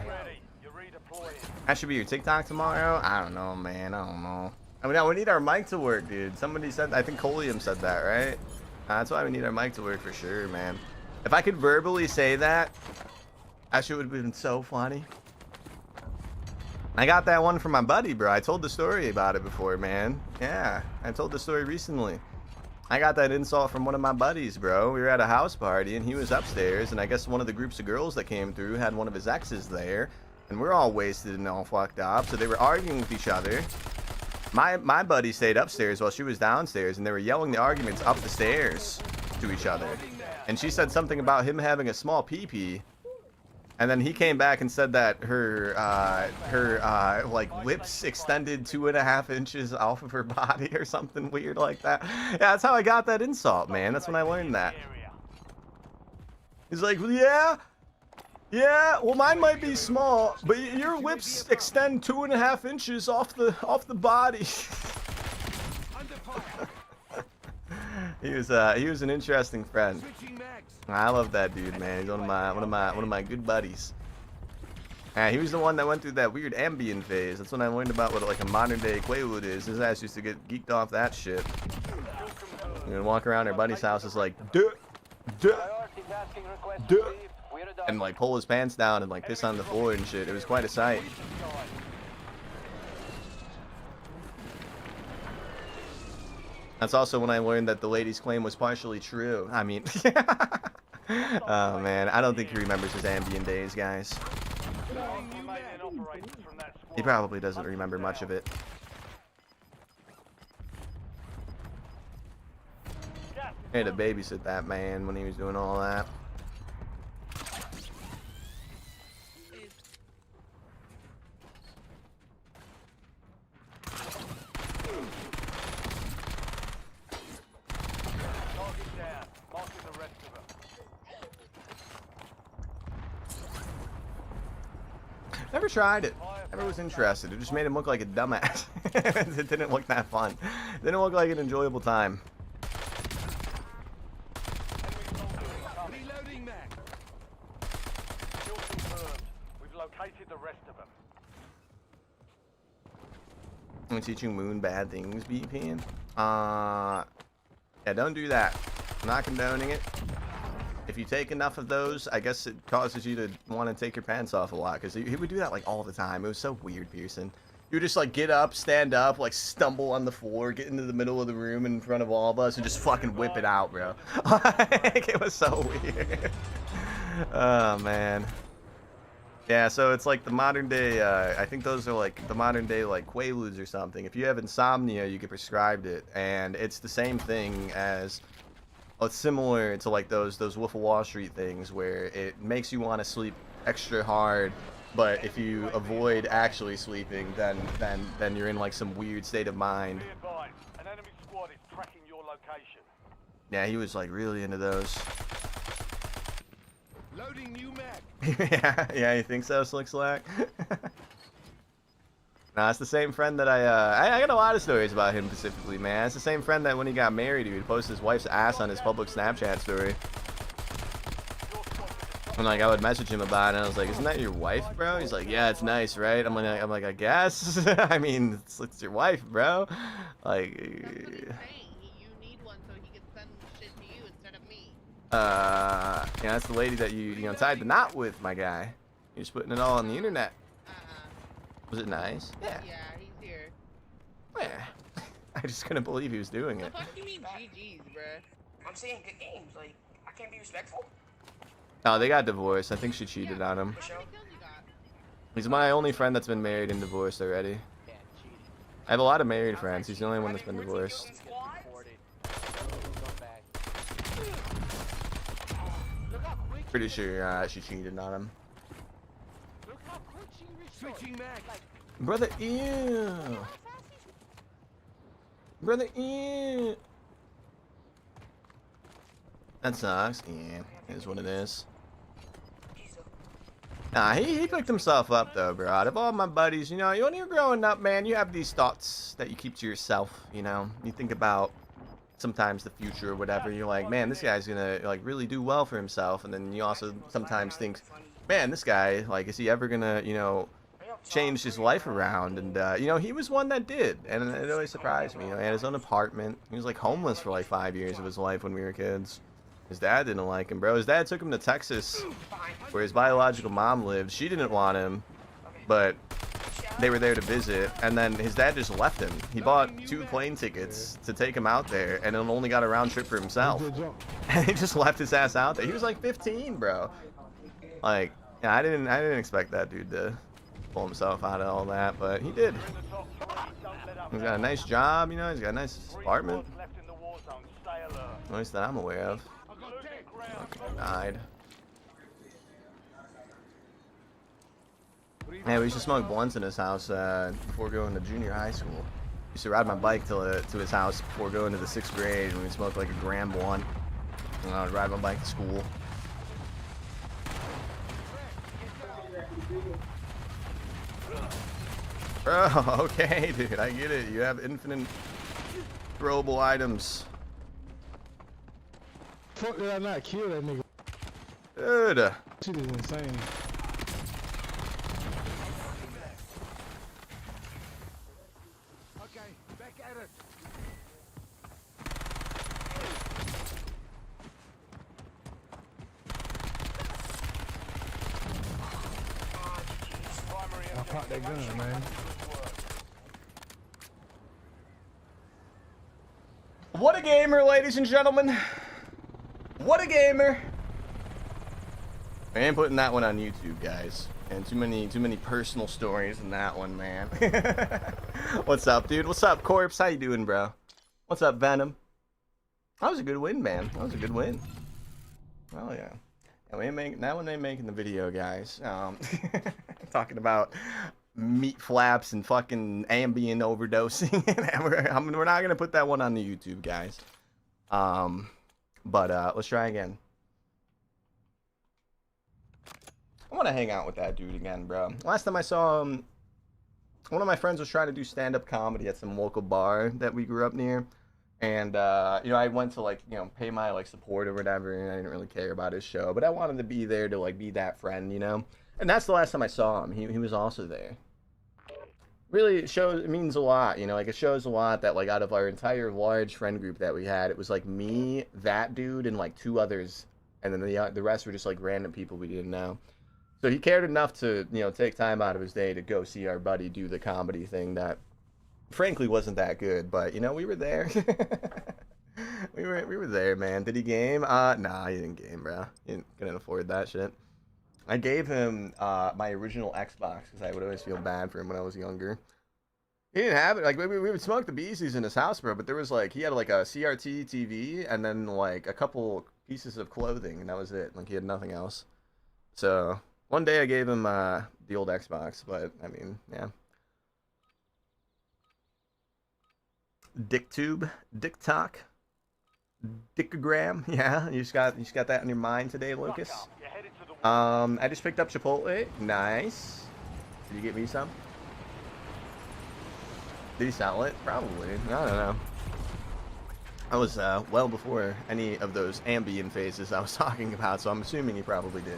That should be your TikTok tomorrow? I don't know, man. I don't know. I mean, we need our mic to work, dude. Somebody said, I think Colium said that, right? That's why we need our mic to work for sure, man. If I could verbally say that, that shit would have been so funny. I got that one from my buddy, bro. I told the story about it before, man. Yeah, I told the story recently. I got that insult from one of my buddies, bro. We were at a house party, and he was upstairs, and I guess one of the groups of girls that came through had one of his exes there, and we're all wasted and all fucked up, so they were arguing with each other. My buddy stayed upstairs while she was downstairs, and they were yelling the arguments up the stairs to each other. And she said something about him having a small pee-pee. And then he came back and said that her like lips extended 2.5 inches off of her body or something weird like that. Yeah, that's how I got that insult, man. That's when I learned that. He's like, well, yeah, well, mine might be small, but your lips extend 2.5 inches off the body. He was an interesting friend. I love that dude, man. He's one of my good buddies. He was the one that went through that weird Ambien phase. That's when I learned about what like a modern day Quaalude is. His ass used to get geeked off that shit. You know, walk around our buddy's house is like, duh, and like pull his pants down and like piss on the floor and shit. It was quite a sight. That's also when I learned that the lady's claim was partially true. I mean, oh man, I don't think he remembers his Ambien days, guys. He probably doesn't remember much of it. I had to babysit that man when he was doing all that. Never tried it. Never was interested. It just made him look like a dumbass. It didn't look that fun. It didn't look like an enjoyable time. Reloading mag. Kill confirmed. We've located the rest of them. I'm teaching Moon bad things, BP. Yeah, don't do that. I'm not condoning it. If you take enough of those, I guess it causes you to want to take your pants off a lot. Because he would do that like all the time. It was so weird, Pearson. You would just like get up, stand up, like stumble on the floor, get into the middle of the room in front of all of us, and just fucking whip it out, bro. Like, it was so weird. Oh, man. Yeah, so it's like the modern day, I think those are like the modern day like Quaaludes or something. If you have insomnia, you get prescribed it. And it's the same thing as... It's similar to like those Wolf of Wall Street things where it makes you want to sleep extra hard, but if you avoid actually sleeping, then you're in like some weird state of mind. Be advised, an enemy squad is tracking your location. Yeah, he was like really into those. Loading new mag. yeah, you think so, Slick Slack? Nah, it's the same friend that I got a lot of stories about him specifically, man. It's the same friend that when he got married, he would post his wife's ass on his public Snapchat story. And like, I would message him about it, and I was like, "Isn't that your wife, bro?" He's like, "Yeah, it's nice, right?" I'm like, I guess. I mean, it's your wife, bro. Like, You need one so he can send shit to you instead of me. yeah, that's the lady that you tied the knot with, my guy. You're just putting it all on the internet. Was it nice? Yeah. Yeah, he's here. Yeah. I just couldn't believe he was doing The it. fuck you mean GG's, bruh? I'm saying good games. Like, I can't be respectful. Oh, they got divorced. I think she cheated on him. How many kills you got? He's my only friend that's been married and divorced already. I have a lot of married friends. He's the only one that's been divorced. Pretty sure she cheated on him. Switching mag. Brother, ew. Brother, ew. That sucks. Yeah, it is what it is. Nah, he picked himself up though, bro. Out of all my buddies, you know, when you're growing up, man, you have these thoughts that you keep to yourself, you know. You think about sometimes the future or whatever. You're like, man, this guy's gonna like really do well for himself. And then you also sometimes think, man, this guy, like, is he ever gonna, you know, change his life around? And you know, he was one that did, and it always surprised me. You know, he had his own apartment. He was like homeless for like 5 years of his life when we were kids. His dad didn't like him, bro. His dad took him to Texas, where his biological mom lived. She didn't want him, but they were there to visit, and then his dad just left him. He bought 2 plane tickets to take him out there, and then only got a round trip for himself. And he just left his ass out there. He was like 15, bro. Like, yeah, I didn't expect that dude to pull himself out of all that, but he did. He's got a nice job, you know. He's got a nice apartment. At least that I'm aware of. Fucking died. Hey, we used to smoke blunts in his house before going to junior high school. Used to ride my bike to his house before going to the 6th grade, and we smoked like a gram blunt. And I would ride my bike to school. Bro, okay, dude, I get it. You have infinite throwable items. Fuck did I not kill that nigga? Dude. Shit is insane. Okay, back at it. I popped that gun, man. What a gamer, ladies and gentlemen. What a gamer. I ain't putting that one on YouTube, guys. And too many personal stories in that one, man. What's up, dude? What's up, Corpse? How you doing, bro? What's up, Venom? That was a good win, man. That was a good win. Oh yeah. That one ain't making the video, guys. Talking about meat flaps and fucking Ambien overdosing. We're not gonna put that one on the YouTube, guys. But let's try again. I want to hang out with that dude again, bro. Last time I saw him, one of my friends was trying to do stand-up comedy at some local bar that we grew up near. And, you know, I went to, like, you know, pay my, like, support or whatever, and I didn't really care about his show. But I wanted to be there to, like, be that friend, you know? And that's the last time I saw him. He was also there. Really, it means a lot, you know? Like, it shows a lot that, like, out of our entire large friend group that we had, it was, like, me, that dude, and, like, 2 others. And then the rest were just, like, random people we didn't know. So he cared enough to, you know, take time out of his day to go see our buddy do the comedy thing that frankly wasn't that good, but you know, we were there. we were there, man. Did he game? Nah, he didn't game, bro. He couldn't afford that shit. I gave him my original Xbox because I would always feel bad for him when I was younger. He didn't have it. Like we would smoke the beesies in his house, bro. But there was like he had like a CRT TV and then like a couple pieces of clothing, and that was it. Like he had nothing else. So one day I gave him the old Xbox, but I mean, yeah. DickTube, DickTalk, Dickogram, yeah. You just got that on your mind today, Lucas. I just picked up Chipotle. Nice. Did you get me some? Did he sell it? Probably. I don't know. I was well before any of those ambient phases I was talking about, so I'm assuming he probably did.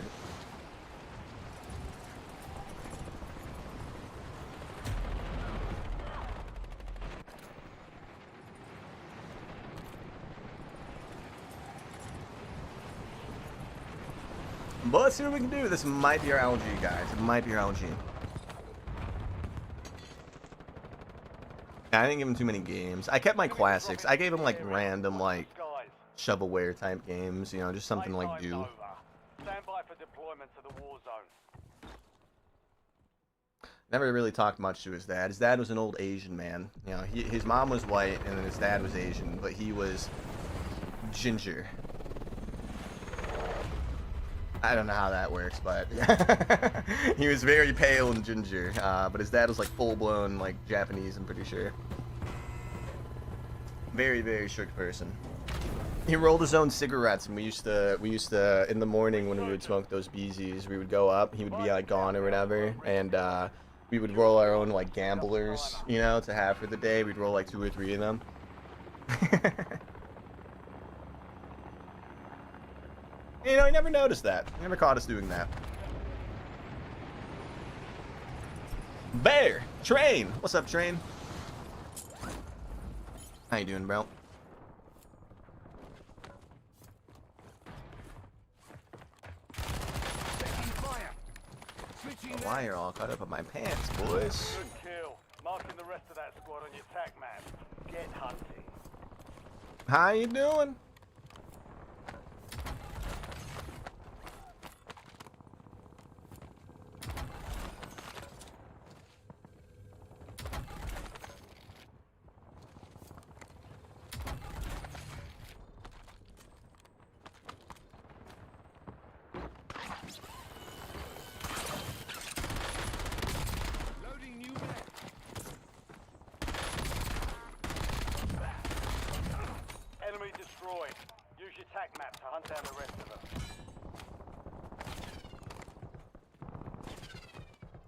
But let's see what we can do. This might be our LG, guys. It might be our LG. I didn't give him too many games. I kept my classics. I gave him like random like shovelware type games, you know, just something like do. Stand by for deployment to the Warzone. Never really talked much to his dad. His dad was an old Asian man. You know, his mom was white and then his dad was Asian, but he was ginger. I don't know how that works, but he was very pale and ginger. But his dad was like full-blown like Japanese, I'm pretty sure. Very, very strict person. He rolled his own cigarettes, and we used to in the morning when we would smoke those beesies, we would go up. He would be like gone or whatever, and we would roll our own like gamblers, you know, to have for the day. We'd roll like 2 or 3 of them. You know, he never noticed that. He never caught us doing that. Bear! Train! What's up, Train? How you doing, bro? Why are all cut up in my pants, boys? Good kill. Marking the rest of that squad on your attack map. Get hunting. How you doing? Enemy destroyed. Use your attack map to hunt down the rest of them.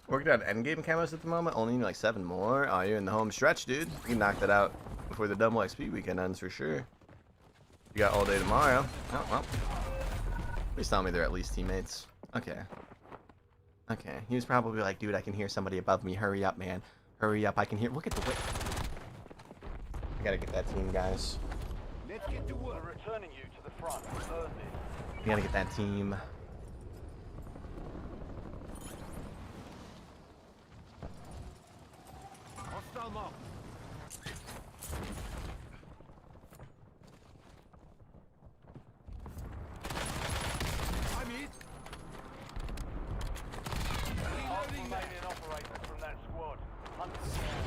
Working on endgame camos at the moment. Only need like 7 more. Oh, you're in the home stretch, dude. You can knock that out before the double XP weekend ends for sure. You got all day tomorrow. Oh, well. Please tell me they're at least teammates. Okay. Okay. He was probably like, dude, I can hear somebody above me. Hurry up, man. Hurry up. I can hear. Look at the way. I gotta get that team, guys. Let's get to work. We're returning you to the front. Earn this. We gotta get that team. Hostile mark. I'm hit. Remaining operators from that squad. Hunt them down.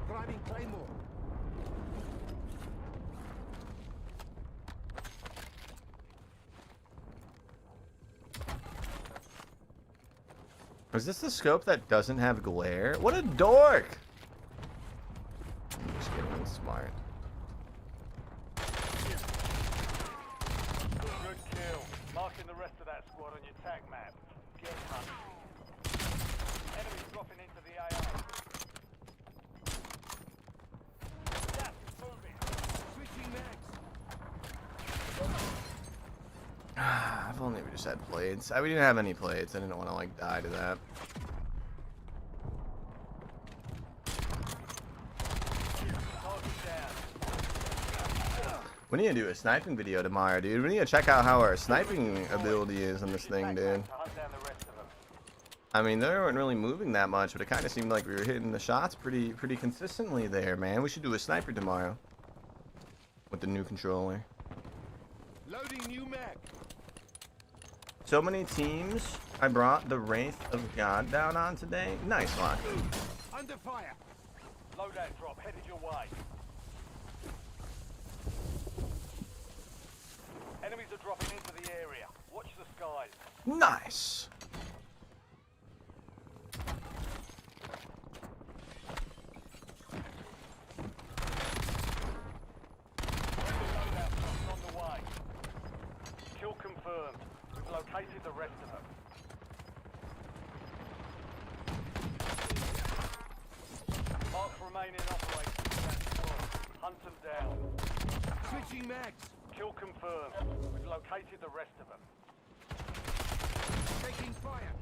Grabbing Claymore. Is this the scope that doesn't have glare? What a dork! I'm just kidding, he's smart. Good kill. Marking the rest of that squad on your attack map. Get hunting. Enemies dropping into the AR. I've only ever just had plates. We didn't have any plates. I didn't want to like die to that. We need to do a sniping video tomorrow, dude. We need to check out how our sniping ability is on this thing, dude. I mean, they weren't really moving that much, but it kind of seemed like we were hitting the shots pretty consistently there, man. We should do a sniper tomorrow with the new controller. Loading new mag. So many teams I brought the Wraith of God down on today. Nice one. Under fire. Loadout drop headed your way. Enemies are dropping into the area. Watch the skies. Nice. Loadout drops on the way. Kill confirmed. We've located the rest of them. Mark remaining operators in that squad. Hunt them down. Switching mags. Kill confirmed. We've located the rest of them. Taking fire.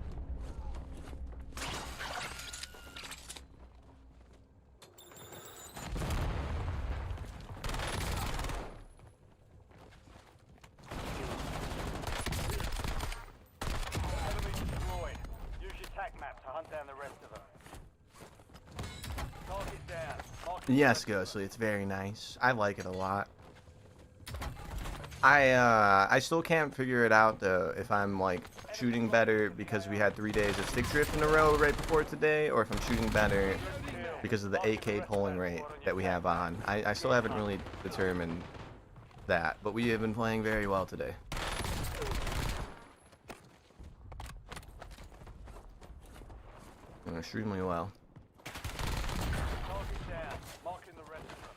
Enemy destroyed. Use your tac map to hunt down the rest of them. Target down. Marking the Yes, rest of them. Ghostly. It's very nice. I like it a lot. I still can't figure it out though if I'm like shooting better because we had 3 days of stick drift in a row right before today, or if I'm shooting better because of the AK pulling rate that we have on. I still haven't really determined that, but we have been playing very well today. Extremely well. Target down. Marking the rest of them.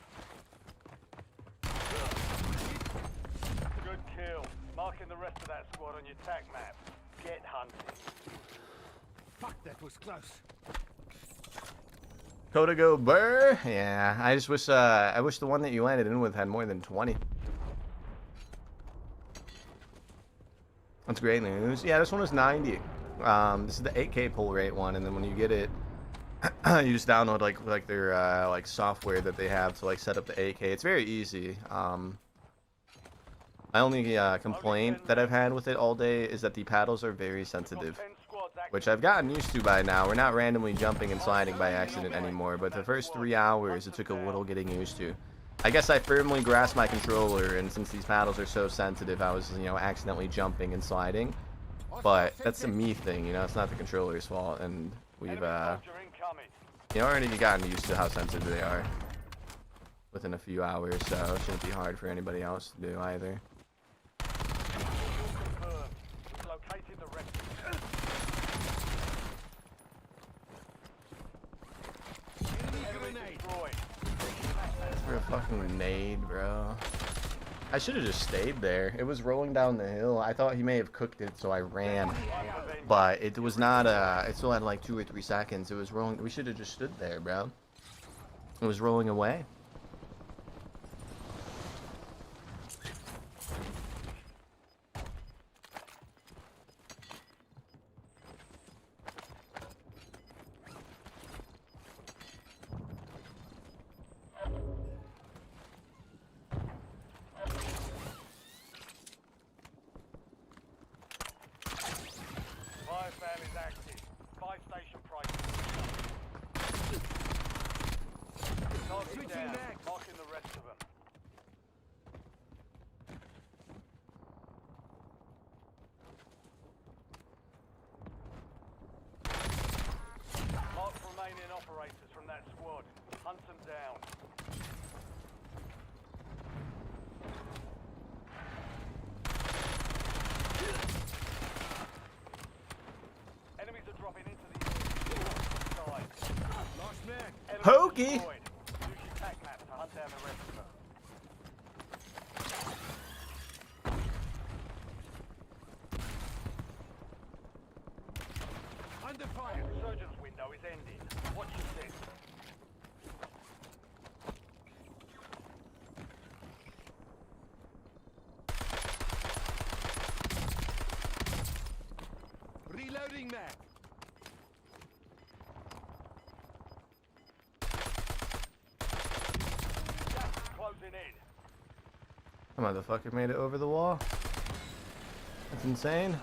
Good kill. Marking the rest of that squad on your tac map. Get hunting. Fuck, that was close. Coda go burr. Yeah, I just wish I wish the one that you landed in with had more than 20. That's great news. Yeah, this one was 90. This is the 8K pull rate one, and then when you get it, you just download like their like software that they have to like set up the 8K. It's very easy. My only complaint that I've had with it all day is that the paddles are very sensitive, 10 squads active. which I've gotten used to by now. We're not randomly jumping and sliding by accident anymore, but the first 3 hours it took a little getting used to. I guess I firmly grasped my controller, and since these paddles are so sensitive, I was, you know, accidentally jumping and sliding. But that's a me thing, you know, it's not the controller's fault, and we've, Enemy soldier incoming. you know, already gotten used to how sensitive they are within a few hours, so it shouldn't be hard for anybody else to do either. Kill confirmed. We've located the rest of them. Enemy destroyed. For a fucking nade, bro. I should have just stayed there. It was rolling down the hill. I thought he may have cooked it, so I ran. But it was not, it still had like 2 or 3 seconds. It was rolling. We should have just stood there, bro. It was rolling away. Fire fan is active. 5 station prices. Target Switching down. mags. Marking the rest of them. Mark remaining operators from that squad. Hunt them down. Enemies are dropping into the area. Lost mag. Enemy Pokey. destroyed. Use your tac map to hunt down the rest of them. Under fire. Resurgence window is ending. Watch your six. mag. Gas is closing in. That motherfucker made it over the wall. That's insane.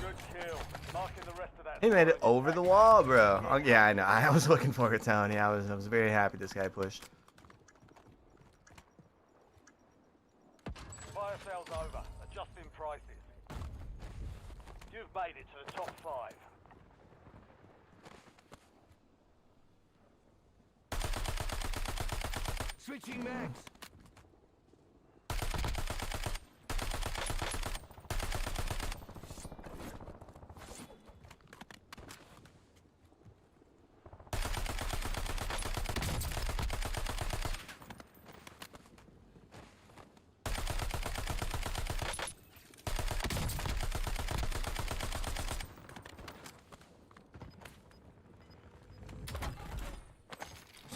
Good kill. Marking the rest of that. He made it squad as over the attack wall, map. bro. Oh, yeah, I know. I was looking for it, Tony. I was very happy this guy pushed. Fire sales over. Adjusting prices. You've made it to the top 5. Switching mags.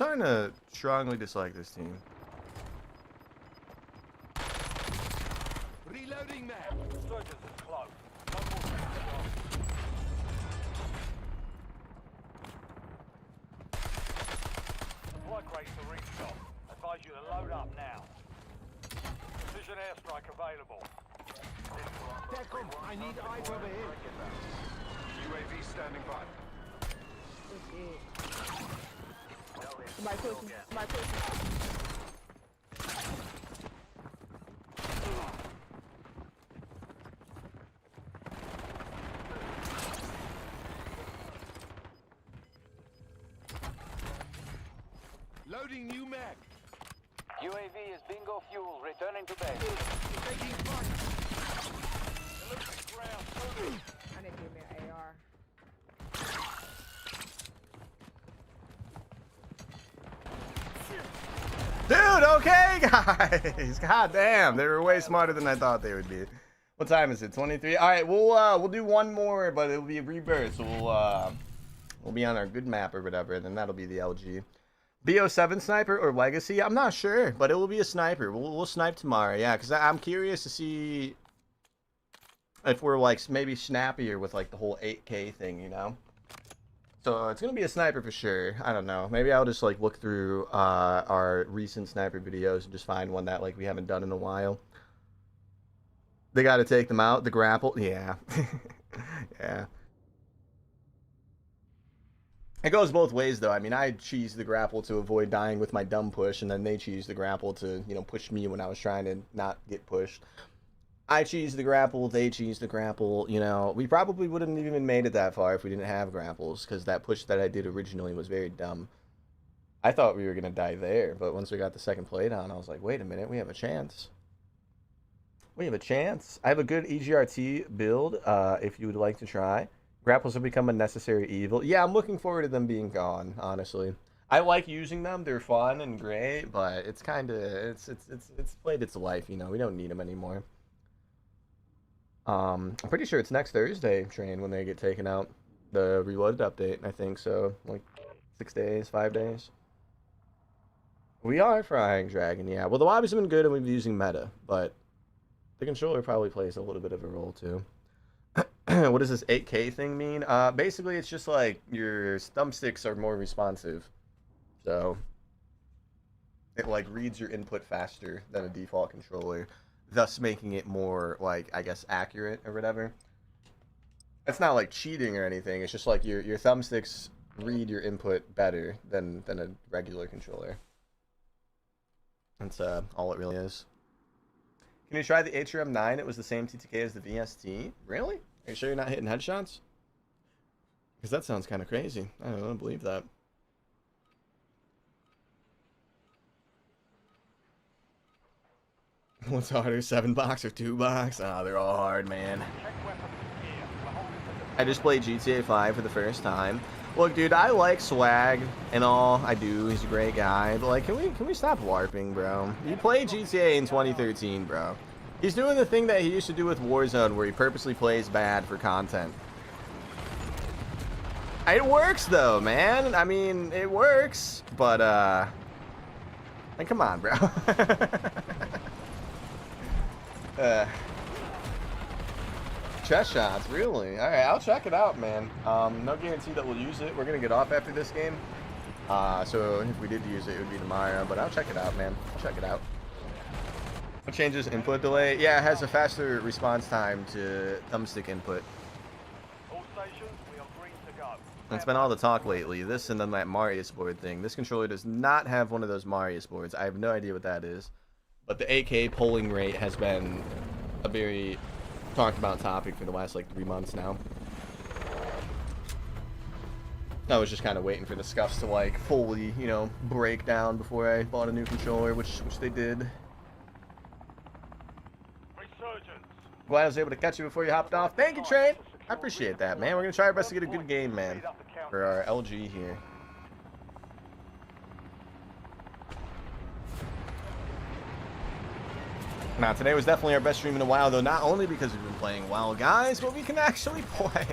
I'm starting to strongly dislike this team. Reloading mag. Surgeons is close. No more seconds to go. Supply crates to restock. Advise you to load up now. Precision airstrike available. TACOM, I need eyes over here. UAV standing by. Somebody pushing. Somebody pushing. Loading new mag. UAV is bingo fuel. Returning to base. Taking fire. Elite ground. Moving. I didn't give me an AR. Dude, okay, guys. God damn, they were way smarter than I thought they would be. What time is it? 23. All right, we'll do one more, but it'll be a rebirth. So we'll be on our good map or whatever, and then that'll be the LG. BO7 sniper or legacy? I'm not sure, but it will be a sniper. We'll snipe tomorrow, yeah, because I'm curious to see if we're like maybe snappier with like the whole 8K thing, you know. So it's gonna be a sniper for sure. I don't know. Maybe I'll just like look through our recent sniper videos and just find one that like we haven't done in a while. They got to take them out. The grapple, yeah, yeah. It goes both ways though. I mean, I cheese the grapple to avoid dying with my dumb push, and then they cheese the grapple to push me when I was trying to not get pushed. I cheese the grapple, they cheese the grapple, we probably wouldn't even made it that far if we didn't have grapples, because that push that I did originally was very dumb. I thought we were going to die there, but once we got the second plate on, I was like, wait a minute, we have a chance. We have a chance. I have a good EGRT build, if you would like to try. Grapples have become a necessary evil. Yeah, I'm looking forward to them being gone, honestly. I like using them, they're fun and great, but it's kind of, it's played its life, we don't need them anymore. I'm pretty sure it's next Thursday, Train, when they get taken out. The Reloaded update, I think so. Like 6 days, 5 days. We are frying Dragon, yeah. Well, the lobbies have been good and we've been using meta, but the controller probably plays a little bit of a role too. What does this 8K thing mean? Basically, it's just like your thumbsticks are more responsive. So it like reads your input faster than a default controller, thus making it more, like, I guess, accurate or whatever. It's not like cheating or anything. It's just like your thumbsticks read your input better than a regular controller. That's all it really is. Can you try the Atrium 9? It was the same TTK as the VST. Really? Are you sure you're not hitting headshots? Because that sounds kind of crazy. I don't believe that. What's harder, 7-box or 2-box? Oh, they're all hard, man. I just played GTA 5 for the first time. Look, dude, I like Swag and all. I do. He's a great guy. But, like, can we stop LARPing, bro? You played GTA in 2013, bro. He's doing the thing that he used to do with Warzone, where he purposely plays bad for content. It works, though, man. I mean, it works. But, like, come on, bro. Chest shots, really? All right, I'll check it out, man. No guarantee that we'll use it. We're gonna get off after this game, so if we did use it, it would be tomorrow. But I'll check it out, man. I'll check it out. What changes input delay? Yeah, it has a faster response time to thumbstick input. All stations, we are green to go. It's been all the talk lately. This and then that Marius board thing. This controller does not have one of those Marius boards. I have no idea what that is. But the AK polling rate has been a very talked about topic for the last like 3 months now. I was just kind of waiting for the scuffs to like fully, you know, break down before I bought a new controller, which they did. Glad I was able to catch you before you hopped off. Thank you, Train. I appreciate that, man. We're gonna try our best to get a good game, man, for our LG here. Now, today was definitely our best stream in a while, though, not only because we've been playing well, guys, but we can actually play.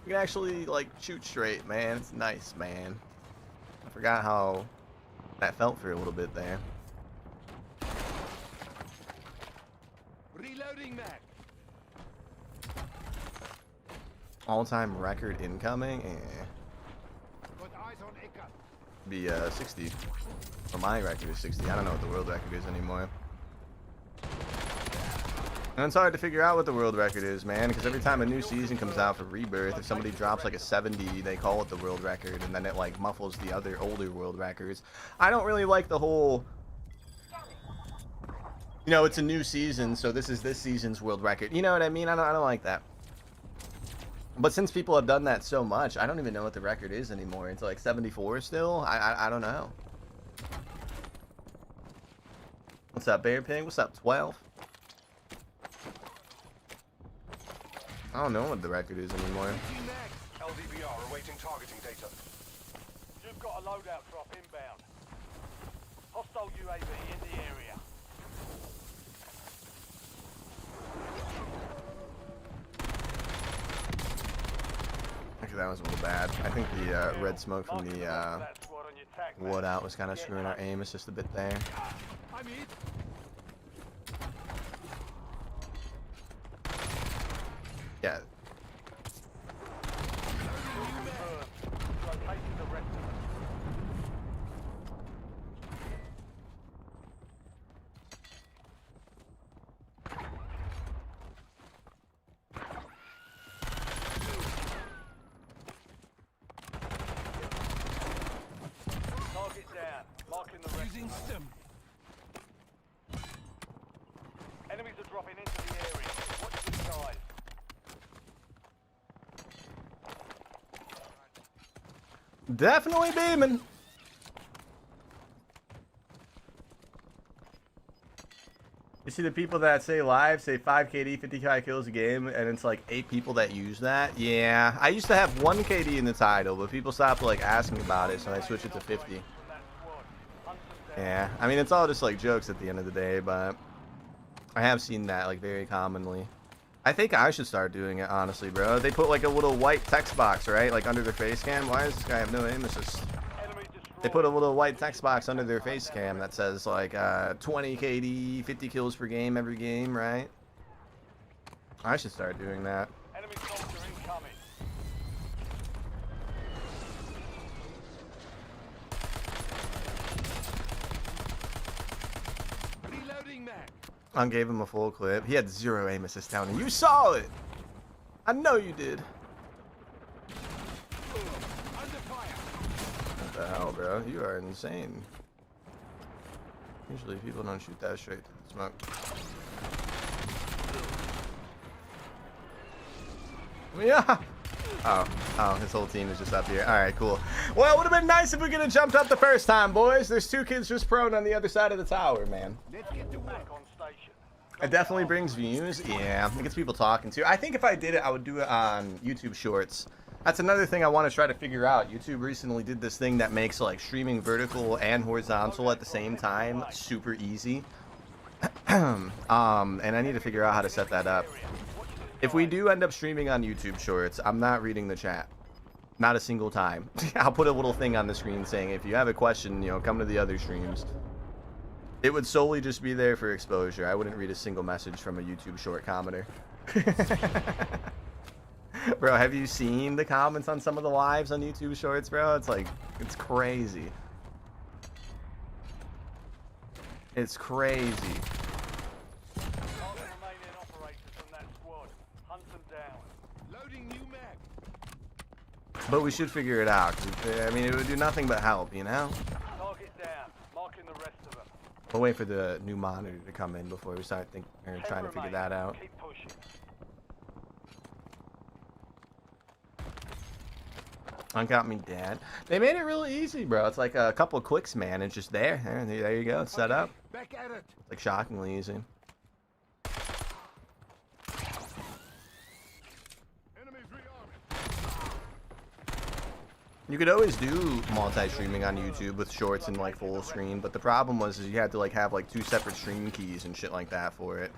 We can actually, like, shoot straight, man. It's nice, man. I forgot how that felt for a little bit there. Reloading mag. All-time record incoming? Got eyes on Eka. Be 60. Well, my record is 60. I don't know what the world record is anymore. And it's hard to figure out what the world record is, man, because every time a new season comes out for Rebirth, if somebody drops like a 70, they call it the world record, and then it like muffles the other older world records. I don't really like the whole, you know, it's a new season, so this is this season's world record. You know what I mean? I don't like that. But since people have done that so much, I don't even know what the record is anymore. It's like 74 still? I don't know. What's up, Bear Pig? What's up, 12? I don't know what the record is anymore. LDBR awaiting targeting data. You've got a loadout drop inbound. Hostile UAV in the area. Actually, that was a little bad. I think the red smoke from the wood out was kind of screwing our aim. It's just a bit there. I'm in. Yeah. Target down. Marking the rest. Using stim. Enemies are dropping into the area. Watch the skies. Definitely beaming. You see the people that say live, say 5 KD, 55 kills a game, and it's like 8 people that use that? Yeah, I used to have 1 KD in the title, but people stopped like asking about it, so I switched it to 50. Yeah, I mean, it's all just like jokes at the end of the day, but I have seen that like very commonly. I think I should start doing it, honestly, bro. They put like a little white text box, right? Like under their face cam. Why does this guy have no aim assist? They put a little white text box under their face cam that says like 20 KD, 50 kills per game every game, right? I should start doing that. Enemy soldier incoming. Reloading mag. I gave him a full clip. He had 0 aim assist down, and you saw it. I know you did. Under fire. What the hell, bro? You are insane. Usually people don't shoot that straight to the smoke. Yeah. Oh, his whole team is just up here. All right, cool. Well, it would have been nice if we could have jumped up the first time, boys. There's 2 kids just prone on the other side of the tower, man. Let's get to work. On station. It definitely brings views. Yeah, it gets people talking too. I think if I did it, I would do it on YouTube Shorts. That's another thing I want to try to figure out. YouTube recently did this thing that makes like streaming vertical and horizontal at the same time super easy. And I need to figure out how to set that up. If we do end up streaming on YouTube Shorts, I'm not reading the chat. Not a single time. I'll put a little thing on the screen saying, if you have a question, you know, come to the other streams. It would solely just be there for exposure. I wouldn't read a single message from a YouTube short commenter. Bro, have you seen the comments on some of the lives on YouTube shorts, bro? It's like, it's crazy. It's crazy. Remaining operators from that squad. Hunt them down. Loading new mag. But we should figure it out. 'Cause, I mean, it would do nothing but help, you know? Target down. Marking the rest of them. We'll wait for the new monitor to come in before we start trying to figure that out. Keep pushing. Ungot me, Dad. They made it really easy, bro. It's like a couple of clicks, man. It's just there. There you go. It's set up. Back at it. It's like shockingly easy. Enemies rearming. You could always do multi-streaming on YouTube with shorts and like full screen, but the problem was is you had to like have like 2 separate stream keys and shit like that for it.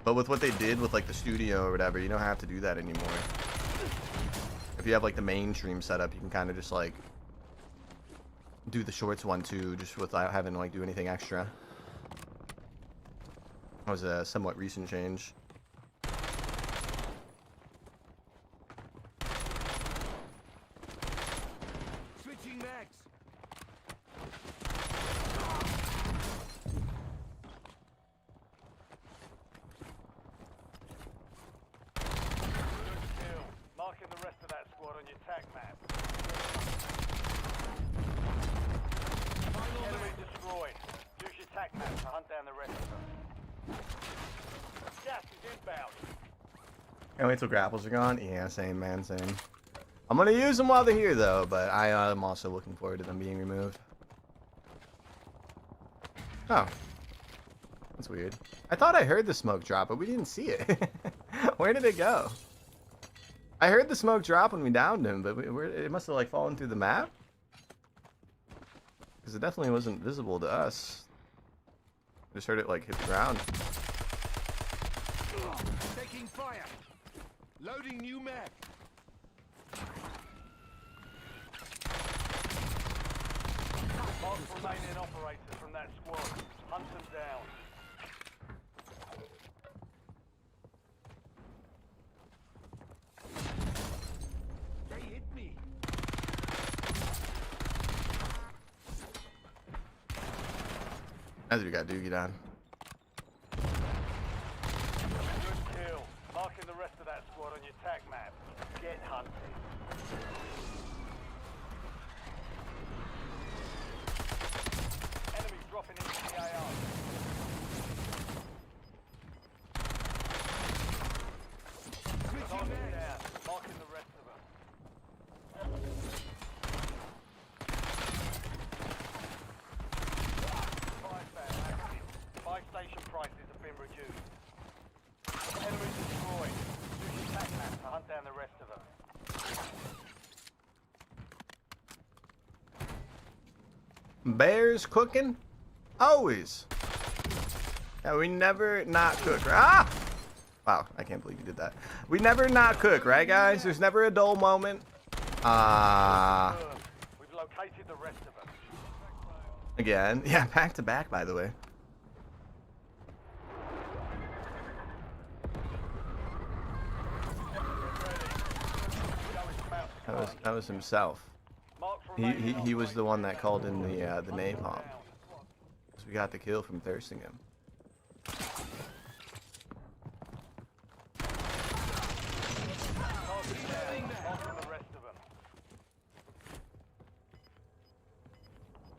But with what they did with like the studio or whatever, you don't have to do that anymore. If you have like the main stream set up, you can kind of just like do the shorts one too, just without having to like do anything extra. That was a somewhat recent change. Switching mags. Good kill. Marking the rest of that squad on your tac map. Enemy destroyed. Use your tac map to hunt down the rest of them. Gas is inbound. Can't wait till grapples are gone. Yeah, same, man, same. I'm gonna use them while they're here, though, but I'm also looking forward to them being removed. Oh. That's weird. I thought I heard the smoke drop, but we didn't see it. Where did it go? I heard the smoke drop when we downed him, but it must have, like, fallen through the map? Because it definitely wasn't visible to us. Just heard it, like, hit the ground. Taking fire. Loading new mag. Mark remaining operators from that squad. Hunt them down. They hit me. As we got Doogie down. Good kill. Marking the rest of that squad on your tac map. Get hunting. Enemy dropping into the AR. Switching Target mags. down. Marking the rest of them. Buy station prices have been reduced. Enemy destroyed. Use your tac map to hunt down the rest of them. Bears cooking? Always. Yeah, we never not cook. Ah! Wow, I can't believe you did that. We never not cook, right, guys? There's never a dull moment. We've located the rest of them. Again. Yeah, back to back, by the way. That was himself. He was the one that called in the napalm. So we got the kill from thirsting him.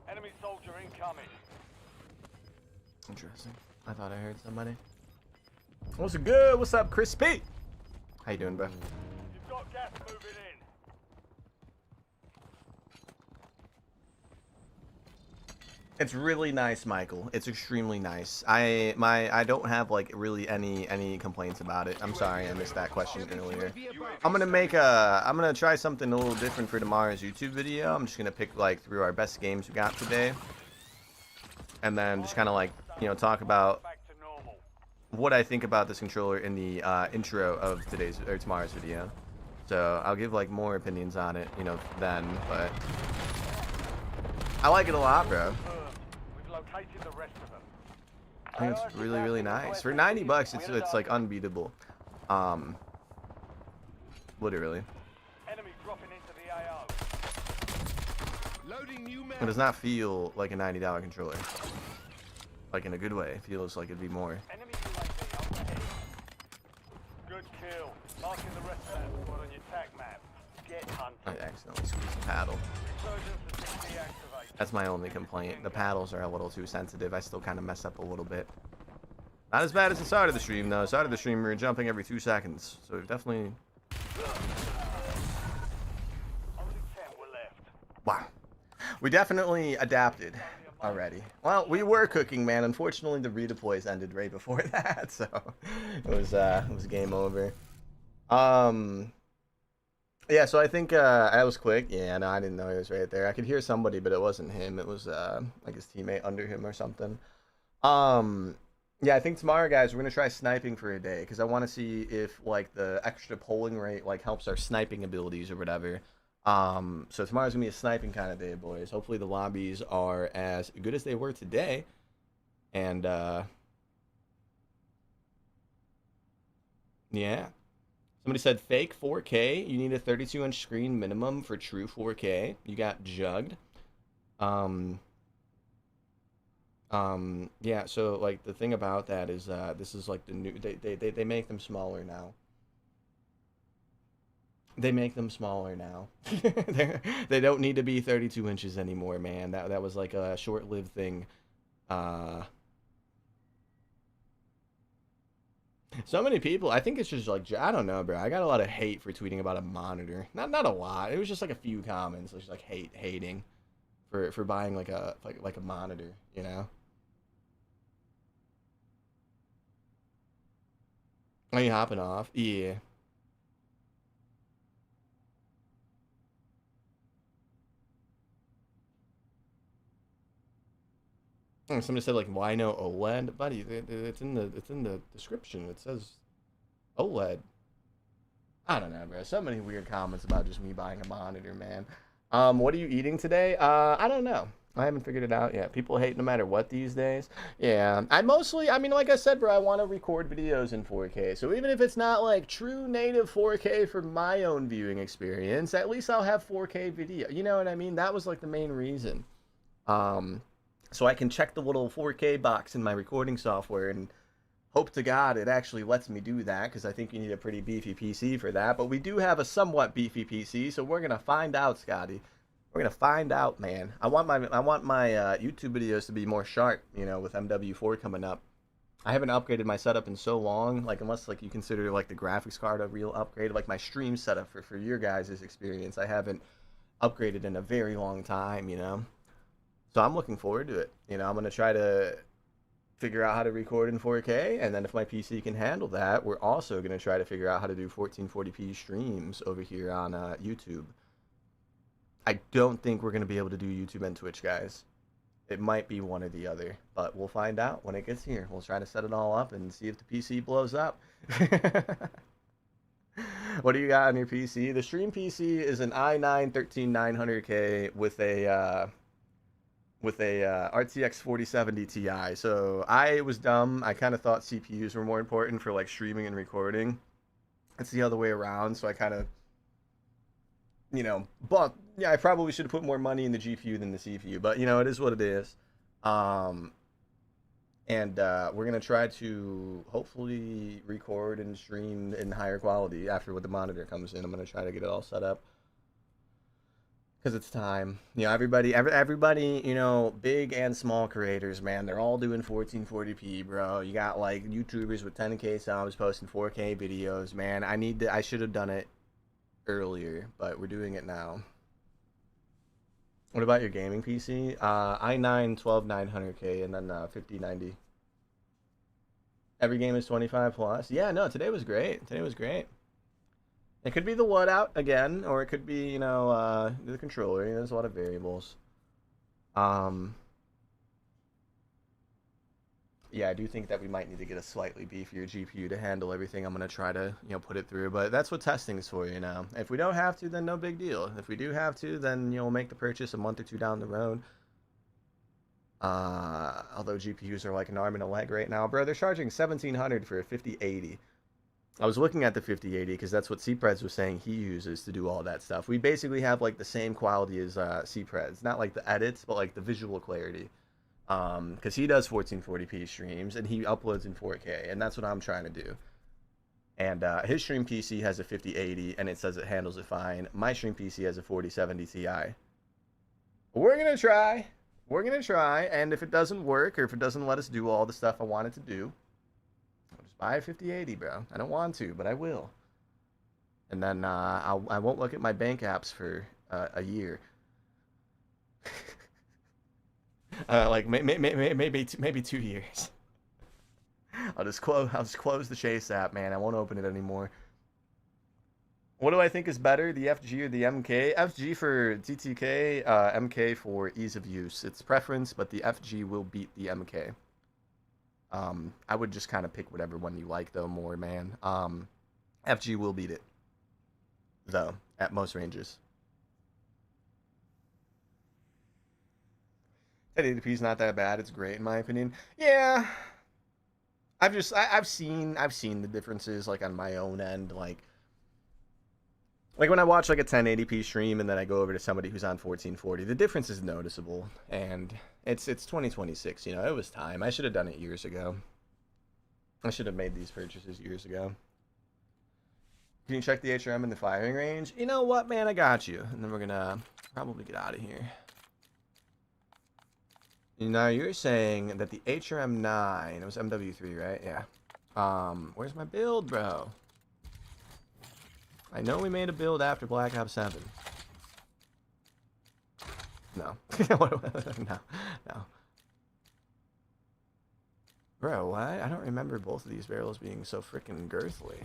Enemy soldier incoming. Interesting. I thought I heard somebody. What's good? What's up, Crispy? How you doing, bro? You've got gas moving in. It's really nice, Michael. It's extremely nice. I don't have like really any complaints about it. I'm sorry I missed that question earlier. I'm gonna try something a little different for tomorrow's YouTube video. I'm just gonna pick like through our best games we got today, and then just kind of like talk about what I think about this controller in the intro of tomorrow's video. So I'll give like more opinions on it, then. But I like it a lot, bro. We've located the rest of them. I think it's really, really nice. For 90 bucks, it's like unbeatable. Literally. Enemy dropping into the AO. Loading new It does not feel like a $90 controller. Like in a good way. It feels like it'd be more. Enemy UAV up ahead. Good kill. Marking the rest of that squad on your tac map. Get hunted. I accidentally squeezed the paddle. Resurgence has been deactivated. That's my only complaint. The paddles are a little too sensitive. I still kind of mess up a little bit. Not as bad as the start of the stream, though. Start of the stream, we were jumping every 2 seconds. So we've definitely... Only 10 were left. Wow. We definitely adapted already. Well, we were cooking, man. Unfortunately, the redeploys ended right before that. So it was game over. Yeah, so I think I was quick. Yeah, no, I didn't know he was right there. I could hear somebody, but it wasn't him. It was like his teammate under him or something. Yeah, I think tomorrow, guys, we're gonna try sniping for a day because I want to see if like the extra polling rate like helps our sniping abilities or whatever. So tomorrow's gonna be a sniping kind of day, boys. Hopefully the lobbies are as good as they were today, and yeah. Somebody said fake 4K. You need a 32-inch screen minimum for true 4K. You got jugged. Yeah. So like the thing about that is, this is like the new. They make them smaller now. They make them smaller now. They don't need to be 32 inches anymore, man. That was like a short-lived thing. So many people, I think it's just like, I don't know, bro. I got a lot of hate for tweeting about a monitor. Not a lot. It was just like a few comments. It was like hating for buying like a monitor, you know? Are you hopping off? Yeah. Somebody said like, why no OLED, buddy? It's in the description. It says OLED. I don't know, bro. So many weird comments about just me buying a monitor, man. What are you eating today? I don't know. I haven't figured it out yet. People hate no matter what these days. Yeah, I mean, like I said, bro, I want to record videos in 4K. So even if it's not like true native 4K for my own viewing experience, at least I'll have 4K video. You know what I mean? That was like the main reason. So I can check the little 4K box in my recording software and hope to God it actually lets me do that, because I think you need a pretty beefy PC for that. But we do have a somewhat beefy PC, so we're gonna find out, Scotty. We're gonna find out, man. I want my YouTube videos to be more sharp, you know, with MW4 coming up. I haven't upgraded my setup in so long, like unless like you consider like the graphics card a real upgrade, like my stream setup for your guys' experience. I haven't upgraded in a very long time, you know. So I'm looking forward to it. You know, I'm going to try to figure out how to record in 4K, and then if my PC can handle that, we're also going to try to figure out how to do 1440p streams over here on YouTube. I don't think we're going to be able to do YouTube and Twitch, guys. It might be one or the other, but we'll find out when it gets here. We'll try to set it all up and see if the PC blows up. What do you got on your PC? The stream PC is an i9 13900K with a RTX 4070 Ti. So I was dumb. I kind of thought CPUs were more important for like streaming and recording. It's the other way around. So I kind of, you know, but yeah, I probably should have put more money in the GPU than the CPU. But you know, it is what it is. And we're gonna try to hopefully record and stream in higher quality after when the monitor comes in. I'm gonna try to get it all set up. Because it's time. You know, everybody, you know, big and small creators, man, they're all doing 1440p, bro. You got, like, YouTubers with 10K subs posting 4K videos, man. I should have done it earlier, but we're doing it now. What about your gaming PC? i9 12900K and then 5090. Every game is 25 plus. Yeah, no, today was great. Today was great. It could be the WUD out again, or it could be, you know, the controller. You know, there's a lot of variables. Yeah, I do think that we might need to get a slightly beefier GPU to handle everything I'm going to try to, you know, put it through. But that's what testing is for, you know. If we don't have to, then no big deal. If we do have to, then, you know, we'll make the purchase a month or two down the road. Although GPUs are like an arm and a leg right now. Bro, they're charging 1,700 for a 5080. I was looking at the 5080 because that's what CPreds was saying he uses to do all that stuff. We basically have like the same quality as CPreds. Not like the edits, but like the visual clarity. Because he does 1440p streams and he uploads in 4K, and that's what I'm trying to do. And his stream PC has a 5080 and it says it handles it fine. My stream PC has a 4070 Ti. We're going to try. We're going to try, and if it doesn't work or if it doesn't let us do all the stuff I want it to do, I'll just buy a 5080, bro. I don't want to, but I will. And then I won't look at my bank apps for a year. Like maybe 2 years. I'll just close the Chase app, man. I won't open it anymore. What do I think is better, the FG or the MK? FG for TTK, MK for ease of use. It's preference, but the FG will beat the MK. I would just kind of pick whatever one you like, though, more, man. FG will beat it, though, at most ranges. 1080p is not that bad. It's great, in my opinion. Yeah. I've seen the differences, like, on my own end, like when I watch like a 1080p stream and then I go over to somebody who's on 1440, the difference is noticeable. And it's 2026, you know. It was time. I should have done it years ago. I should have made these purchases years ago. Can you check the HRM in the firing range? You know what, man? I got you. And then we're gonna probably get out of here. Now you're saying that the HRM9, it was MW3, right? Yeah. Where's my build, bro? I know we made a build after Black Ops 7. No. No. Bro, what? I don't remember both of these barrels being so freaking girthly.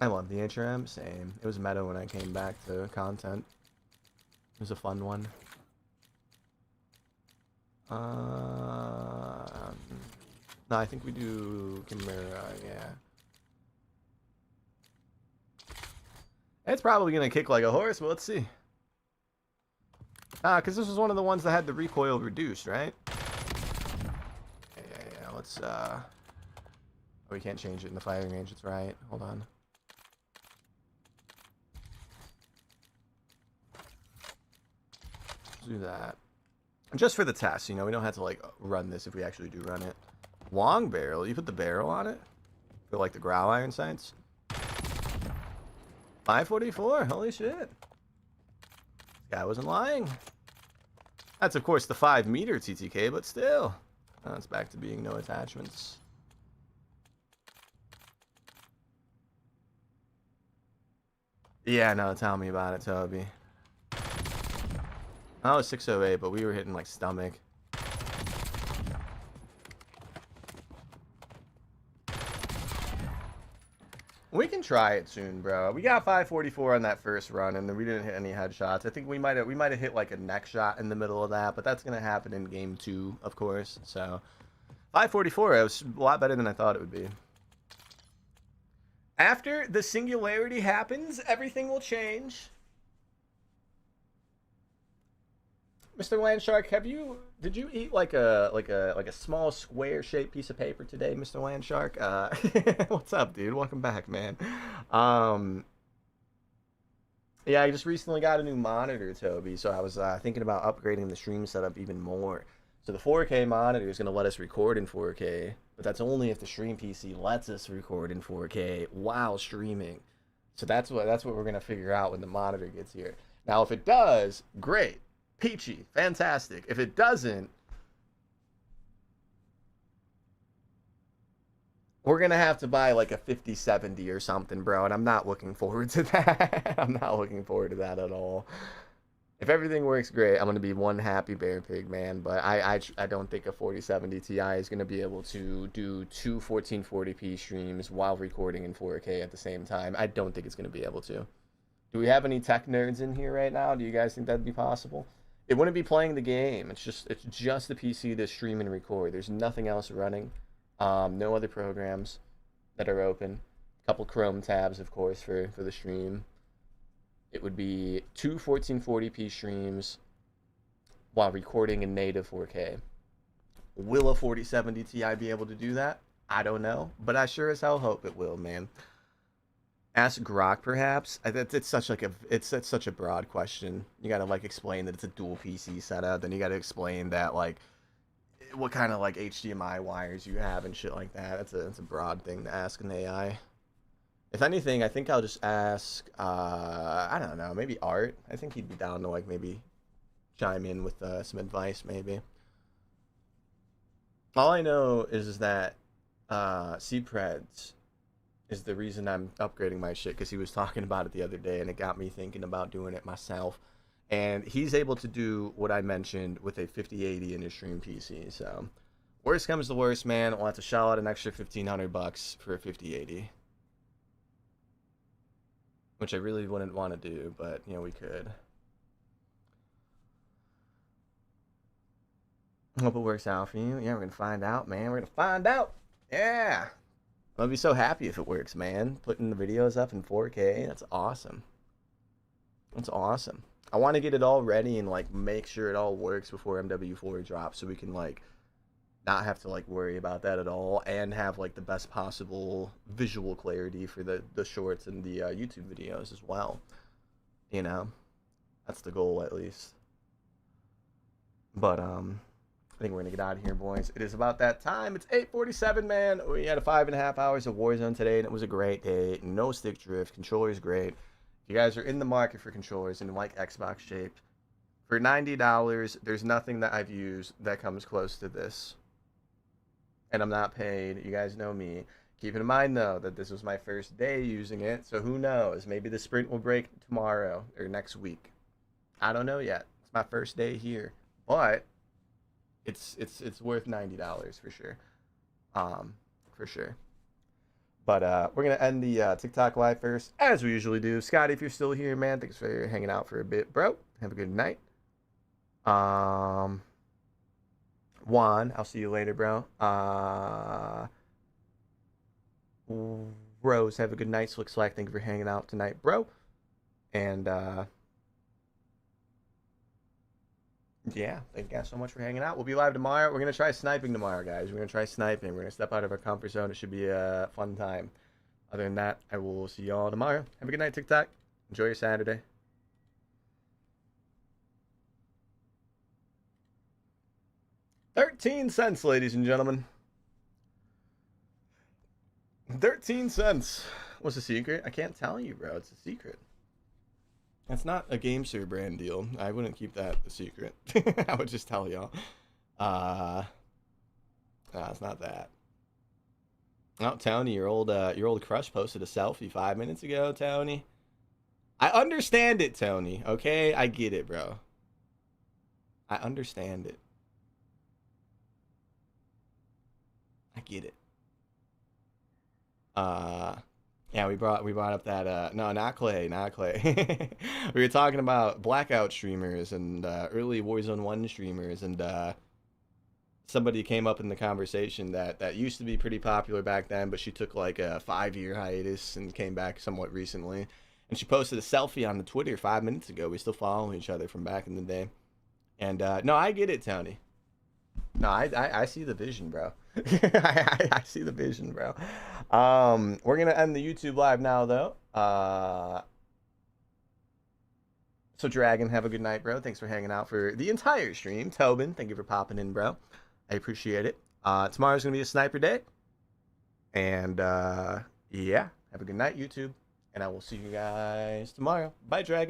I love the HRM. Same. It was meta when I came back to content. It was a fun one. No, I think we do Chimera, yeah. It's probably going to kick like a horse, but let's see. Because this was one of the ones that had the recoil reduced, right? Yeah, let's, oh, we can't change it in the firing range, it's right. Hold on. Let's do that. Just for the test, you know, we don't have to, like, run this if we actually do run it. Long barrel? You put the barrel on it? For, like, the growl iron sights? 544? Holy shit. Guy wasn't lying. That's, of course, the 5-meter TTK, but still. Oh, it's back to being no attachments. Yeah, no, tell me about it, Toby. Oh, 608, but we were hitting, like, stomach. We can try it soon, bro. We got 544 on that first run, and then we didn't hit any headshots. I think we might have hit like a neck shot in the middle of that, but that's gonna happen in game 2, of course. So 544, it was a lot better than I thought it would be. After the singularity happens, everything will change. Mr. Landshark, did you eat like a small square shaped piece of paper today, Mr. Landshark? What's up, dude? Welcome back, man. Yeah, I just recently got a new monitor, Toby, so I was thinking about upgrading the stream setup even more. So the 4K monitor is going to let us record in 4K, but that's only if the stream PC lets us record in 4K while streaming. So that's what we're going to figure out when the monitor gets here. Now, if it does, great. Peachy, fantastic. If it doesn't, we're gonna have to buy like a 5070 or something, bro, and I'm not looking forward to that. I'm not looking forward to that at all. If everything works great, I'm gonna be one happy bear pig, man, but I don't think a 4070 Ti is gonna be able to do 2 1440p streams while recording in 4K at the same time. I don't think it's gonna be able to. Do we have any tech nerds in here right now? Do you guys think that'd be possible? It wouldn't be playing the game. It's just the PC to stream and record. There's nothing else running. No other programs that are open. A couple Chrome tabs, of course, for the stream. it would be 2 1440p streams while recording in native 4K. Will a 4070 Ti be able to do that? I don't know, but I sure as hell hope it will, man. Ask Grok, perhaps. It's such such a broad question. You gotta like explain that it's a dual PC setup, then you gotta explain that like what kind of like HDMI wires you have and shit like that. It's a broad thing to ask an AI. If anything, I think I'll just ask I don't know, maybe Art. I think he'd be down to like maybe chime in with some advice, maybe. All I know is that Cpreds is the reason I'm upgrading my shit, because he was talking about it the other day and it got me thinking about doing it myself. And he's able to do what I mentioned with a 5080 in his stream PC. So worst comes to worst, man, we'll have to shell out an extra $1,500 for a 5080. Which I really wouldn't want to do, but you know, we could. Hope it works out for you. Yeah, we're gonna find out, man. We're gonna find out. Yeah. I'll be so happy if it works, man. Putting the videos up in 4K, that's awesome. That's awesome. I want to get it all ready and like make sure it all works before MW4 drops, so we can like not have to like worry about that at all, and have like the best possible visual clarity for the shorts and the YouTube videos as well. You know, that's the goal at least. But I think we're gonna get out of here, boys. It is about that time. It's 8:47, man. We had 5.5 hours of Warzone today, and it was a great day. No stick drift. Controller's great. If you guys are in the market for controllers and like Xbox shaped, for $90, there's nothing that I've used that comes close to this. And I'm not paid. You guys know me. Keep in mind, though, that this was my first day using it, so who knows? Maybe the sprint will break tomorrow or next week. I don't know yet. It's my first day here, but it's worth $90 for sure. For sure. But we're gonna end the TikTok live first, as we usually do. Scotty, if you're still here, man, thanks for hanging out for a bit, bro. Have a good night. Juan, I'll see you later, bro. Rose, have a good night. Slick Slack, thank you for hanging out tonight, bro. And yeah, thank you guys so much for hanging out. We'll be live tomorrow. We're gonna try sniping tomorrow, guys. We're gonna try sniping. We're gonna step out of our comfort zone. It should be a fun time. Other than that, I will see y'all tomorrow. Have a good night, TikTok. Enjoy your Saturday. 13 cents, ladies and gentlemen. 13 cents. What's the secret? I can't tell you, bro. It's a secret. That's not a GameSir brand deal. I wouldn't keep that a secret. I would just tell y'all. No, it's not that. Oh, Tony, your old crush posted a selfie 5 minutes ago, Tony. I understand it, Tony. Okay, I get it, bro. I understand it. I get it. Yeah, we brought up that no, not Clay. We were talking about Blackout streamers and early Warzone 1 streamers, and somebody came up in the conversation that used to be pretty popular back then, but she took like a 5-year hiatus and came back somewhat recently. And she posted a selfie on the Twitter 5 minutes ago. We still follow each other from back in the day. And no, I get it, Tony. No, I see the vision, bro. I see the vision, bro. We're gonna end the YouTube live now, though. So Dragon, have a good night, bro. Thanks for hanging out for the entire stream. Tobin, thank you for popping in, bro. I appreciate it. Tomorrow's gonna be a sniper day. And yeah, have a good night, YouTube. And I will see you guys tomorrow. Bye, Dragon.